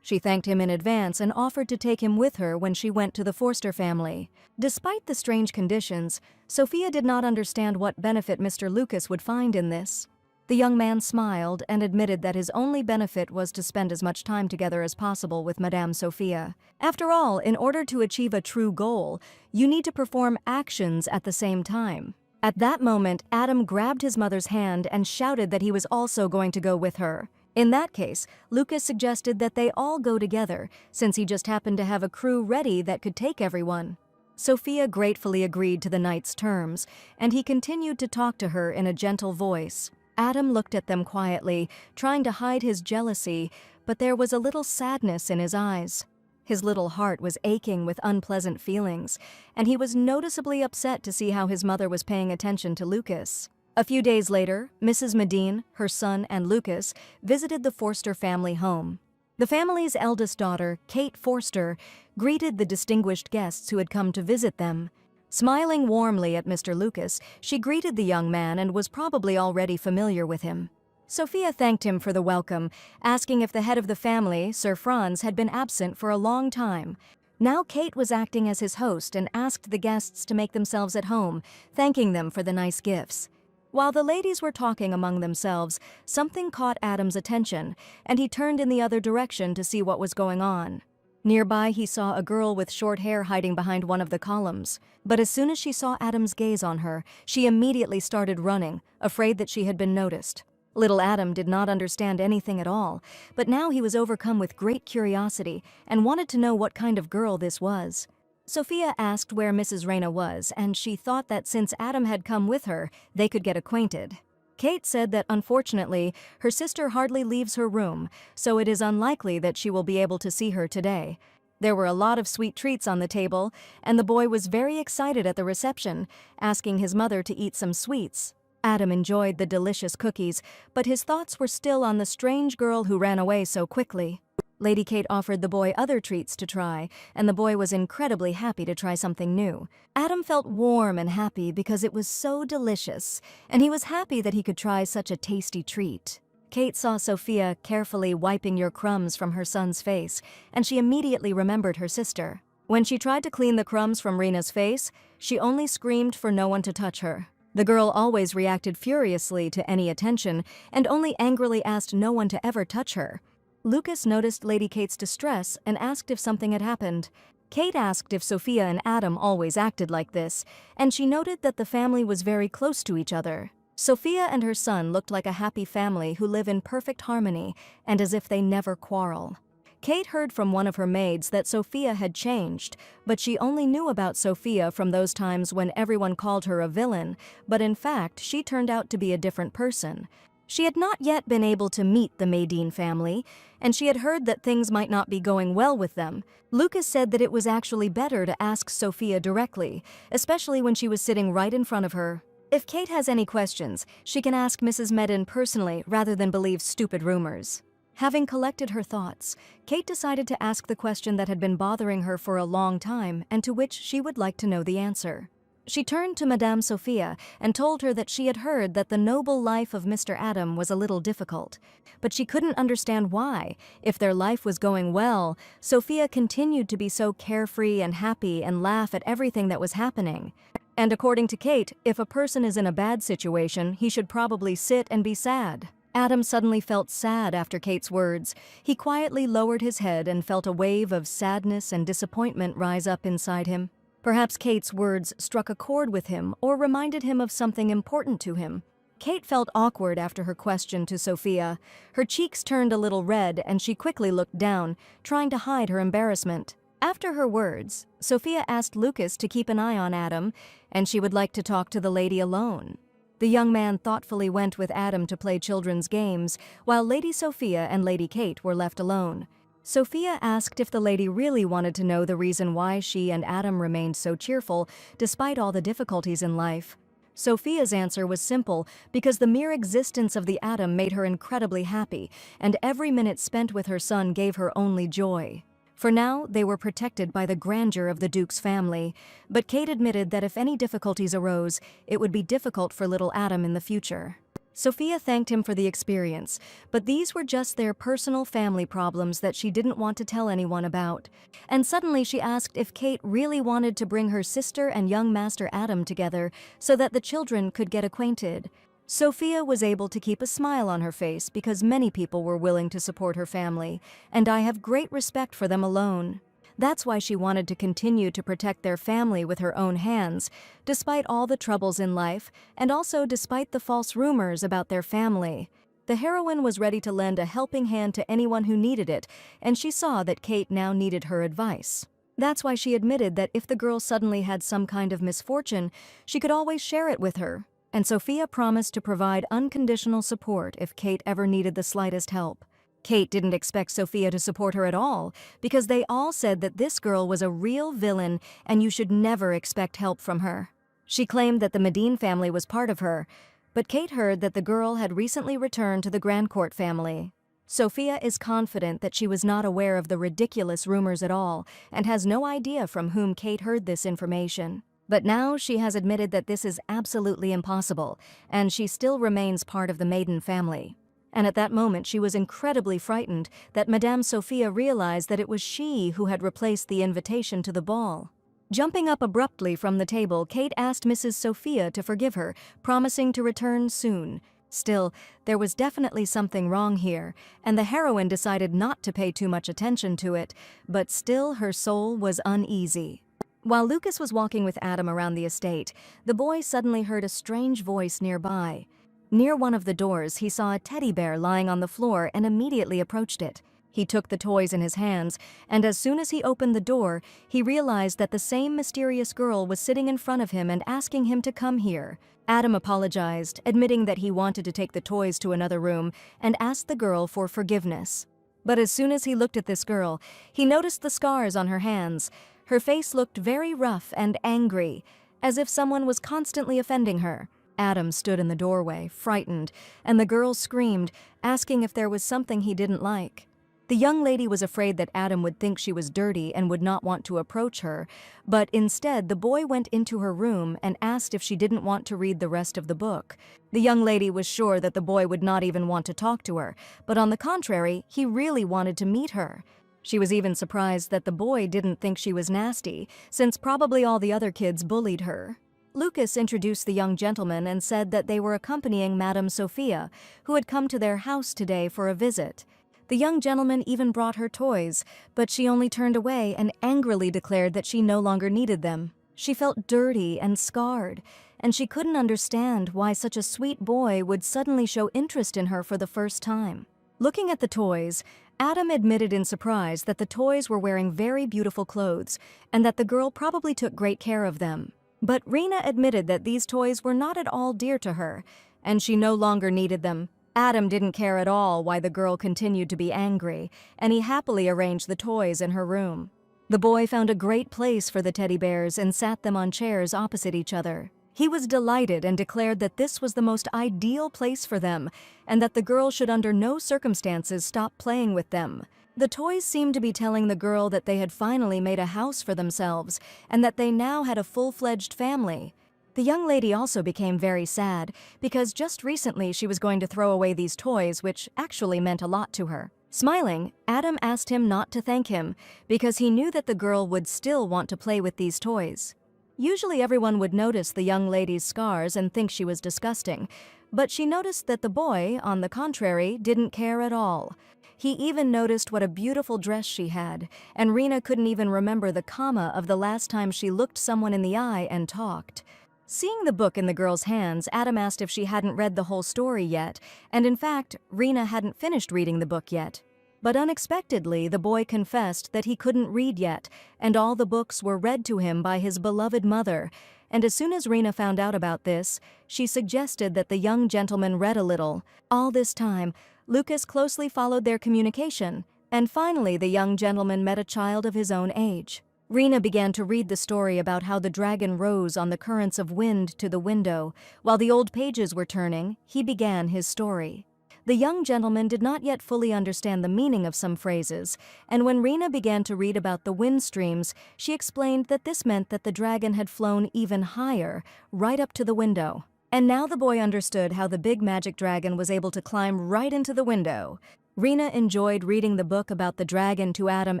She thanked him in advance and offered to take him with her when she went to the Forster family. Despite the strange conditions, Sophia did not understand what benefit Mr. Lucas would find in this. The young man smiled and admitted that his only benefit was to spend as much time together as possible with Madame Sophia. After all, in order to achieve a true goal, you need to perform actions at the same time. At that moment, Adam grabbed his mother's hand and shouted that he was also going to go with her. In that case, Lucas suggested that they all go together, since he just happened to have a crew ready that could take everyone. Sophia gratefully agreed to the knight's terms, and he continued to talk to her in a gentle voice. Adam looked at them quietly, trying to hide his jealousy, but there was a little sadness in his eyes. His little heart was aching with unpleasant feelings, and he was noticeably upset to see how his mother was paying attention to Lucas. A few days later, Mrs. Medine, her son, and Lucas visited the Forster family home. The family's eldest daughter, Kate Forster, greeted the distinguished guests who had come to visit them. Smiling warmly at Mr. Lucas, she greeted the young man and was probably already familiar with him. Sophia thanked him for the welcome, asking if the head of the family, Sir Franz, had been absent for a long time. Now Kate was acting as his host and asked the guests to make themselves at home, thanking them for the nice gifts. While the ladies were talking among themselves, something caught Adam's attention, and he turned in the other direction to see what was going on. Nearby, he saw a girl with short hair hiding behind one of the columns. But as soon as she saw Adam's gaze on her, she immediately started running, afraid that she had been noticed. Little Adam did not understand anything at all, but now he was overcome with great curiosity and wanted to know what kind of girl this was. Sophia asked where Mrs. Reyna was, and she thought that since Adam had come with her, they could get acquainted. Kate said that unfortunately, her sister hardly leaves her room, so it is unlikely that she will be able to see her today. There were a lot of sweet treats on the table, and the boy was very excited at the reception, asking his mother to eat some sweets. Adam enjoyed the delicious cookies, but his thoughts were still on the strange girl who ran away so quickly. Lady Kate offered the boy other treats to try, and the boy was incredibly happy to try something new. Adam felt warm and happy because it was so delicious, and he was happy that he could try such a tasty treat. Kate saw Sophia carefully wiping your crumbs from her son's face, and she immediately remembered her sister. When she tried to clean the crumbs from Rena's face, she only screamed for no one to touch her. The girl always reacted furiously to any attention, and only angrily asked no one to ever touch her. Lucas noticed Lady Kate's distress and asked if something had happened. Kate asked if Sophia and Adam always acted like this, and she noted that the family was very close to each other. Sophia and her son looked like a happy family who live in perfect harmony and as if they never quarrel. Kate heard from one of her maids that Sophia had changed, but she only knew about Sophia from those times when everyone called her a villain, but in fact she turned out to be a different person. She had not yet been able to meet the Medine family, and she had heard that things might not be going well with them. Lucas said that it was actually better to ask Sophia directly, especially when she was sitting right in front of her. If Kate has any questions, she can ask Mrs. Medine personally rather than believe stupid rumors. Having collected her thoughts, Kate decided to ask the question that had been bothering her for a long time and to which she would like to know the answer. She turned to Madame Sophia and told her that she had heard that the noble life of Mr. Adam was a little difficult, but she couldn't understand why. If their life was going well, Sophia continued to be so carefree and happy and laugh at everything that was happening. And according to Kate, if a person is in a bad situation, he should probably sit and be sad. Adam suddenly felt sad after Kate's words. He quietly lowered his head and felt a wave of sadness and disappointment rise up inside him. Perhaps Kate's words struck a chord with him or reminded him of something important to him. Kate felt awkward after her question to Sophia. Her cheeks turned a little red and she quickly looked down, trying to hide her embarrassment. After her words, Sophia asked Lucas to keep an eye on Adam, and she would like to talk to the lady alone. The young man thoughtfully went with Adam to play children's games, while Lady Sophia and Lady Kate were left alone. Sophia asked if the lady really wanted to know the reason why she and Adam remained so cheerful despite all the difficulties in life. Sophia's answer was simple, because the mere existence of the Adam made her incredibly happy, and every minute spent with her son gave her only joy. For now, they were protected by the grandeur of the Duke's family, but Kate admitted that if any difficulties arose, it would be difficult for little Adam in the future. Sophia thanked him for the experience, but these were just their personal family problems that she didn't want to tell anyone about. And suddenly she asked if Kate really wanted to bring her sister and young Master Adam together so that the children could get acquainted. Sophia was able to keep a smile on her face because many people were willing to support her family, and I have great respect for them alone. That's why she wanted to continue to protect their family with her own hands, despite all the troubles in life, and also despite the false rumors about their family. The heroine was ready to lend a helping hand to anyone who needed it, and she saw that Kate now needed her advice. That's why she admitted that if the girl suddenly had some kind of misfortune, she could always share it with her. And Sophia promised to provide unconditional support if Kate ever needed the slightest help. Kate didn't expect Sophia to support her at all, because they all said that this girl was a real villain and you should never expect help from her. She claimed that the Medine family was part of her, but Kate heard that the girl had recently returned to the Grandcourt family. Sophia is confident that she was not aware of the ridiculous rumors at all and has no idea from whom Kate heard this information. But now she has admitted that this is absolutely impossible, and she still remains part of the Maiden family. And at that moment she was incredibly frightened that Madame Sophia realized that it was she who had replaced the invitation to the ball. Jumping up abruptly from the table, Kate asked Mrs. Sophia to forgive her, promising to return soon. Still, there was definitely something wrong here, and the heroine decided not to pay too much attention to it, but still her soul was uneasy. While Lucas was walking with Adam around the estate, the boy suddenly heard a strange voice nearby. Near one of the doors, he saw a teddy bear lying on the floor and immediately approached it. He took the toys in his hands, and as soon as he opened the door, he realized that the same mysterious girl was sitting in front of him and asking him to come here. Adam apologized, admitting that he wanted to take the toys to another room, and asked the girl for forgiveness. But as soon as he looked at this girl, he noticed the scars on her hands. Her face looked very rough and angry, as if someone was constantly offending her. Adam stood in the doorway, frightened, and the girl screamed, asking if there was something he didn't like. The young lady was afraid that Adam would think she was dirty and would not want to approach her, but instead the boy went into her room and asked if she didn't want to read the rest of the book. The young lady was sure that the boy would not even want to talk to her, but on the contrary, he really wanted to meet her. She was even surprised that the boy didn't think she was nasty, since probably all the other kids bullied her. Lucas introduced the young gentleman and said that they were accompanying Madame Sophia, who had come to their house today for a visit. The young gentleman even brought her toys, but she only turned away and angrily declared that she no longer needed them. She felt dirty and scarred, and she couldn't understand why such a sweet boy would suddenly show interest in her for the first time. Looking at the toys, Adam admitted in surprise that the toys were wearing very beautiful clothes and that the girl probably took great care of them. But Rena admitted that these toys were not at all dear to her, and she no longer needed them. Adam didn't care at all why the girl continued to be angry, and he happily arranged the toys in her room. The boy found a great place for the teddy bears and sat them on chairs opposite each other. He was delighted and declared that this was the most ideal place for them, and that the girl should under no circumstances stop playing with them. The toys seemed to be telling the girl that they had finally made a house for themselves, and that they now had a full-fledged family. The young lady also became very sad, because just recently she was going to throw away these toys, which actually meant a lot to her. Smiling, Adam asked him not to thank him, because he knew that the girl would still want to play with these toys. Usually everyone would notice the young lady's scars and think she was disgusting, but she noticed that the boy, on the contrary, didn't care at all. He even noticed what a beautiful dress she had, and Rena couldn't even remember the comma of the last time she looked someone in the eye and talked. Seeing the book in the girl's hands, Adam asked if she hadn't read the whole story yet, and in fact, Rena hadn't finished reading the book yet. But unexpectedly, the boy confessed that he couldn't read yet, and all the books were read to him by his beloved mother. And as soon as Rena found out about this, she suggested that the young gentleman read a little. All this time, Lucas closely followed their communication, and finally the young gentleman met a child of his own age. Rena began to read the story about how the dragon rose on the currents of wind to the window. While the old pages were turning, he began his story. The young gentleman did not yet fully understand the meaning of some phrases, and when Rena began to read about the wind streams, she explained that this meant that the dragon had flown even higher, right up to the window. And now the boy understood how the big magic dragon was able to climb right into the window. Rena enjoyed reading the book about the dragon to Adam.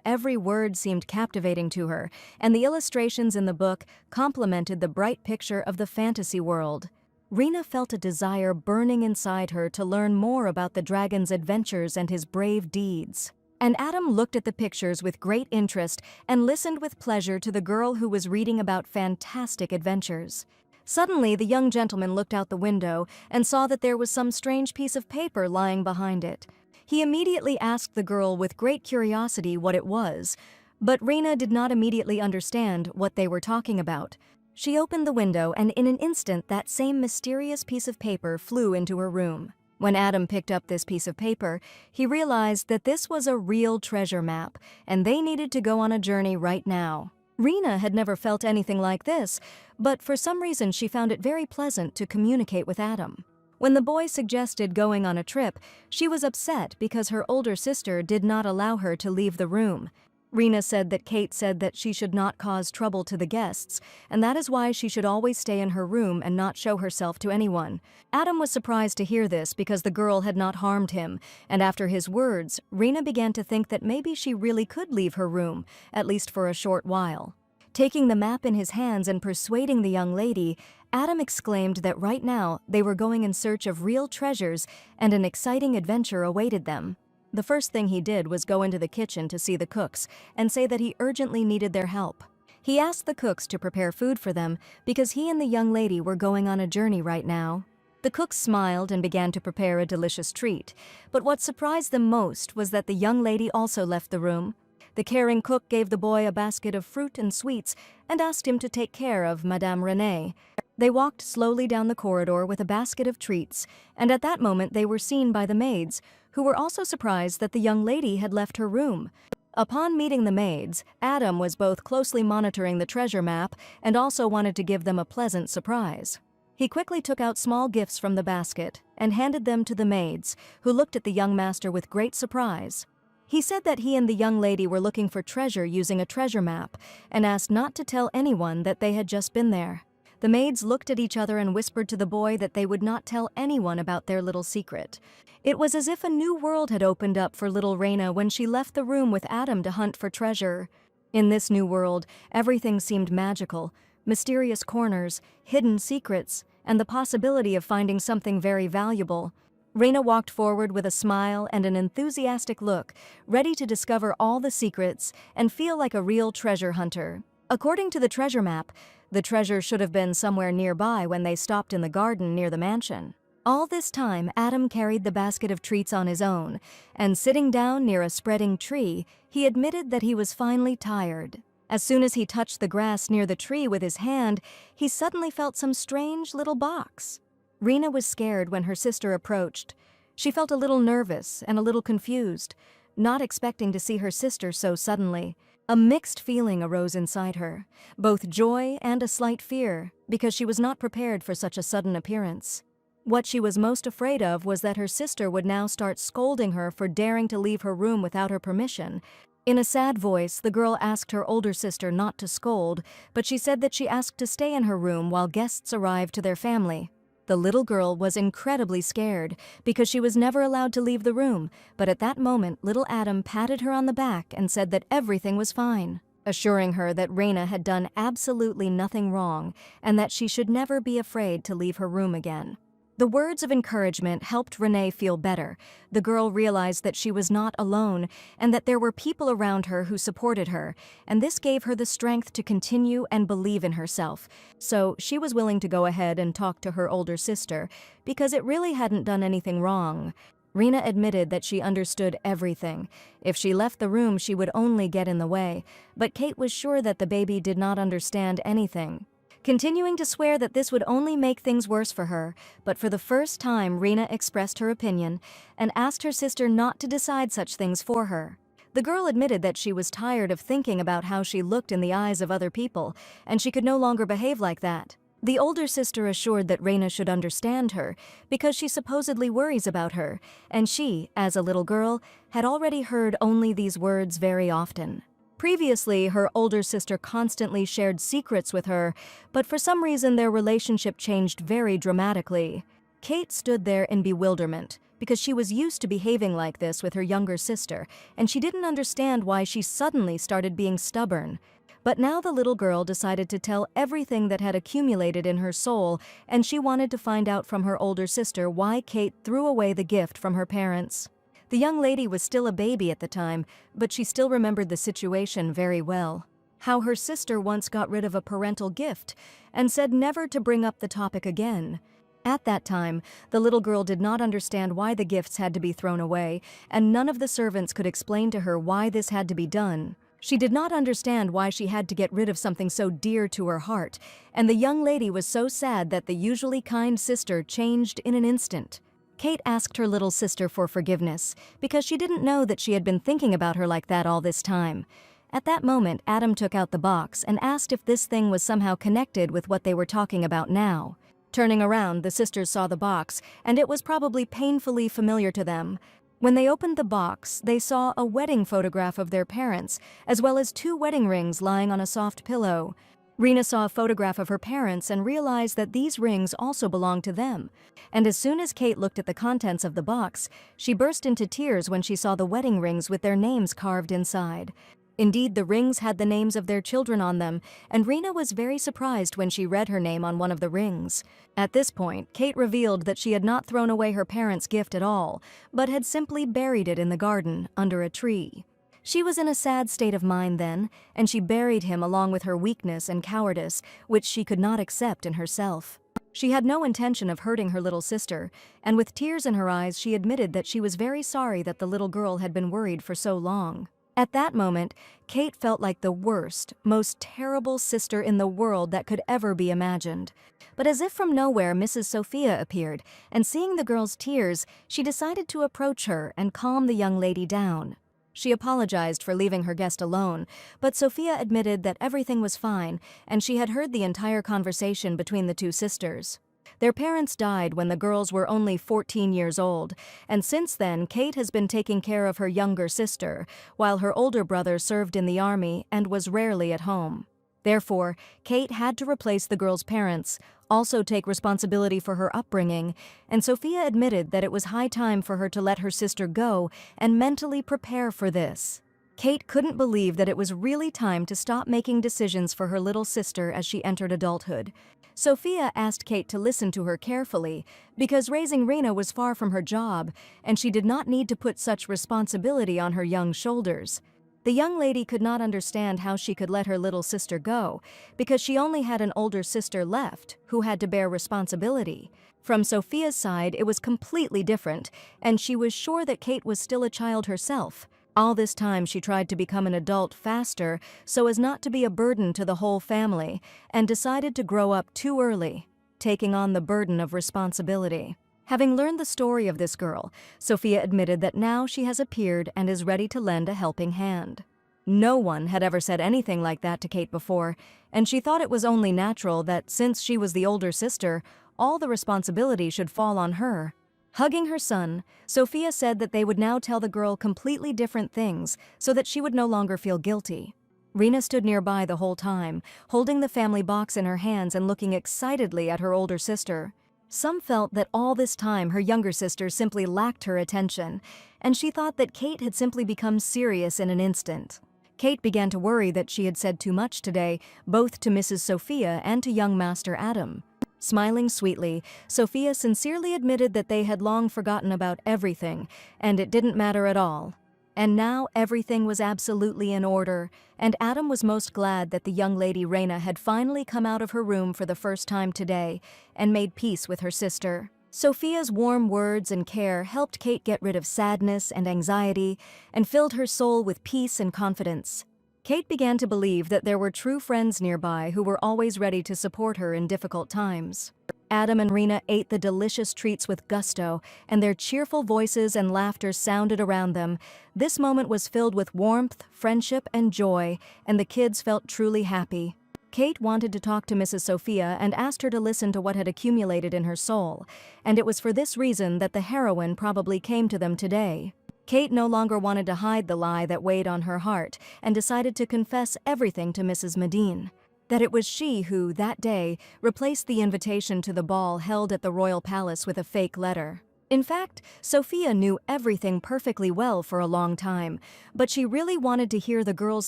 Every word seemed captivating to her, and the illustrations in the book complemented the bright picture of the fantasy world. Rena felt a desire burning inside her to learn more about the dragon's adventures and his brave deeds. And Adam looked at the pictures with great interest and listened with pleasure to the girl who was reading about fantastic adventures. Suddenly, the young gentleman looked out the window and saw that there was some strange piece of paper lying behind it. He immediately asked the girl with great curiosity what it was, but Rena did not immediately understand what they were talking about. She opened the window, and in an instant that same mysterious piece of paper flew into her room. When Adam picked up this piece of paper, he realized that this was a real treasure map, and they needed to go on a journey right now. Rena had never felt anything like this, but for some reason she found it very pleasant to communicate with Adam. When the boy suggested going on a trip, she was upset because her older sister did not allow her to leave the room. Rena said that Kate said that she should not cause trouble to the guests, and that is why she should always stay in her room and not show herself to anyone. Adam was surprised to hear this because the girl had not harmed him, and after his words, Rena began to think that maybe she really could leave her room, at least for a short while. Taking the map in his hands and persuading the young lady, Adam exclaimed that right now they were going in search of real treasures and an exciting adventure awaited them. The first thing he did was go into the kitchen to see the cooks and say that he urgently needed their help. He asked the cooks to prepare food for them because he and the young lady were going on a journey right now. The cooks smiled and began to prepare a delicious treat, but what surprised them most was that the young lady also left the room. The caring cook gave the boy a basket of fruit and sweets and asked him to take care of Madame Renee. They walked slowly down the corridor with a basket of treats, and at that moment they were seen by the maids, who were also surprised that the young lady had left her room. Upon meeting the maids, Adam was both closely monitoring the treasure map and also wanted to give them a pleasant surprise. He quickly took out small gifts from the basket and handed them to the maids, who looked at the young master with great surprise. He said that he and the young lady were looking for treasure using a treasure map and asked not to tell anyone that they had just been there. The maids looked at each other and whispered to the boy that they would not tell anyone about their little secret. It was as if a new world had opened up for little Rena when she left the room with Adam to hunt for treasure. In this new world, everything seemed magical: mysterious corners, hidden secrets, and the possibility of finding something very valuable. Rena walked forward with a smile and an enthusiastic look, ready to discover all the secrets and feel like a real treasure hunter. According to the treasure map, the treasure should have been somewhere nearby when they stopped in the garden near the mansion. All this time, Adam carried the basket of treats on his own, and sitting down near a spreading tree, he admitted that he was finally tired. As soon as he touched the grass near the tree with his hand, he suddenly felt some strange little box. Rena was scared when her sister approached. She felt a little nervous and a little confused, not expecting to see her sister so suddenly. A mixed feeling arose inside her, both joy and a slight fear, because she was not prepared for such a sudden appearance. What she was most afraid of was that her sister would now start scolding her for daring to leave her room without her permission. In a sad voice, the girl asked her older sister not to scold, but she said that she asked to stay in her room while guests arrived to their family. The little girl was incredibly scared because she was never allowed to leave the room, but at that moment, little Adam patted her on the back and said that everything was fine, assuring her that Raina had done absolutely nothing wrong and that she should never be afraid to leave her room again. The words of encouragement helped Renee feel better. The girl realized that she was not alone and that there were people around her who supported her, and this gave her the strength to continue and believe in herself. So she was willing to go ahead and talk to her older sister because it really hadn't done anything wrong. Rena admitted that she understood everything. If she left the room, she would only get in the way, but Kate was sure that the baby did not understand anything, continuing to swear that this would only make things worse for her. But for the first time, Rena expressed her opinion and asked her sister not to decide such things for her. The girl admitted that she was tired of thinking about how she looked in the eyes of other people, and she could no longer behave like that. The older sister assured that Rena should understand her because she supposedly worries about her, and she, as a little girl, had already heard only these words very often. Previously, her older sister constantly shared secrets with her, but for some reason their relationship changed very dramatically. Kate stood there in bewilderment because she was used to behaving like this with her younger sister, and she didn't understand why she suddenly started being stubborn. But now the little girl decided to tell everything that had accumulated in her soul, and she wanted to find out from her older sister why Kate threw away the gift from her parents. The young lady was still a baby at the time, but she still remembered the situation very well. How her sister once got rid of a parental gift and said never to bring up the topic again. At that time, the little girl did not understand why the gifts had to be thrown away, and none of the servants could explain to her why this had to be done. She did not understand why she had to get rid of something so dear to her heart, and the young lady was so sad that the usually kind sister changed in an instant. Kate asked her little sister for forgiveness because she didn't know that she had been thinking about her like that all this time. At that moment, Adam took out the box and asked if this thing was somehow connected with what they were talking about now. Turning around, the sisters saw the box, and it was probably painfully familiar to them. When they opened the box, they saw a wedding photograph of their parents, as well as 2 wedding rings lying on a soft pillow. Rena saw a photograph of her parents and realized that these rings also belonged to them. And as soon as Kate looked at the contents of the box, she burst into tears when she saw the wedding rings with their names carved inside. Indeed, the rings had the names of their children on them, and Rena was very surprised when she read her name on one of the rings. At this point, Kate revealed that she had not thrown away her parents' gift at all, but had simply buried it in the garden under a tree. She was in a sad state of mind then, and she buried him along with her weakness and cowardice, which she could not accept in herself. She had no intention of hurting her little sister, and with tears in her eyes she admitted that she was very sorry that the little girl had been worried for so long. At that moment, Kate felt like the worst, most terrible sister in the world that could ever be imagined. But as if from nowhere, Mrs. Sophia appeared, and seeing the girl's tears, she decided to approach her and calm the young lady down. She apologized for leaving her guest alone, but Sophia admitted that everything was fine, and she had heard the entire conversation between the 2 sisters. Their parents died when the girls were only 14 years old, and since then, Kate has been taking care of her younger sister, while her older brother served in the army and was rarely at home. Therefore, Kate had to replace the girls' parents, also take responsibility for her upbringing, and Sophia admitted that it was high time for her to let her sister go and mentally prepare for this. Kate couldn't believe that it was really time to stop making decisions for her little sister as she entered adulthood. Sophia asked Kate to listen to her carefully because raising Rena was far from her job, and she did not need to put such responsibility on her young shoulders. The young lady could not understand how she could let her little sister go, because she only had an older sister left, who had to bear responsibility. From Sophia's side, it was completely different, and she was sure that Kate was still a child herself. All this time she tried to become an adult faster so as not to be a burden to the whole family, and decided to grow up too early, taking on the burden of responsibility. Having learned the story of this girl, Sophia admitted that now she has appeared and is ready to lend a helping hand. No one had ever said anything like that to Kate before, and she thought it was only natural that since she was the older sister, all the responsibility should fall on her. Hugging her son, Sophia said that they would now tell the girl completely different things so that she would no longer feel guilty. Rena stood nearby the whole time, holding the family box in her hands and looking excitedly at her older sister. Some felt that all this time her younger sister simply lacked her attention, and she thought that Kate had simply become serious in an instant. Kate began to worry that she had said too much today, both to Mrs. Sophia and to young Master Adam. Smiling sweetly, Sophia sincerely admitted that they had long forgotten about everything, and it didn't matter at all. And now everything was absolutely in order, and Adam was most glad that the young lady Rena had finally come out of her room for the first time today and made peace with her sister. Sophia's warm words and care helped Kate get rid of sadness and anxiety and filled her soul with peace and confidence. Kate began to believe that there were true friends nearby who were always ready to support her in difficult times. Adam and Rena ate the delicious treats with gusto, and their cheerful voices and laughter sounded around them. This moment was filled with warmth, friendship, and joy, and the kids felt truly happy. Kate wanted to talk to Mrs. Sophia and asked her to listen to what had accumulated in her soul, and it was for this reason that the heroine probably came to them today. Kate no longer wanted to hide the lie that weighed on her heart and decided to confess everything to Mrs. Medine. That it was she who, that day, replaced the invitation to the ball held at the royal palace with a fake letter. In fact, Sophia knew everything perfectly well for a long time, but she really wanted to hear the girl's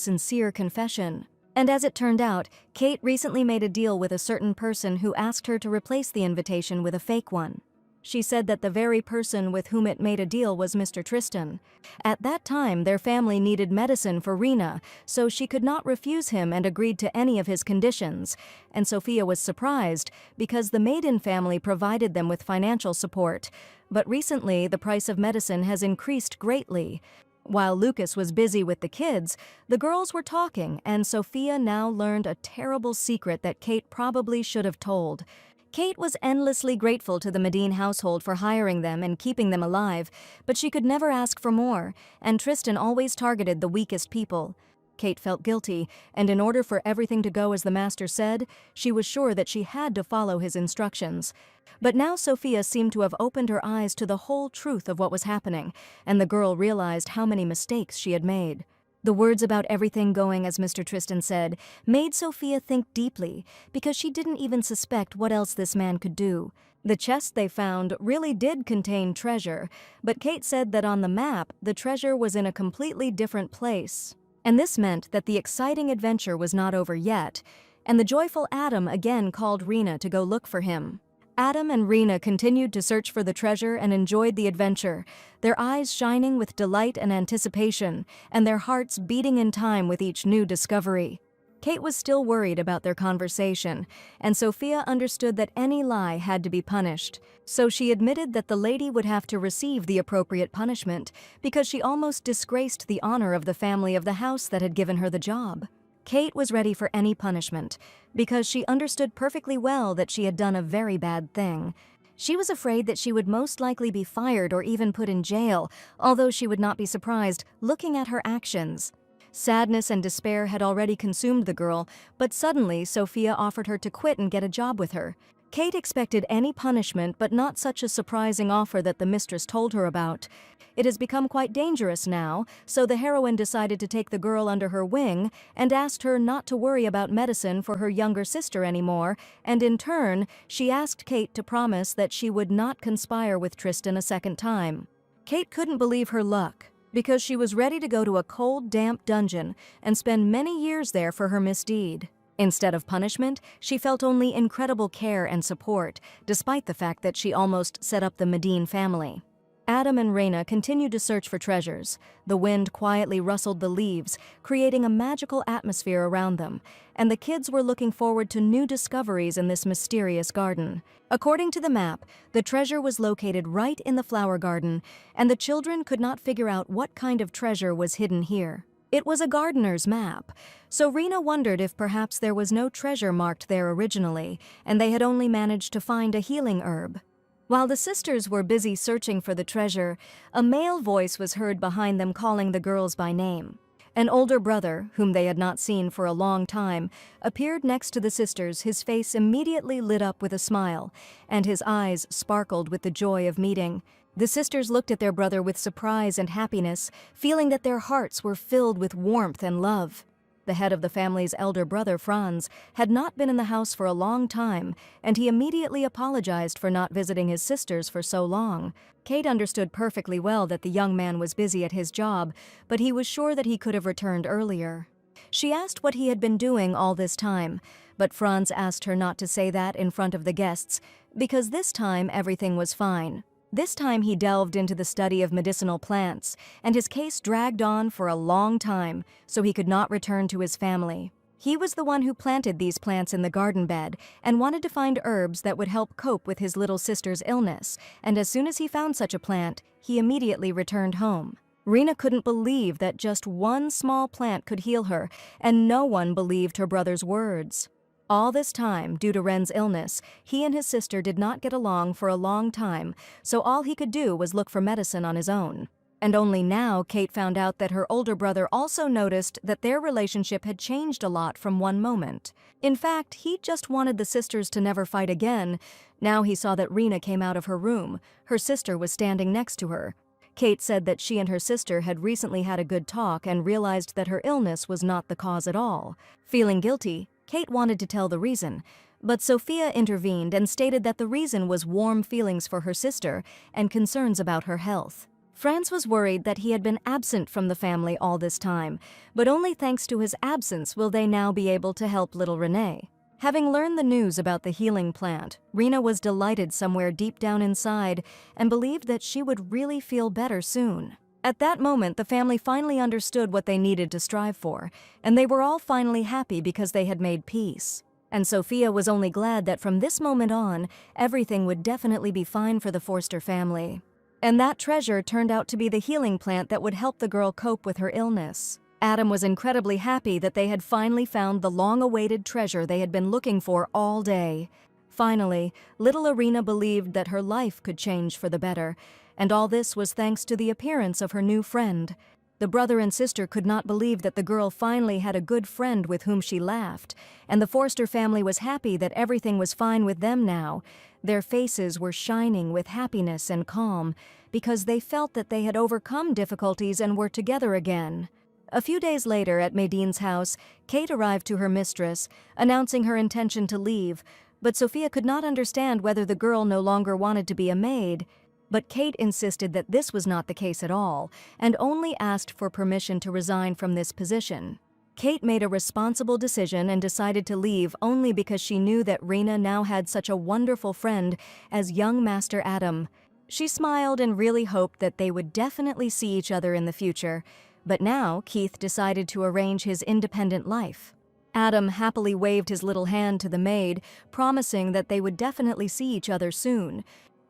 sincere confession. And as it turned out, Kate recently made a deal with a certain person who asked her to replace the invitation with a fake one. She said that the very person with whom it made a deal was Mr. Tristan. At that time, their family needed medicine for Rena, so she could not refuse him and agreed to any of his conditions. And Sophia was surprised because the Maiden family provided them with financial support. But recently, the price of medicine has increased greatly. While Lucas was busy with the kids, the girls were talking, and Sophia now learned a terrible secret that Kate probably should have told. Kate was endlessly grateful to the Medine household for hiring them and keeping them alive, but she could never ask for more, and Tristan always targeted the weakest people. Kate felt guilty, and in order for everything to go as the master said, she was sure that she had to follow his instructions. But now Sophia seemed to have opened her eyes to the whole truth of what was happening, and the girl realized how many mistakes she had made. The words about everything going as Mr. Tristan said made Sophia think deeply, because she didn't even suspect what else this man could do. The chest they found really did contain treasure, but Kate said that on the map, the treasure was in a completely different place. And this meant that the exciting adventure was not over yet, and the joyful Adam again called Rena to go look for him. Adam and Rena continued to search for the treasure and enjoyed the adventure, their eyes shining with delight and anticipation, and their hearts beating in time with each new discovery. Kate was still worried about their conversation, and Sophia understood that any lie had to be punished. So she admitted that the lady would have to receive the appropriate punishment because she almost disgraced the honor of the family of the house that had given her the job. Kate was ready for any punishment because she understood perfectly well that she had done a very bad thing. She was afraid that she would most likely be fired or even put in jail, although she would not be surprised looking at her actions. Sadness and despair had already consumed the girl, but suddenly Sophia offered her to quit and get a job with her. Kate expected any punishment, but not such a surprising offer that the mistress told her about. It has become quite dangerous now, so the heroine decided to take the girl under her wing and asked her not to worry about medicine for her younger sister anymore, and in turn, she asked Kate to promise that she would not conspire with Tristan a second time. Kate couldn't believe her luck, because she was ready to go to a cold, damp dungeon and spend many years there for her misdeed. Instead of punishment, she felt only incredible care and support, despite the fact that she almost set up the Medine family. Adam and Rena continued to search for treasures. The wind quietly rustled the leaves, creating a magical atmosphere around them, and the kids were looking forward to new discoveries in this mysterious garden. According to the map, the treasure was located right in the flower garden, and the children could not figure out what kind of treasure was hidden here. It was a gardener's map, so Rena wondered if perhaps there was no treasure marked there originally, and they had only managed to find a healing herb. While the sisters were busy searching for the treasure, a male voice was heard behind them calling the girls by name. An older brother, whom they had not seen for a long time, appeared next to the sisters. His face immediately lit up with a smile, and his eyes sparkled with the joy of meeting. The sisters looked at their brother with surprise and happiness, feeling that their hearts were filled with warmth and love. The head of the family's elder brother, Franz, had not been in the house for a long time, and he immediately apologized for not visiting his sisters for so long. Kate understood perfectly well that the young man was busy at his job, but he was sure that he could have returned earlier. She asked what he had been doing all this time, but Franz asked her not to say that in front of the guests, because this time everything was fine. This time he delved into the study of medicinal plants, and his case dragged on for a long time, so he could not return to his family. He was the one who planted these plants in the garden bed and wanted to find herbs that would help cope with his little sister's illness, and as soon as he found such a plant, he immediately returned home. Rena couldn't believe that just one small plant could heal her, and no one believed her brother's words. All this time, due to Ren's illness, he and his sister did not get along for a long time, so all he could do was look for medicine on his own. And only now Kate found out that her older brother also noticed that their relationship had changed a lot from one moment. In fact, he just wanted the sisters to never fight again. Now he saw that Rena came out of her room. Her sister was standing next to her. Kate said that she and her sister had recently had a good talk and realized that her illness was not the cause at all. Feeling guilty, Kate wanted to tell the reason, but Sophia intervened and stated that the reason was warm feelings for her sister and concerns about her health. Franz was worried that he had been absent from the family all this time, but only thanks to his absence will they now be able to help little Renee. Having learned the news about the healing plant, Rena was delighted somewhere deep down inside and believed that she would really feel better soon. At that moment, the family finally understood what they needed to strive for, and they were all finally happy because they had made peace. And Sophia was only glad that from this moment on, everything would definitely be fine for the Forster family. And that treasure turned out to be the healing plant that would help the girl cope with her illness. Adam was incredibly happy that they had finally found the long-awaited treasure they had been looking for all day. Finally, little Irina believed that her life could change for the better, and all this was thanks to the appearance of her new friend. The brother and sister could not believe that the girl finally had a good friend with whom she laughed, and the Forster family was happy that everything was fine with them now. Their faces were shining with happiness and calm, because they felt that they had overcome difficulties and were together again. A few days later, at Madine's house, Kate arrived to her mistress, announcing her intention to leave, but Sophia could not understand whether the girl no longer wanted to be a maid. But Kate insisted that this was not the case at all, and only asked for permission to resign from this position. Kate made a responsible decision and decided to leave only because she knew that Rena now had such a wonderful friend as young Master Adam. She smiled and really hoped that they would definitely see each other in the future, but now Keith decided to arrange his independent life. Adam happily waved his little hand to the maid, promising that they would definitely see each other soon.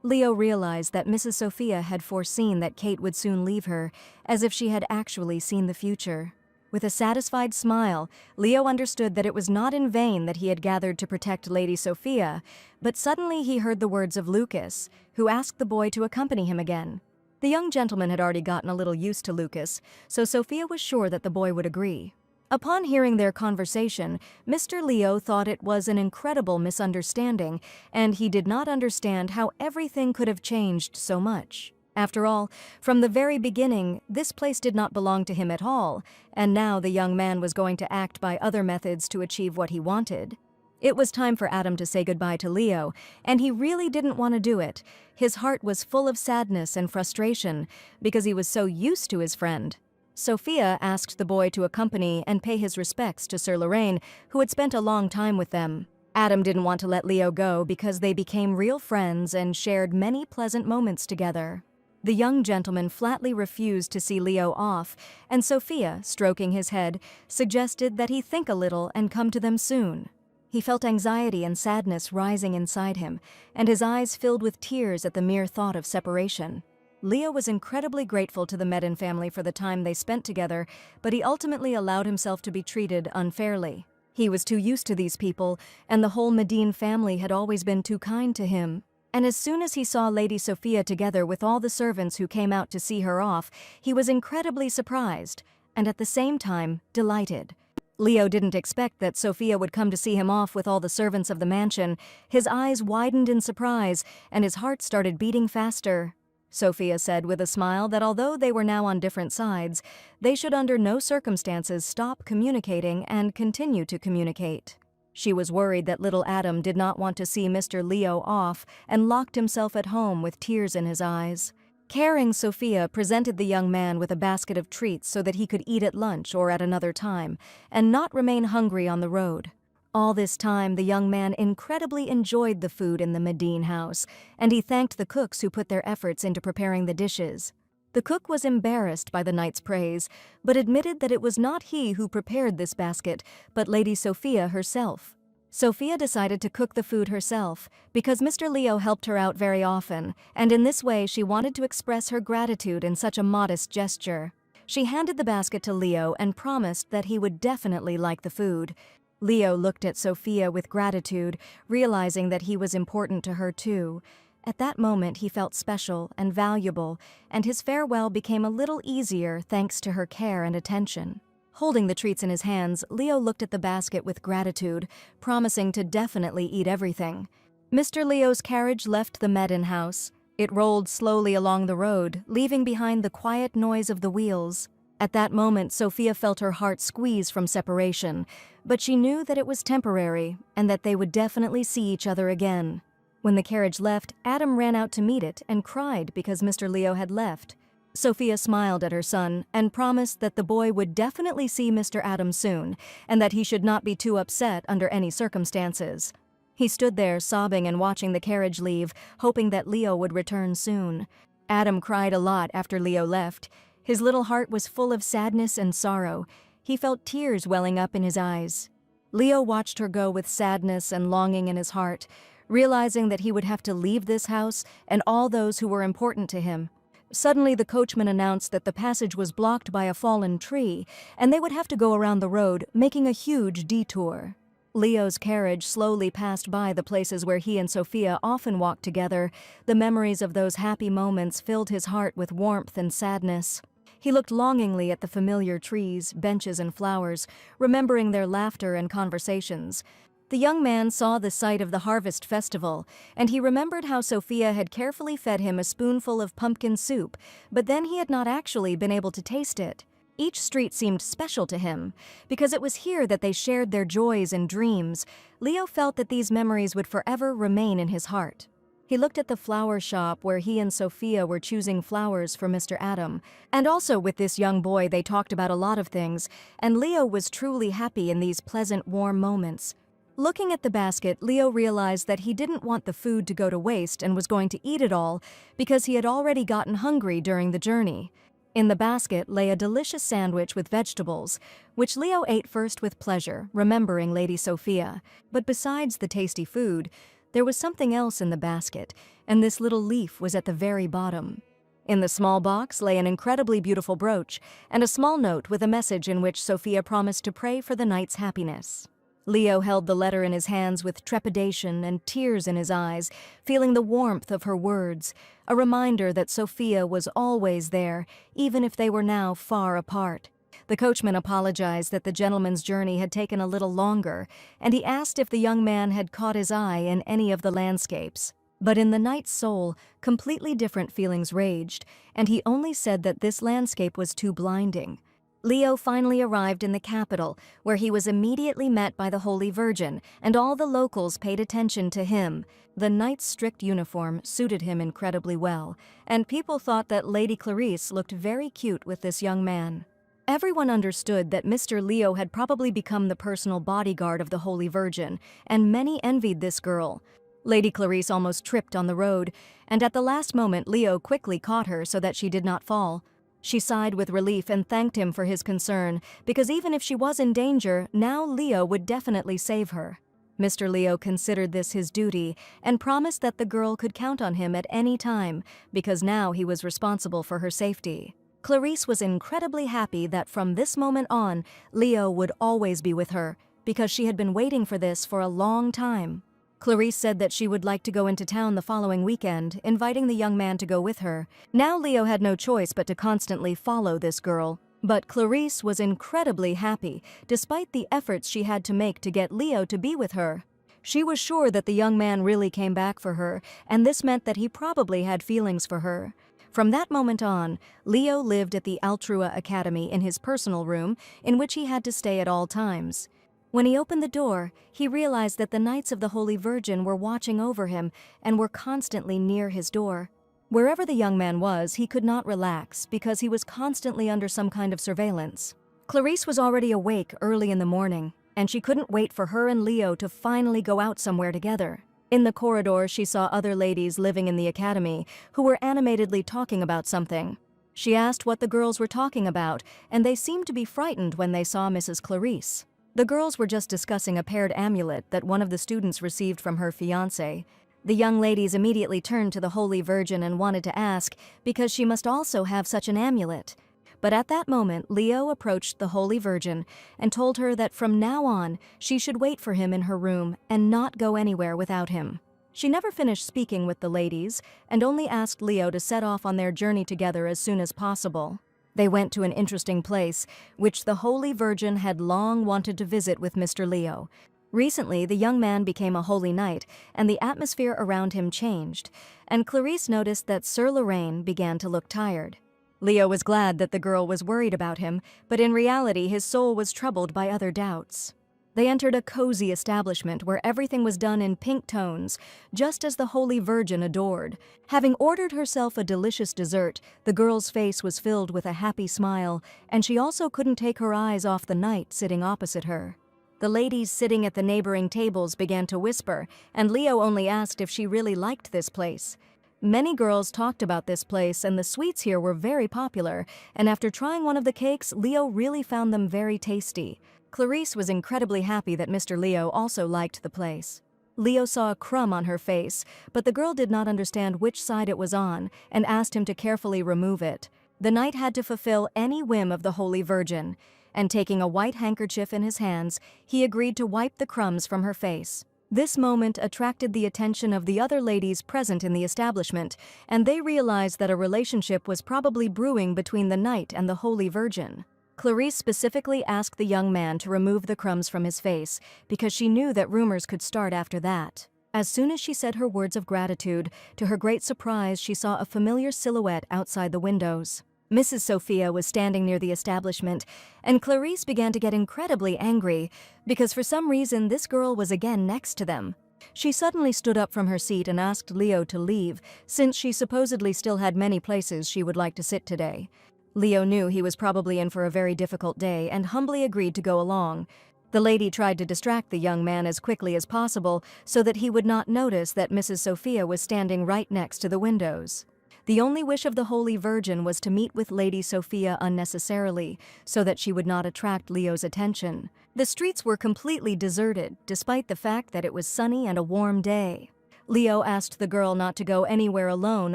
Leo realized that Mrs. Sophia had foreseen that Kate would soon leave her, as if she had actually seen the future. With a satisfied smile, Leo understood that it was not in vain that he had gathered to protect Lady Sophia, but suddenly he heard the words of Lucas, who asked the boy to accompany him again. The young gentleman had already gotten a little used to Lucas, so Sophia was sure that the boy would agree. Upon hearing their conversation, Mr. Leo thought it was an incredible misunderstanding, and he did not understand how everything could have changed so much. After all, from the very beginning, this place did not belong to him at all, and now the young man was going to act by other methods to achieve what he wanted. It was time for Adam to say goodbye to Leo, and he really didn't want to do it. His heart was full of sadness and frustration because he was so used to his friend. Sophia asked the boy to accompany and pay his respects to Sir Lorraine, who had spent a long time with them. Adam didn't want to let Leo go because they became real friends and shared many pleasant moments together. The young gentleman flatly refused to see Leo off, and Sophia, stroking his head, suggested that he think a little and come to them soon. He felt anxiety and sadness rising inside him, and his eyes filled with tears at the mere thought of separation. Leo was incredibly grateful to the Medin family for the time they spent together, but he ultimately allowed himself to be treated unfairly. He was too used to these people, and the whole Medin family had always been too kind to him. And as soon as he saw Lady Sophia together with all the servants who came out to see her off, he was incredibly surprised. and at the same time, delighted. Leo didn't expect that Sophia would come to see him off with all the servants of the mansion. His eyes widened in surprise, and his heart started beating faster. Sophia said with a smile that although they were now on different sides, they should under no circumstances stop communicating and continue to communicate. She was worried that little Adam did not want to see Mr. Leo off and locked himself at home with tears in his eyes. Caring Sophia presented the young man with a basket of treats so that he could eat at lunch or at another time, and not remain hungry on the road. All this time, the young man incredibly enjoyed the food in the Medine house, and he thanked the cooks who put their efforts into preparing the dishes. The cook was embarrassed by the knight's praise, but admitted that it was not he who prepared this basket, but Lady Sophia herself. Sophia decided to cook the food herself because Mr. Leo helped her out very often, and in this way she wanted to express her gratitude in such a modest gesture. She handed the basket to Leo and promised that he would definitely like the food. Leo looked at Sophia with gratitude, realizing that he was important to her too. At that moment he felt special and valuable, and his farewell became a little easier thanks to her care and attention. Holding the treats in his hands, Leo looked at the basket with gratitude, promising to definitely eat everything. Mr. Leo's carriage left the Medine house. It rolled slowly along the road, leaving behind the quiet noise of the wheels. At that moment, Sophia felt her heart squeeze from separation, but she knew that it was temporary and that they would definitely see each other again. When the carriage left, Adam ran out to meet it and cried because Mr. Leo had left. Sophia smiled at her son and promised that the boy would definitely see Mr. Adam soon, and that he should not be too upset under any circumstances. He stood there sobbing and watching the carriage leave, hoping that Leo would return soon. Adam cried a lot after Leo left. His little heart was full of sadness and sorrow. He felt tears welling up in his eyes. Leo watched her go with sadness and longing in his heart, realizing that he would have to leave this house and all those who were important to him. Suddenly, the coachman announced that the passage was blocked by a fallen tree, and they would have to go around the road, making a huge detour. Leo's carriage slowly passed by the places where he and Sophia often walked together. The memories of those happy moments filled his heart with warmth and sadness. He looked longingly at the familiar trees, benches, and flowers, remembering their laughter and conversations. The young man saw the site of the harvest festival, and he remembered how Sophia had carefully fed him a spoonful of pumpkin soup, but then he had not actually been able to taste it. Each street seemed special to him, because it was here that they shared their joys and dreams. Leo felt that these memories would forever remain in his heart. He looked at the flower shop where he and Sophia were choosing flowers for Mr. Adam, and also with this young boy they talked about a lot of things, and Leo was truly happy in these pleasant, warm moments. Looking at the basket, Leo realized that he didn't want the food to go to waste and was going to eat it all because he had already gotten hungry during the journey. In the basket lay a delicious sandwich with vegetables, which Leo ate first with pleasure, remembering Lady Sophia. But besides the tasty food, there was something else in the basket, and this little leaf was at the very bottom. In the small box lay an incredibly beautiful brooch and a small note with a message in which Sophia promised to pray for the knight's happiness. Leo held the letter in his hands with trepidation and tears in his eyes, feeling the warmth of her words, a reminder that Sophia was always there, even if they were now far apart. The coachman apologized that the gentleman's journey had taken a little longer, and he asked if the young man had caught his eye in any of the landscapes. But in the knight's soul, completely different feelings raged, and he only said that this landscape was too blinding. Leo finally arrived in the capital, where he was immediately met by the Holy Virgin, and all the locals paid attention to him. The knight's strict uniform suited him incredibly well, and people thought that Lady Clarice looked very cute with this young man. Everyone understood that Mr. Leo had probably become the personal bodyguard of the Holy Virgin, and many envied this girl. Lady Clarice almost tripped on the road, and at the last moment Leo quickly caught her so that she did not fall. She sighed with relief and thanked him for his concern, because even if she was in danger, now Leo would definitely save her. Mr. Leo considered this his duty and promised that the girl could count on him at any time, because now he was responsible for her safety. Clarice was incredibly happy that from this moment on, Leo would always be with her, because she had been waiting for this for a long time. Clarice said that she would like to go into town the following weekend, inviting the young man to go with her. Now Leo had no choice but to constantly follow this girl. But Clarice was incredibly happy, despite the efforts she had to make to get Leo to be with her. She was sure that the young man really came back for her, and this meant that he probably had feelings for her. From that moment on, Leo lived at the Altrua Academy in his personal room, in which he had to stay at all times. When he opened the door, he realized that the Knights of the Holy Virgin were watching over him and were constantly near his door. Wherever the young man was, he could not relax because he was constantly under some kind of surveillance. Clarice was already awake early in the morning, and she couldn't wait for her and Leo to finally go out somewhere together. In the corridor, she saw other ladies living in the academy who were animatedly talking about something. She asked what the girls were talking about, and they seemed to be frightened when they saw Mrs. Clarice. The girls were just discussing a paired amulet that one of the students received from her fiancé. The young ladies immediately turned to the Holy Virgin and wanted to ask because she must also have such an amulet. But at that moment, Leo approached the Holy Virgin and told her that from now on, she should wait for him in her room and not go anywhere without him. She never finished speaking with the ladies and only asked Leo to set off on their journey together as soon as possible. They went to an interesting place, which the Holy Virgin had long wanted to visit with Mr. Leo. Recently, the young man became a holy knight, and the atmosphere around him changed, and Clarice noticed that Sir Lorraine began to look tired. Leo was glad that the girl was worried about him, but in reality his soul was troubled by other doubts. They entered a cozy establishment where everything was done in pink tones, just as the Holy Virgin adored. Having ordered herself a delicious dessert, the girl's face was filled with a happy smile, and she also couldn't take her eyes off the knight sitting opposite her. The ladies sitting at the neighboring tables began to whisper, and Leo only asked if she really liked this place. Many girls talked about this place, and the sweets here were very popular, and after trying one of the cakes, Leo really found them very tasty. Clarice was incredibly happy that Mr. Leo also liked the place. Leo saw a crumb on her face, but the girl did not understand which side it was on, and asked him to carefully remove it. The knight had to fulfill any whim of the Holy Virgin, and taking a white handkerchief in his hands, he agreed to wipe the crumbs from her face. This moment attracted the attention of the other ladies present in the establishment, and they realized that a relationship was probably brewing between the knight and the Holy Virgin. Clarice specifically asked the young man to remove the crumbs from his face because she knew that rumors could start after that. As soon as she said her words of gratitude, to her great surprise she saw a familiar silhouette outside the windows. Mrs. Sophia was standing near the establishment, and Clarice began to get incredibly angry because for some reason this girl was again next to them. She suddenly stood up from her seat and asked Leo to leave, since she supposedly still had many places she would like to sit today. Leo knew he was probably in for a very difficult day and humbly agreed to go along. The lady tried to distract the young man as quickly as possible so that he would not notice that Mrs. Sophia was standing right next to the windows. The only wish of the Holy Virgin was to meet with Lady Sophia unnecessarily, so that she would not attract Leo's attention. The streets were completely deserted, despite the fact that it was sunny and a warm day. Leo asked the girl not to go anywhere alone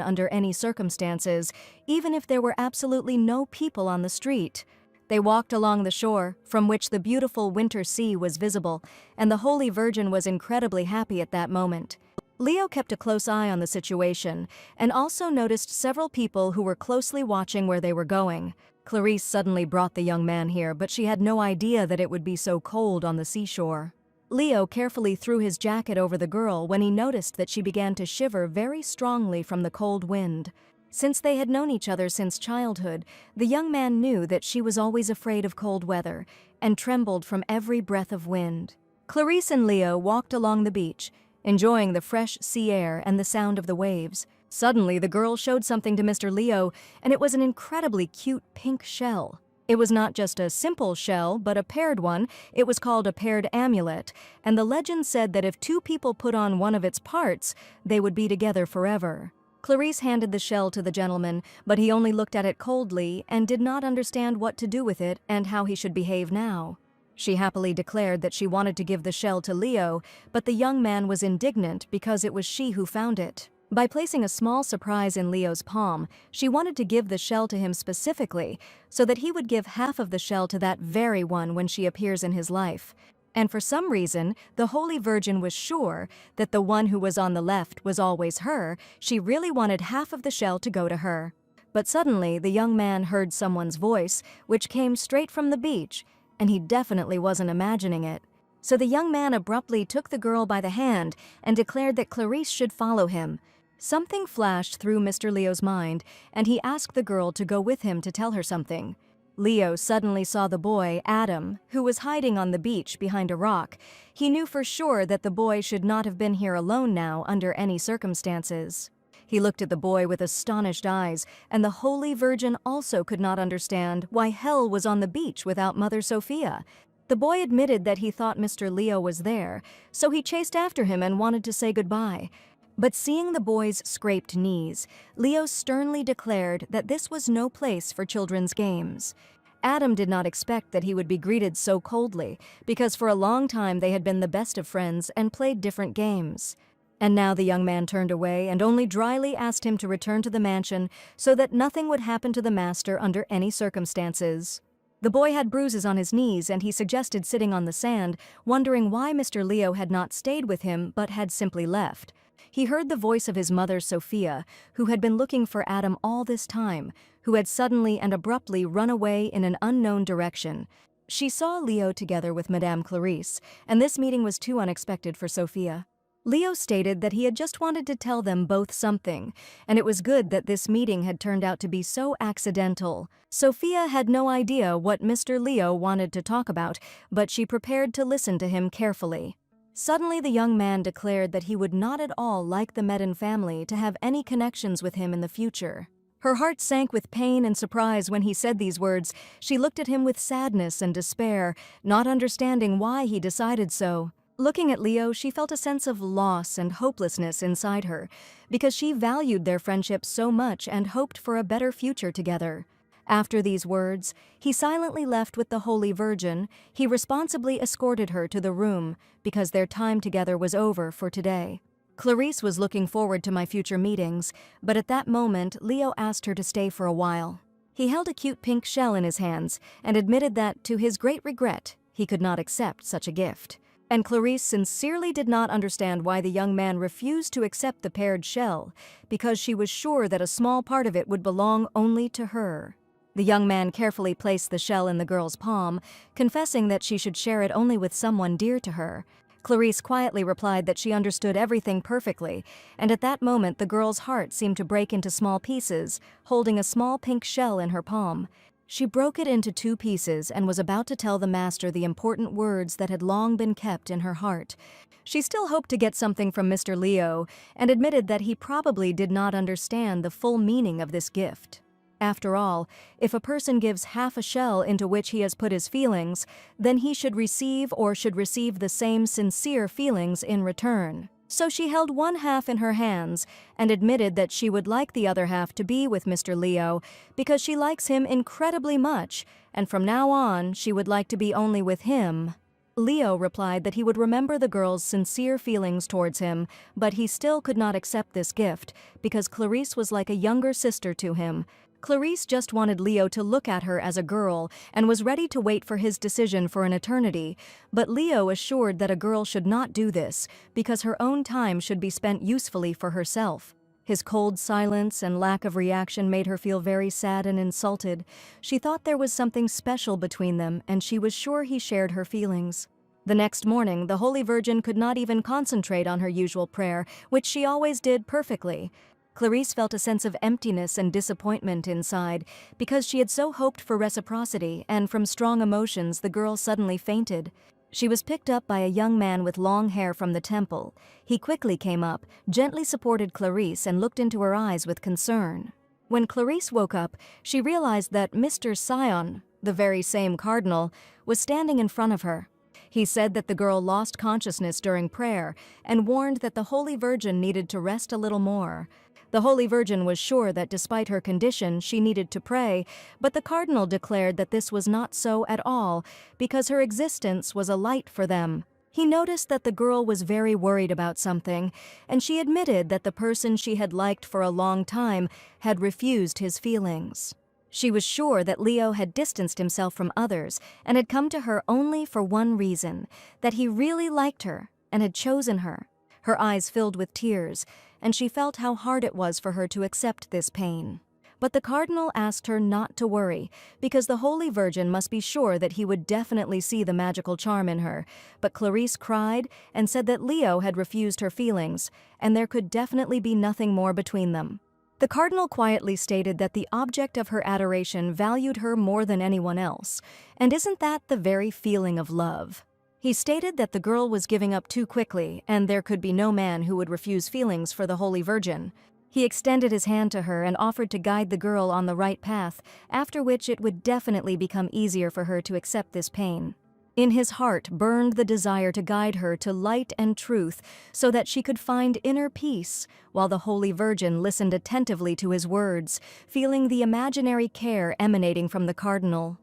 under any circumstances, even if there were absolutely no people on the street. They walked along the shore, from which the beautiful winter sea was visible, and the Holy Virgin was incredibly happy at that moment. Leo kept a close eye on the situation, and also noticed several people who were closely watching where they were going. Clarice suddenly brought the young man here, but she had no idea that it would be so cold on the seashore. Leo carefully threw his jacket over the girl when he noticed that she began to shiver very strongly from the cold wind. Since they had known each other since childhood, the young man knew that she was always afraid of cold weather and trembled from every breath of wind. Clarice and Leo walked along the beach, enjoying the fresh sea air and the sound of the waves. Suddenly, the girl showed something to Mr. Leo, and it was an incredibly cute pink shell. It was not just a simple shell, but a paired one. It was called a paired amulet, and the legend said that if two people put on one of its parts, they would be together forever. Clarice handed the shell to the gentleman, but he only looked at it coldly and did not understand what to do with it and how he should behave now. She happily declared that she wanted to give the shell to Leo, but the young man was indignant because it was she who found it. By placing a small surprise in Leo's palm, she wanted to give the shell to him specifically, so that he would give half of the shell to that very one when she appears in his life. And for some reason, the Holy Virgin was sure that the one who was on the left was always her. She really wanted half of the shell to go to her. But suddenly, the young man heard someone's voice, which came straight from the beach, and he definitely wasn't imagining it. So the young man abruptly took the girl by the hand and declared that Clarice should follow him. Something flashed through Mr. Leo's mind, and he asked the girl to go with him to tell her something. Leo suddenly saw the boy, Adam, who was hiding on the beach behind a rock. He knew for sure that the boy should not have been here alone now under any circumstances. He looked at the boy with astonished eyes, and the Holy Virgin also could not understand why hell was on the beach without Mother Sophia. The boy admitted that he thought Mr. Leo was there, so he chased after him and wanted to say goodbye. But seeing the boy's scraped knees, Leo sternly declared that this was no place for children's games. Adam did not expect that he would be greeted so coldly, because for a long time they had been the best of friends and played different games. And now the young man turned away and only dryly asked him to return to the mansion so that nothing would happen to the master under any circumstances. The boy had bruises on his knees, and he suggested sitting on the sand, wondering why Mr. Leo had not stayed with him but had simply left. He heard the voice of his mother, Sophia, who had been looking for Adam all this time, who had suddenly and abruptly run away in an unknown direction. She saw Leo together with Madame Clarice, and this meeting was too unexpected for Sophia. Leo stated that he had just wanted to tell them both something, and it was good that this meeting had turned out to be so accidental. Sophia had no idea what Mr. Leo wanted to talk about, but she prepared to listen to him carefully. Suddenly the young man declared that he would not at all like the Medin family to have any connections with him in the future. Her heart sank with pain and surprise when he said these words. She looked at him with sadness and despair, not understanding why he decided so. Looking at Leo, she felt a sense of loss and hopelessness inside her, because she valued their friendship so much and hoped for a better future together. After these words, he silently left with the Holy Virgin. He responsibly escorted her to the room, because their time together was over for today. Clarice was looking forward to my future meetings, but at that moment, Leo asked her to stay for a while. He held a cute pink shell in his hands and admitted that, to his great regret, he could not accept such a gift. And Clarice sincerely did not understand why the young man refused to accept the paired shell, because she was sure that a small part of it would belong only to her. The young man carefully placed the shell in the girl's palm, confessing that she should share it only with someone dear to her. Clarice quietly replied that she understood everything perfectly, and at that moment the girl's heart seemed to break into small pieces, holding a small pink shell in her palm. She broke it into 2 pieces and was about to tell the master the important words that had long been kept in her heart. She still hoped to get something from Mr. Leo and admitted that he probably did not understand the full meaning of this gift. After all, if a person gives half a shell into which he has put his feelings, then he should receive the same sincere feelings in return. So she held one half in her hands and admitted that she would like the other half to be with Mr. Leo because she likes him incredibly much, and from now on she would like to be only with him. Leo replied that he would remember the girl's sincere feelings towards him, but he still could not accept this gift because Clarice was like a younger sister to him. Clarice just wanted Leo to look at her as a girl and was ready to wait for his decision for an eternity, but Leo assured that a girl should not do this because her own time should be spent usefully for herself. His cold silence and lack of reaction made her feel very sad and insulted. She thought there was something special between them, and she was sure he shared her feelings. The next morning, the Holy Virgin could not even concentrate on her usual prayer, which she always did perfectly. Clarice felt a sense of emptiness and disappointment inside because she had so hoped for reciprocity, and from strong emotions the girl suddenly fainted. She was picked up by a young man with long hair from the temple. He quickly came up, gently supported Clarice, and looked into her eyes with concern. When Clarice woke up, she realized that Mr. Sion, the very same cardinal, was standing in front of her. He said that the girl lost consciousness during prayer and warned that the Holy Virgin needed to rest a little more. The Holy Virgin was sure that despite her condition she needed to pray, but the cardinal declared that this was not so at all because her existence was a light for them. He noticed that the girl was very worried about something, and she admitted that the person she had liked for a long time had refused his feelings. She was sure that Leo had distanced himself from others and had come to her only for one reason, that he really liked her and had chosen her. Her eyes filled with tears, and she felt how hard it was for her to accept this pain. But the cardinal asked her not to worry, because the Holy Virgin must be sure that he would definitely see the magical charm in her. But Clarice cried and said that Leo had refused her feelings, and there could definitely be nothing more between them. The cardinal quietly stated that the object of her adoration valued her more than anyone else, and isn't that the very feeling of love? He stated that the girl was giving up too quickly, and there could be no man who would refuse feelings for the Holy Virgin. He extended his hand to her and offered to guide the girl on the right path, after which it would definitely become easier for her to accept this pain. In his heart burned the desire to guide her to light and truth so that she could find inner peace, while the Holy Virgin listened attentively to his words, feeling the imaginary care emanating from the cardinal.